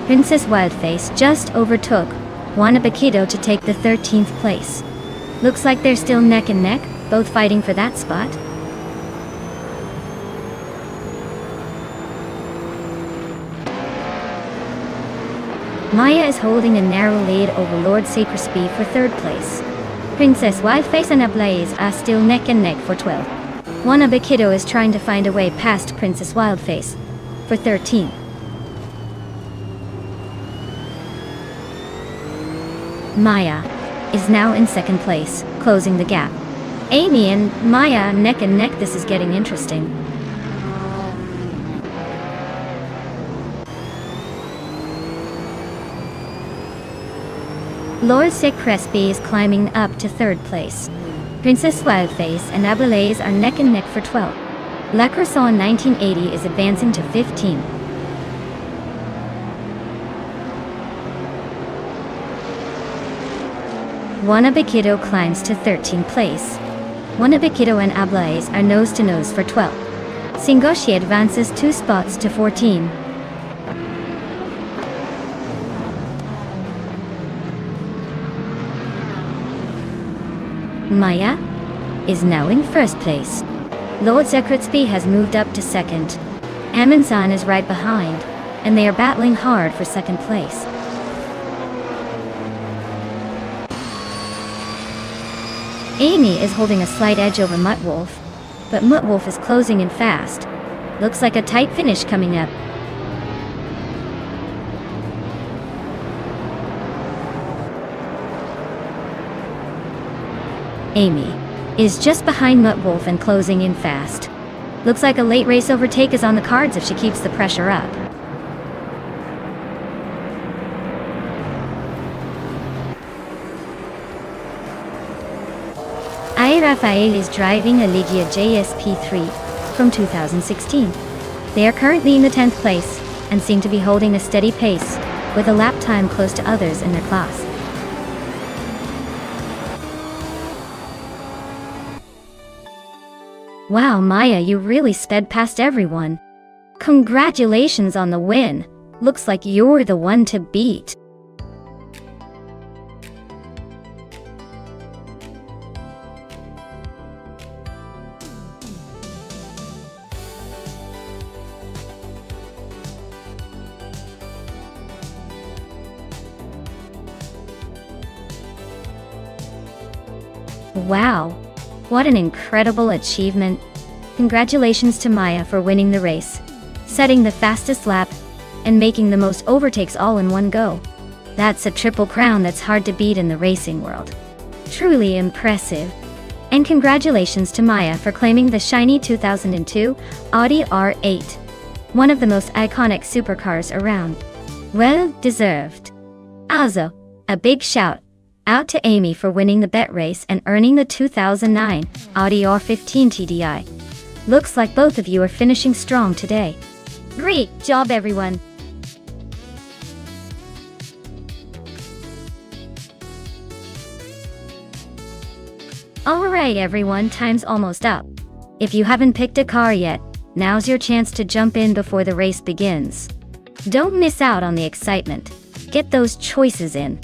A: Princess Wildface just overtook Wanabakido to take the 13th place. Looks like they're still neck and neck, both fighting for that spot. Maya is holding a narrow lead over Lord Sakritsky for 3rd place. Princess Wildface and Ablaze are still neck and neck for 12th. Wanabakido is trying to find a way past Princess Wildface for 13th. Maya is now in 2nd place, closing the gap. Amy and Maya neck and neck. This is getting interesting. Lord Sekretsky is climbing up to 3rd place. Princess Wildface and Ablaze are neck and neck for 12th. La Croissant 1980 is advancing to 15th. Wanabakido climbs to 13th place. Wanabakido and Ablaze are nose-to-nose for 12th. Singoshi advances 2 spots to 14. Maya is now in 1st place. Lord Sekretsky has moved up to 2nd. Amin-san is right behind, and they are battling hard for 2nd place. Amy is holding a slight edge over Muttwolf, but Muttwolf is closing in fast. Looks like a tight finish coming up. Amy is just behind Muttwolf and closing in fast. Looks like a late race overtake is on the cards if she keeps the pressure up. Rafael is driving a Ligia JSP3 from 2016. They are currently in the 10th place and seem to be holding a steady pace, with a lap time close to others in their class. Wow, Maya, you really sped past everyone. Congratulations on the win. Looks like you're the one to beat. Wow, what an incredible achievement. Congratulations to Maya for winning the race, setting the fastest lap, and making the most overtakes all in one go. That's a triple crown that's hard to beat in the racing world. Truly impressive. And congratulations to Maya for claiming the shiny 2002 Audi R8, one of the most iconic supercars around. Well deserved. Also, a big shout out to Amy for winning the bet race and earning the 2009 Audi R15 TDI. Looks like both of you are finishing strong today. Great job, everyone. Alright everyone, time's almost up. If you haven't picked a car yet, now's your chance to jump in before the race begins. Don't miss out on the excitement. Get those choices in.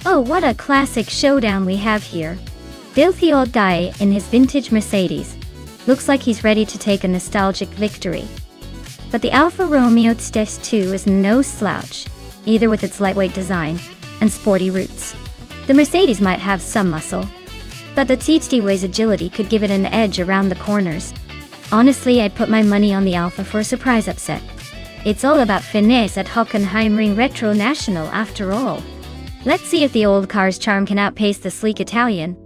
A: Oh, what a classic showdown we have here. Filthy old guy in his vintage Mercedes. Looks like he's ready to take a nostalgic victory. But the Alfa Romeo Test 2 is no slouch, either with its lightweight design and sporty roots. The Mercedes might have some muscle, but the T-Way's agility could give it an edge around the corners. Honestly, I'd put my money on the Alfa for a surprise upset. It's all about finesse at Hockenheimring Retro National after all. Let's see if the old car's charm can outpace the sleek Italian.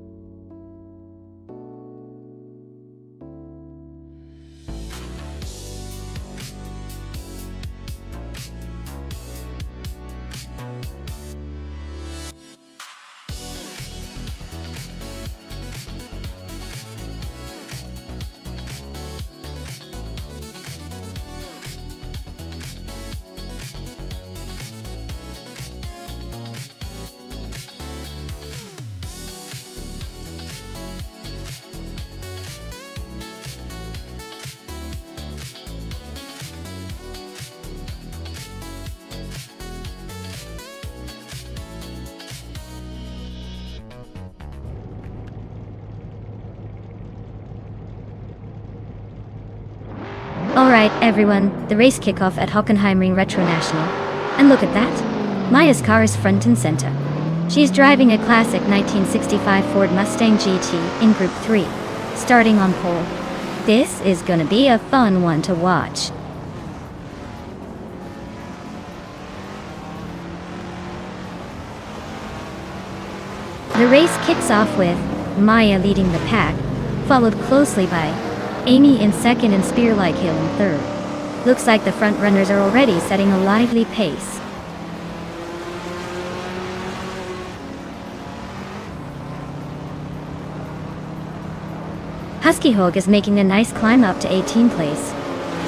A: Alright everyone, the race kickoff at Hockenheimring Retro National. And look at that! Maya's car is front and center. She's driving a classic 1965 Ford Mustang GT in Group 3, starting on pole. This is gonna be a fun one to watch. The race kicks off with Maya leading the pack, followed closely by Amy in second and Spear-like Hill in third. Looks like the front runners are already setting a lively pace. Husky Hog is making a nice climb up to 18th place.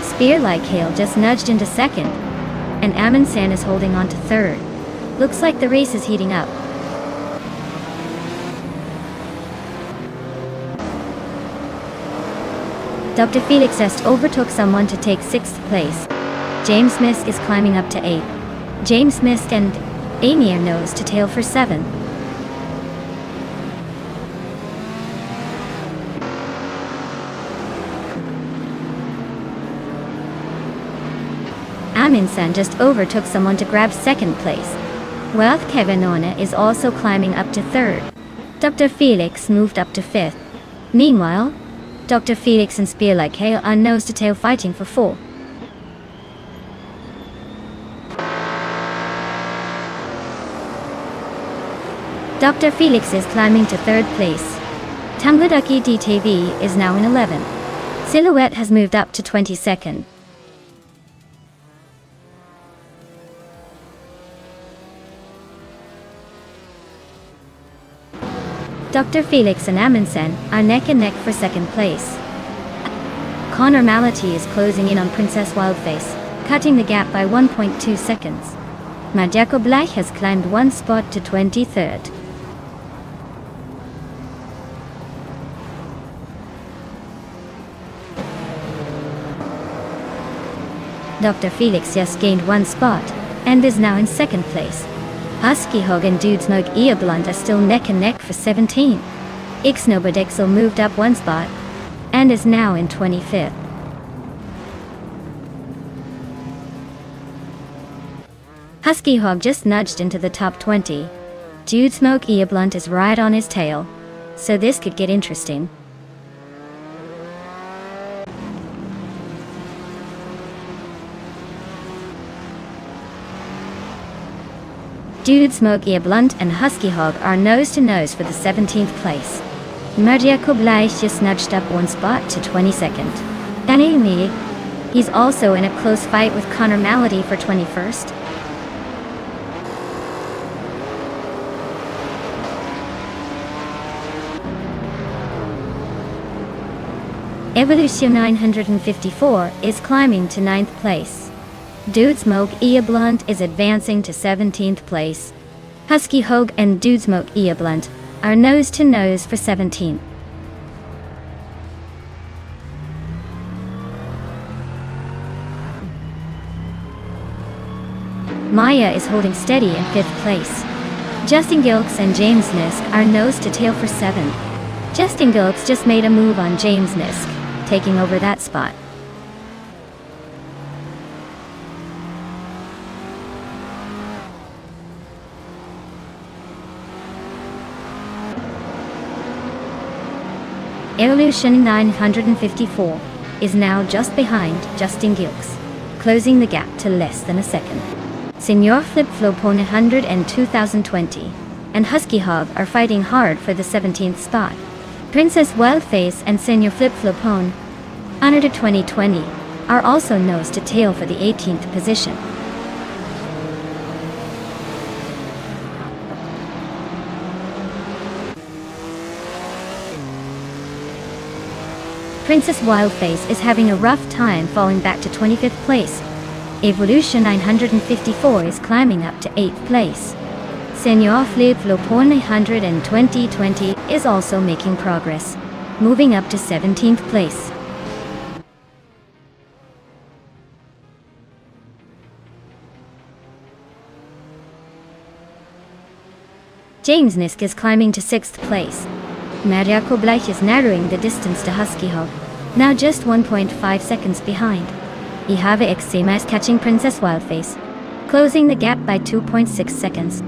A: Spear-like Hill just nudged into second, and Amundsen is holding on to third. Looks like the race is heating up. Dr. Felix just overtook someone to take 6th place. James Misk is climbing up to 8th. James Misk and Amy are nose to tail for 7th. Amundsen just overtook someone to grab 2nd place. Wealth Kevin Orna is also climbing up to 3rd. Dr. Felix moved up to 5th. Meanwhile, Dr. Felix and Spear-like Hale are nose-to-tail fighting for 4. Dr. Felix is climbing to 3rd place. Tumbleducky DTV is now in 11th. Silhouette has moved up to 22nd. Dr. Felix and Amundsen are neck and neck for second place. Connor Mality is closing in on Princess Wildface, cutting the gap by 1.2 seconds. Madjako Bleich has climbed one spot to 23rd. Dr. Felix just gained one spot, and is now in second place. Husky Hog and Dudesnog Eablunt are still neck and neck for 17. Ixnobodexel moved up one spot, and is now in 25th. Husky Hog just nudged into the top 20. Dudesnog Eablunt is right on his tail, so this could get interesting. Dudesnog Eablunt and Husky Hog are nose to nose for the 17th place. Madjako Bleich just nudged up one spot to 22nd. Danny, he's also in a close fight with Connor Mality for 21st. Evolution 954 is climbing to 9th place. Dudesnog Eablunt is advancing to 17th place. Husky Hog and Dudesnog Eablunt are nose to nose for 17th. Maya is holding steady in 5th place. Justin Gilks and James Nisk are nose to tail for 7th. Justin Gilks just made a move on James Nisk, taking over that spot. Evolution 954 is now just behind Justin Gilks, closing the gap to less than a second. Senior Flip Flopone 100 and 2020 and Husky Hog are fighting hard for the 17th spot. Princess Wildface and Senior Flip Flopone under 2020 are also nose to tail for the 18th position. Princess Wildface is having a rough time falling back to 25th place. Evolution 954 is climbing up to 8th place. Senior Flip Flopone 100 and 2020 is also making progress, moving up to 17th place. James Nisk is climbing to 6th place. Madjako Bleich is narrowing the distance to Husky Hog, now just 1.5 seconds behind. Ihave Xema is catching Princess Wildface, closing the gap by 2.6 seconds.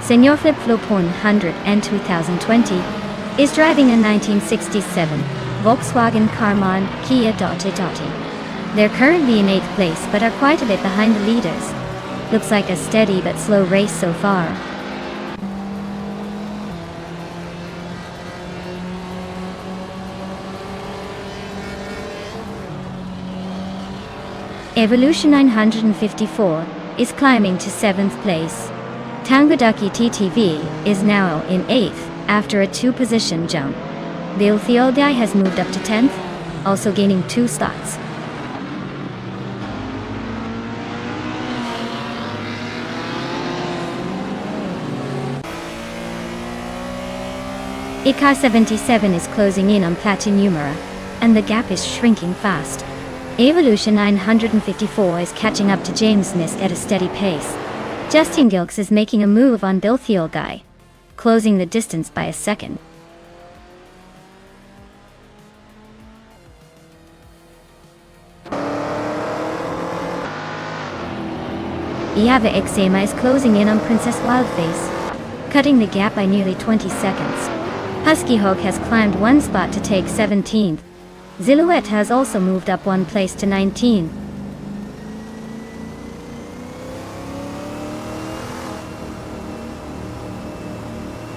A: Senior Flip Flopone 100 and 2020 is driving a 1967 Volkswagen Carman Kia Dotti. They're currently in 8th place but are quite a bit behind the leaders. Looks like a steady but slow race so far. Evolution 954 is climbing to 7th place. Tangoducky TTV is now in 8th after a 2-position jump. Bill Theoldai has moved up to 10th, also gaining 2 spots. Ikar 77 is closing in on Platinumera, and the gap is shrinking fast. Evolution 954 is catching up to James Nisk at a steady pace. Justin Gilks is making a move on Bill Theoldai, closing the distance by a second. Ihave Xema is closing in on Princess Wildface, cutting the gap by nearly 20 seconds. Husky Hog has climbed one spot to take 17th. Silhouette has also moved up one place to 19.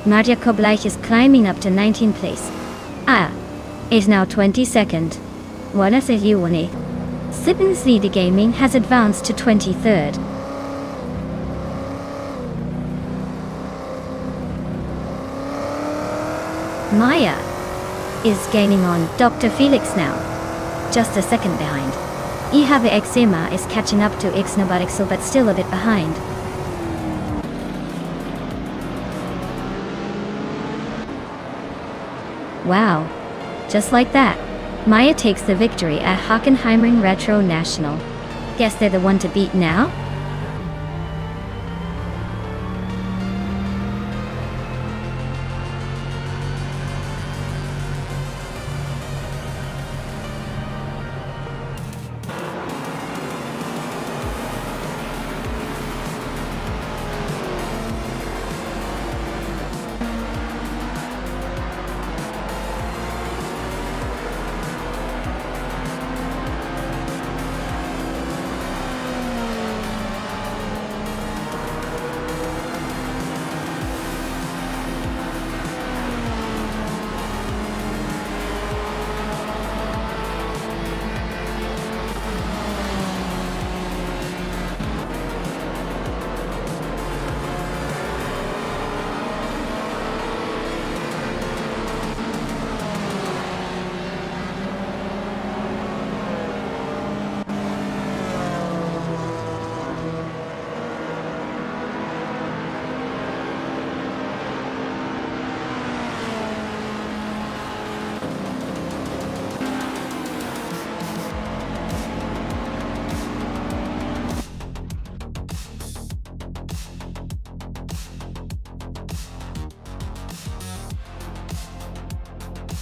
A: Marja Kobleich is climbing up to 19th place. Is now 22nd. Wala sa Yuwani. Sippins Vida Gaming has advanced to 23rd. Maya is gaining on Dr. Felix now, just a second behind. Ihave Exema is catching up to Ixnabarixel but still a bit behind. Wow, just like that, Maya takes the victory at Hockenheimring Retro National. Guess they're the one to beat now?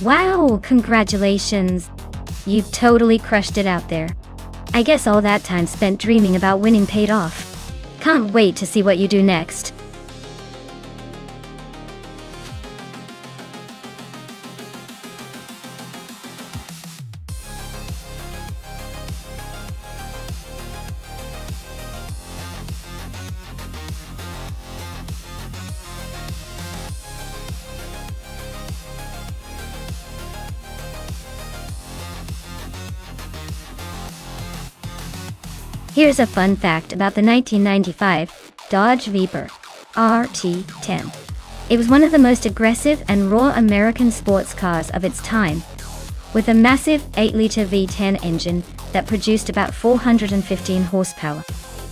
A: Wow, congratulations! You totally crushed it out there. I guess all that time spent dreaming about winning paid off. Can't wait to see what you do next. Here's a fun fact about the 1995 Dodge Viper RT10. It was one of the most aggressive and raw American sports cars of its time, with a massive 8-liter V10 engine that produced about 415 horsepower.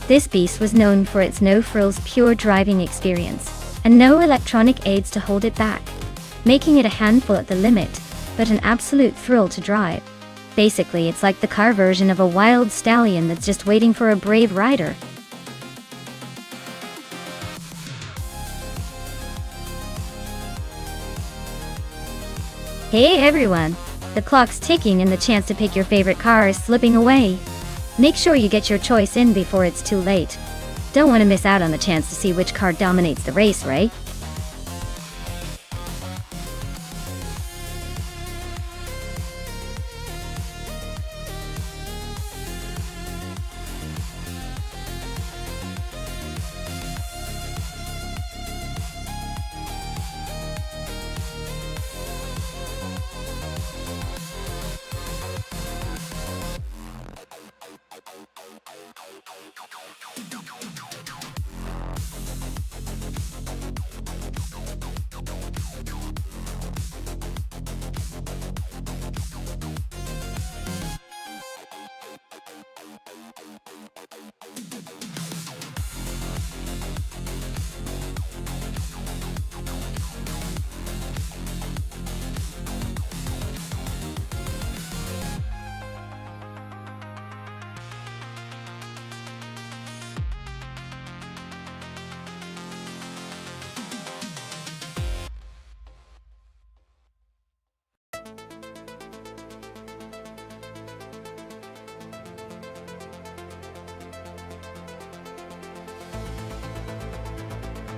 A: This beast was known for its no-frills pure driving experience, and no electronic aids to hold it back, making it a handful at the limit, but an absolute thrill to drive. Basically, it's like the car version of a wild stallion that's just waiting for a brave rider. Hey everyone! The clock's ticking and the chance to pick your favorite car is slipping away. Make sure you get your choice in before it's too late. Don't want to miss out on the chance to see which car dominates the race, right?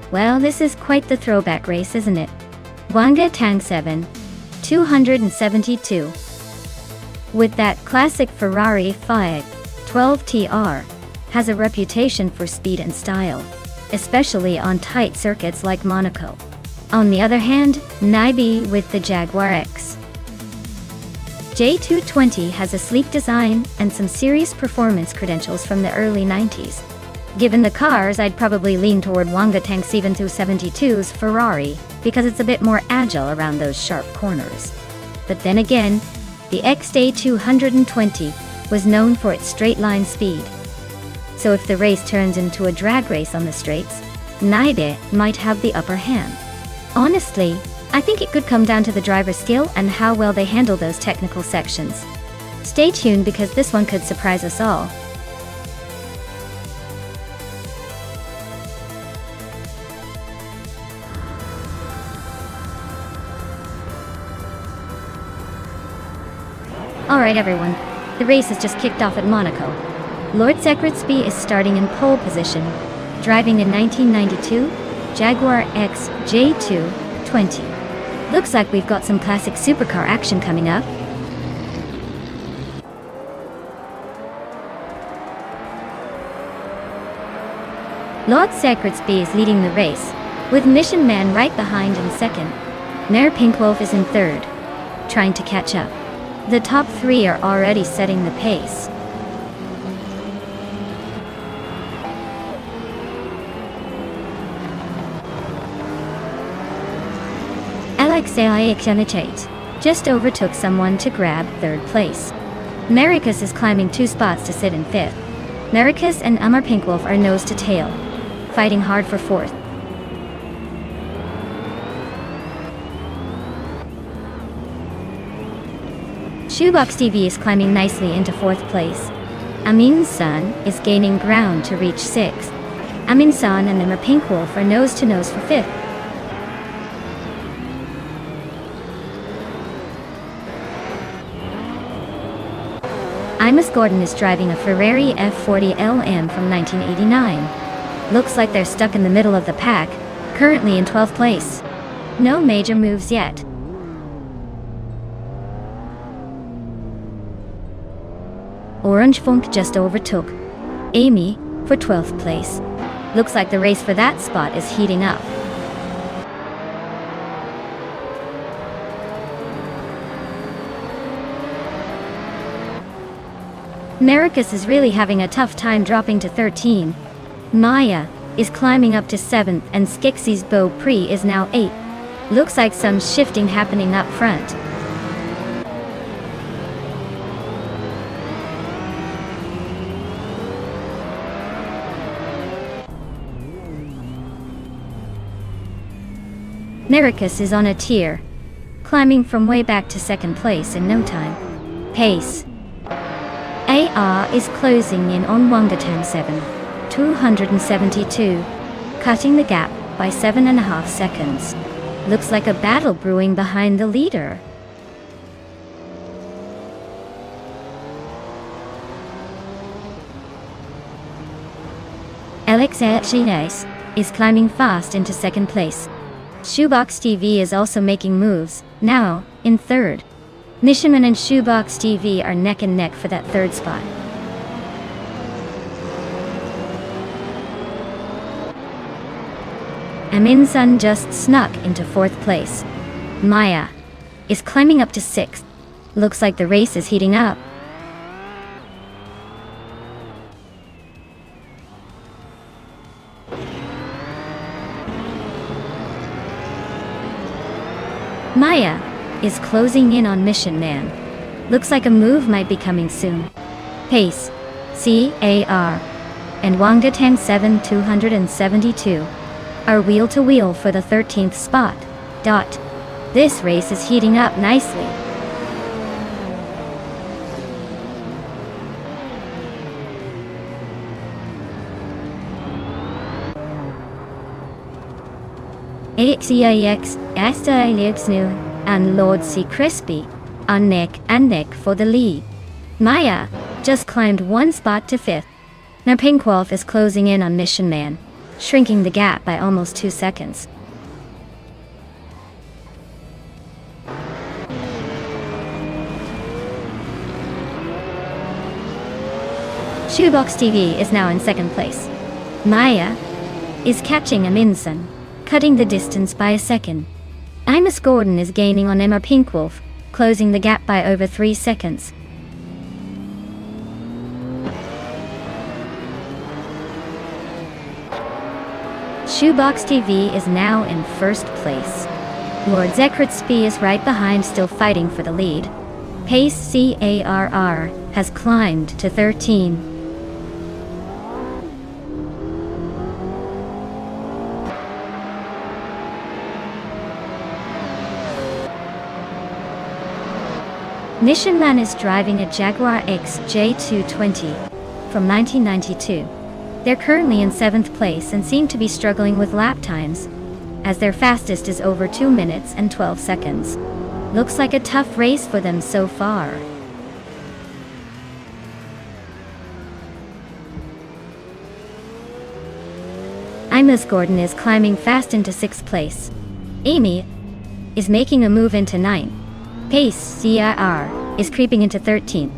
A: Well, this is quite the throwback race, isn't it? Wanga Tang 7, 272. With that classic Ferrari 512 TR, has a reputation for speed and style, especially on tight circuits like Monaco. On the other hand, Naibi with the Jaguar X. J220 has a sleek design and some serious performance credentials from the early 90s. Given the cars, I'd probably lean toward Wanga Tank 7272's Ferrari, because it's a bit more agile around those sharp corners. But then again, the XJ220 was known for its straight-line speed. So if the race turns into a drag race on the straights, Naibe might have the upper hand. Honestly, I think it could come down to the driver's skill and how well they handle those technical sections. Stay tuned because this one could surprise us all. Alright everyone, the race has just kicked off at Monaco. Lord Secretsby is starting in pole position, driving a 1992 Jaguar X J220. Looks like we've got some classic supercar action coming up. Lord Secretsby is leading the race, with Mission Man right behind in second. Mayor Pinkwolf is in third, trying to catch up. The top three are already setting the pace. Alexei just overtook someone to grab third place. Maricus is climbing 2 spots to sit in fifth. Maricus and Amar Pinkwolf are nose to tail, fighting hard for fourth. Shoebox TV is climbing nicely into 4th place. Amin's son is gaining ground to reach 6th. Amin's son and Amar Pinkwolf are nose to nose for 5th. Imus Gordon is driving a Ferrari F40 LM from 1989. Looks like they're stuck in the middle of the pack, currently in 12th place. No major moves yet. Orange Funk just overtook Amy for 12th place. Looks like the race for that spot is heating up. Maricus is really having a tough time dropping to 13. Maya is climbing up to 7th and Skixie's Beau Prix is now 8th. Looks like some shifting happening up front. Maricus is on a tier, climbing from way back to 2nd place in no time. Pace. AR is closing in on Wangatang 7, 272, cutting the gap by 7.5 seconds. Looks like a battle brewing behind the leader. Alexei Chines is climbing fast into 2nd place. Shoebox TV is also making moves, now in 3rd. Mishaman and Shoebox TV are neck and neck for that 3rd spot. Amin's son just snuck into 4th place. Maya is climbing up to 6th. Looks like the race is heating up. Maya is closing in on Mission Man. Looks like a move might be coming soon. Pace, CAR, and Wangatang 7 272 are wheel to wheel for the 13th spot. This race is heating up nicely. AXEAX, Asta and Lord C. Crispy are neck and neck for the lead. Maya just climbed 1 spot to 5th. Now Pinkwolf is closing in on Mission Man, shrinking the gap by almost 2 seconds. Shoebox TV is now in 2nd place. Maya is catching Amin's son. cutting the distance by a second. Amos Gordon is gaining on Emma Pinkwolf, closing the gap by over 3 seconds. Shoebox TV is now in first place. Lord Zekritsby is right behind, still fighting for the lead. Pace CARR has climbed to 13. Nishanman is driving a Jaguar XJ220 from 1992. They're currently in 7th place and seem to be struggling with lap times, as their fastest is over 2 minutes and 12 seconds. Looks like a tough race for them so far. Amos Gordon is climbing fast into 6th place. Amy is making a move into 9th. Pace CIR is creeping into 13th.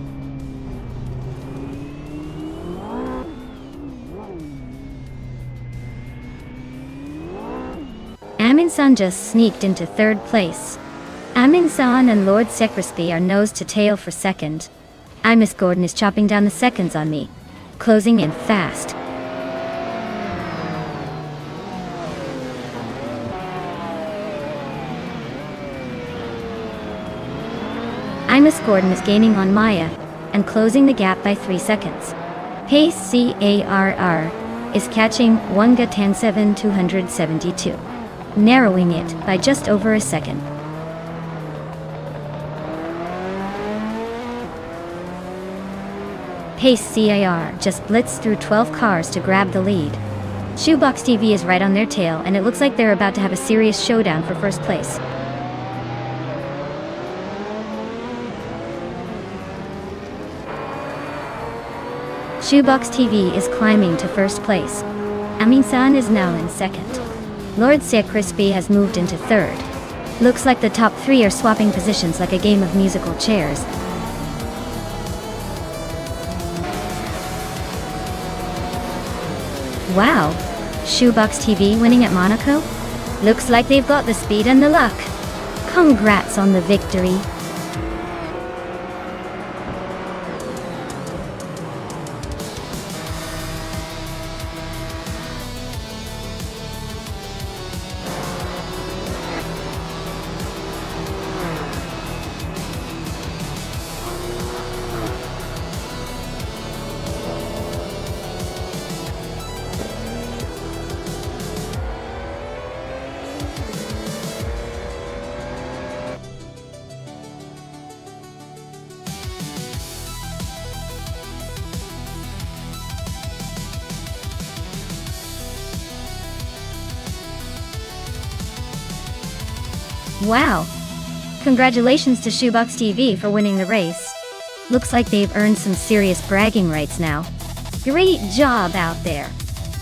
A: Amin-san just sneaked into 3rd place. Amin-san and Lord Zekritsby are nose to tail for 2nd. Amos Gordon is chopping down the seconds on me, closing in fast. Amos Gordon is gaining on Maya and closing the gap by 3 seconds. Pace CARR is catching Wonga Tanseven 272, narrowing it by just over a second. Pace CIR just blitzed through 12 cars to grab the lead. Shoebox TV is right on their tail, and it looks like they're about to have a serious showdown for 1st place. Shoebox TV is climbing to 1st place. Amin-san is now in 2nd. Lord Zekritsby has moved into 3rd. Looks like the top 3 are swapping positions like a game of musical chairs. Wow! Shoebox TV winning at Monaco? Looks like they've got the speed and the luck. Congrats on the victory. Wow! Congratulations to Shoebox TV for winning the race. Looks like they've earned some serious bragging rights now. Great job out there!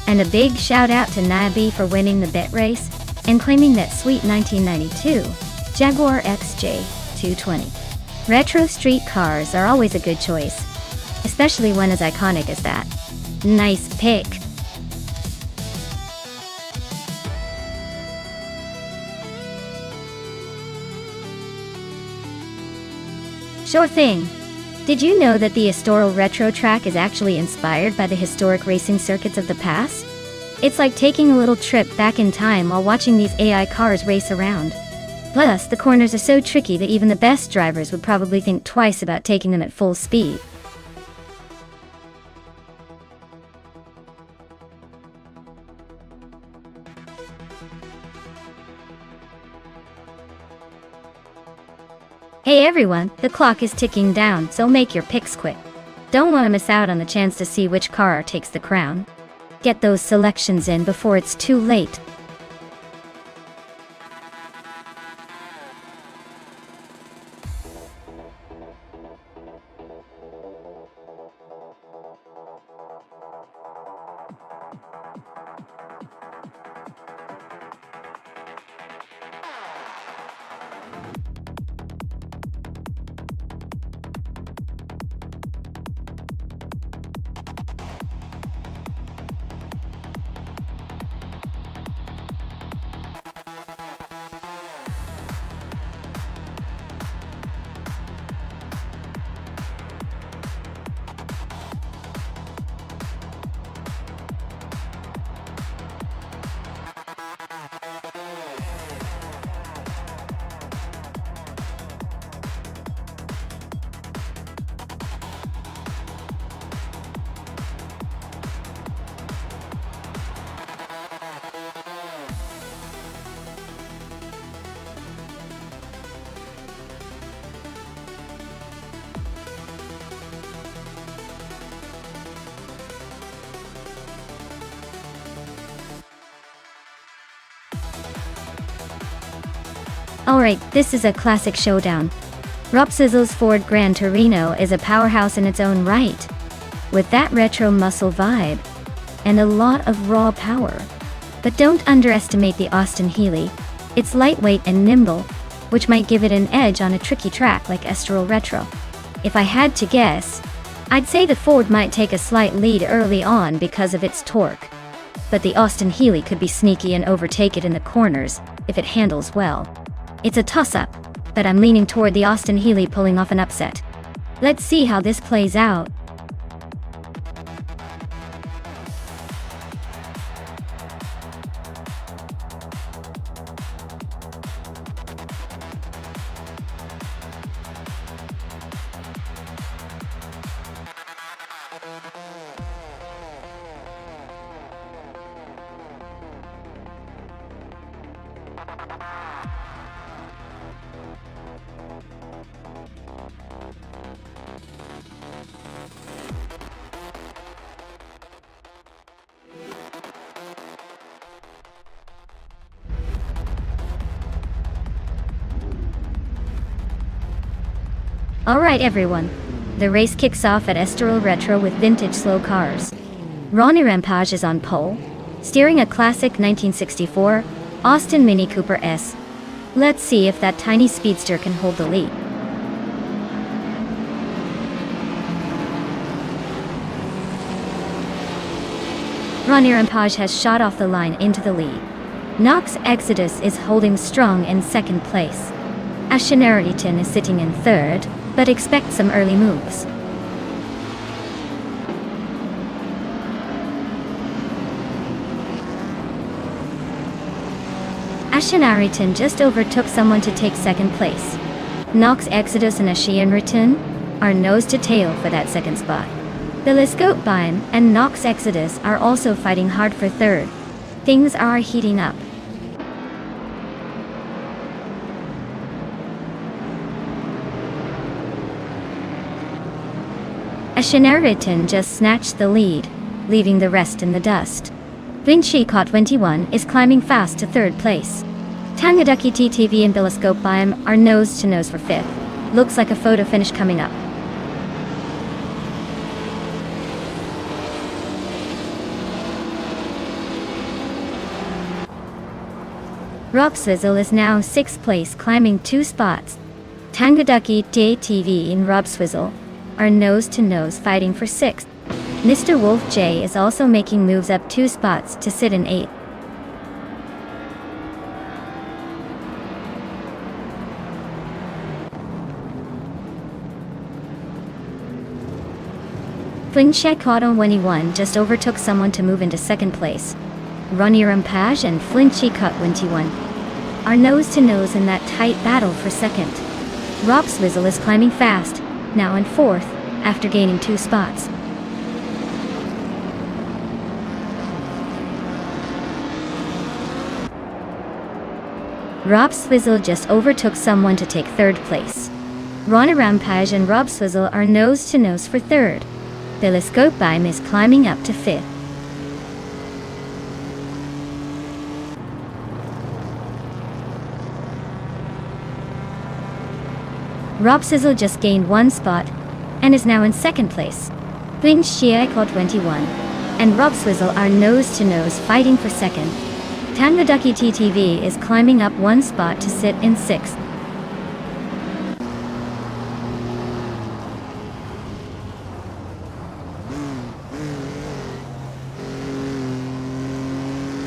A: And a big shout out to Nabi for winning the bet race and claiming that sweet 1992 Jaguar XJ220. Retro street cars are always a good choice, especially one as iconic as that. Nice pick! Sure thing. Did you know that the Estoril Retro Track is actually inspired by the historic racing circuits of the past? It's like taking a little trip back in time while watching these AI cars race around. Plus, the corners are so tricky that even the best drivers would probably think twice about taking them at full speed. Hey everyone, the clock is ticking down, so make your picks quick. Don't want to miss out on the chance to see which car takes the crown. Get those selections in before it's too late. Alright, this is a classic showdown. Robsizzle's Ford Gran Torino is a powerhouse in its own right, with that retro muscle vibe, and a lot of raw power. But don't underestimate the Austin Healey. It's lightweight and nimble, which might give it an edge on a tricky track like Estoril Retro. If I had to guess, I'd say the Ford might take a slight lead early on because of its torque. But the Austin Healey could be sneaky and overtake it in the corners, if it handles well. It's a toss-up, but I'm leaning toward the Austin Healey pulling off an upset. Let's see how this plays out. Alright everyone, the race kicks off at Estoril Retro with vintage slow cars. Ronnie Rampage is on pole, steering a classic 1964 Austin Mini Cooper S. Let's see if that tiny speedster can hold the lead. Ronnie Rampage has shot off the line into the lead. Knox Exodus is holding strong in second place. Ashenariton is sitting in third, but expect some early moves. Ashenariton just overtook someone to take second place. Knox Exodus and Ashenariton are nose to tail for that second spot. Telescope Beim and Knox Exodus are also fighting hard for third. Things are heating up. Ashenariton just snatched the lead, leaving the rest in the dust. Vinci Cot 21 is climbing fast to third place. Tangaducky TTV and Telescope Beim are nose to nose for fifth. Looks like a photo finish coming up. Robsizzle is now sixth place, climbing 2 spots. Tangaducky TTV and Robsizzle are nose-to-nose fighting for 6th. Mr. Wolf J is also making moves up 2 spots to sit in 8th. Flinchek Auto 21 just overtook someone to move into second place. Ronnie Rampage and Flinchy Cut 21 are nose-to-nose in that tight battle for second. Robswizzle is climbing fast, now in fourth, after gaining 2 spots. Robswizzle just overtook someone to take third place. Ronnie Rampage and Robswizzle are nose-to-nose for third. Telescope Beim is climbing up to fifth. Robsizzle just gained 1 spot and is now in second place. Bling Shieko 21 and Robswizzle are nose-to-nose fighting for second. Tangaducky TTV is climbing up 1 spot to sit in 6th.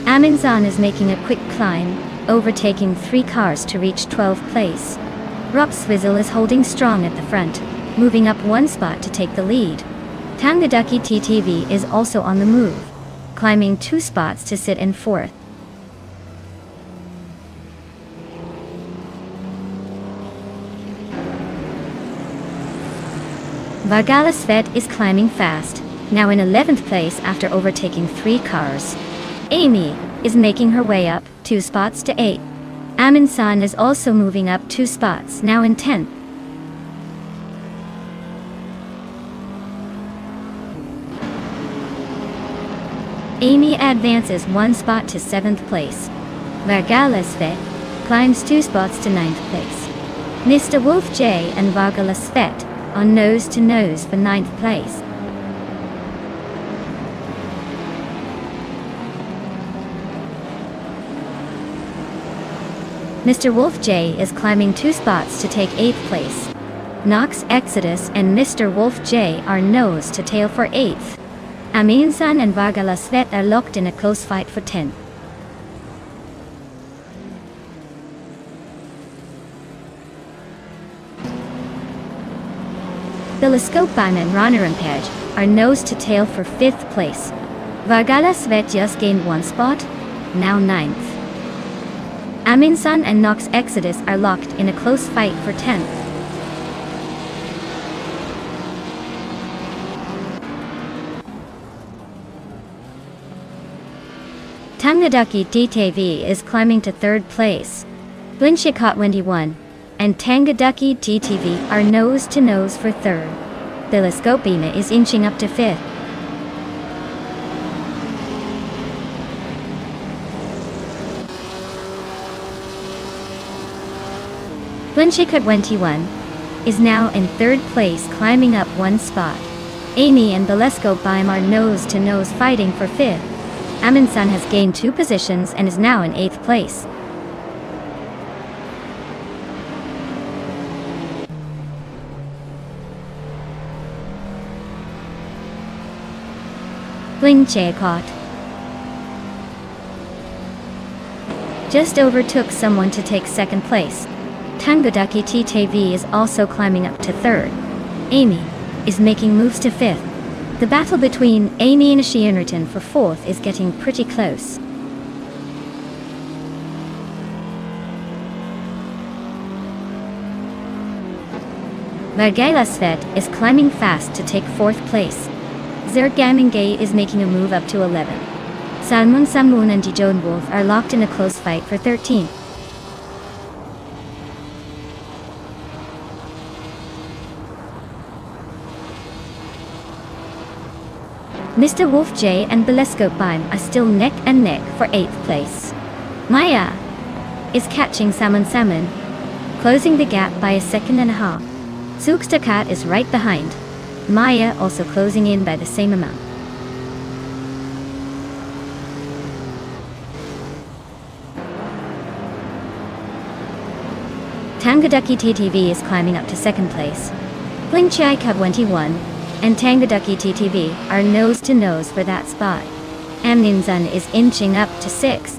A: Aminzan is making a quick climb, overtaking 3 cars to reach 12th place. Robswizzle is holding strong at the front, moving up 1 spot to take the lead. Tangaducky TTV is also on the move, climbing 2 spots to sit in 4th. Vargalasvet is climbing fast, now in 11th place after overtaking 3 cars. Amy is making her way up 2 spots to 8. Aminsan is also moving up 2 spots, now in 10th. Amy advances 1 spot to 7th place. Vargalasvet climbs 2 spots to 9th place. Mr. Wolf J and Vargala Svet are nose to nose for 9th place. Mr. Wolf J is climbing 2 spots to take 8th place. Nox Exodus and Mr. Wolf J are nose to tail for 8th. Aminsan and Vargala Svet are locked in a close fight for 10th. Telescope-Bime and Ronarampaj are nose to tail for 5th place. Vargala Svet just gained 1 spot, now 9th. Aminsan and Nox Exodus are locked in a close fight for 10th. Tangadaki DTV is climbing to 3rd place. Blinchikot 21 and Tangadaki DTV are nose to nose for 3rd. Telescope-Bime is inching up to 5th. Blinchikot 21 is now in 3rd place, climbing up 1 spot. Amy and Telescope-Bime are nose to nose fighting for 5th. Aminsan has gained 2 positions and is now in 8th place. Blinchikot just overtook someone to take 2nd place. Tangadaki TTV is also climbing up to 3rd. Amy is making moves to 5th. The battle between Amy and Shianriton for 4th is getting pretty close. Vargala Svet is climbing fast to take 4th place. Zergamingay is making a move up to 11th. Salmun Samun and Dijon Wolf are locked in a close fight for 13th. Mr. Wolf J and Telescope-Bime are still neck and neck for 8th place. Maya is catching Salmon, closing the gap by a 1.5 seconds. Sukstakat is right behind. Maya also closing in by the same amount. Tangadaki TTV is climbing up to 2nd place. Blingchai Cub 21 and Tangadaki TTV are nose to nose for that spot. Aminsan is inching up to 6th.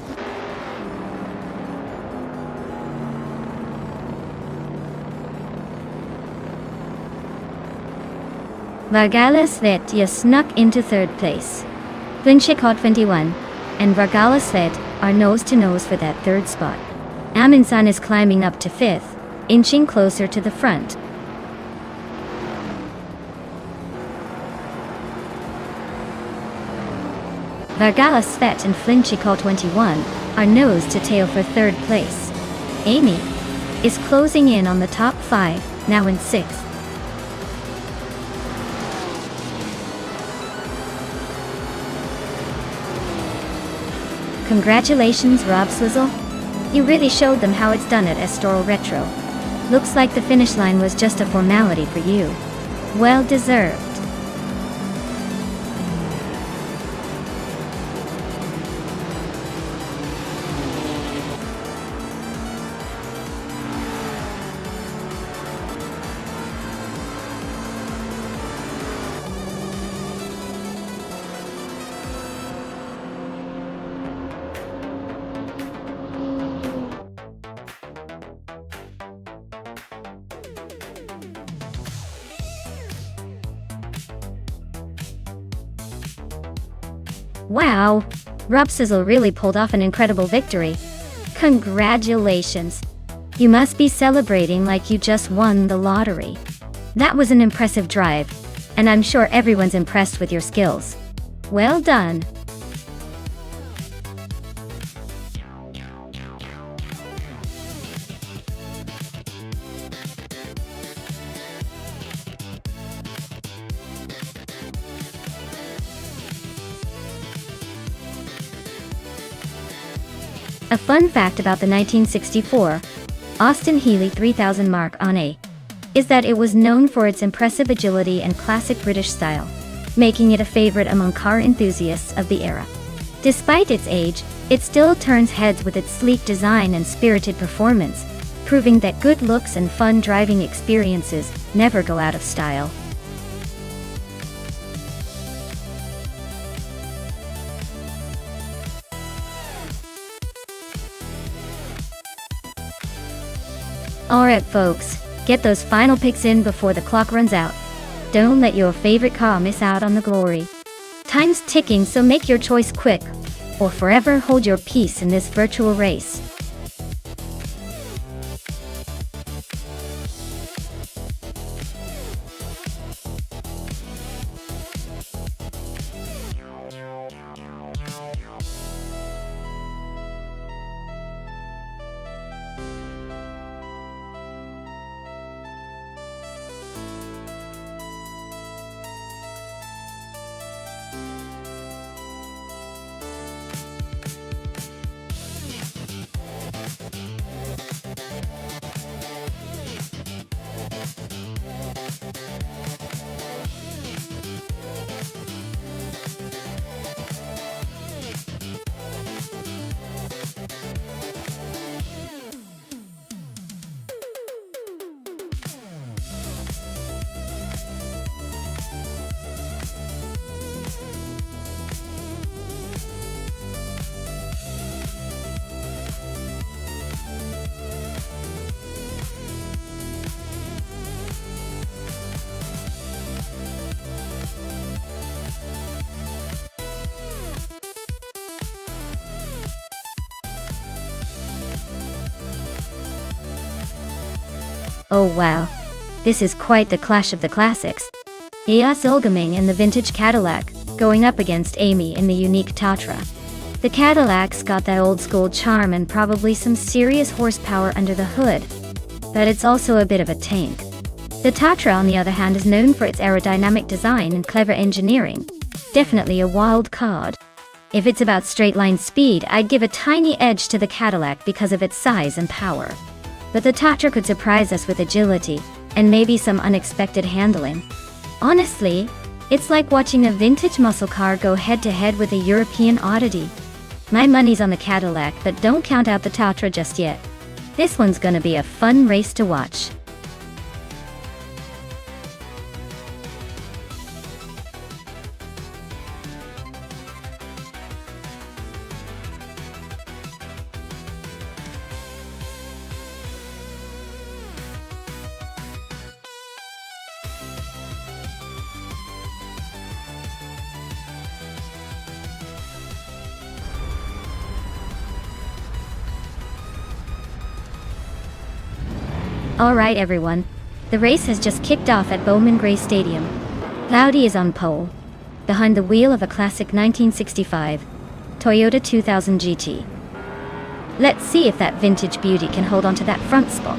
A: Vargala Svet snuck into 3rd place. Blinchikot 21 and Vargala Svet are nose to nose for that 3rd spot. Aminsan is climbing up to 5th, inching closer to the front. Vargala Svet and Flinchikot 21 are nose to tail for 3rd place. Amy is closing in on the top 5, now in 6th. Congratulations, Rob Swizzle. You really showed them how it's done at Estoril Retro. Looks like the finish line was just a formality for you. Well deserved. Wow! Rob Sizzle really pulled off an incredible victory. Congratulations! You must be celebrating like you just won the lottery. That was an impressive drive, and I'm sure everyone's impressed with your skills. Well done! A fun fact about the 1964 Austin Healey 3000 Mark on A is that it was known for its impressive agility and classic British style, making it a favorite among car enthusiasts of the era. Despite its age, it still turns heads with its sleek design and spirited performance, proving that good looks and fun driving experiences never go out of style. Alright folks, get those final picks in before the clock runs out. Don't let your favorite car miss out on the glory. Time's ticking, so make your choice quick, or forever hold your peace in this virtual race. Oh wow, this is quite the clash of the classics. Ea Zulgaming in the vintage Cadillac, going up against Amy in the unique Tatra. The Cadillac's got that old school charm and probably some serious horsepower under the hood, but it's also a bit of a tank. The Tatra on the other hand is known for its aerodynamic design and clever engineering. Definitely a wild card. If it's about straight line speed, I'd give a tiny edge to the Cadillac because of its size and power. But the Tatra could surprise us with agility, and maybe some unexpected handling. Honestly, it's like watching a vintage muscle car go head-to-head with a European oddity. My money's on the Cadillac, but don't count out the Tatra just yet. This one's gonna be a fun race to watch. Alright everyone, the race has just kicked off at Bowman Gray Stadium. Cloudy is on pole, behind the wheel of a classic 1965 Toyota 2000 GT. Let's see if that vintage beauty can hold on to that front spot.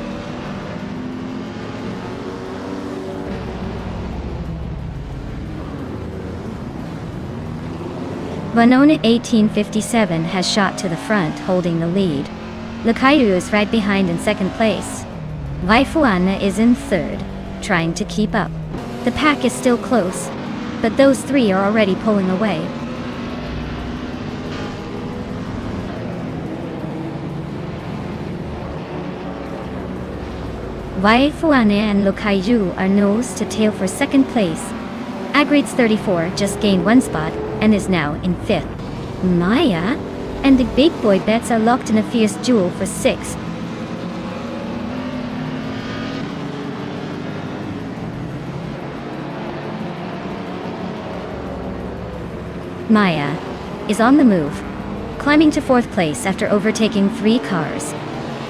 A: Vanona 1857 has shot to the front, holding the lead. Lukayu is right behind in second place. Vaifuana is in third, trying to keep up. The pack is still close, but those three are already pulling away. Vaifuana and Lukayu are nose to tail for second place. Agrides 34 just gained one spot and is now in fifth. Maya and the big boy bets are locked in a fierce duel for sixth. Maya is on the move, climbing to fourth place after overtaking three cars.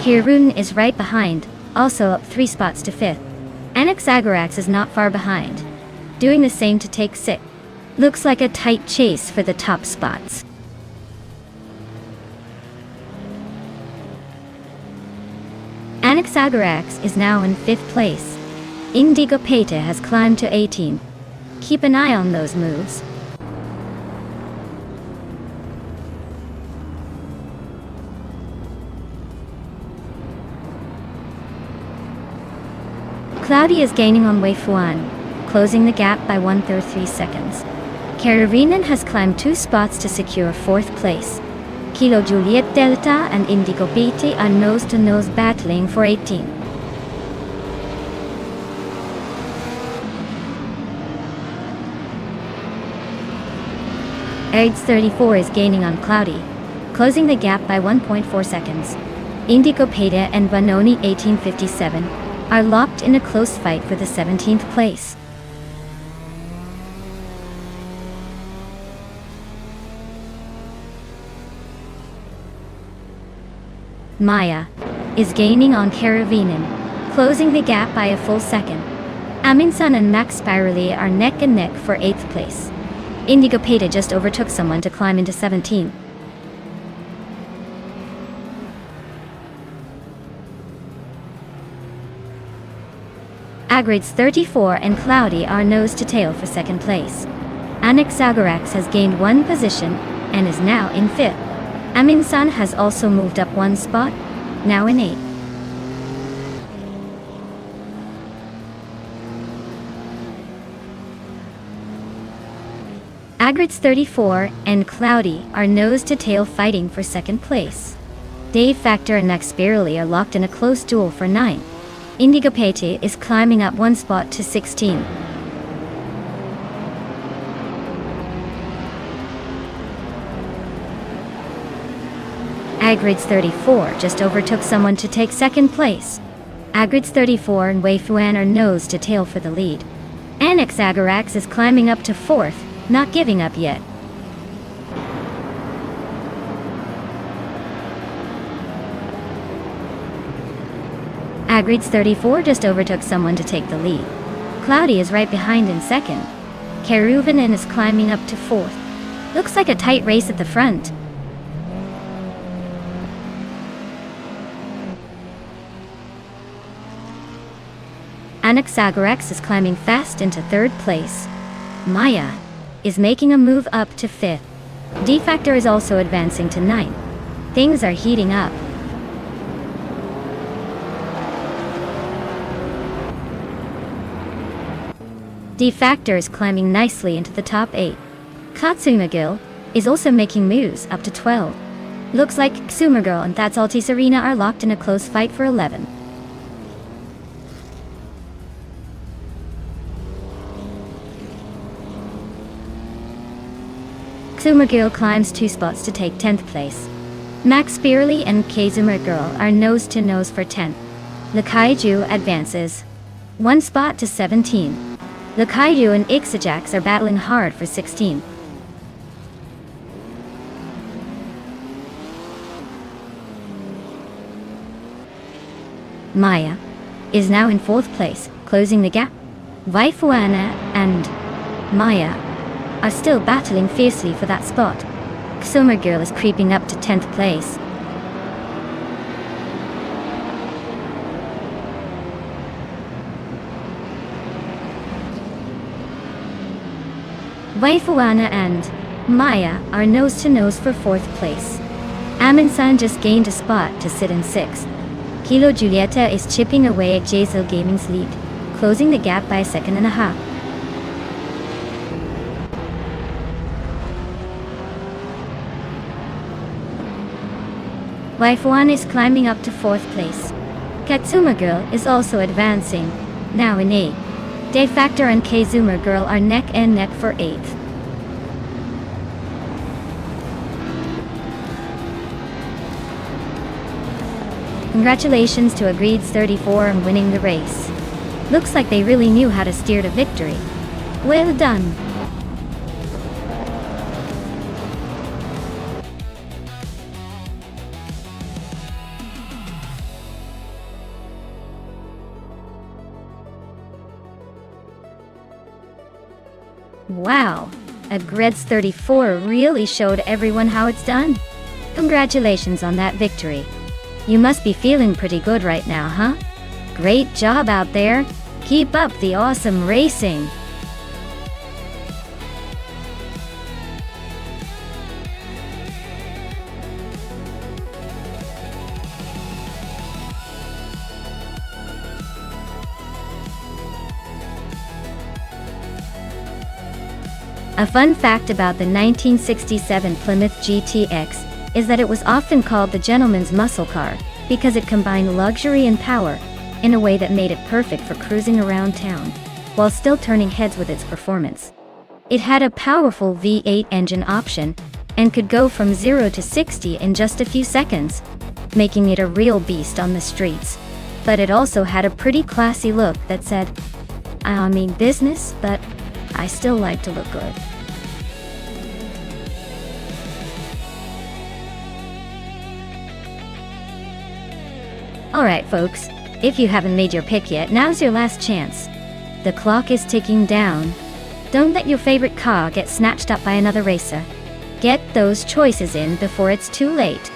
A: Hirun is right behind, also up 3 spots to fifth. Anaxagorax is not far behind, doing the same to take sixth. Looks like a tight chase for the top spots. Anaxagorax is now in 5th place. Indigo Pete has climbed to 18. Keep an eye on those moves. Cloudy is gaining on Wei Fuan, closing the gap by 1/3 seconds. Karolinen has climbed 2 spots to secure 4th place. Kilo Juliet Delta and Indigo BT are nose-to-nose battling for 18. Aids 34 is gaining on Cloudy, closing the gap by 1.4 seconds. Indigo Beta and Vanoni 1857 are locked in a close fight for the 17th place. Maya is gaining on Karolinen, closing the gap by a full second. Aminsun and Max Spirally are neck and neck for 8th place. Indigo Beta just overtook someone to climb into 17. Agrids 34 and Cloudy are nose to tail for 2nd place. Anaxagorax has gained 1 position and is now in 5th. Aminsun has also moved up 1 spot, now in 8th. Agrids 34 and Cloudy are nose to tail fighting for 2nd place. Dave Factor and Max Spirally are locked in a close duel for 9. Indigo Beta is climbing up 1 spot to 16. Agrids 34 just overtook someone to take 2nd place. Agrids 34 and Wei Fuan are nose to tail for the lead. Anaxagorax is climbing up to 4th, not giving up yet. Agrids 34 just overtook someone to take the lead. Cloudy is right behind in 2nd. Karolinen is climbing up to 4th. Looks like a tight race at the front. Anaxagorax is climbing fast into 3rd place. Maya is making a move up to 5th. D-Factor is also advancing to 9th. Things are heating up. D-Factor is climbing nicely into the top 8. Katsumagil is also making moves up to 12. Looks like Xumagirl and That's Altis Arena are locked in a close fight for 11. Xumagirl climbs 2 spots to take 10th place. Max Spirally and Xumagirl are nose to nose for 10th. The Kaiju advances 1 spot to 17. The Kaiju and Ixajax are battling hard for 16. Maya is now in 4th place, closing the gap. Vaifuana and Maya are still battling fiercely for that spot. Xumagirl is creeping up to 10th place. Vaifuana and Maya are nose to nose for 4th place. Aminsun just gained a spot to sit in 6th. Kilo Julieta is chipping away at Jazel Gaming's lead, closing the gap by a 1.5 seconds. Waifuan is climbing up to 4th place. Katsumagirl is also advancing, now in 8th. Dave Factor and Xumagirl are neck and neck for 8th. Congratulations to Agreeds 34 on winning the race. Looks like they really knew how to steer to victory. Well done. Wow, Agreeds 34 really showed everyone how it's done. Congratulations on that victory. You must be feeling pretty good right now, huh? Great job out there. Keep up the awesome racing. A fun fact about the 1967 Plymouth GTX is that it was often called the gentleman's muscle car because it combined luxury and power in a way that made it perfect for cruising around town while still turning heads with its performance. It had a powerful V8 engine option and could go from 0 to 60 in just a few seconds, making it a real beast on the streets. But it also had a pretty classy look that said, I mean business, but I still like to look good. Alright folks, if you haven't made your pick yet, now's your last chance. The clock is ticking down. Don't let your favorite car get snatched up by another racer. Get those choices in before it's too late.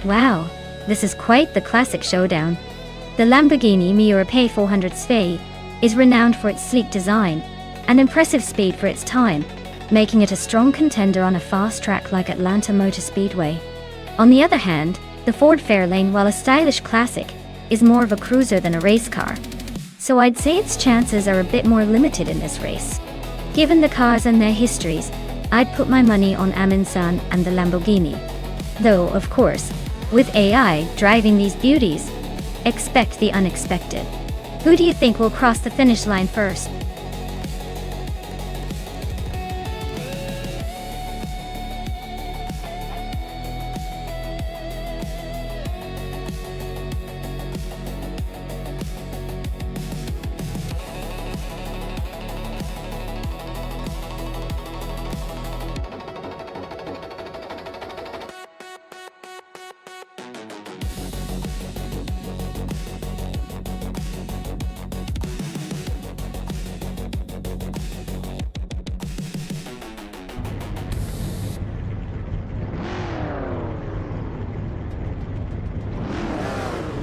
A: Wow, this is quite the classic showdown. The Lamborghini Miura 400 SVE is renowned for its sleek design and impressive speed for its time, making it a strong contender on a fast track like Atlanta Motor Speedway. On the other hand, the Ford Fairlane, while a stylish classic, is more of a cruiser than a race car. So I'd say its chances are a bit more limited in this race. Given the cars and their histories, I'd put my money on Amin-san and the Lamborghini. Though, of course, with AI driving these beauties, expect the unexpected. Who do you think will cross the finish line first?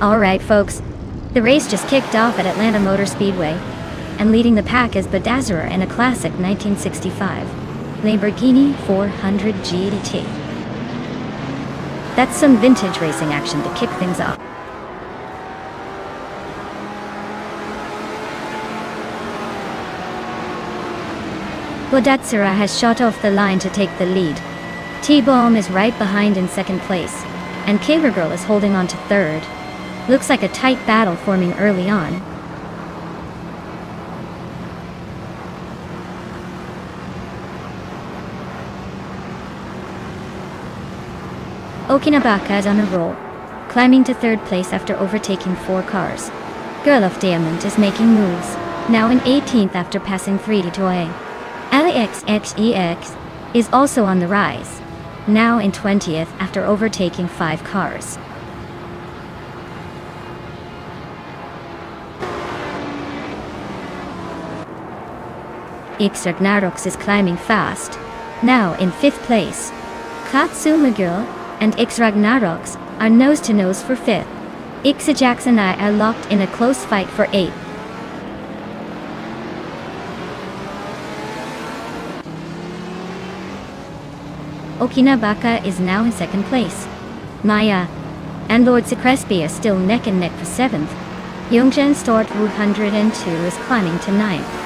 A: Alright folks, the race just kicked off at Atlanta Motor Speedway, and leading the pack is Bedazzler in a classic 1965 Lamborghini 400 GT. That's some vintage racing action to kick things off. Bedazzler has shot off the line to take the lead. T-Bomb is right behind in second place, and Killer Girl is holding on to third. Looks like a tight battle forming early on. Okinabaka is on a roll, climbing to third place after overtaking 4 cars. Girl of Diamond is making moves, now in 18th after passing 3 Toei. LXXEX is also on the rise, now in 20th after overtaking 5 cars. X Ragnaroks is climbing fast, now in 5th place. Katsuma Girl and X Ragnaroks are nose-to-nose for 5th. X Ajax and I are locked in a close fight for 8th. Okinabaka is now in 2nd place. Maya and Lord Secrespi are still neck and neck for 7th. Youngjan Stort 102 is climbing to 9th.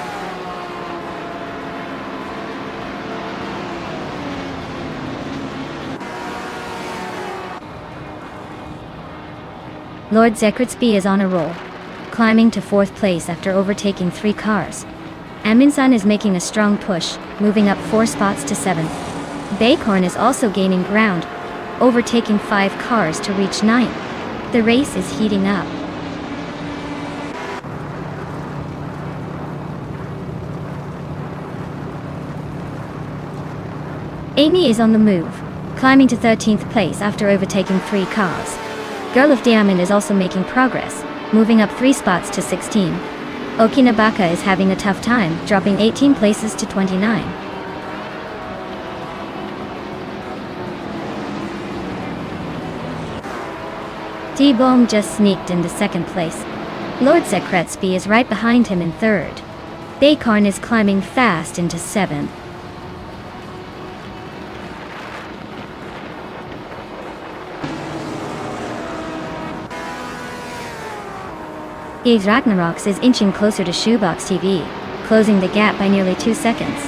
A: Lord Zekritsby is on a roll, climbing to 4th place after overtaking 3 cars. Amundsen is making a strong push, moving up 4 spots to 7th. Bacon is also gaining ground, overtaking 5 cars to reach 9th. The race is heating up. Amy is on the move, climbing to 13th place after overtaking 3 cars. Girl of Diamond is also making progress, moving up 3 spots to 16. Okinabaka is having a tough time, dropping 18 places to 29. T-Bomb just sneaked into 2nd place. Lord Zekretsby is right behind him in 3rd. Bacon is climbing fast into 7th. Gaze Ragnaroks is inching closer to Shoebox TV, closing the gap by nearly 2 seconds.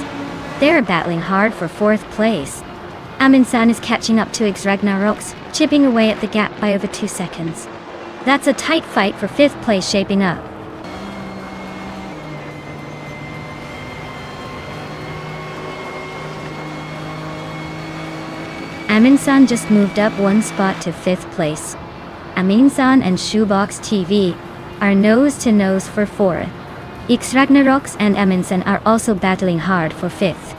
A: They're battling hard for 4th place. Amundsen is catching up to X Ragnaroks, chipping away at the gap by over 2 seconds. That's a tight fight for 5th place shaping up. Amundsen just moved up 1 spot to 5th place. Amundsen and Shoebox TV are nose to nose for 4th. X Ragnaroks and Amundsen are also battling hard for 5th.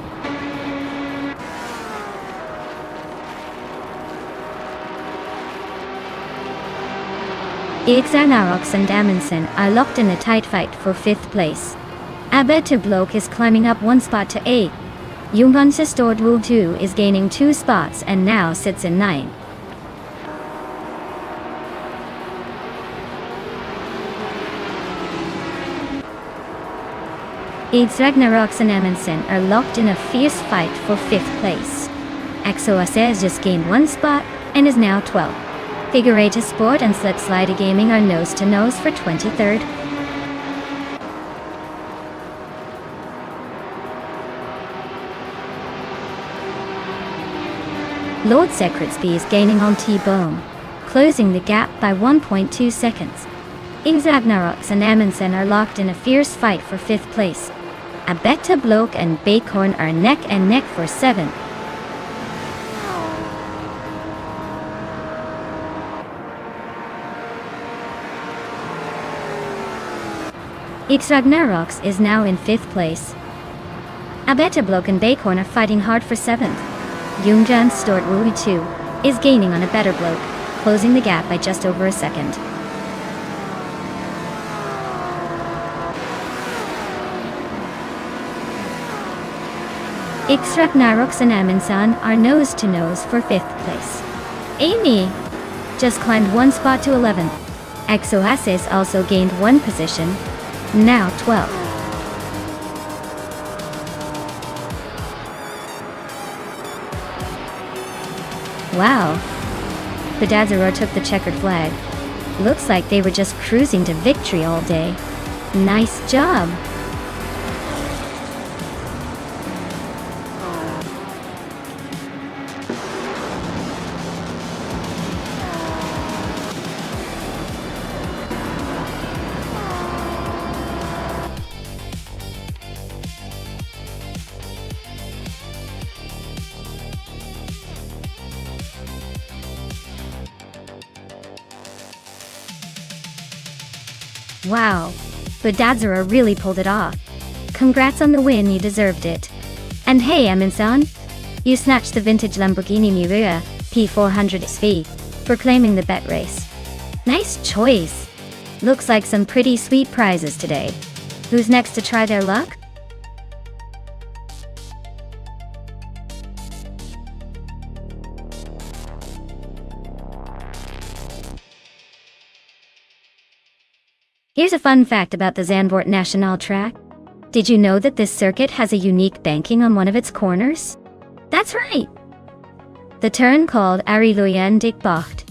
A: X Ragnaroks and Amundsen are locked in a tight fight for 5th place. Abetablok is climbing up 1 spot to 8. Junganse Stordwool 2 is gaining 2 spots and now sits in 9th. X Ragnaroks and Amundsen are locked in a fierce fight for 5th place. Exoases just gained 1 spot and is now 12th. Figurata Sport and Slipslider Gaming are nose to nose for 23rd. Lord Zekritsby is gaining on T-Bone, closing the gap by 1.2 seconds. X Ragnaroks and Amundsen are locked in a fierce fight for 5th place. Abetablok and Bacon are neck and neck for 7th. X Ragnaroks is now in 5th place. Abetablok and Bacon are fighting hard for 7th. Jungjan Stortwui 2 is gaining on Abetablok, closing the gap by just over a second. X Ragnaroks and Amundsen are nose to nose for 5th place. Amy just climbed 1 spot to 11th. Exoasis also gained 1 position, now 12th. Wow. Bedazzaro took the checkered flag. Looks like they were just cruising to victory all day. Nice job. Wow, Bedazzaro really pulled it off. Congrats on the win, you deserved it. And hey Amundsen, you snatched the vintage Lamborghini Miura P400 SV for claiming the bet race. Nice choice. Looks like some pretty sweet prizes today. Who's next to try their luck? Here's a fun fact about the Zandvoort Nationale track. Did you know that this circuit has a unique banking on one of its corners? That's right! The turn called Ariloyen Bocht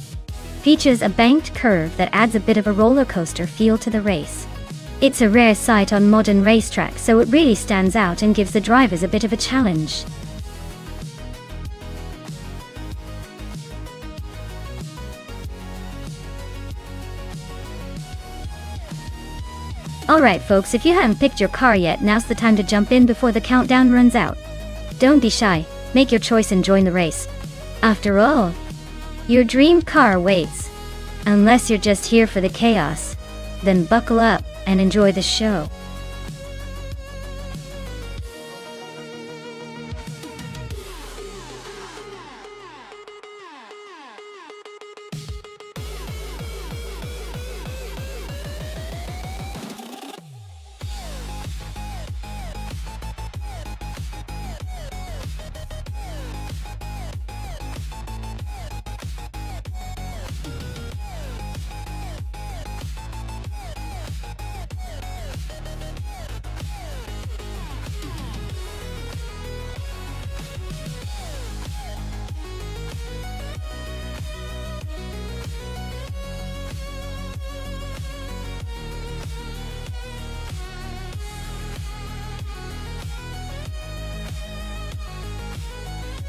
A: features a banked curve that adds a bit of a roller coaster feel to the race. It's a rare sight on modern racetracks, so it really stands out and gives the drivers a bit of a challenge. Alright folks, if you haven't picked your car yet, now's the time to jump in before the countdown runs out. Don't be shy, make your choice and join the race. After all, your dream car waits. Unless you're just here for the chaos, then buckle up and enjoy the show.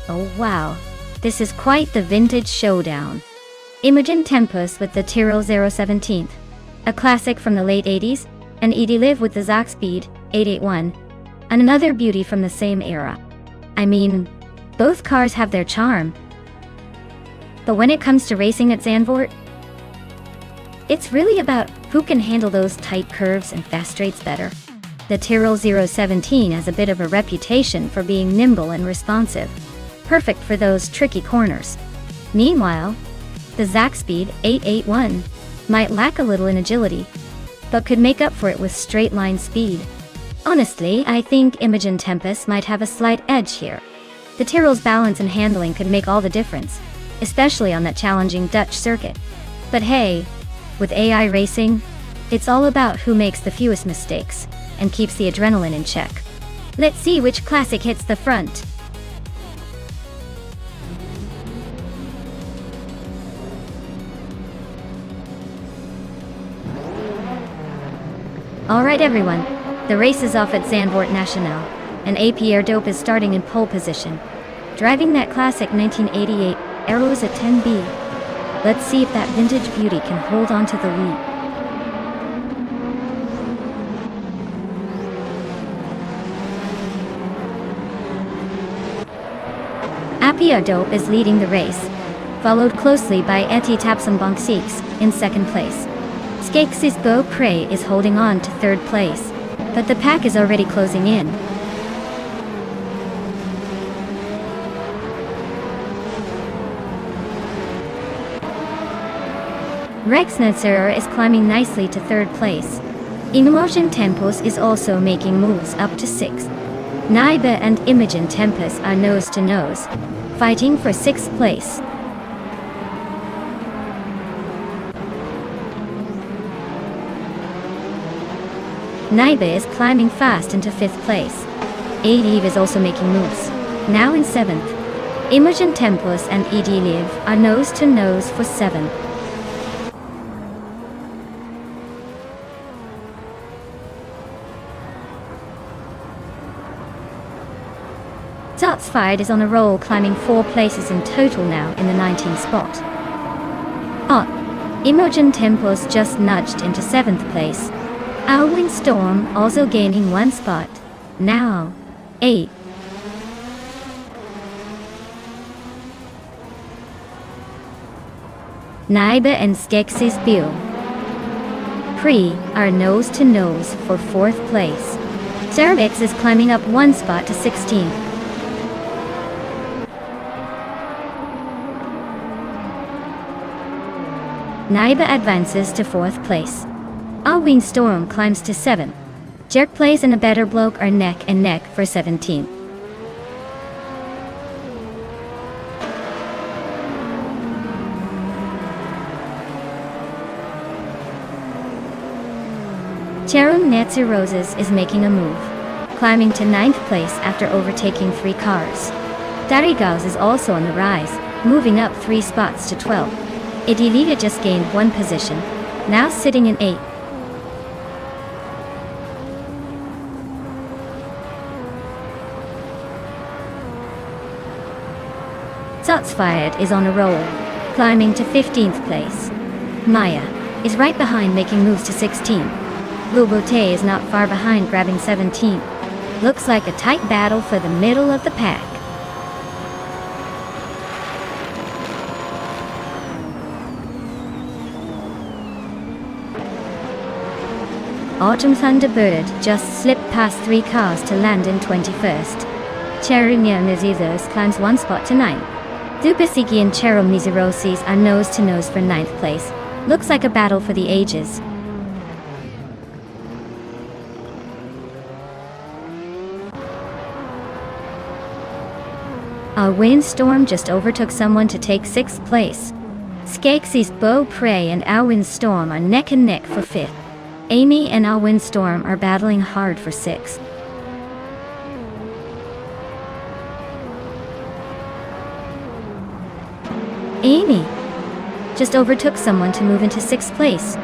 A: Oh wow, this is quite the vintage showdown. Imogen Tempest with the Tyrrell 017, a classic from the late 80s, and Edie Live with the Zaxbyed 881, and another beauty from the same era. I mean, both cars have their charm. But when it comes to racing at Zandvoort, it's really about who can handle those tight curves and fast straights better. The Tyrrell 017 has a bit of a reputation for being nimble and responsive, perfect for those tricky corners. Meanwhile, the Zaxbyed 881 might lack a little in agility, but could make up for it with straight-line speed. Honestly, I think Imogen Tempest might have a slight edge here. The Tyrrell's balance and handling could make all the difference, especially on that challenging Dutch circuit. But hey, with AI racing, it's all about who makes the fewest mistakes and keeps the adrenaline in check. Let's see which classic hits the front. Alright everyone, the race is off at Zandvoort Nationale, and Pierre Dope is starting in pole position, driving that classic 1988 Aeros at 10B. Let's see if that vintage beauty can hold on to the lead. Pierre Dope is leading the race, followed closely by Etty Tapson in second place. Skeksis Go Prey is holding on to third place, but the pack is already closing in. Rex Netzer is climbing nicely to third place. Imogen Tempest is also making moves up to 6th. Naiba and Imogen Tempest are nose to nose, fighting for 6th place. Naiba is climbing fast into 5th place. Eve is also making moves, now in 7th. Imogen Tempest and Edie Live are nose to nose for 7th. Zaxbyed is on a roll, climbing 4 places in total now in the 19th spot. Imogen Tempest just nudged into 7th place. Alwyn Storm also gaining 1 spot, now 8. Naiba and Skeksis Bill Pre are nose to nose for 4th place. Cervix is climbing up 1 spot to 16th. Naiba advances to 4th place. Alwyn Storm climbs to 7th. Jerk Place and A Better Bloke are neck and neck for 17th. Charon Netzer Roses is making a move, climbing to 9th place after overtaking 3 cars. Darigaus is also on the rise, moving up 3 spots to 12th. Idilita just gained 1 position, now sitting in 8th. Zaxbyed is on a roll, climbing to 15th place. Maya is right behind, making moves to 16th. Lobote is not far behind, grabbing 17th. Looks like a tight battle for the middle of the pack. Autumn Thunderbird just slipped past 3 cars to land in 21st. Cherunia Mizizos climbs 1 spot to 9th. Dupasiki and Cheryl Mizirosis are nose to nose for 9th place. Looks like a battle for the ages. A windstorm just overtook someone to take 6th place. Skeksis Beau Prey and Our Windstorm are neck and neck for 5th. Amy and Our Windstorm are battling hard for 6th. Amy just overtook someone to move into 6th place.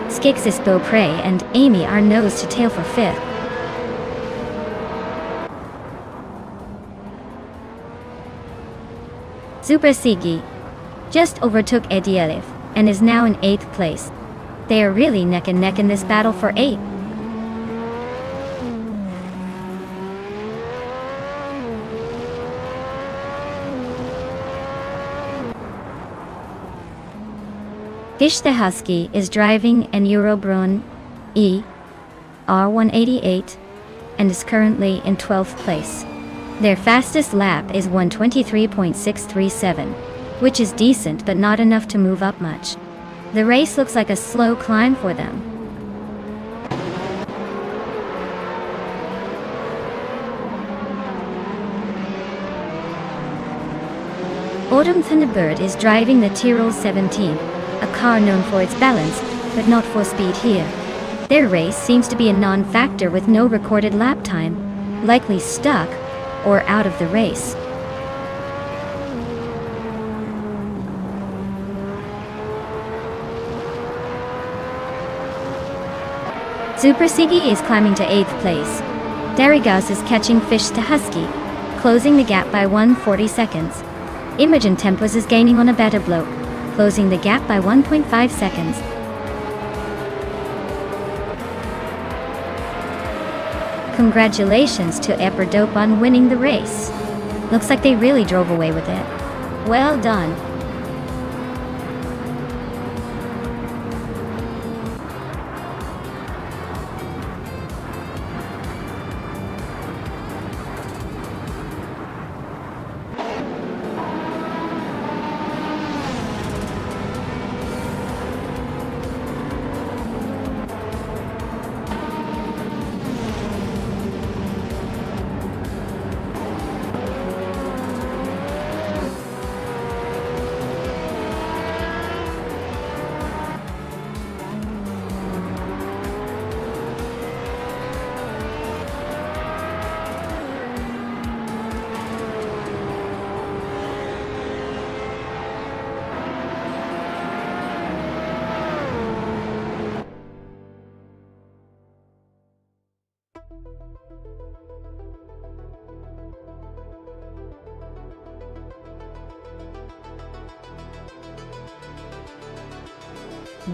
A: Skeksis Beau Prey and Amy are nose to tail for 5th. Zuprasigi just overtook Edielif and is now in 8th place. They are really neck and neck in this battle for 8th. Fish the Husky is driving an Eurobrunn E R188 and is currently in 12th place. Their fastest lap is 1:23.637, which is decent but not enough to move up much. The race looks like a slow climb for them. Autumn Thunderbird is driving the Tyrrell 17, a car known for its balance, but not for speed here. Their race seems to be a non-factor with no recorded lap time, likely stuck or out of the race. Zuprasigi is climbing to 8th place. Darigas is catching Fish to Husky, closing the gap by 1:40 seconds. Imogen Tempus is gaining on a better bloke, closing the gap by 1.5 seconds. Congratulations to Eperdope on winning the race. Looks like they really drove away with it. Well done.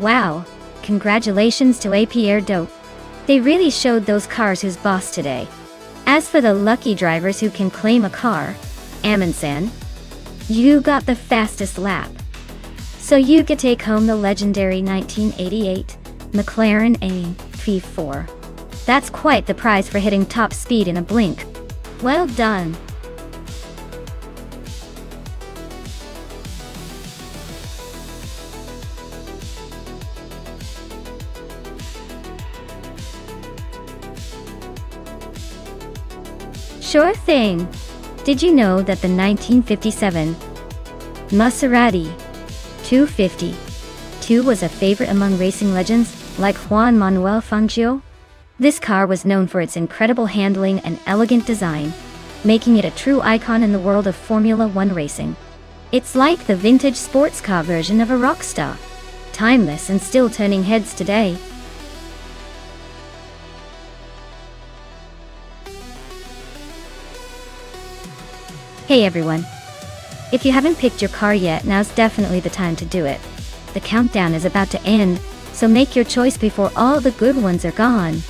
A: Wow, congratulations to APR Dope. They really showed those cars who's boss today. As for the lucky drivers who can claim a car, Amundsen, you got the fastest lap. So you could take home the legendary 1988 McLaren AP4. That's quite the prize for hitting top speed in a blink. Well done. Sure thing. Did you know that the 1957 Maserati 252 was a favorite among racing legends like Juan Manuel Fangio? This car was known for its incredible handling and elegant design, making it a true icon in the world of Formula One racing. It's like the vintage sports car version of a rock star, timeless and still turning heads today. Hey everyone. If you haven't picked your car yet, now's definitely the time to do it. The countdown is about to end, so make your choice before all the good ones are gone.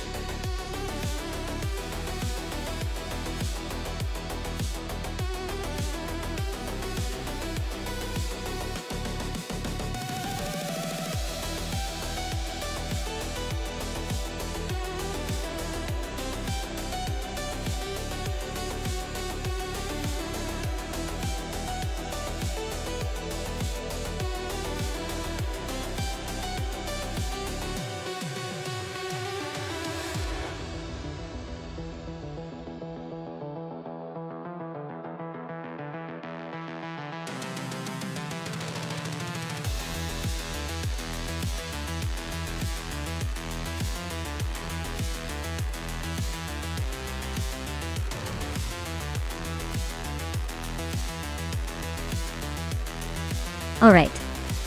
A: Alright,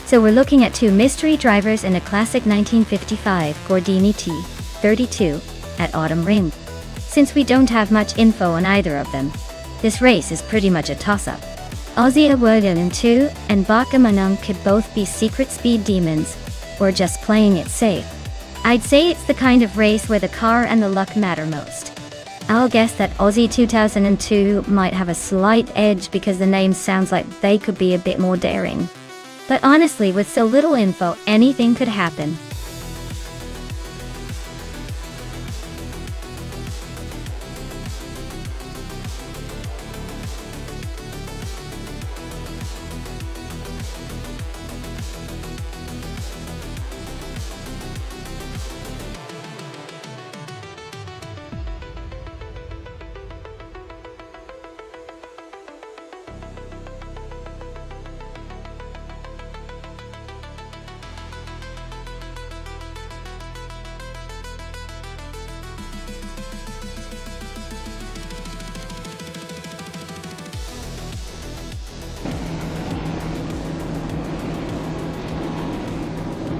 A: so we're looking at two mystery drivers in a classic 1955 Gordini T32 at Autumn Ring. Since we don't have much info on either of them, this race is pretty much a toss-up. Ozzy Awardin 2 and Baka Manung could both be secret speed demons, or just playing it safe. I'd say it's the kind of race where the car and the luck matter most. I'll guess that Aussie 2002 might have a slight edge because the name sounds like they could be a bit more daring. But honestly, with so little info, anything could happen.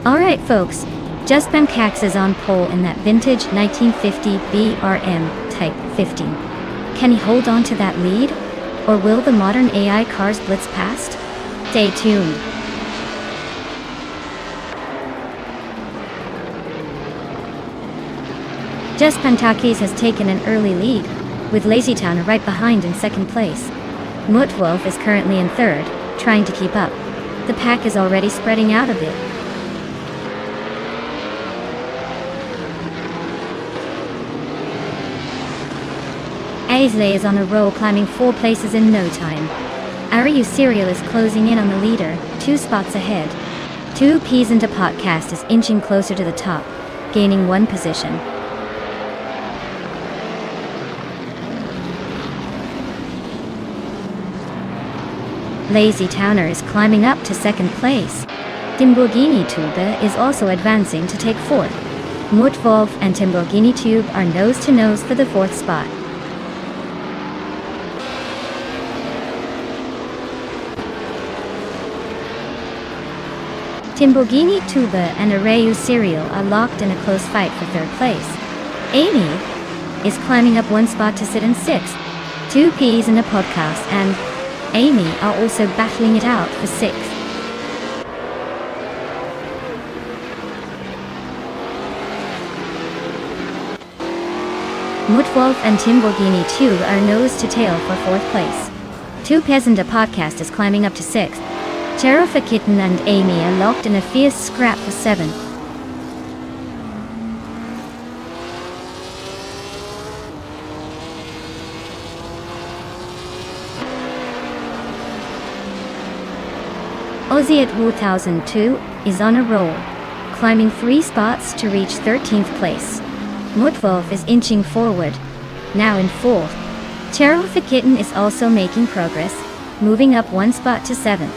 A: Alright folks, Just Bamcax is on pole in that vintage 1950 BRM Type 15. Can he hold on to that lead? Or will the modern AI cars blitz past? Stay tuned. Just Pantakis has taken an early lead, with Lazy Town right behind in second place. Mutwolf is currently in third, trying to keep up. The pack is already spreading out a bit. Aisley is on a roll, climbing 4 places in no time. Ariu Serial is closing in on the leader, 2 spots ahead. 2 Peas into Podcast is inching closer to the top, gaining 1 position. Lazy Towner is climbing up to second place. Timborghini Tube is also advancing to take 4th. Mutwolf and Timborghini Tube are nose to nose for the 4th spot. Timborghini Tube and Arayu Serial are locked in a close fight for 3rd place. Amy is climbing up 1 spot to sit in 6th. 2 Peas in a Podcast and Amy are also battling it out for 6th. Mutwolf and Timborghini Tube are nose to tail for 4th place. 2 Peasant a Podcast is climbing up to 6th. Cherofa Kitten and Amy are locked in a fierce scrap for 7th. Aussie at 1002 is on a roll, climbing 3 spots to reach 13th place. Mutwolf is inching forward, now in 4th. Cherofa Kitten is also making progress, moving up 1 spot to 7th.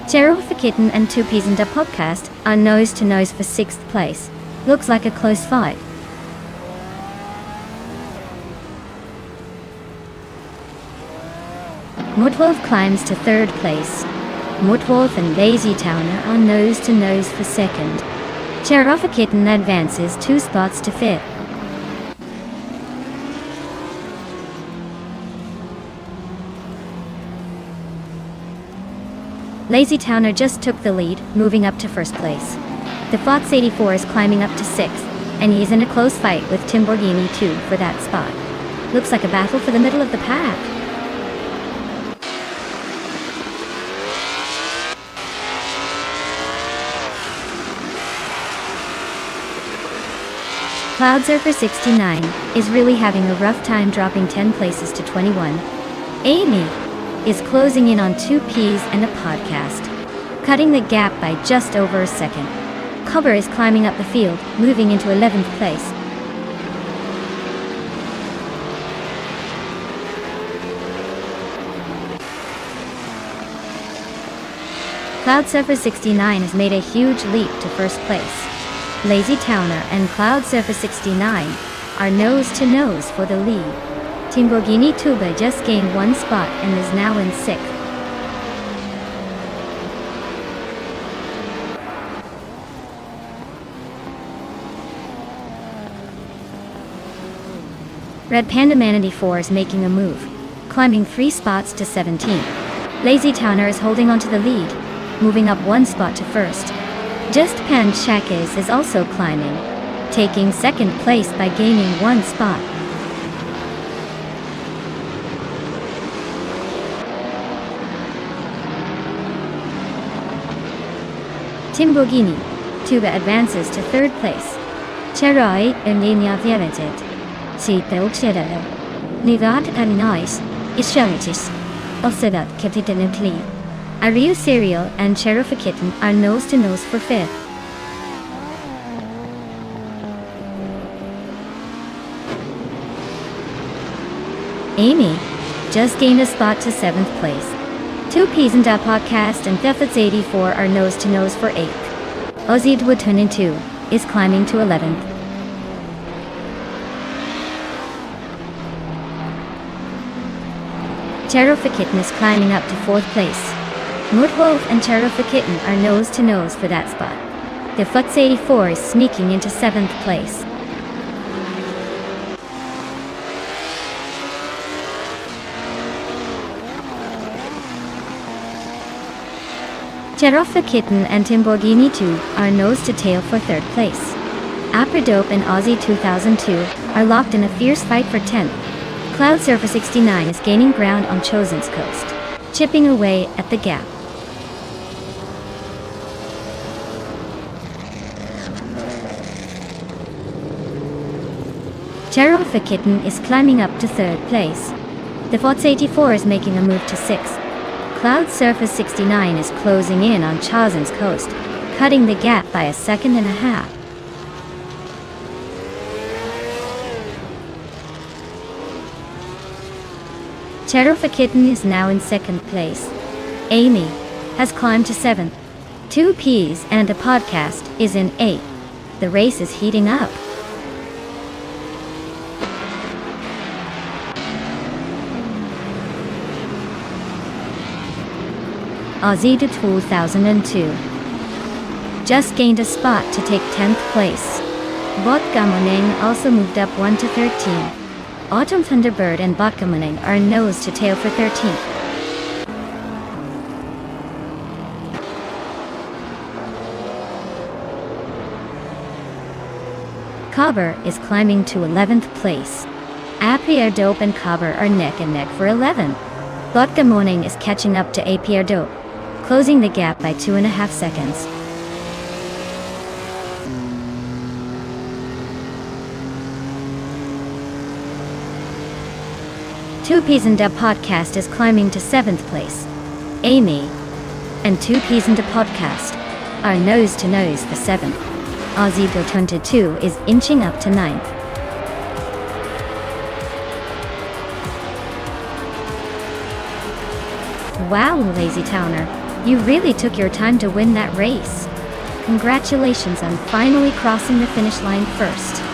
A: Cherofa Kitten and 2 Peas and a Podcast are nose to nose for 6th place. Looks like a close fight. Mutwolf climbs to 3rd place. Mutwolf and Lazy Towner are nose to nose for 2nd. Cherofa Kitten advances 2 spots to 5th. Lazy Towner just took the lead, moving up to 1st place. The Fox 84 is climbing up to 6, and he's in a close fight with Timborghini 2 for that spot. Looks like a battle for the middle of the pack. Cloud Surfer 69 is really having a rough time dropping 10 places to 21. Amy is closing in on 2 Ps and a podcast, cutting the gap by just over a second. Cover is climbing up the field, moving into 11th place. Cloud Surfer 69 has made a huge leap to first place. Lazy Towner and Cloud Surfer 69 are nose to nose for the lead. Timborghini Tuba just gained 1 spot and is now in 6th. Red Panda Manatee 4 is making a move, climbing 3 spots to 17. Lazy Towner is holding onto the lead, moving up 1 spot to first. Just Pan Shakes is also climbing, taking 2nd place by gaining 1 spot. Timborghini Tuba advances to 3rd place. Cherai Emlinia Viereted. Seatbelt Cheddar. Nigat and Nice is Sheritis. Also that kept it in a clean. Ariu Serial and Sheriff Kitten are nose to nose for 5th. Amy just gained a spot to 7th place. 2 Ps and a podcast and Thefts 84 are nose to nose for 8th. Ozzy Dwatunin 2 is climbing to 11th. Sheriff Kitten is climbing up to 4th place. Moodwolf and Sheriff Kitten are nose to nose for that spot. The Futz 84 is sneaking into 7th place. Sheriff Kitten and Timborghini 2 are nose to tail for 3rd place. Apradope and Aussie 2002 are locked in a fierce fight for 10th. Cloud Surfer 69 is gaining ground on Chosen's coast, chipping away at the gap. Sheriff Kitten is climbing up to 3rd place. The Fox 84 is making a move to 6th. Cloud Surfer 69 is closing in on Chosen's coast, cutting the gap by a 1.5 seconds. Sheriff Kitten is now in 2nd place. Amy has climbed to 7th. 2 Ps and a podcast is in 8th. The race is heating up. Aussie to 2002 just gained a spot to take 10th place. Bot Gamoning also moved up 1 to 13. Autumn Thunderbird and Botgamoning are nose to tail for 13th. Cobber is climbing to 11th place. Apier Dope and Cobber are neck and neck for 11th. Botgamoning is catching up to Apier Dope, closing the gap by 2.5 seconds. Two Ps and a podcast is climbing to 7th place. Amy and 2 Ps and a podcast are nose to nose for 7th. Aussie Go 22 is inching up to 9th. Wow, Lazy Towner, you really took your time to win that race. Congratulations on finally crossing the finish line first.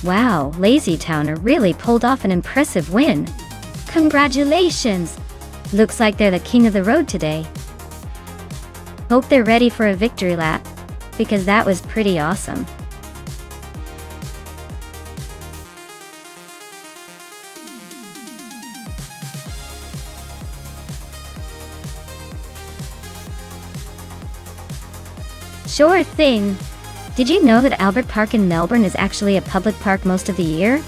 A: Wow, Lazy Towner really pulled off an impressive win. Congratulations! Looks like they're the king of the road today. Hope they're ready for a victory lap, because that was pretty awesome. Sure thing. Did you know that Albert Park in Melbourne is actually a public park most of the year?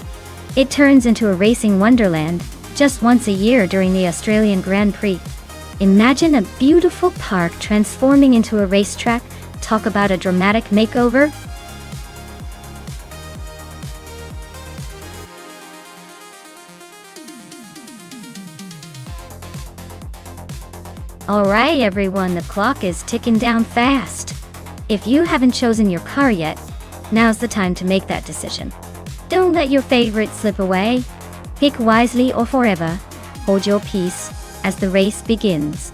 A: It turns into a racing wonderland just once a year during the Australian Grand Prix. Imagine a beautiful park transforming into a racetrack. Talk about a dramatic makeover. Alright everyone, the clock is ticking down fast. If you haven't chosen your car yet, now's the time to make that decision. Don't let your favorite slip away. Pick wisely or forever. Hold your peace as the race begins.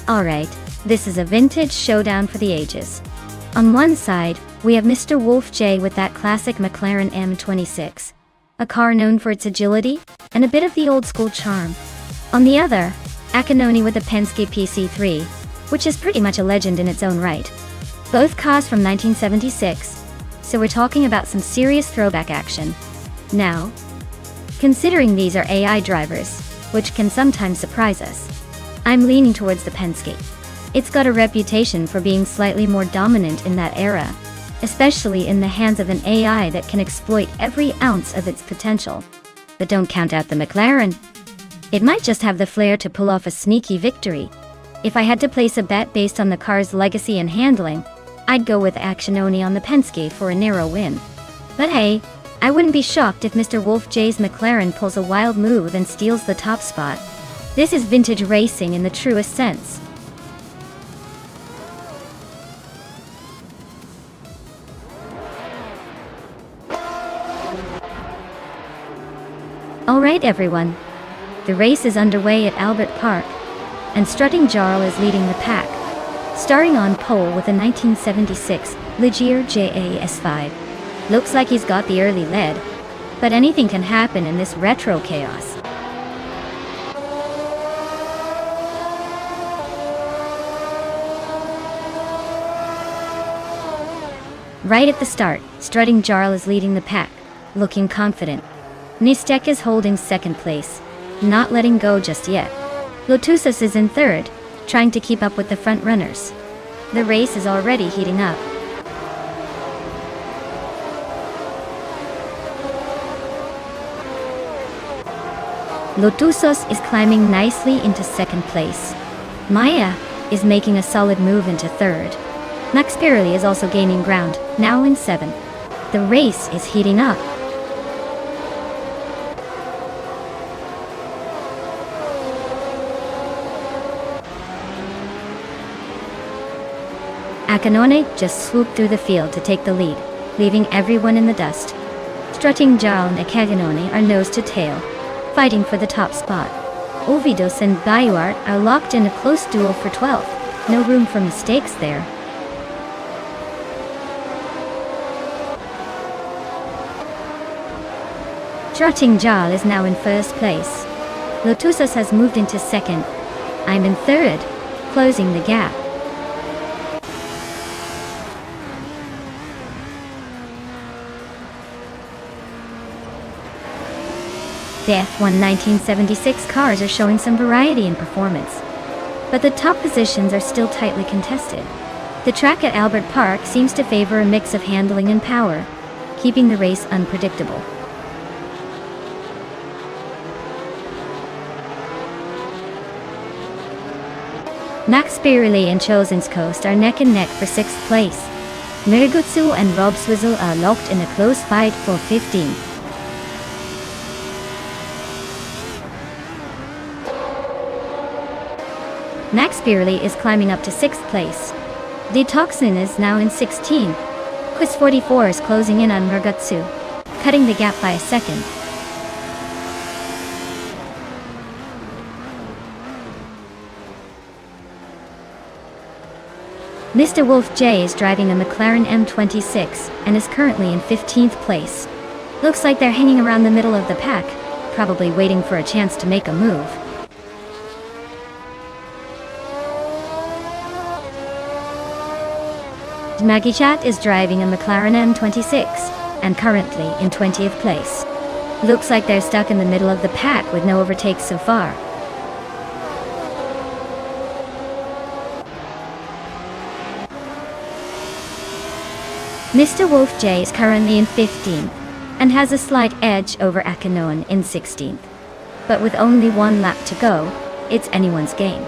A: Alright, this is a vintage showdown for the ages. On one side, we have Mr. Wolf J with that classic McLaren M26, a car known for its agility and a bit of the old school charm. On the other, Akinoni with the Penske PC3, which is pretty much a legend in its own right. Both cars from 1976, so we're talking about some serious throwback action. Now, considering these are AI drivers, which can sometimes surprise us, I'm leaning towards the Penske. It's got a reputation for being slightly more dominant in that era, especially in the hands of an AI that can exploit every ounce of its potential. But don't count out the McLaren. It might just have the flair to pull off a sneaky victory. If I had to place a bet based on the car's legacy and handling, I'd go with Akinoni on the Penske for a narrow win. But hey, I wouldn't be shocked if Mr. Wolf J's McLaren pulls a wild move and steals the top spot. This is vintage racing in the truest sense. Alright everyone, the race is underway at Albert Park, and Strutting Jarl is leading the pack, starting on pole with a 1976 Ligier JAS5. Looks like he's got the early lead, but anything can happen in this retro chaos. Right at the start, Strutting Jarl is leading the pack, looking confident. Nistek is holding second place, not letting go just yet. Lotusas is in third, trying to keep up with the front runners. The race is already heating up. Lotusos is climbing nicely into second place. Maya is making a solid move into third. Max Pirelli is also gaining ground, now in seventh. The race is heating up. Akinoni just swooped through the field to take the lead, leaving everyone in the dust. Strutting Jarl and Akinoni are nose to tail, fighting for the top spot. Ovidos and Bayuart are locked in a close duel for 12th. No room for mistakes there. Strutting Jarl is now in first place. Lotusas has moved into second. I'm in third, closing the gap. The F1 1976 cars are showing some variety in performance, but the top positions are still tightly contested. The track at Albert Park seems to favor a mix of handling and power, keeping the race unpredictable. Max Birley and Chosen's Coast are neck and neck for 6th place. Nergutsu and Rob Swizzle are locked in a close fight for 15th. Max Birley is climbing up to 6th place. Detoxin is now in 16th. Quiz 44 is closing in on Nergutsu, cutting the gap by a second. Mr. Wolf J is driving a McLaren M26 and is currently in 15th place. Looks like they're hanging around the middle of the pack, probably waiting for a chance to make a move. Magichat is driving a McLaren M26 and currently in 20th place. Looks like they're stuck in the middle of the pack with no overtakes so far. Mr. Wolf J is currently in 15th and has a slight edge over Akinoan in 16th. But with only one lap to go, it's anyone's game.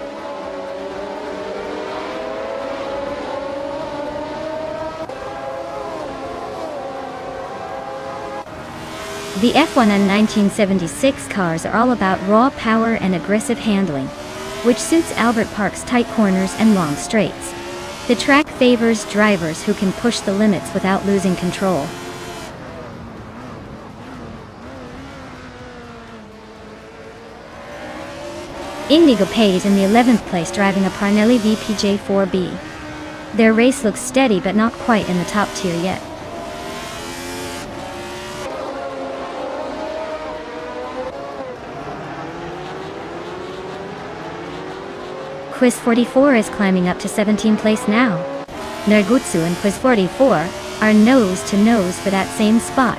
A: The F1 and 1976 cars are all about raw power and aggressive handling, which suits Albert Park's tight corners and long straights. The track favors drivers who can push the limits without losing control. Indigo Pay is in the 11th place driving a Parnelli VPJ4B. Their race looks steady but not quite in the top tier yet. Quiz 44 is climbing up to 17th place now. Nergutsu and Quiz 44 are nose to nose for that same spot.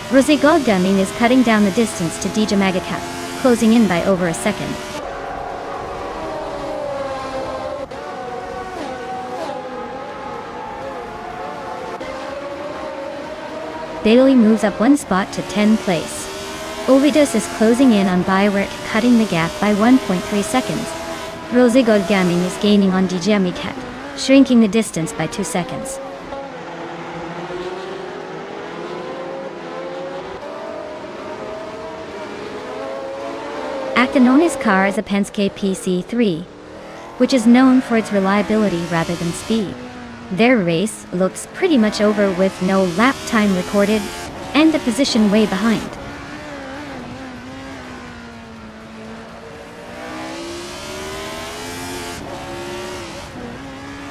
A: Rosé Godgaming is cutting down the distance to DJ Magacat, closing in by over a second. Bailey moves up one spot to 10th place. Ovidus is closing in on Biowert, cutting the gap by 1.3 seconds. Rosé Godgaming is gaining on DJ Mikat, shrinking the distance by 2 seconds. Akinona's car is a Penske PC3, which is known for its reliability rather than speed. Their race looks pretty much over with no lap time recorded and the position way behind.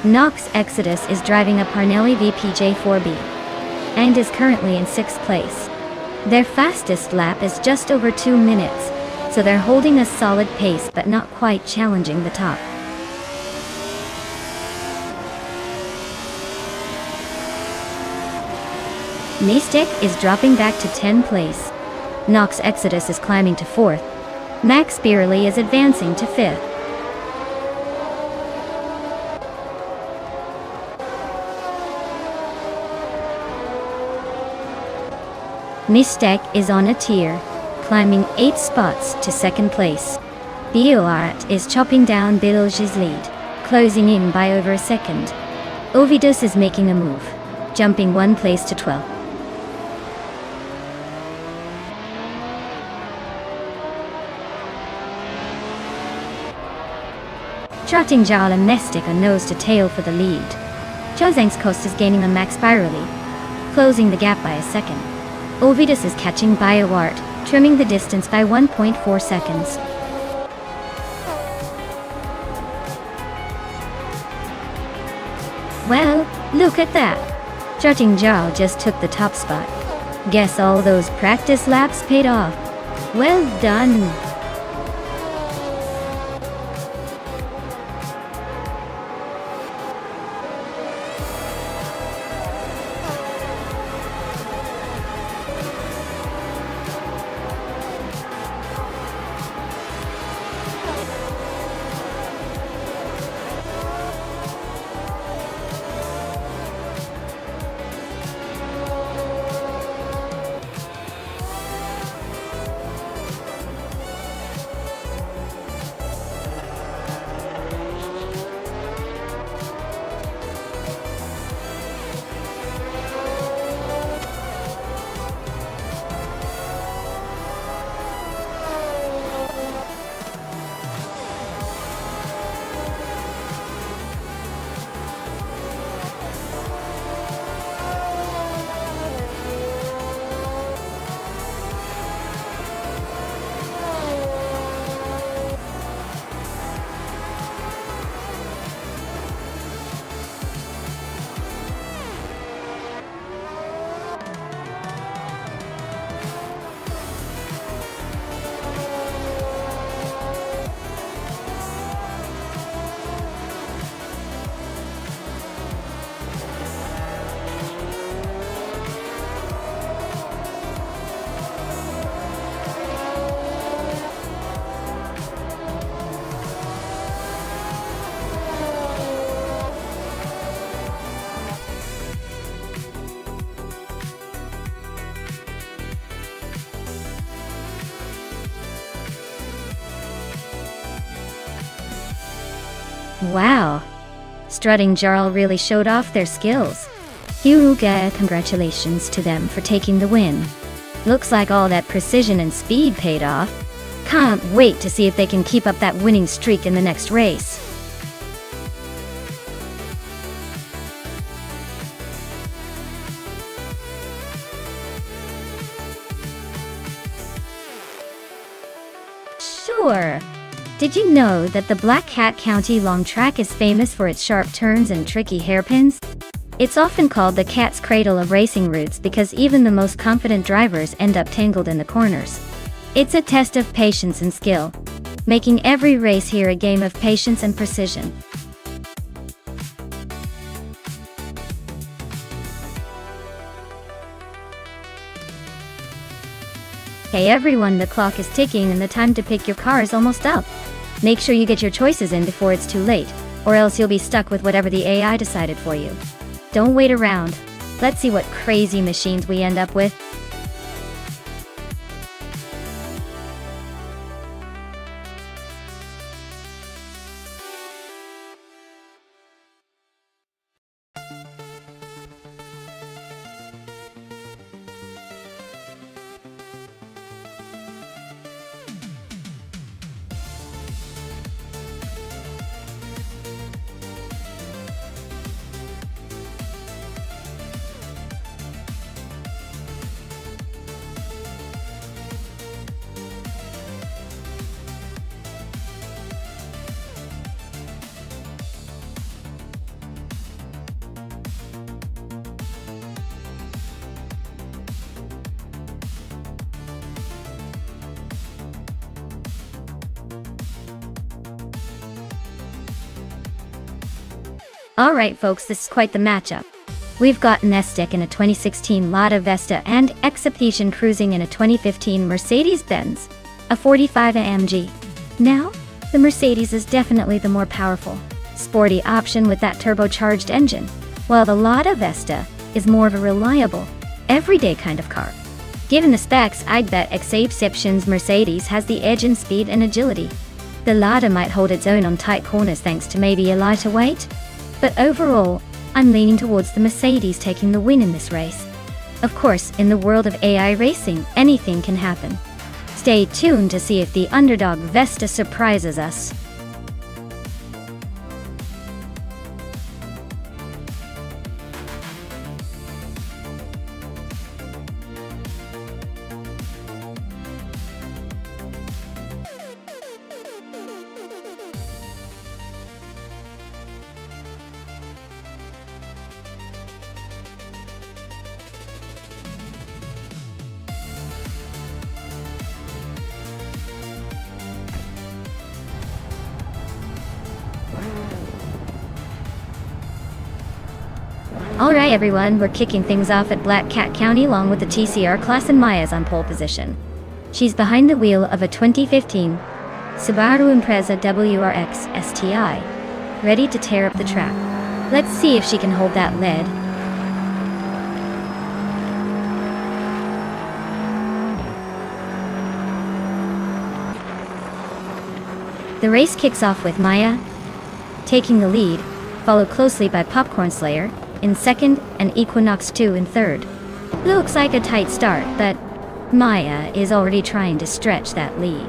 A: Nox Exodus is driving a Parnelli VPJ4B and is currently in 6th place. Their fastest lap is just over 2 minutes, so they're holding a solid pace but not quite challenging the top. Nistek is dropping back to 10th place. Nox Exodus is climbing to 4th. Max Birley is advancing to 5th. Nistek is on a tier, climbing 8 spots to 2nd place. Bioart is chopping down Bilge's lead, closing in by over a second. Ovidus is making a move, jumping 1 place to 12th. Trottingjal and Nestic are nose to tail for the lead. Chozang's Coast is gaining on Max Birley, closing the gap by a second. Ovidus is catching Biowart, trimming the distance by 1.4 seconds. Well, look at that! Trottingjal just took the top spot. Guess all those practice laps paid off. Well done! Wow! Strutting Jarl really showed off their skills. Huge congratulations to them for taking the win. Looks like all that precision and speed paid off. Can't wait to see if they can keep up that winning streak in the next race. Sure. Did you know that the Black Cat County long track is famous for its sharp turns and tricky hairpins? It's often called the cat's cradle of racing routes because even the most confident drivers end up tangled in the corners. It's a test of patience and skill, making every race here a game of patience and precision. Hey everyone, the clock is ticking and the time to pick your car is almost up. Make sure you get your choices in before it's too late, or else you'll be stuck with whatever the AI decided for you. Don't wait around. Let's see what crazy machines we end up with. Alright folks, this is quite the matchup. We've got Nonstop in a 2016 Lada Vesta and Exception cruising in a 2015 Mercedes-Benz, a 45 AMG. Now, the Mercedes is definitely the more powerful, sporty option with that turbocharged engine, while the Lada Vesta is more of a reliable, everyday kind of car. Given the specs, I'd bet Exception's Mercedes has the edge in speed and agility. The Lada might hold its own on tight corners thanks to maybe a lighter weight. But overall, I'm leaning towards the Mercedes taking the win in this race. Of course, in the world of AI racing, anything can happen. Stay tuned to see if the underdog Vesta surprises us. Alright everyone, we're kicking things off at Black Cat County along with the TCR class and Maya's on pole position. She's behind the wheel of a 2015 Subaru Impreza WRX STI, ready to tear up the track. Let's see if she can hold that lead. The race kicks off with Maya taking the lead, followed closely by Popcorn Slayer in second and Equinox 2 in third. Looks like a tight start, but Maya is already trying to stretch that lead.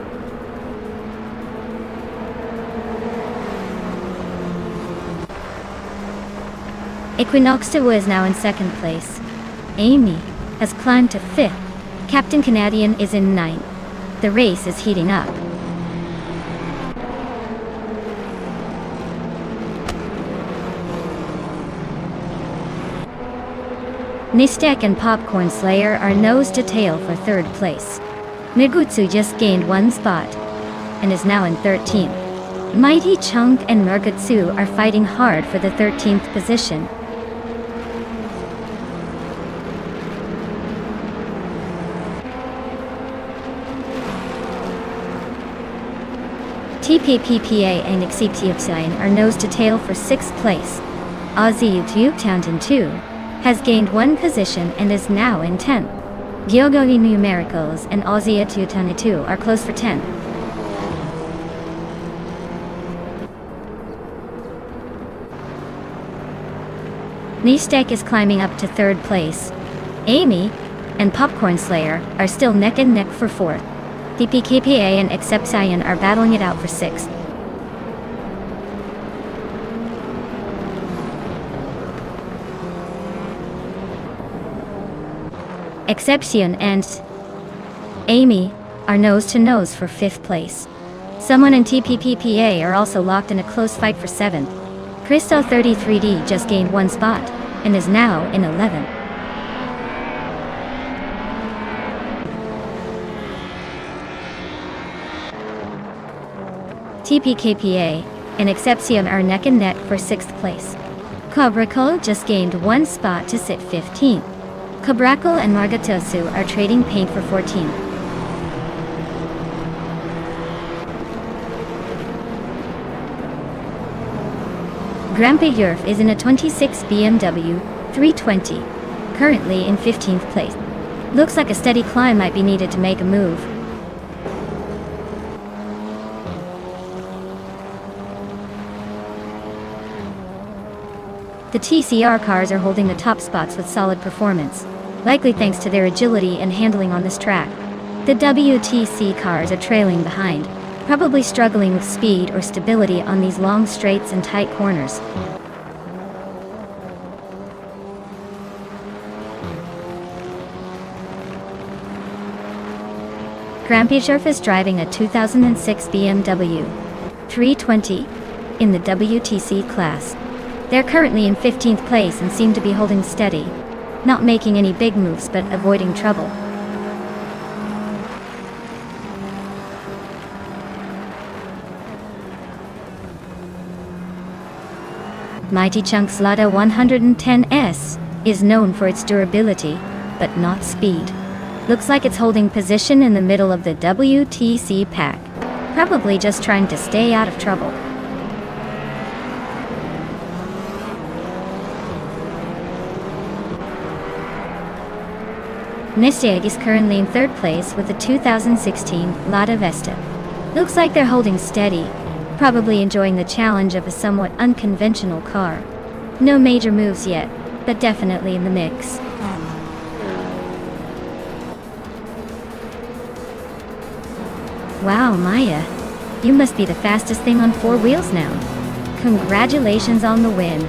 A: Equinox 2 is now in second place. Amy has climbed to fifth. Captain Canadian is in ninth. The race is heating up. Nonstop and Popcorn Slayer are nose to tail for third place. Migutsu just gained one spot and is now in 13th. Mighty Chunk and Murgutsu are fighting hard for the 13th position. TPPPA and Exception are nose to tail for 6th place. Aussie Townton 2 has gained one position and is now in 10th. Gyogogi Numericals and Aussie Townton 2 are close for 10th. Nonstop is climbing up to 3rd place. Amy and Popcorn Slayer are still neck and neck for 4th. TPKPA and Exception are battling it out for 6th. Exception and Amy are nose to nose for 5th place. Someone and TPPPA are also locked in a close fight for 7th. Crystal 33D just gained 1 spot and is now in 11th. TPKPA and Exception are neck and neck for 6th place. Cobracle just gained 1 spot to sit 15th. Cobracle and Margatosu are trading paint for 14th. Grandpa Yurf is in a 26 BMW 320, currently in 15th place. Looks like a steady climb might be needed to make a move. The TCR cars are holding the top spots with solid performance, likely thanks to their agility and handling on this track. The WTC cars are trailing behind, probably struggling with speed or stability on these long straights and tight corners. Grandpa Yurf is driving a 2006 BMW 320 in the WTC class. They're currently in 15th place and seem to be holding steady, not making any big moves but avoiding trouble. Mighty Chunks Lada 110S is known for its durability, but not speed. Looks like it's holding position in the middle of the WTC pack, probably just trying to stay out of trouble. Nonstop is currently in 3rd place with the 2016 Lada Vesta. Looks like they're holding steady, probably enjoying the challenge of a somewhat unconventional car. No major moves yet, but definitely in the mix. Wow, Maya, you must be the fastest thing on 4 wheels now. Congratulations on the win.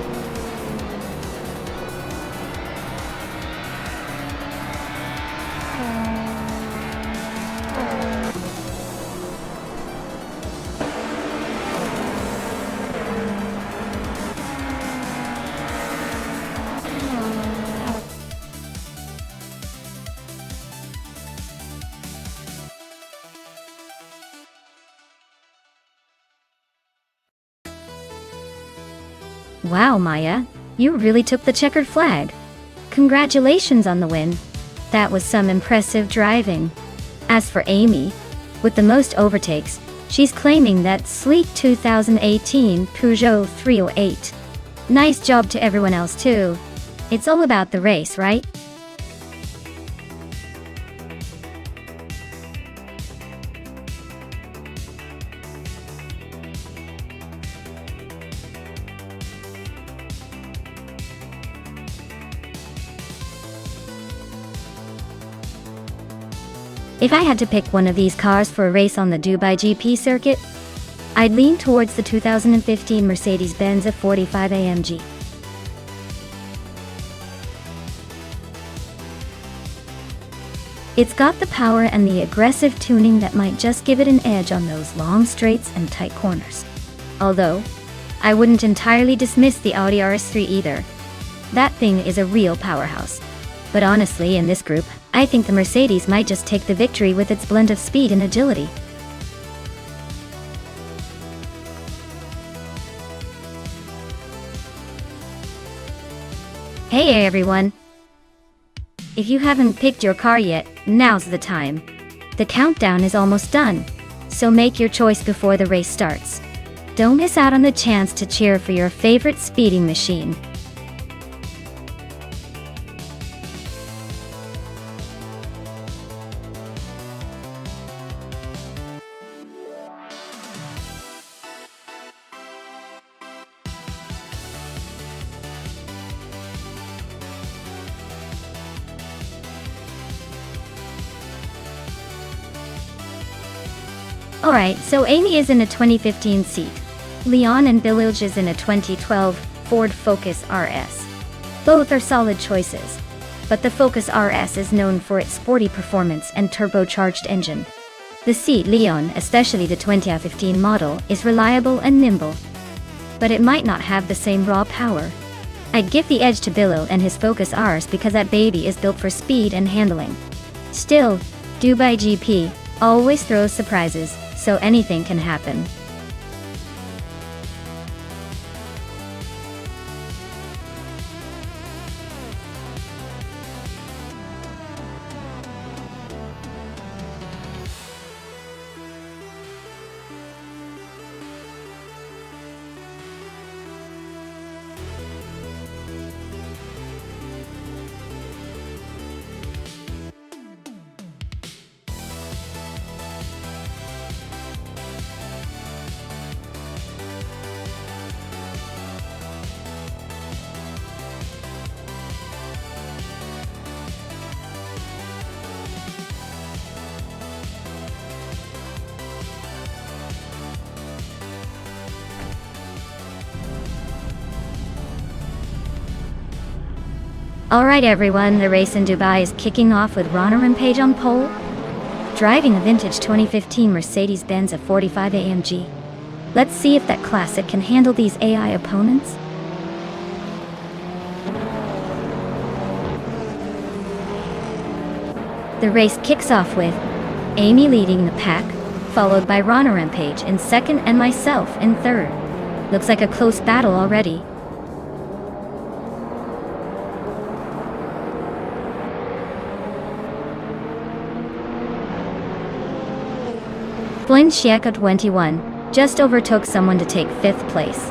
A: Wow, Maya, you really took the checkered flag. Congratulations on the win. That was some impressive driving. As for Amy, with the most overtakes, she's claiming that sleek 2018 Peugeot 308. Nice job to everyone else too. It's all about the race, right? If I had to pick one of these cars for a race on the Dubai GP circuit, I'd lean towards the 2015 Mercedes-Benz F45 AMG. It's got the power and the aggressive tuning that might just give it an edge on those long straights and tight corners. Although, I wouldn't entirely dismiss the Audi RS3 either. That thing is a real powerhouse. But honestly, in this group, I think the Mercedes might just take the victory with its blend of speed and agility. Hey everyone! If you haven't picked your car yet, now's the time. The countdown is almost done, so make your choice before the race starts. Don't miss out on the chance to cheer for your favorite speeding machine. Alright, so Amy is in a 2015 seat. Leon and Bilge is in a 2012 Ford Focus RS. Both are solid choices, but the Focus RS is known for its sporty performance and turbocharged engine. The Seat Leon, especially the 2015 model, is reliable and nimble, but it might not have the same raw power. I'd give the edge to Bilal and his Focus RS because that baby is built for speed and handling. Still, Dubai GP always throws surprises, so anything can happen. Alright everyone, the race in Dubai is kicking off with Ronner and Page on pole, driving a vintage 2015 Mercedes-Benz F45 AMG. Let's see if that classic can handle these AI opponents. The race kicks off with Amy leading the pack, followed by Ronner and Page in second and myself in third. Looks like a close battle already. Flinchieka 21 just overtook someone to take 5th place.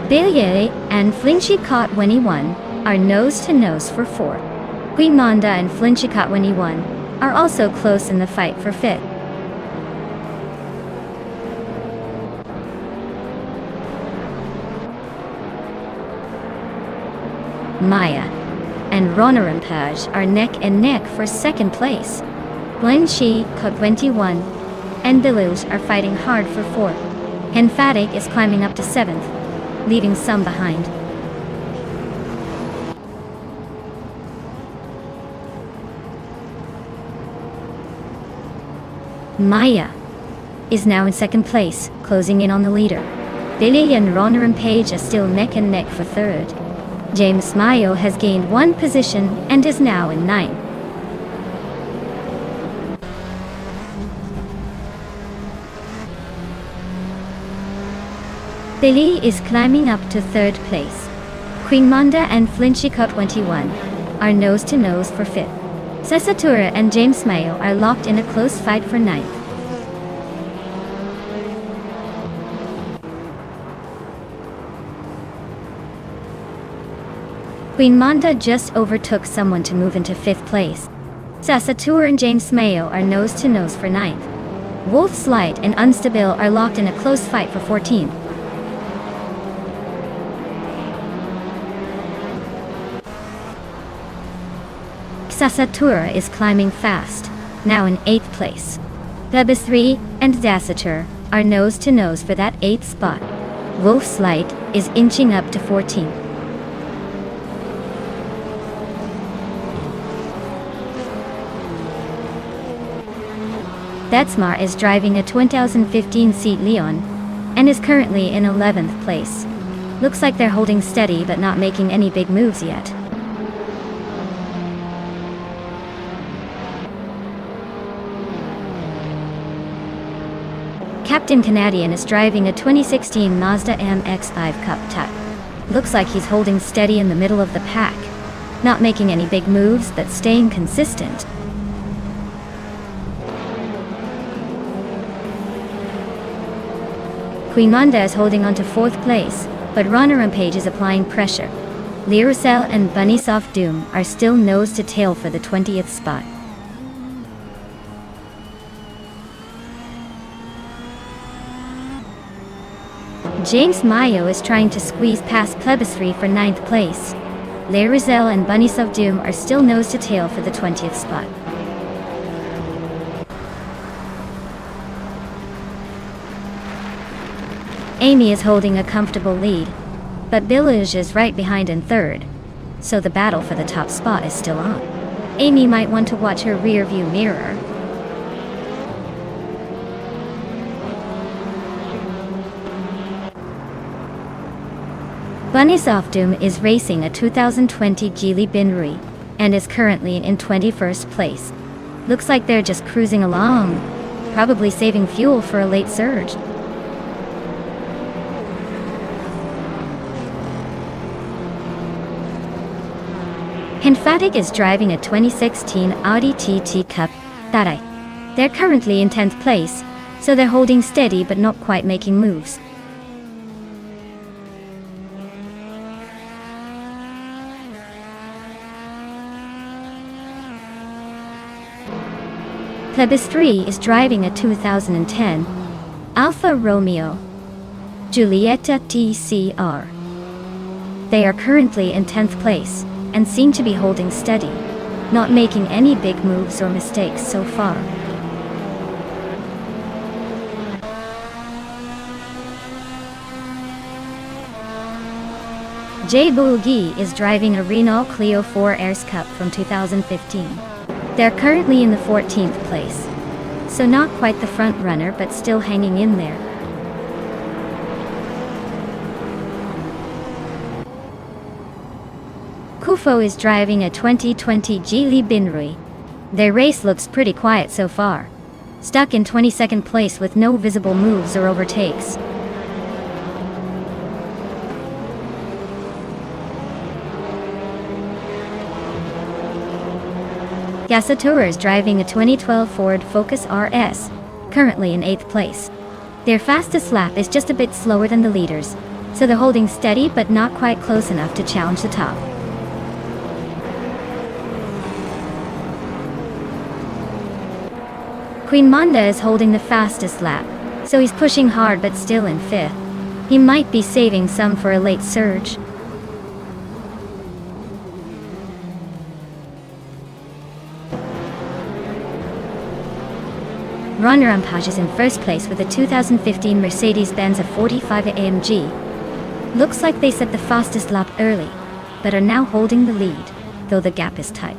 A: Bilye and Flinchieka 21 are nose-to-nose for 4th. Queen Manda and Flinchieka 21 are also close in the fight for 5th. Maya and Ronarampage are neck and neck for 2nd place. Flinchieka 21 and Bilge are fighting hard for 4th, and Fatik is climbing up to 7th, leaving some behind. Maya is now in 2nd place, closing in on the leader. Billy and Ronner and Page are still neck and neck for 3rd. James Mayo has gained 1 position and is now in 9th. Billy is climbing up to 3rd place. Queen Manda and Flinchieka 21 are nose-to-nose for 5th. Sesatura and James Mayo are locked in a close fight for 9th. Queen Manda just overtook someone to move into 5th place. Sesatura and James Mayo are nose-to-nose for 9th. Wolf's Light and Unstable are locked in a close fight for 14th. Sasatura is climbing fast, now in 8th place. Plebis 3 and Dasatur are nose-to-nose for that 8th spot. Wolf's Light is inching up to 14th. Detsmar is driving a 2015 Seat Leon and is currently in 11th place. Looks like they're holding steady but not making any big moves yet. Captain Canadian is driving a 2016 Mazda MX-5 Cup Type. Looks like he's holding steady in the middle of the pack, not making any big moves but staying consistent. Queen Manda is holding on to 4th place, but Ronner and Page is applying pressure. Lirusel and Bunnysoft Doom are still nose to tail for the 20th spot. James Mayo is trying to squeeze past Plebiscite for 9th place. Lirusel and Bunnysoft Doom are still nose to tail for the 20th spot. Amy is holding a comfortable lead, but Bilge is right behind in third, so the battle for the top spot is still on. Amy might want to watch her rear view mirror. Bunnysoft is racing a 2020 Geely Binri and is currently in 21st place. Looks like they're just cruising along, probably saving fuel for a late surge. Hinfatig is driving a 2016 Audi TT Cup Tarai. They're currently in 10th place, so they're holding steady but not quite making moves. Plebis 3 is driving a 2010 Alfa Romeo Giulietta TCR. They are currently in 10th place and seem to be holding steady, not making any big moves or mistakes so far. Jay Bougie is driving a Renault Clio 4 Airs Cup from 2015. They're currently in the 14th place, so not quite the front runner but still hanging in there. Kufo is driving a 2020 Geely Binri. Their race looks pretty quiet so far, stuck in 22nd place with no visible moves or overtakes. Gasatura is driving a 2012 Ford Focus RS, currently in 8th place. Their fastest lap is just a bit slower than the leaders, so they're holding steady but not quite close enough to challenge the top. Queen Manda is holding the fastest lap, so he's pushing hard but still in 5th. He might be saving some for a late surge. Ron Rampage is in first place with a 2015 Mercedes-Benz 45 AMG. Looks like they set the fastest lap early, but are now holding the lead, though the gap is tight.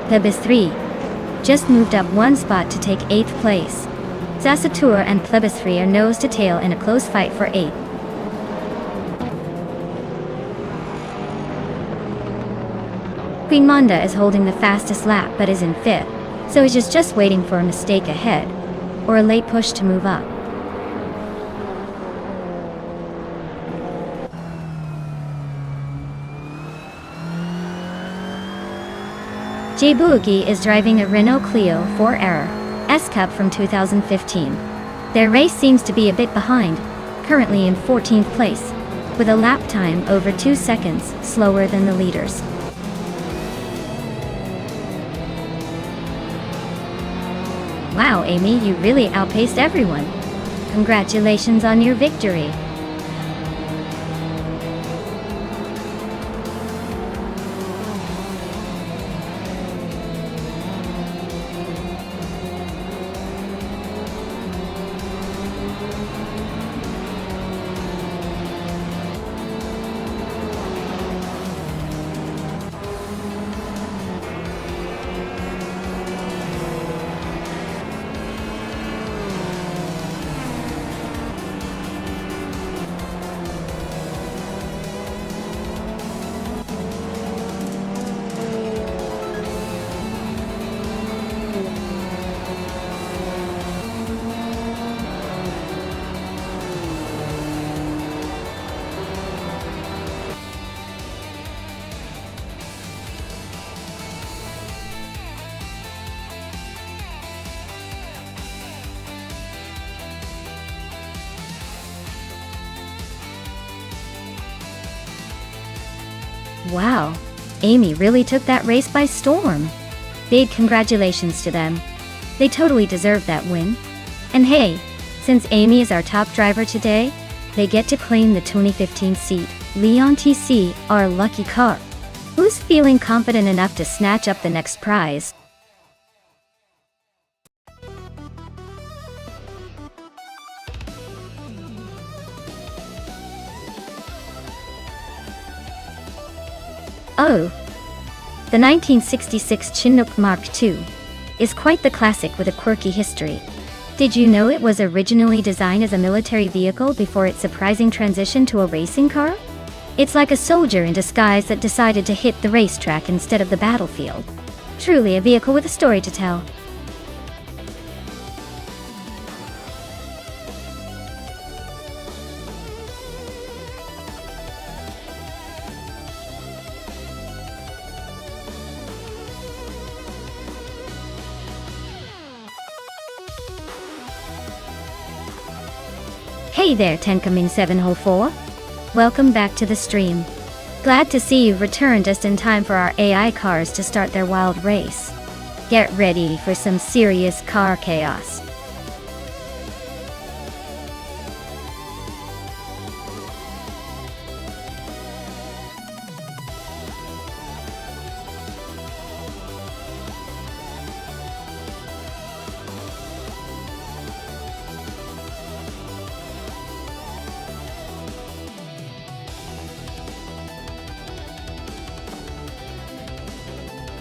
A: Plebis 3 just moved up one spot to take 8th place. Zasatur and Plebis 3 are nose to tail in a close fight for 8th. Queen Manda is holding the fastest lap but is in 5th, so he's just waiting for a mistake ahead, or a late push to move up. Jay Bougie is driving a Renault Clio 4 Error S Cup from 2015. Their race seems to be a bit behind, currently in 14th place, with a lap time over 2 seconds slower than the leaders. Wow, Amy, you really outpaced everyone. Congratulations on your victory. Wow, Amy really took that race by storm. Big congratulations to them. They totally deserve that win. And hey, since Amy is our top driver today, they get to claim the 2015 seat, Leon TC, our lucky car. Who's feeling confident enough to snatch up the next prize? Oh, the 1966 Chinook Mark II is quite the classic with a quirky history. Did you know it was originally designed as a military vehicle before its surprising transition to a racing car? It's like a soldier in disguise that decided to hit the racetrack instead of the battlefield. Truly a vehicle with a story to tell. Hey there, Tenkamin 704. Welcome back to the stream. Glad to see you've returned just in time for our AI cars to start their wild race. Get ready for some serious car chaos.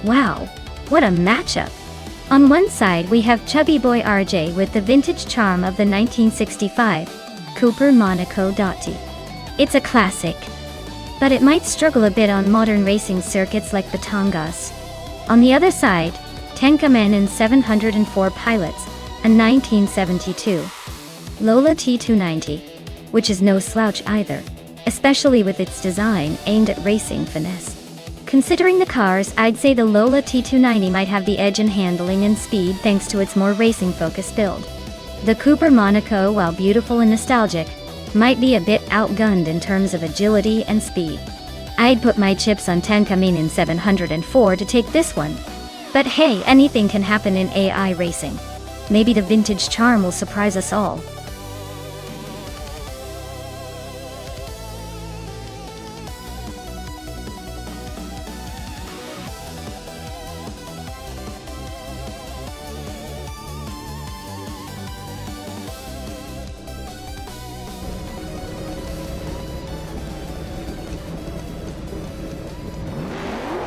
A: Wow, what a matchup! On one side we have chubby boy RJ with the vintage charm of the 1965 Cooper Monaco Dotti. It's a classic, but it might struggle a bit on modern racing circuits like Batangas. On the other side, Tenkamen and 704 Pilots, a 1972 Lola T290, which is no slouch either, especially with its design aimed at racing finesse. Considering the cars, I'd say the Lola T290 might have the edge in handling and speed thanks to its more racing-focused build. The Cooper Monaco, while beautiful and nostalgic, might be a bit outgunned in terms of agility and speed. I'd put my chips on Tenkamin in 704 to take this one. But hey, anything can happen in AI racing. Maybe the vintage charm will surprise us all.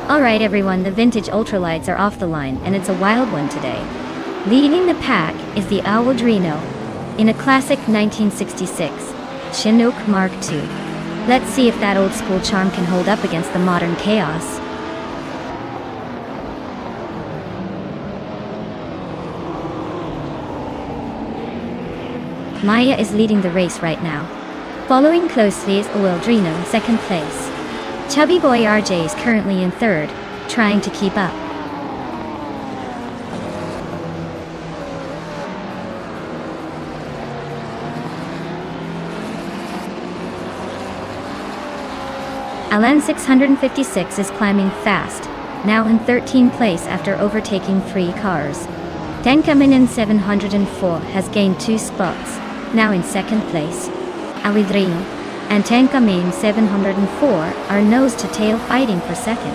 A: Alright everyone, the vintage ultralights are off the line and it's a wild one today. Leading the pack is the Awadrino in a classic 1966 Chinook Mark II. Let's see if that old school charm can hold up against the modern chaos. Maya is leading the race right now. Following closely is Awadrino in second place. Chubby boy RJ is currently in third, trying to keep up. Alan 656 is climbing fast, now in 13th place after overtaking 3 cars. Tenkamin 704 has gained 2 spots, now in second place. Alidrino and Tenkamin 704 are nose-to-tail fighting for second.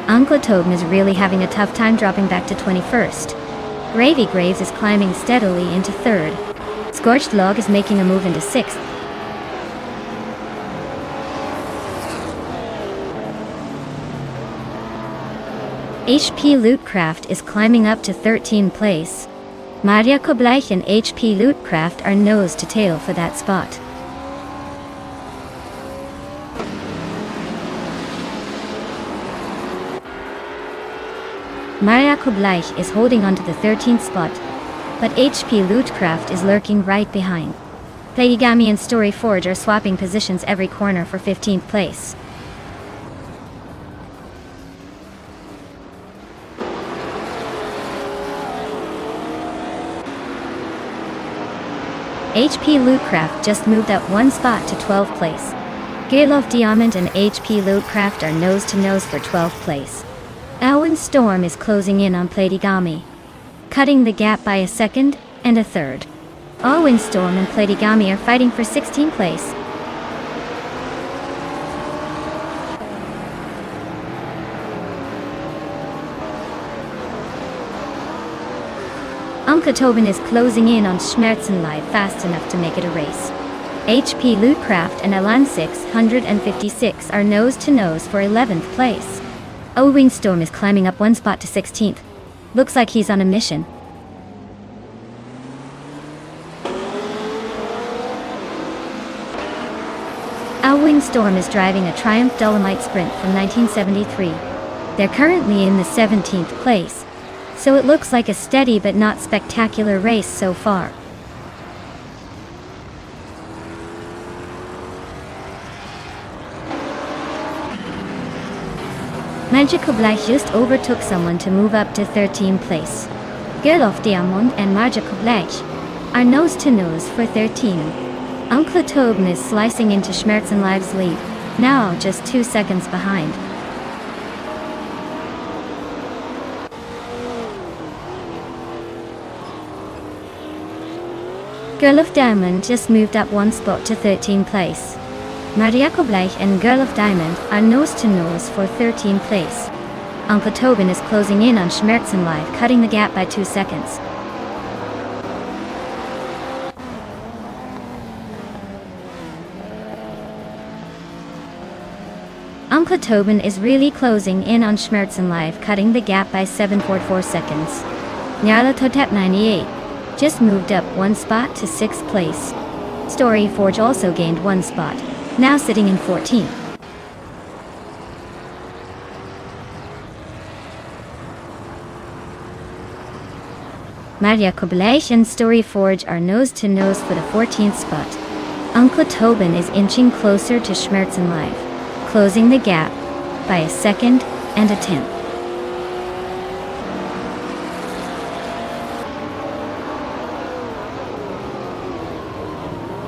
A: Uncle Tobin is really having a tough time dropping back to 21st. Gravy Graves is climbing steadily into third. Scorched Log is making a move into 6th. HP Lootcraft is climbing up to 13th place. Maria Kobleich and HP Lootcraft are nose to tail for that spot. Maria Kobleich is holding onto the 13th spot, but HP Lootcraft is lurking right behind. Playgami and Storyforge are swapping positions every corner for 15th place. HP Lootcraft just moved up 1 spot to 12th place. Gearlof Diamond and HP Lootcraft are nose-to-nose for 12th place. Owen Storm is closing in on Playgami, cutting the gap by a second and a third. Owen Storm and Playgami are fighting for 16th place. Uncle Tobin is closing in on Schmerzenlive fast enough to make it a race. HP Lootcraft and Elan 656 are nose-to-nose for 11th place. Wingstorm is climbing up one spot to 16th. Looks like he's on a mission. Wingstorm is driving a Triumph Dolomite Sprint from 1973. They're currently in the 17th place, so it looks like a steady but not spectacular race so far. Magical Black just overtook someone to move up to 13th place. Girl of Diamond and Magical Black are nose-to-nose for 13. Uncle Tobin is slicing into Schmerzenlive's lead, now just 2 seconds behind. Girl of Diamond just moved up one spot to 13th place. Mariako Bleich and Girl of Diamond are nose-to-nose for 13th place. Uncle Tobin is closing in on Schmerzenlive, cutting the gap by 2 seconds. Uncle Tobin is really closing in on Schmerzenlive, cutting the gap by 7.4 seconds. Nyarlathotep 98 just moved up one spot to 6th place. Storyforge also gained one spot, now sitting in 14th. Maria Koblech and Storyforge are nose-to-nose for the 14th spot. Uncle Tobin is inching closer to Schmerzenlive, closing the gap by a second and a tenth.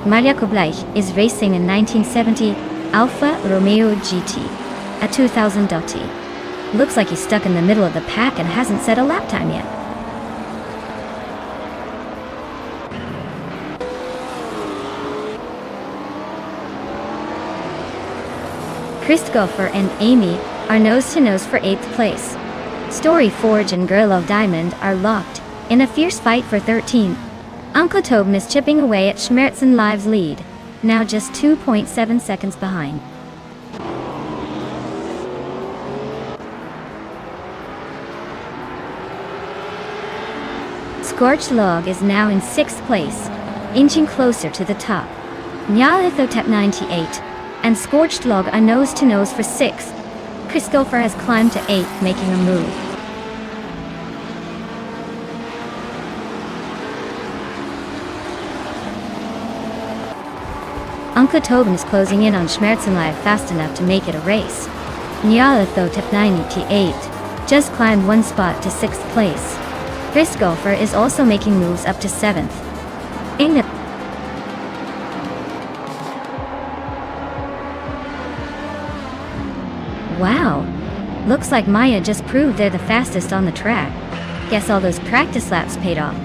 A: Maria Koblech is racing a 1970 Alfa Romeo GT, a 2000 Dotti. Looks like he's stuck in the middle of the pack and hasn't set a lap time yet. Christopher and Amy are nose-to-nose for 8th place. Storyforge and Girl of Diamond are locked in a fierce fight for 13th. Uncle Tobin is chipping away at Schmerzenlive's lead, now just 2.7 seconds behind. Scorched Log is now in 6th place, inching closer to the top. Nyarlathotep 98 and Scorched Log are nose-to-nose for 6th. Christopher has climbed to 8th, making a move. Uncle Tobin is closing in on Schmerzenlive fast enough to make it a race. Nyarlathotep 98 just climbed one spot to 6th place. Christopher is also making moves up to 7th. Wow! Looks like Maya just proved they're the fastest on the track. Guess all those practice laps paid off.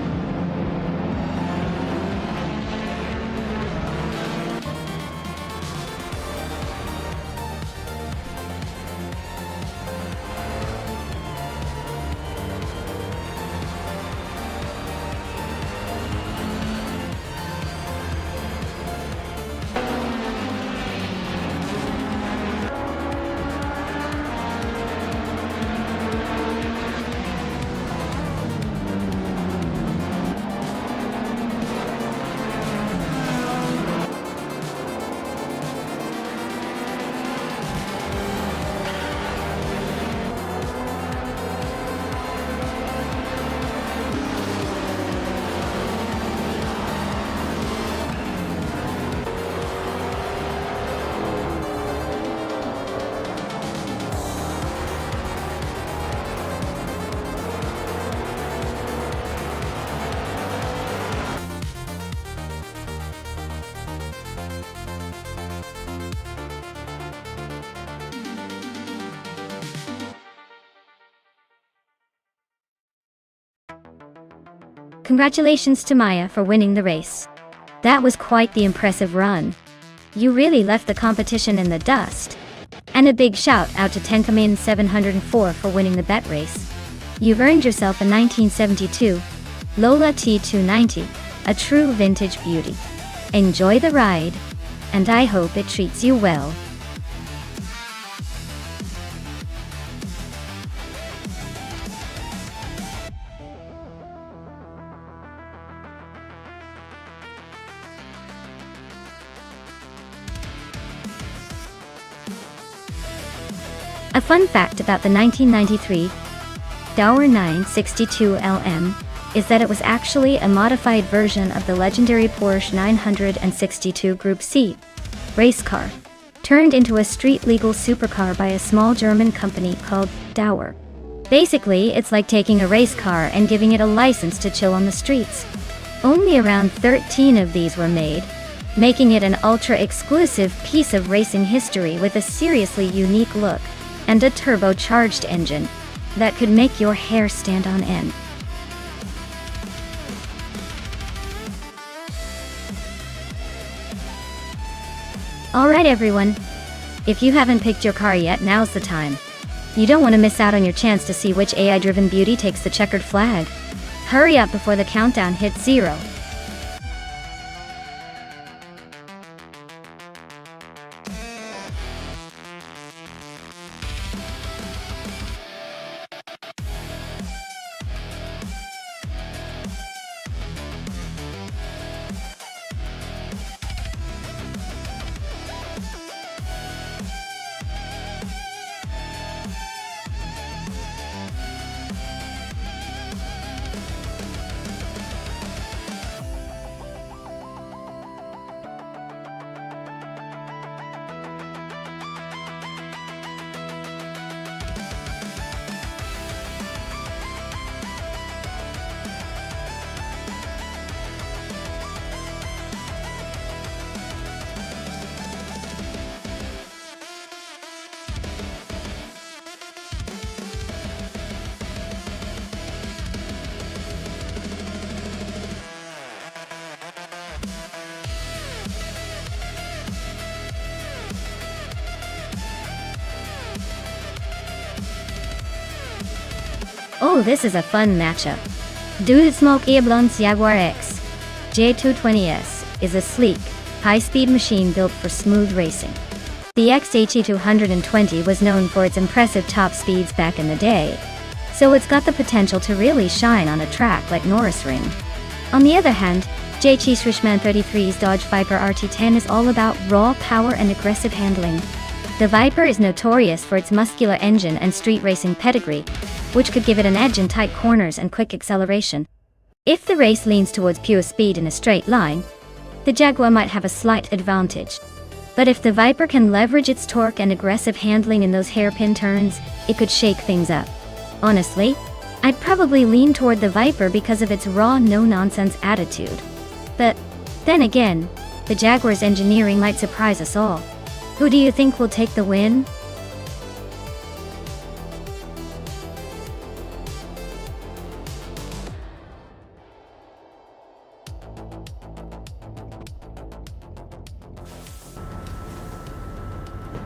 A: Congratulations to Maya for winning the race. That was quite the impressive run. You really left the competition in the dust. And a big shout out to Tenkamin 704 for winning the bet race. You've earned yourself a 1972 Lola T290, a true vintage beauty. Enjoy the ride, and I hope it treats you well. A fun fact about the 1993 Dower 962LM is that it was actually a modified version of the legendary Porsche 962 Group C race car, turned into a street-legal supercar by a small German company called Dower. Basically, it's like taking a race car and giving it a license to chill on the streets. Only around 13 of these were made, making it an ultra-exclusive piece of racing history with a seriously unique look and a turbocharged engine that could make your hair stand on end. Alright everyone, if you haven't picked your car yet, now's the time. You don't want to miss out on your chance to see which AI-driven beauty takes the checkered flag. Hurry up before the countdown hits 0. Oh, this is a fun matchup. Dude Smoke Eablon's Jaguar X J220S is a sleek, high-speed machine built for smooth racing. The XHE220 was known for its impressive top speeds back in the day, so it's got the potential to really shine on a track like Norrisring. On the other hand, JT-33's Dodge Viper RT10 is all about raw power and aggressive handling. The Viper is notorious for its muscular engine and street racing pedigree, which could give it an edge in tight corners and quick acceleration. If the race leans towards pure speed in a straight line, the Jaguar might have a slight advantage. But if the Viper can leverage its torque and aggressive handling in those hairpin turns, it could shake things up. Honestly, I'd probably lean toward the Viper because of its raw, no-nonsense attitude. But then again, the Jaguar's engineering might surprise us all. Who do you think will take the win?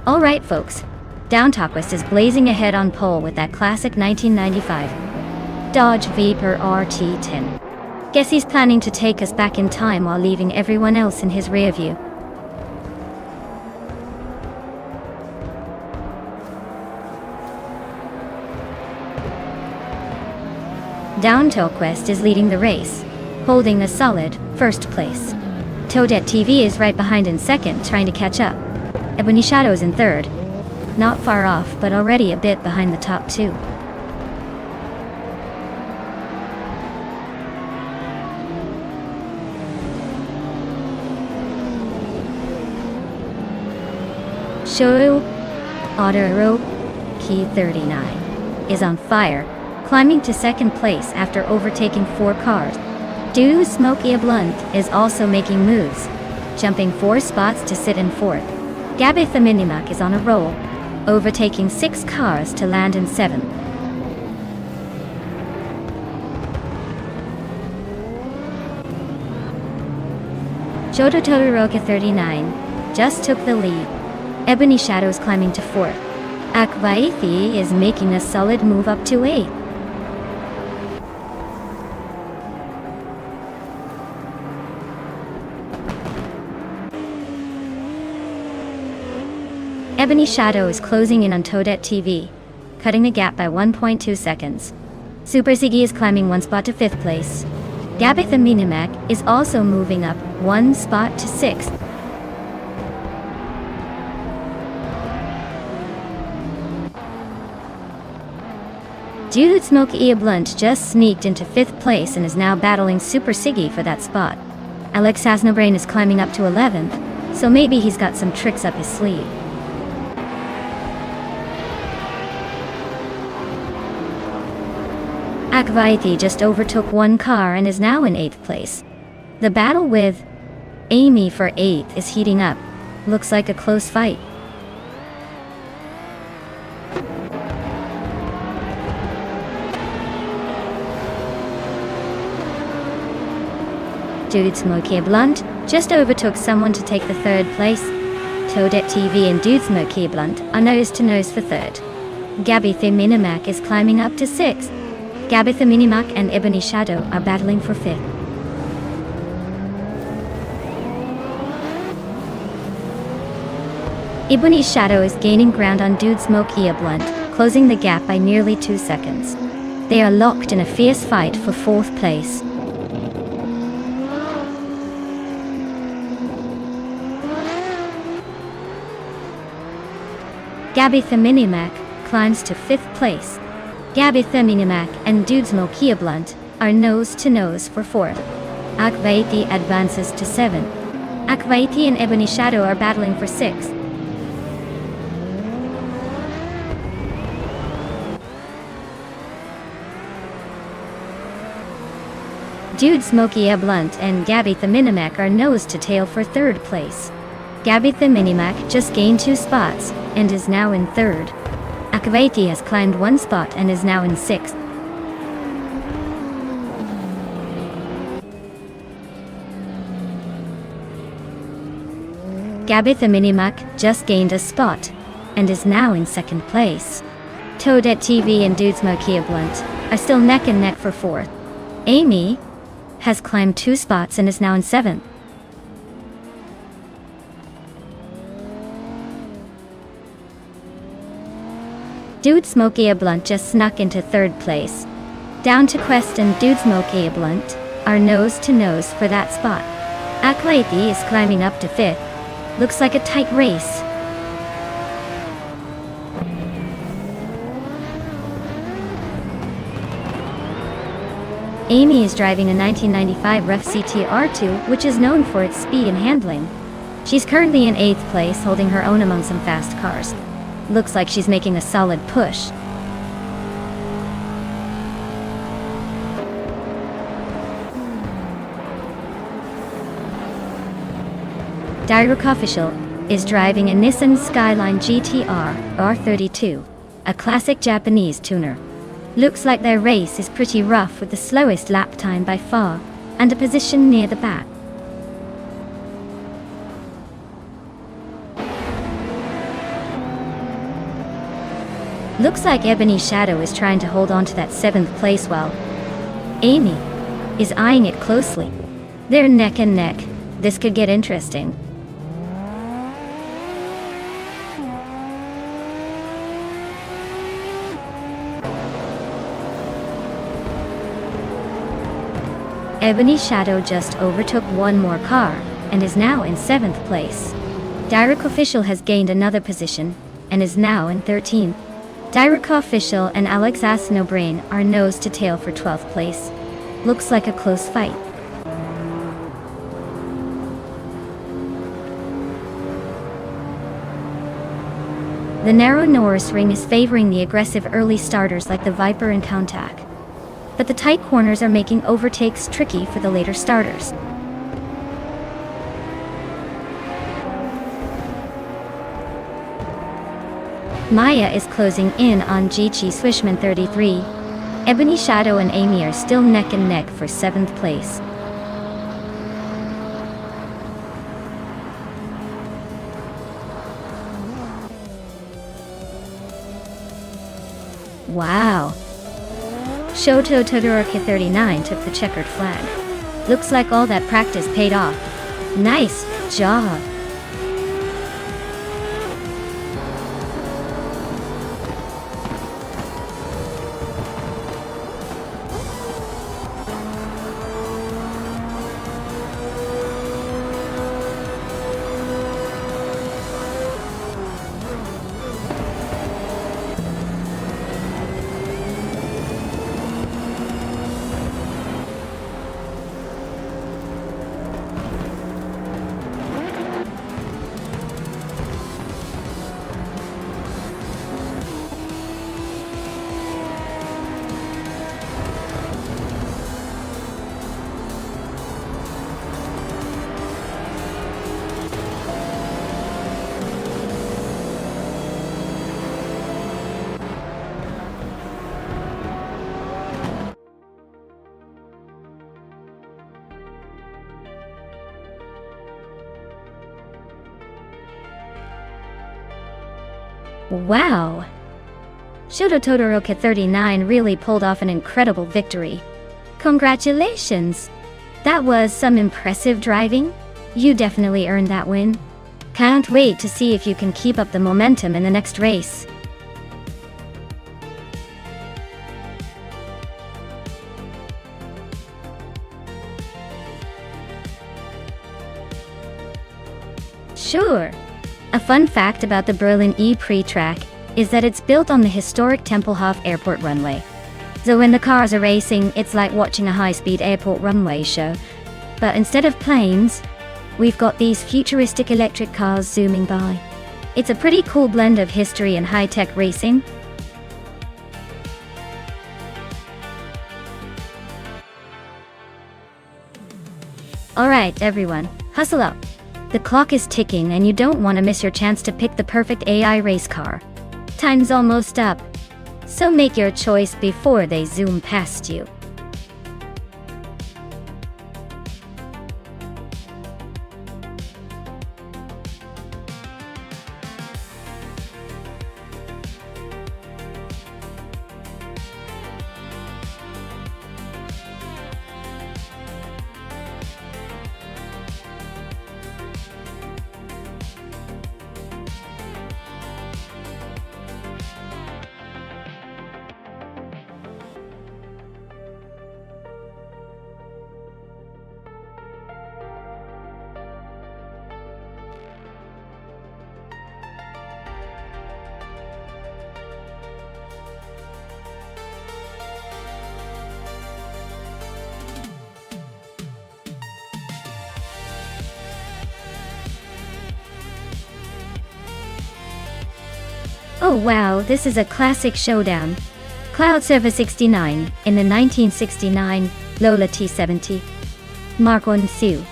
A: Alright folks, Downtoquist is blazing ahead on pole with that classic 1995 Dodge Viper RT10. Guess he's planning to take us back in time while leaving everyone else in his rear view. Downtoquist is leading the race, holding the solid first place. Toadette TV is right behind in second, trying to catch up. Ebony Shadow's in third, not far off but already a bit behind the top two. Shoyo Otaro Key 39 is on fire, climbing to second place after overtaking 4 cars. Do Smokey Blunt is also making moves, jumping 4 spots to sit in 4th. Gabitha Minimak is on a roll, overtaking 6 cars to land in 7th. Jodo Todoroka 39 just took the lead. Ebony Shadow's climbing to 4th. Akvaithi is making a solid move up to 8th. Ebony Shadow is closing in on Toadette TV, cutting the gap by 1.2 seconds. Super Ziggy is climbing 1 spot to 5th place. Gabitha Minimac is also moving up 1 spot to 6th. Dude Smoke Ea Blunt just sneaked into 5th place and is now battling Super Siggy for that spot. Alex Hasnobrain is climbing up to 11th, so maybe he's got some tricks up his sleeve. Akvaiti just overtook 1 car and is now in 8th place. The battle with Amy for 8th is heating up. Looks like a close fight. Dude Smoky Blunt just overtook someone to take the 3rd place. Toadette TV and Dude Smoky Blunt are nose to nose for 3rd. Gabitha Minimac is climbing up to 6th. Gabitha Minimac and Ebony Shadow are battling for 5th. Ebony Shadow is gaining ground on Dude Smoky Blunt, closing the gap by nearly 2 seconds. They are locked in a fierce fight for 4th place. Gabitha Minimac climbs to 5th place. Gabitha Minimac and Dude Smoky Blunt are nose to nose for 4th. Akvaiti advances to 7th. Akvaiti and Ebony Shadow are battling for 6th. Dude Smoky Blunt and Gabitha Minimac are nose to tail for 3rd place. Gabitha Minimac just gained 2 spots and is now in 3rd. Akvaiti has climbed 1 spot and is now in 6th. Gabitha Minimac just gained a spot and is now in 2nd place. Toadette TV and Dude Smoky Blunt are still neck and neck for 4th. Amy has climbed 2 spots and is now in 7th. Dude Smoky Blunt just snuck into 3rd place. Down to Quest and Dude Smoky Blunt are nose to nose for that spot. Akvaiti is climbing up to 5th. Looks like a tight race. Amy is driving a 1995 Ref CTR2, which is known for its speed and handling. She's currently in 8th place, holding her own among some fast cars. Looks like she's making a solid push. Direk Official is driving a Nissan Skyline GTR R32, a classic Japanese tuner. Looks like their race is pretty rough with the slowest lap time by far, and a position near the back. Looks like Ebony Shadow is trying to hold on to that 7th place while Amy is eyeing it closely. They're neck and neck. This could get interesting. Ebony Shadow just overtook 1 more car and is now in 7th place. Direk Official has gained another position and is now in 13th. Direk Official and Alex Hasnobrain are nose to tail for 12th place. Looks like a close fight. The narrow Norris ring is favoring the aggressive early starters like the Viper and Countach. But the tight corners are making overtakes tricky for the later starters. Maya is closing in on Jichi Swishman 33. Ebony Shadow and Amy are still neck and neck for 7th place. Wow. Shoto Todoroki 39 took the checkered flag. Looks like all that practice paid off. Nice job. Wow! Shoto Todoroki 39 really pulled off an incredible victory. Congratulations! That was some impressive driving. You definitely earned that win. Can't wait to see if you can keep up the momentum in the next race. Sure. A fun fact about the Berlin E-Prix track is that it's built on the historic Tempelhof Airport runway. So when the cars are racing, it's like watching a high-speed airport runway show. But instead of planes, we've got these futuristic electric cars zooming by. It's a pretty cool blend of history and high-tech racing. Alright everyone, hustle up. The clock is ticking and you don't want to miss your chance to pick the perfect AI race car. Time's almost up, so make your choice before they zoom past you. Oh wow, this is a classic showdown. Cloud Server 69 in the 1969 Lola T70. Mark Su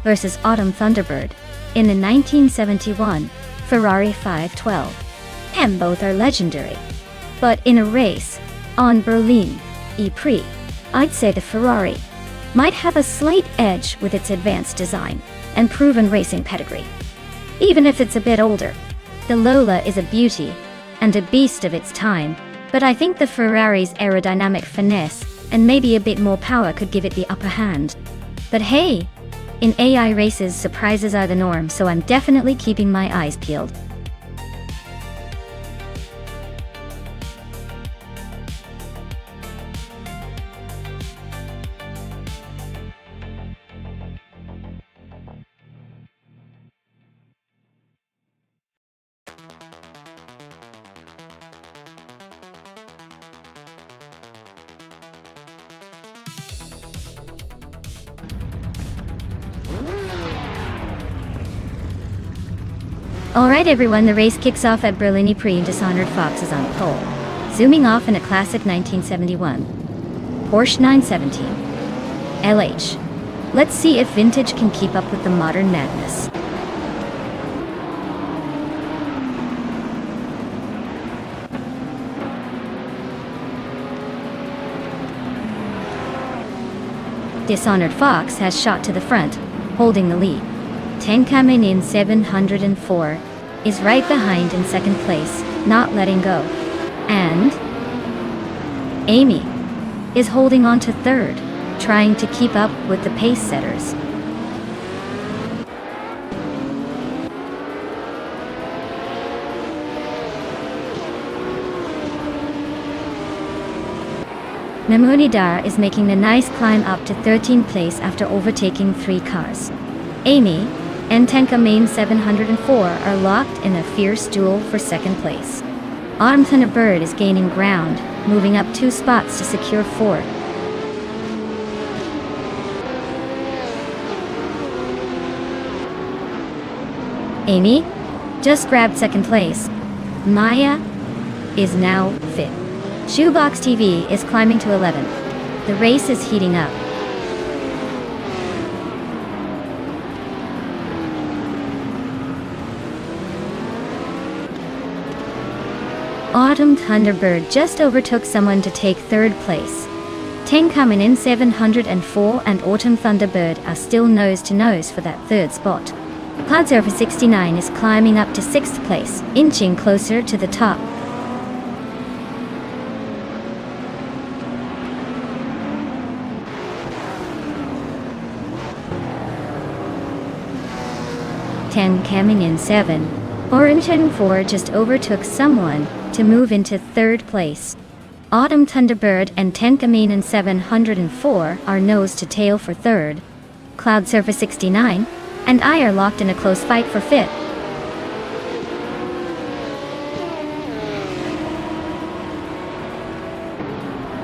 A: versus Autumn Thunderbird in the 1971 Ferrari 512. And both are legendary. But in a race on Berlin E-Prix, I'd say the Ferrari might have a slight edge with its advanced design and proven racing pedigree. Even if it's a bit older, the Lola is a beauty and a beast of its time, but I think the Ferrari's aerodynamic finesse and maybe a bit more power could give it the upper hand. But hey, in AI races surprises are the norm, so I'm definitely keeping my eyes peeled. Alright everyone, the race kicks off at Berlin E-Prix and Dishonored Fox is on pole. Zooming off in a classic 1971 Porsche 917 LH. Let's see if vintage can keep up with the modern madness. Dishonored Fox has shot to the front, holding the lead. Tenkamen in 704 is right behind in second place, not letting go. And Amy is holding on to third, trying to keep up with the pace setters. Memunidar is making a nice climb up to 13th place after overtaking 3 cars. Amy and Tenkamen 704 are locked in a fierce duel for second place. Autumn Thunderbird is gaining ground, moving up 2 spots to secure 4th. Amy just grabbed second place. Maya is now 5th. Shoebox TV is climbing to 11th. The race is heating up. Autumn Thunderbird just overtook someone to take 3rd place. Tenkamen in 704 and Autumn Thunderbird are still nose to nose for that 3rd spot. Cloud Surfer 69 is climbing up to 6th place, inching closer to the top. Ten coming in 7. Orange and 4 just overtook someone to move into 3rd place. Autumn Thunderbird and 10 coming in 704 are nose to tail for 3rd. Cloud Surfer 69 and I are locked in a close fight for 5th.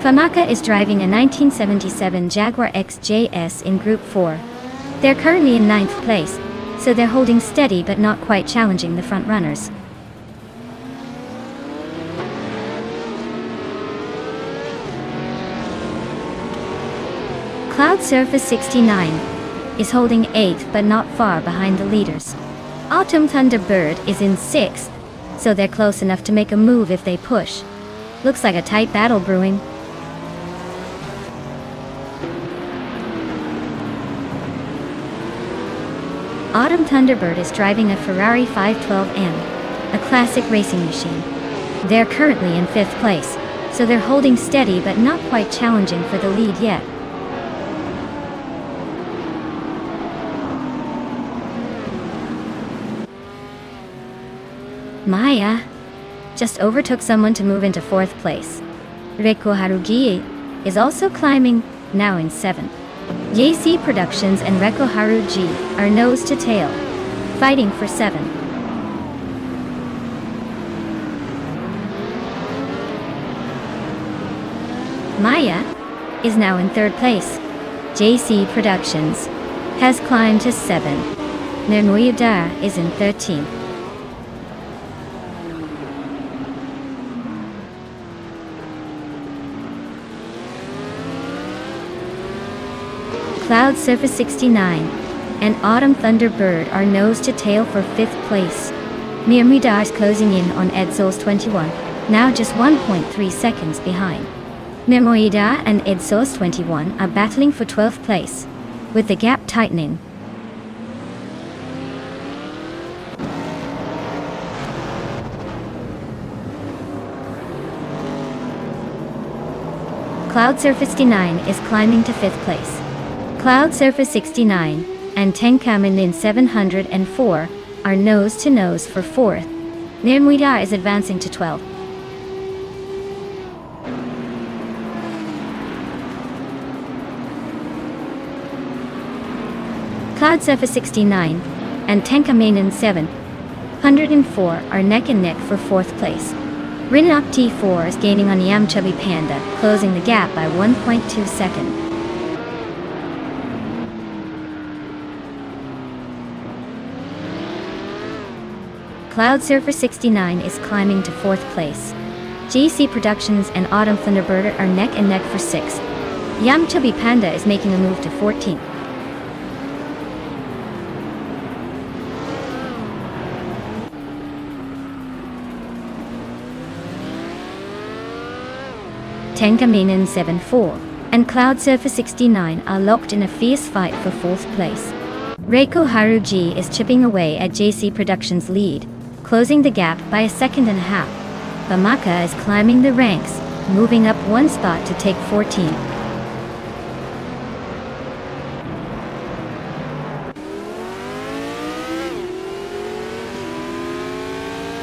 A: Famaka is driving a 1977 Jaguar XJS in Group 4. They're currently in 9th place, so they're holding steady but not quite challenging the front runners. Cloud Surfer 69 is holding 8th but not far behind the leaders. Autumn Thunderbird is in 6th, so they're close enough to make a move if they push. Looks like a tight battle brewing. Autumn Thunderbird is driving a Ferrari 512M, a classic racing machine. They're currently in 5th place, so they're holding steady but not quite challenging for the lead yet. Maya just overtook someone to move into 4th place. Reiko Harugi is also climbing, now in 7th. JC Productions and Reiko Haruji are nose to tail, fighting for 7. Maya is now in 3rd place. JC Productions has climbed to 7. Nermuyuda is in 13th. Cloud Surfer 69 and Autumn Thunderbird are nose to tail for 5th place. Mirmida is closing in on Edsos 21, now just 1.3 seconds behind. Mirmoida and Edsos 21 are battling for 12th place, with the gap tightening. Cloud Surfer 69 is climbing to 5th place. Cloud Surfer 69 and Tenkamen in 704 are nose to nose for 4th. Nirmuida is advancing to 12th. Cloud Surfer 69 and Tenkamen in 704 are neck and neck for 4th place. Rinok T4 is gaining on Yam Chubby Panda, closing the gap by 1.2 seconds. Cloud Surfer 69 is climbing to 4th place. GC Productions and Autumn Thunderbird are neck and neck for 6th. Yam Chubby Panda is making a move to 14th. Tenkaminen 7-4 and Cloud Surfer 69 are locked in a fierce fight for 4th place. Reiko Haruji is chipping away at JC Productions' lead, closing the gap by a second and a half. Bamaka is climbing the ranks, moving up 1 spot to take 14th.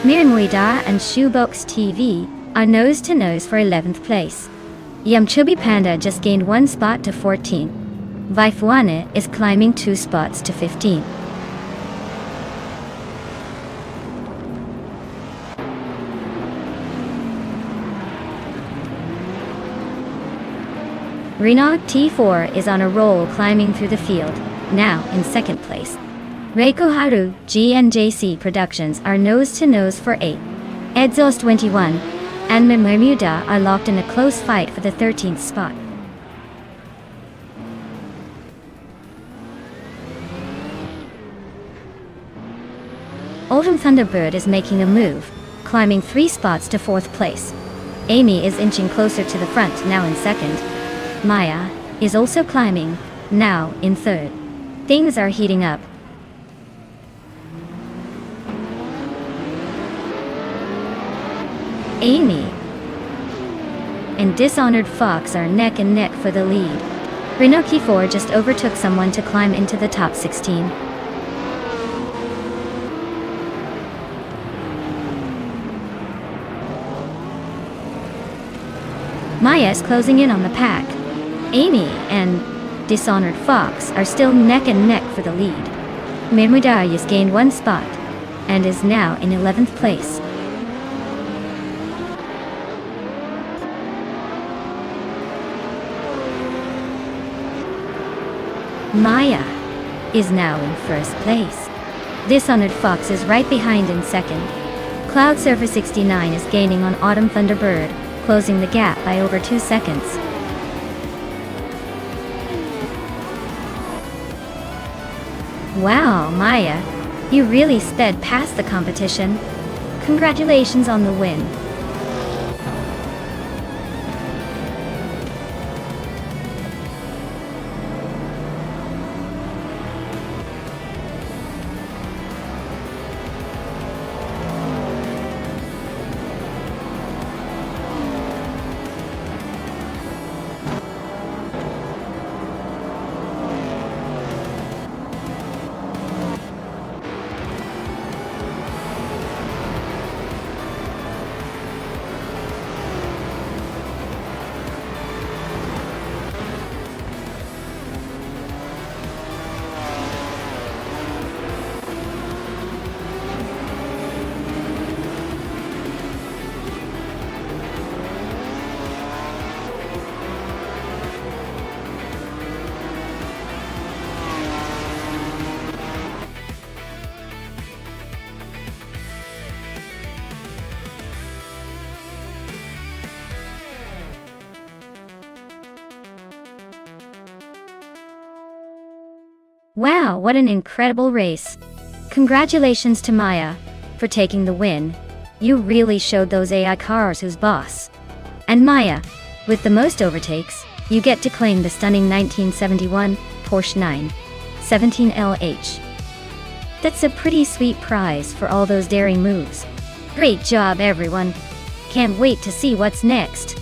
A: Miranmuida and Shoebox TV are nose to nose for 11th place. Yamchubi Panda just gained 1 spot to 14th. Vaifuane is climbing 2 spots to 15th. Rinok T4 is on a roll climbing through the field, now in 2nd place. Reiko Haru, G and JC Productions are nose to nose for 8th. Edzos 21 and Bermuda are locked in a close fight for the 13th spot. Autumn Thunderbird is making a move, climbing 3 spots to 4th place. Amy is inching closer to the front, now in 2nd. Maya is also climbing, now in 3rd. Things are heating up. Amy and Dishonored Fox are neck and neck for the lead. Renoki 4 just overtook someone to climb into the top 16. Maya is closing in on the pack. Amy and Dishonored Fox are still neck and neck for the lead. Mirmudayas gained 1 spot and is now in 11th place. Maya is now in 1st place. Dishonored Fox is right behind in 2nd. Cloud Surfer 69 is gaining on Autumn Thunderbird, closing the gap by over 2 seconds. Wow, Maya, you really sped past the competition. Congratulations on the win. Wow, what an incredible race. Congratulations to Maya for taking the win. You really showed those AI cars who's boss. And Maya, with the most overtakes, you get to claim the stunning 1971 Porsche 917 LH. That's a pretty sweet prize for all those daring moves. Great job, everyone. Can't wait to see what's next.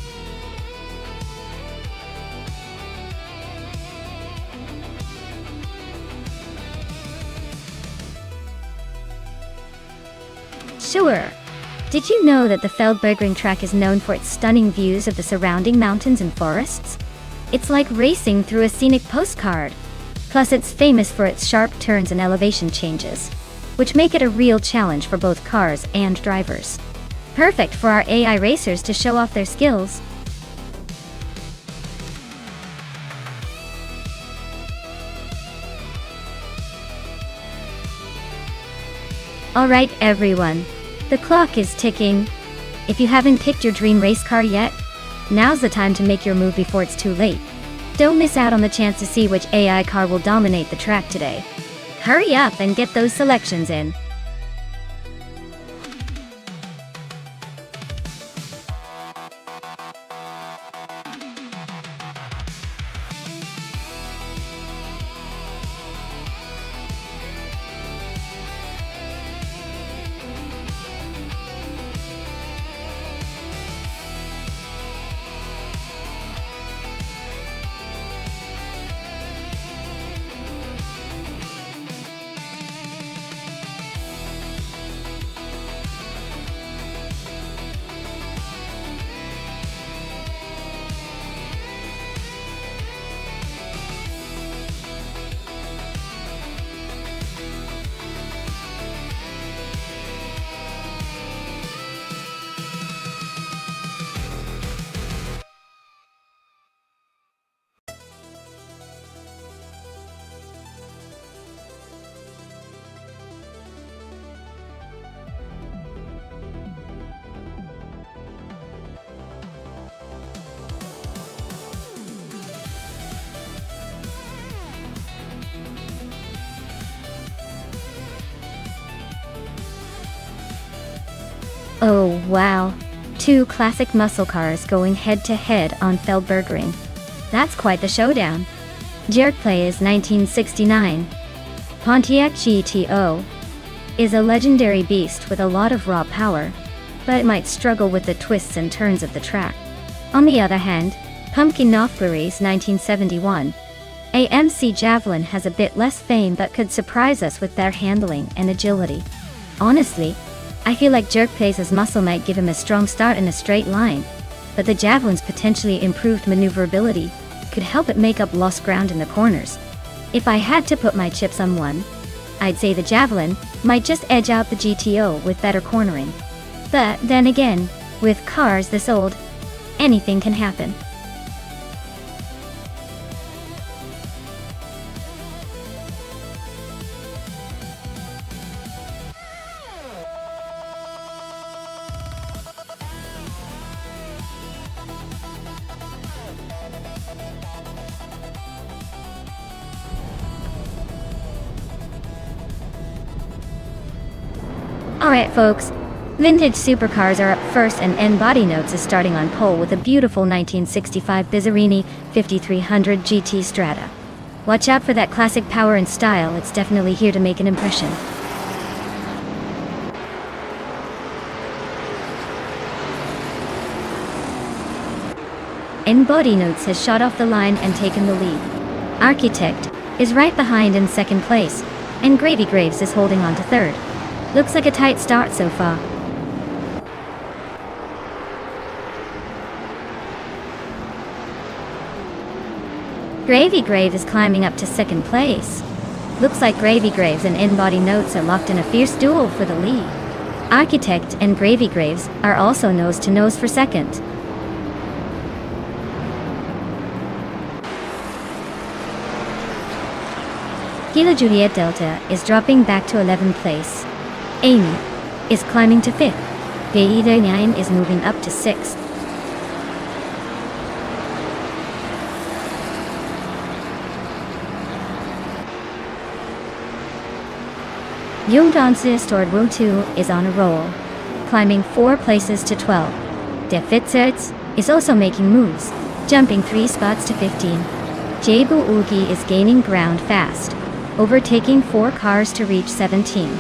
A: Sure. Did you know that the Feldbergring track is known for its stunning views of the surrounding mountains and forests? It's like racing through a scenic postcard. Plus, it's famous for its sharp turns and elevation changes, which make it a real challenge for both cars and drivers. Perfect for our AI racers to show off their skills. Alright everyone, the clock is ticking. If you haven't picked your dream race car yet, now's the time to make your move before it's too late. Don't miss out on the chance to see which AI car will dominate the track today. Hurry up and get those selections in. Oh wow, 2 classic muscle cars going head to head on Feldbergring. That's quite the showdown. Jerkplay is 1969. Pontiac GTO is a legendary beast with a lot of raw power. but it might struggle with the twists and turns of the track. On the other hand, Pumpkin Northbury's 1971 AMC Javelin has a bit less fame but could surprise us with their handling and agility. Honestly, I feel like Jerkpace's muscle might give him a strong start in a straight line, but the Javelin's potentially improved maneuverability could help it make up lost ground in the corners. If I had to put my chips on one, I'd say the Javelin might just edge out the GTO with better cornering. But then again, with cars this old, anything can happen. Alright folks, vintage supercars are up first and N-Body Notes is starting on pole with a beautiful 1965 Bizzarini 5300 GT Strata. Watch out for that classic power and style, it's definitely here to make an impression. N-Body Notes has shot off the line and taken the lead. Architect is right behind in second place, and Gravy Graves is holding on to third. Looks like a tight start so far. Gravy Grave is climbing up to second place. Looks like Gravy Graves and N-Body Notes are locked in a fierce duel for the lead. Architect and Gravy Graves are also nose to nose for second. Kilo Juliet Delta is dropping back to 11th place. Amy is climbing to 5th. Beide9 is moving up to 6th. Yongdonsi Stored Wu 2 is on a roll, climbing 4 places to 12. De Fitzerts is also making moves, jumping 3 spots to 15. Jebu Ugi is gaining ground fast, overtaking 4 cars to reach 17.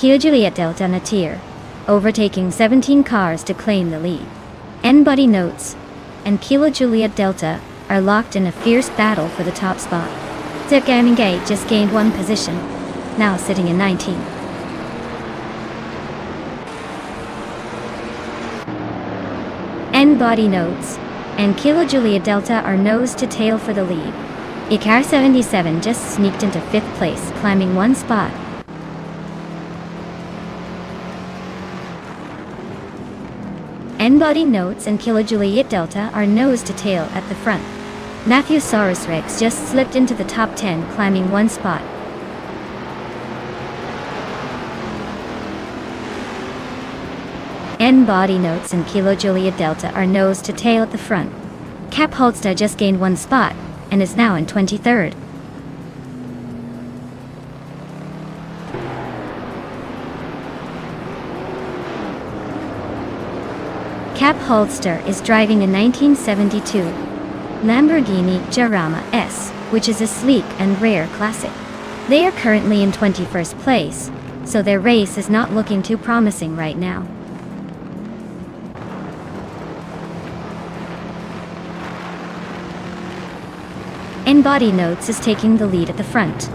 A: Kilo Juliet Delta Natir, overtaking 17 cars to claim the lead. N-Body Notes and Kilo Juliet Delta are locked in a fierce battle for the top spot. Zirgaming Gate just gained 1 position, now sitting in 19th. N-Body Notes and Kilo Juliet Delta are nose to tail for the lead. Icar 77 just sneaked into 5th place, climbing 1 spot. N-Body Notes and Kilo Juliet Delta are nose to tail at the front. Matthew Saurus Rex just slipped into the top 10, climbing 1 spot. N-Body Notes and Kilo Juliet Delta are nose to tail at the front. Cap Holster just gained 1 spot and is now in 23rd. Cap Holster is driving a 1972 Lamborghini Jarama S, which is a sleek and rare classic. They are currently in 21st place, so their race is not looking too promising right now. N-Body Notes is taking the lead at the front.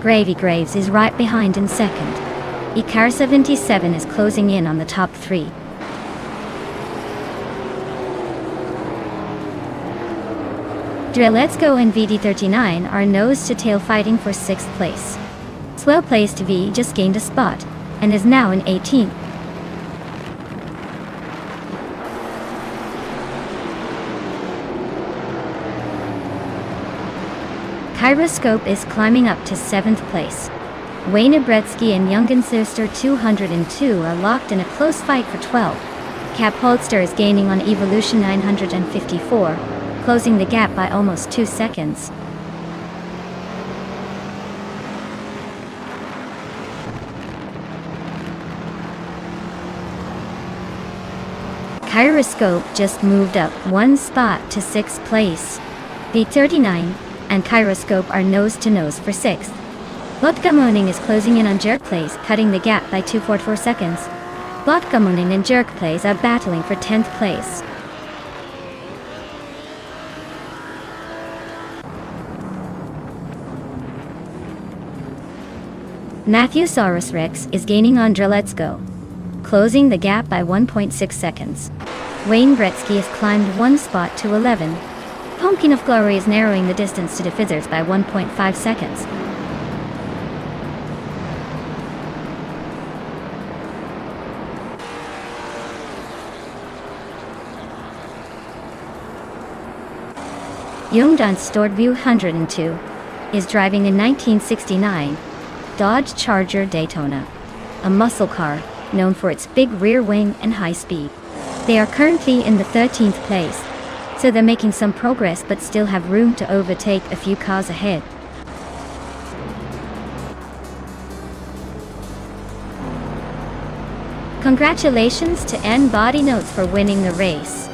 A: Gravy Graves is right behind in second. Icar 77 is closing in on the top 3. Let's Go and VD39 are nose to tail fighting for 6th place. Swell placed V just gained a spot and is now in 18th. Kyroscope is climbing up to 7th place. Wayne Bretsky and Jungensister 202 are locked in a close fight for 12. Cap Holster is gaining on Evolution 954. Closing the gap by almost 2 seconds. Kyroscope just moved up 1 spot to 6th place. V39 and Gyroscope are nose-to-nose for 6th. Lotgamoning is closing in on Jerk Place, cutting the gap by 2.44 seconds. Lotgamoning and Jerk Place are battling for 10th place. Matthewsaurus Rex is gaining on Dreletsgo, closing the gap by 1.6 seconds. Wayne Gretzky has climbed one spot to 11. Pumpkin of Glory is narrowing the distance to the Fizzers by 1.5 seconds. Youngdan Stordview 102 is driving a 1969 Dodge Charger Daytona, a muscle car known for its big rear wing and high speed. They are currently in the 13th place, so they're making some progress but still have room to overtake a few cars ahead. Congratulations to N-Body Notes for winning the race.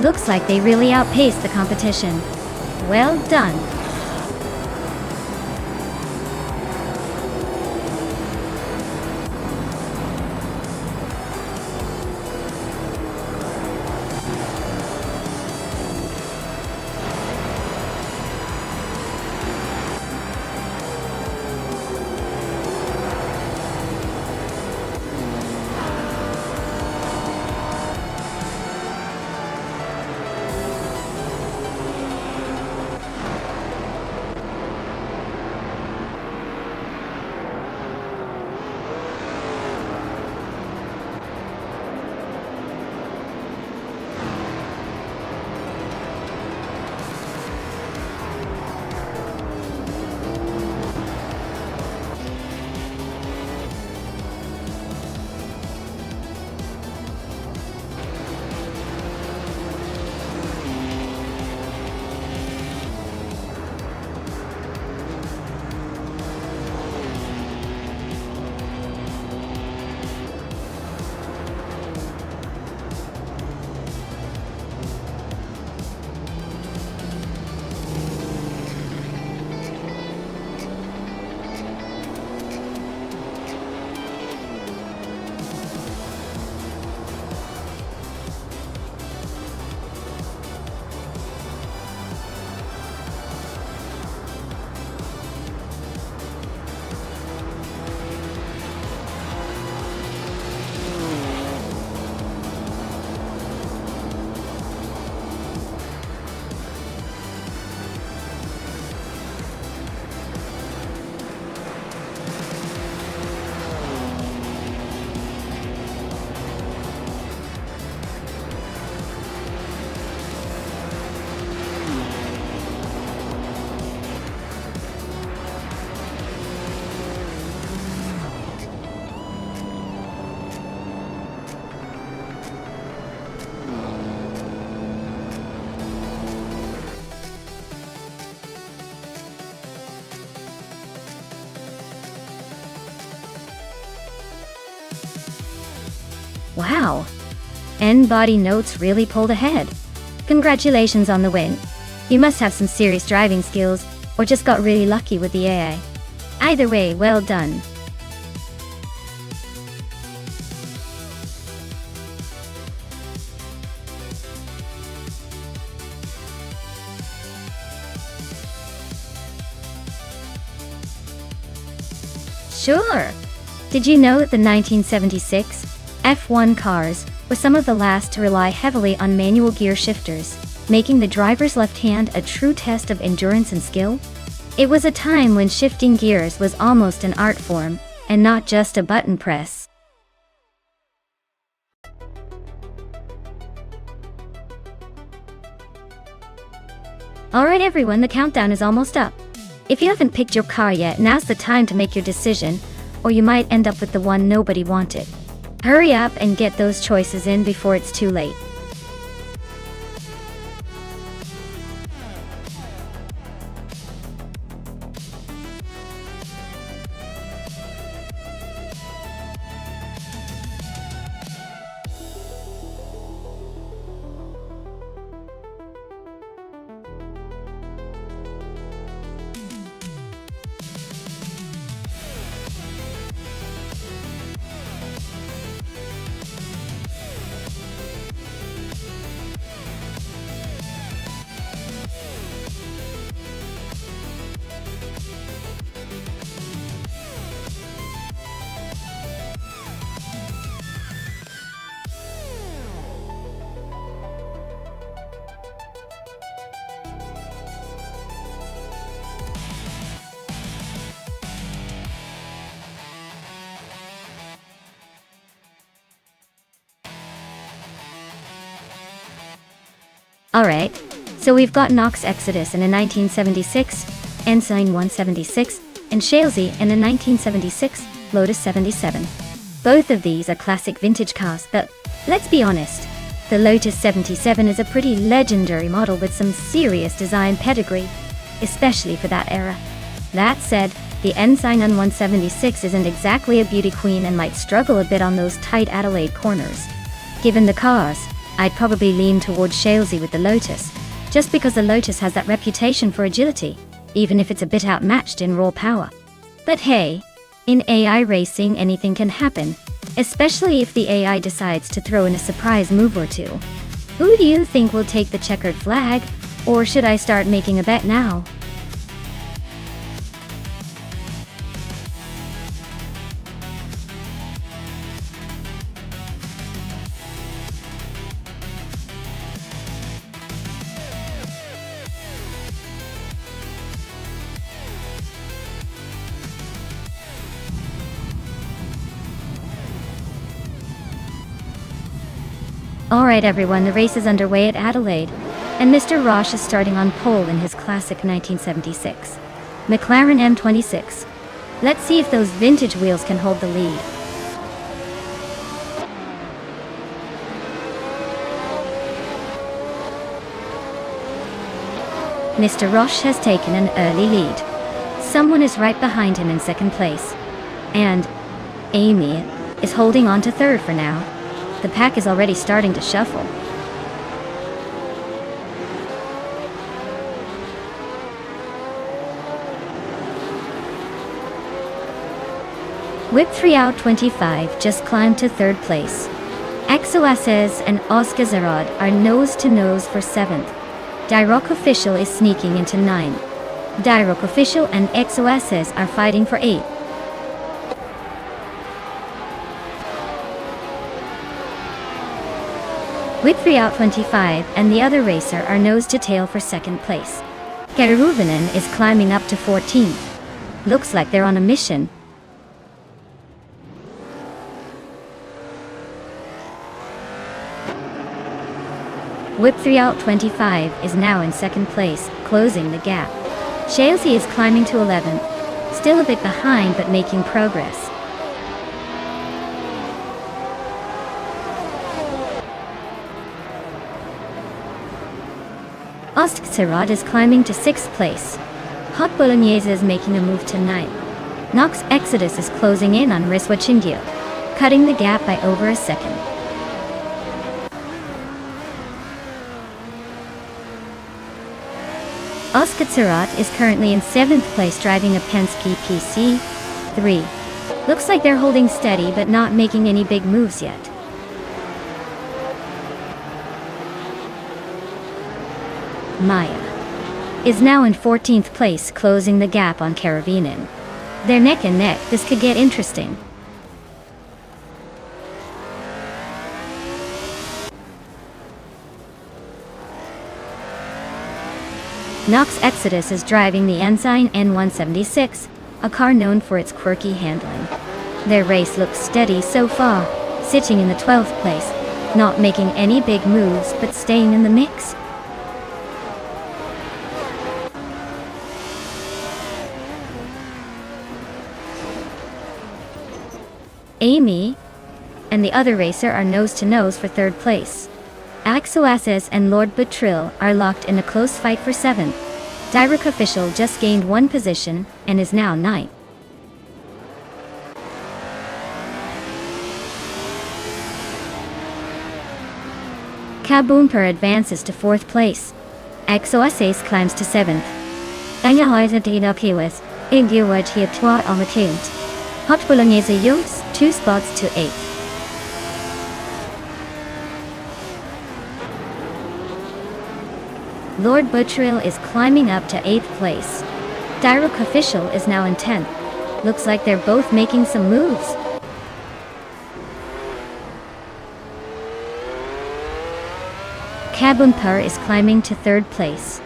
A: Looks like they really outpaced the competition. Well done. Wow! N-Body Notes really pulled ahead. Congratulations on the win. You must have some serious driving skills, or just got really lucky with the AI. Either way, well done. Sure! Did you know that the 1976 F1 cars were some of the last to rely heavily on manual gear shifters, making the driver's left hand a true test of endurance and skill? It was a time when shifting gears was almost an art form, and not just a button press. Alright everyone, the countdown is almost up. If you haven't picked your car yet, now's the time to make your decision, or you might end up with the one nobody wanted. Hurry up and get those choices in before it's too late. Alright, so we've got Nox Exodus in a 1976, Ensign 176, and Shalesy in a 1976, Lotus 77. Both of these are classic vintage cars, but let's be honest, the Lotus 77 is a pretty legendary model with some serious design pedigree, especially for that era. That said, the Ensign 176 isn't exactly a beauty queen and might struggle a bit on those tight Adelaide corners. Given the cars, I'd probably lean towards Shalesy with the Lotus, just because the Lotus has that reputation for agility, even if it's a bit outmatched in raw power. But hey, in AI racing anything can happen, especially if the AI decides to throw in a surprise move or two. Who do you think will take the checkered flag? Or should I start making a bet now? Alright everyone, the race is underway at Adelaide, and Mr. Roche is starting on pole in his classic 1976 McLaren M26. Let's see if those vintage wheels can hold the lead. Mr. Roche has taken an early lead. Someone is right behind him in second place. And Amy is holding on to third for now. The pack is already starting to shuffle. Whip 3 out 25 just climbed to third place. XOSS and Oscar Zarad are nose to nose for 7th. Dyrock Official is sneaking into 9th. Dyrock Official and XOSS are fighting for 8th. With 3 out 25 and the other racer are nose to tail for second place. Keruvinen is climbing up to 14th. Looks like they're on a mission. Whip 3 out 25 is now in second place, closing the gap. Shalesy is climbing to 11th, still a bit behind but making progress. Ostserat is climbing to 6th place. Hot Bolognese is making a move to 9th. Nox Exodus is closing in on Riswa Chingyo, cutting the gap by over a second. Ostserat is currently in 7th place driving a Penske PC3. Looks like they're holding steady but not making any big moves yet. Maya is now in 14th place, closing the gap on Karavinin. They're neck and neck. This could get interesting. Nox Exodus is driving the Ensign N176, a car known for its quirky handling. Their race looks steady so far, sitting in the 12th place, not making any big moves but staying in the mix. Amy and the other racer are nose to nose for third place. Axoases and Lord Betril are locked in a close fight for 7th. Dyrock Official just gained 1 position and is now 9th. Kaboomper advances to 4th place. Axoases climbs to 7th. Angahoiza Dina Kiwis, Ingiwaj Hiatwa on the Tunes. Hot Bolognese Yunks, 2 spots to 8th. Lord Buttrill is climbing up to 8th place. Dyrock Official is now in 10th. Looks like they're both making some moves. Kaboomper is climbing to 3rd place.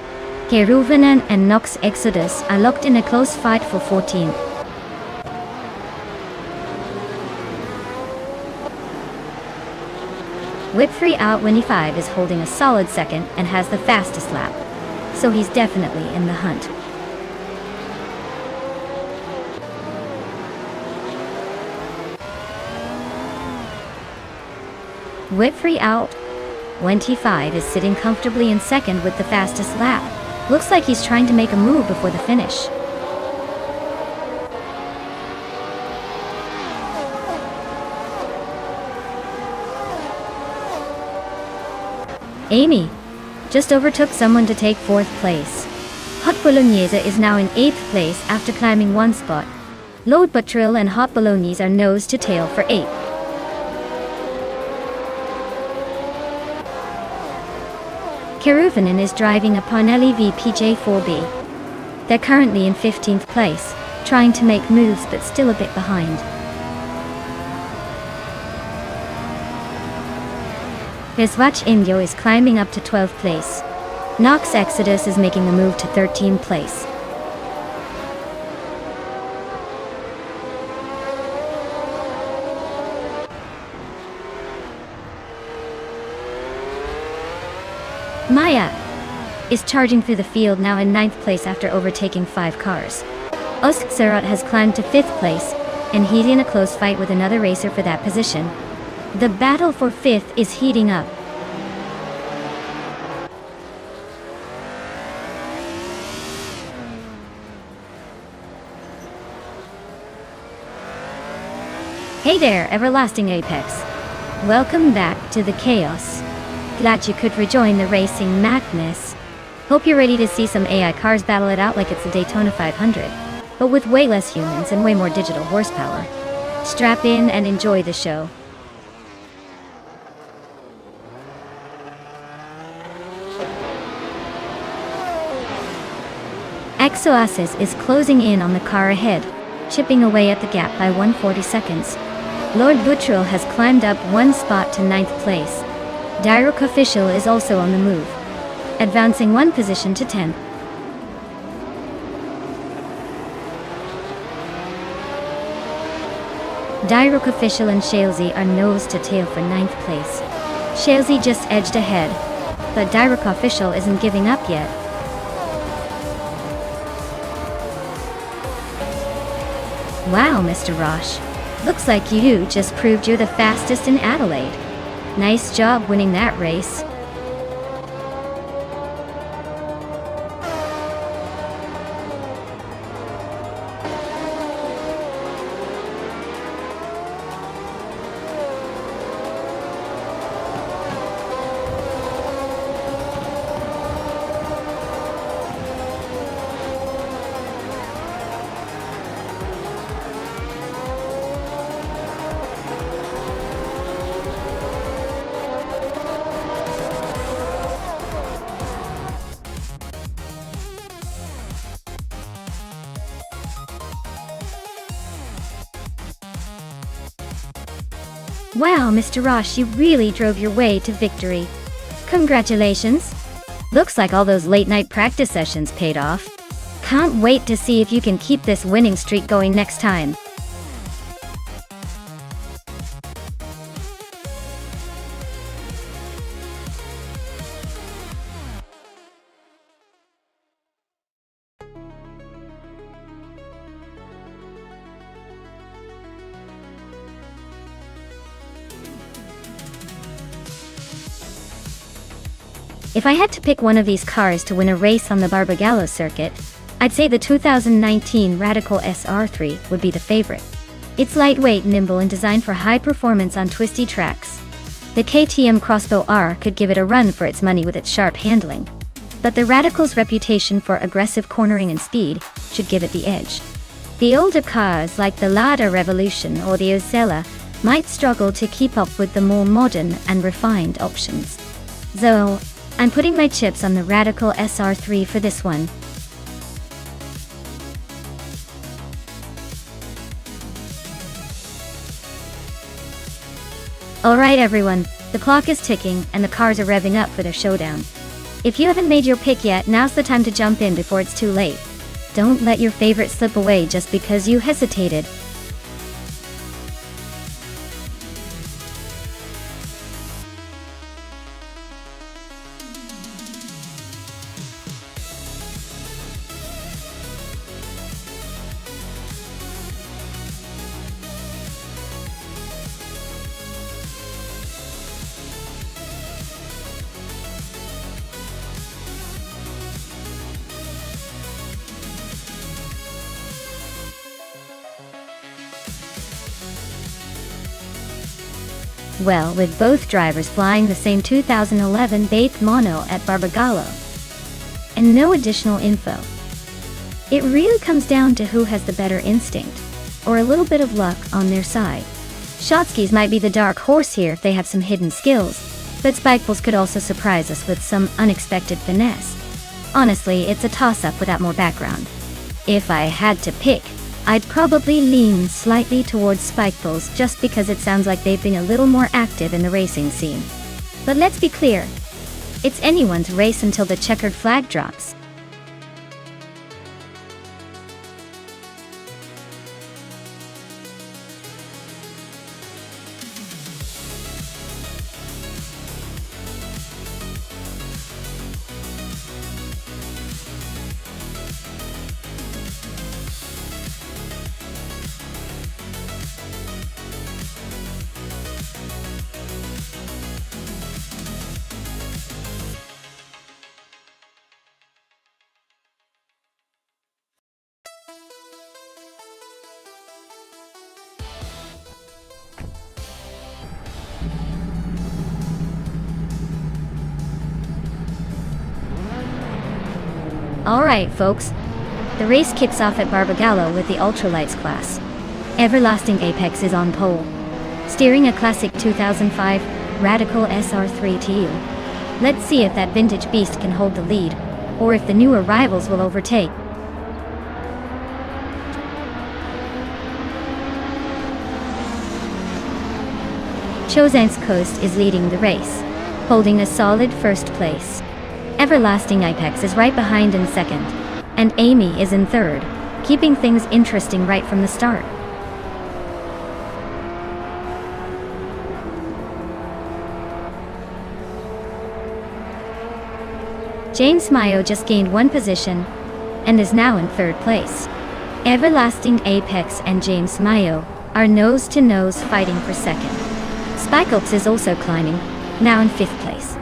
A: Keruvinen and Nox Exodus are locked in a close fight for 14th. Whip-free out 25 is holding a solid second and has the fastest lap, so he's definitely in the hunt. Whip-free out 25 is sitting comfortably in second with the fastest lap. Looks like he's trying to make a move before the finish. Amy just overtook someone to take 4th place. Hot Bolognese is now in 8th place after climbing 1 spot. Lode Buttrill and Hot Bolognese are nose to tail for 8th. Keruvanen is driving a Parnelli VPJ4B. They're currently in 15th place, trying to make moves but still a bit behind. Visvach Indio is climbing up to 12th place. Nox Exodus is making the move to 13th place. Maya is charging through the field now in 9th place after overtaking 5 cars. Usk Serot has climbed to 5th place, and he's in a close fight with another racer for that position. The battle for 5th is heating up. Hey there, Everlasting Apex. Welcome back to the chaos. Glad you could rejoin the racing madness. Hope you're ready to see some AI cars battle it out like it's the Daytona 500, but with way less humans and way more digital horsepower. Strap in and enjoy the show. Exoasis is closing in on the car ahead, chipping away at the gap by 140 seconds. Lord Buttrill has climbed up 1 spot to 9th place. Direct Official is also on the move, advancing 1 position to 10th. Direct Official and Shalesy are nose to tail for 9th place. Shalesy just edged ahead, but Direct Official isn't giving up yet. Wow, Mr. Roche. Looks like you just proved you're the fastest in Adelaide. Nice job winning that race. Wow, Mr. Roche, you really drove your way to victory. Congratulations. Looks like all those late-night practice sessions paid off. Can't wait to see if you can keep this winning streak going next time. If I had to pick one of these cars to win a race on the Barbagallo circuit, I'd say the 2019 Radical SR3 would be the favorite. It's lightweight, nimble, and designed for high performance on twisty tracks. The KTM Crossbow R could give it a run for its money with its sharp handling, but the Radical's reputation for aggressive cornering and speed should give it the edge. The older cars like the Lada Revolution or the Ozella might struggle to keep up with the more modern and refined options. So, I'm putting my chips on the Radical SR3 for this one. Alright everyone, the clock is ticking and the cars are revving up for their showdown. If you haven't made your pick yet, now's the time to jump in before it's too late. Don't let your favorite slip away just because you hesitated. Well, with both drivers flying the same 2011 Bate Mono at Barbagallo. And no additional info. It really comes down to who has the better instinct, or a little bit of luck on their side. Shotskis might be the dark horse here if they have some hidden skills, but Spikefuls could also surprise us with some unexpected finesse. Honestly, it's a toss-up without more background. If I had to pick, I'd probably lean slightly towards Spikefuls just because it sounds like they've been a little more active in the racing scene. But let's be clear, it's anyone's race until the checkered flag drops. Alright folks, the race kicks off at Barbagallo with the Ultralights class. Everlasting Apex is on pole, steering a classic 2005 Radical SR3 TU. Let's see if that vintage beast can hold the lead, or if the new arrivals will overtake. Chozan's Coast is leading the race, holding a solid first place. Everlasting Apex is right behind in second, and Amy is in third, keeping things interesting right from the start. James Mayo just gained one position, and is now in third place. Everlasting Apex and James Mayo are nose-to-nose fighting for second. Spikefuls is also climbing, now in fifth place.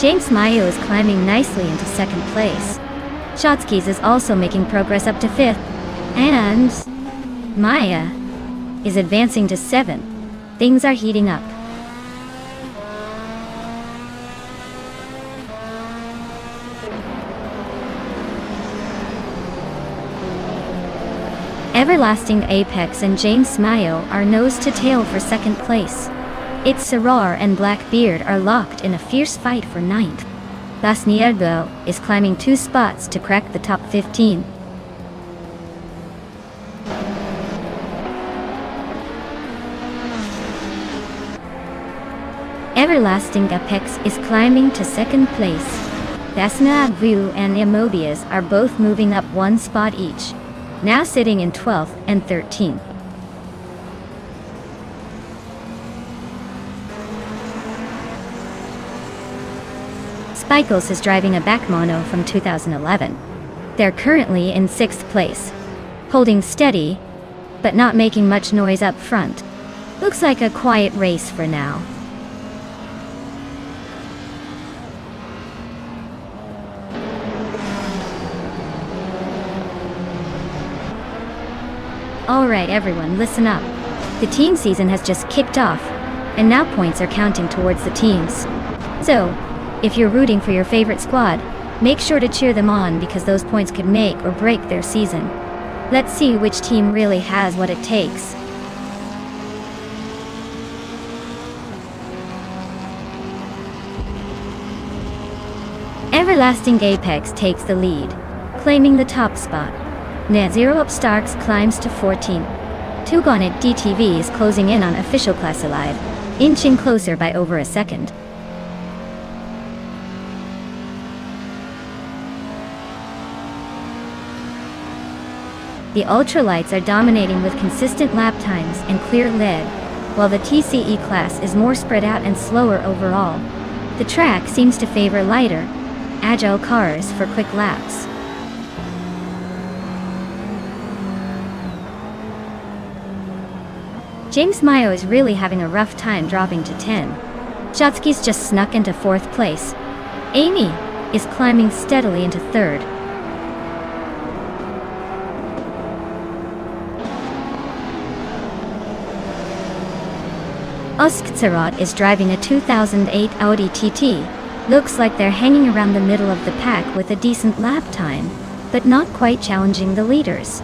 A: James Mayo is climbing nicely into second place. Shotskis is also making progress up to fifth, and Maya is advancing to seventh. Things are heating up. Everlasting Apex and James Mayo are nose to tail for second place. It's Sarar and Blackbeard are locked in a fierce fight for ninth. Basniergo is climbing 2 spots to crack the top 15. Everlasting Apex is climbing to second place. Basnaagvu and Imobias are both moving up 1 spot each, now sitting in 12th and 13th. Spikefuls is driving a back mono from 2011. They're currently in 6th place, holding steady, but not making much noise up front. Looks like a quiet race for now. Alright everyone, listen up. The team season has just kicked off, and now points are counting towards the teams. So, if you're rooting for your favorite squad, make sure to cheer them on because those points could make or break their season. Let's see which team really has what it takes. Everlasting Apex takes the lead, claiming the top spot. Net Zero Upstarks climbs to 14th. Tugonit DTV is closing in on official class alive, inching closer by over a second. The ultralights are dominating with consistent lap times and clear lead, while the TCE class is more spread out and slower overall. The track seems to favor lighter, agile cars for quick laps. James Mayo is really having a rough time dropping to 10. Shotskis just snuck into 4th place. Amy is climbing steadily into 3rd. Osktsarot is driving a 2008 Audi TT. Looks like they're hanging around the middle of the pack with a decent lap time, but not quite challenging the leaders.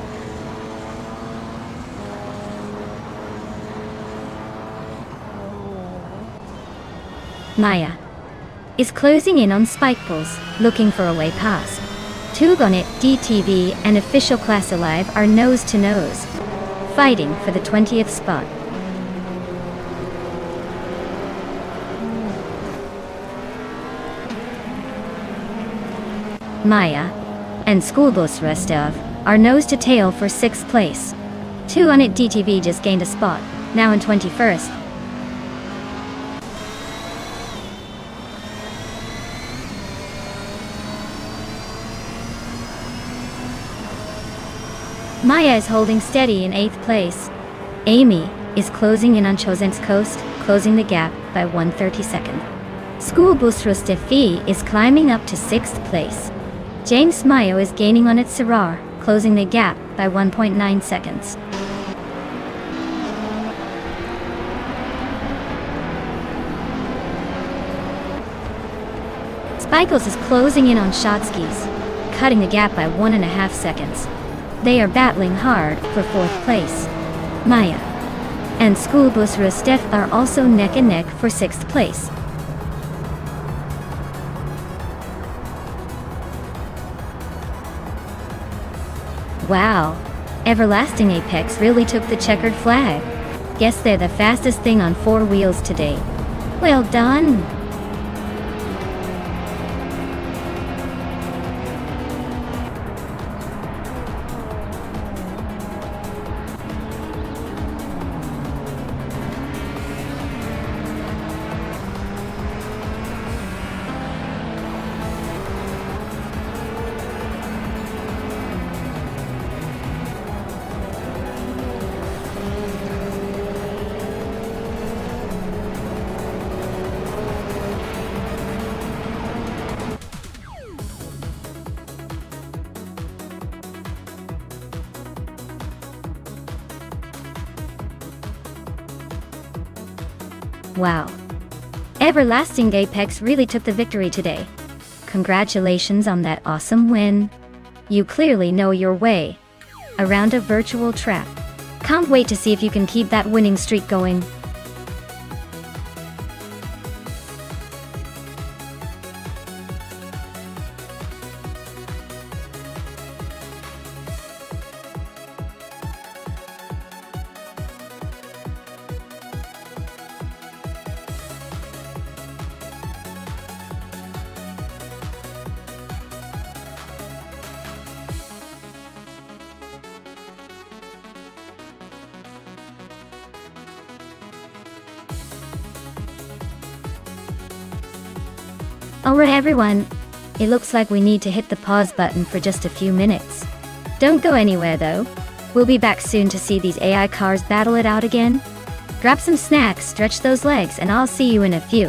A: Maya is closing in on Spikeballs, looking for a way past. Tugonit, DTV, and Official Class Alive are nose to nose, fighting for the 20th spot. Maya and Schoolbus Rostov are nose to tail for 6th place. Tugonit DTV just gained a spot, now in 21st. Maya is holding steady in 8th place. Amy is closing in on Chosen's coast, closing the gap by 1/32. Schoolbus Rostefi is climbing up to 6th place. James Mayo is gaining on its Sarar, closing the gap by 1.9 seconds. Spikeballs is closing in on Shotskis, cutting the gap by 1.5 seconds. They are battling hard for 4th place. Maya and Schoolbus Rostev are also neck and neck for 6th place. Wow, Everlasting Apex really took the checkered flag. Guess they're the fastest thing on 4 wheels today. Well done! Wow. Everlasting Apex really took the victory today. Congratulations on that awesome win. You clearly know your way around a virtual trap. Can't wait to see if you can keep that winning streak going. Alright everyone, it looks like we need to hit the pause button for just a few minutes. Don't go anywhere though. We'll be back soon to see these AI cars battle it out again. Grab some snacks, stretch those legs, and I'll see you in a few.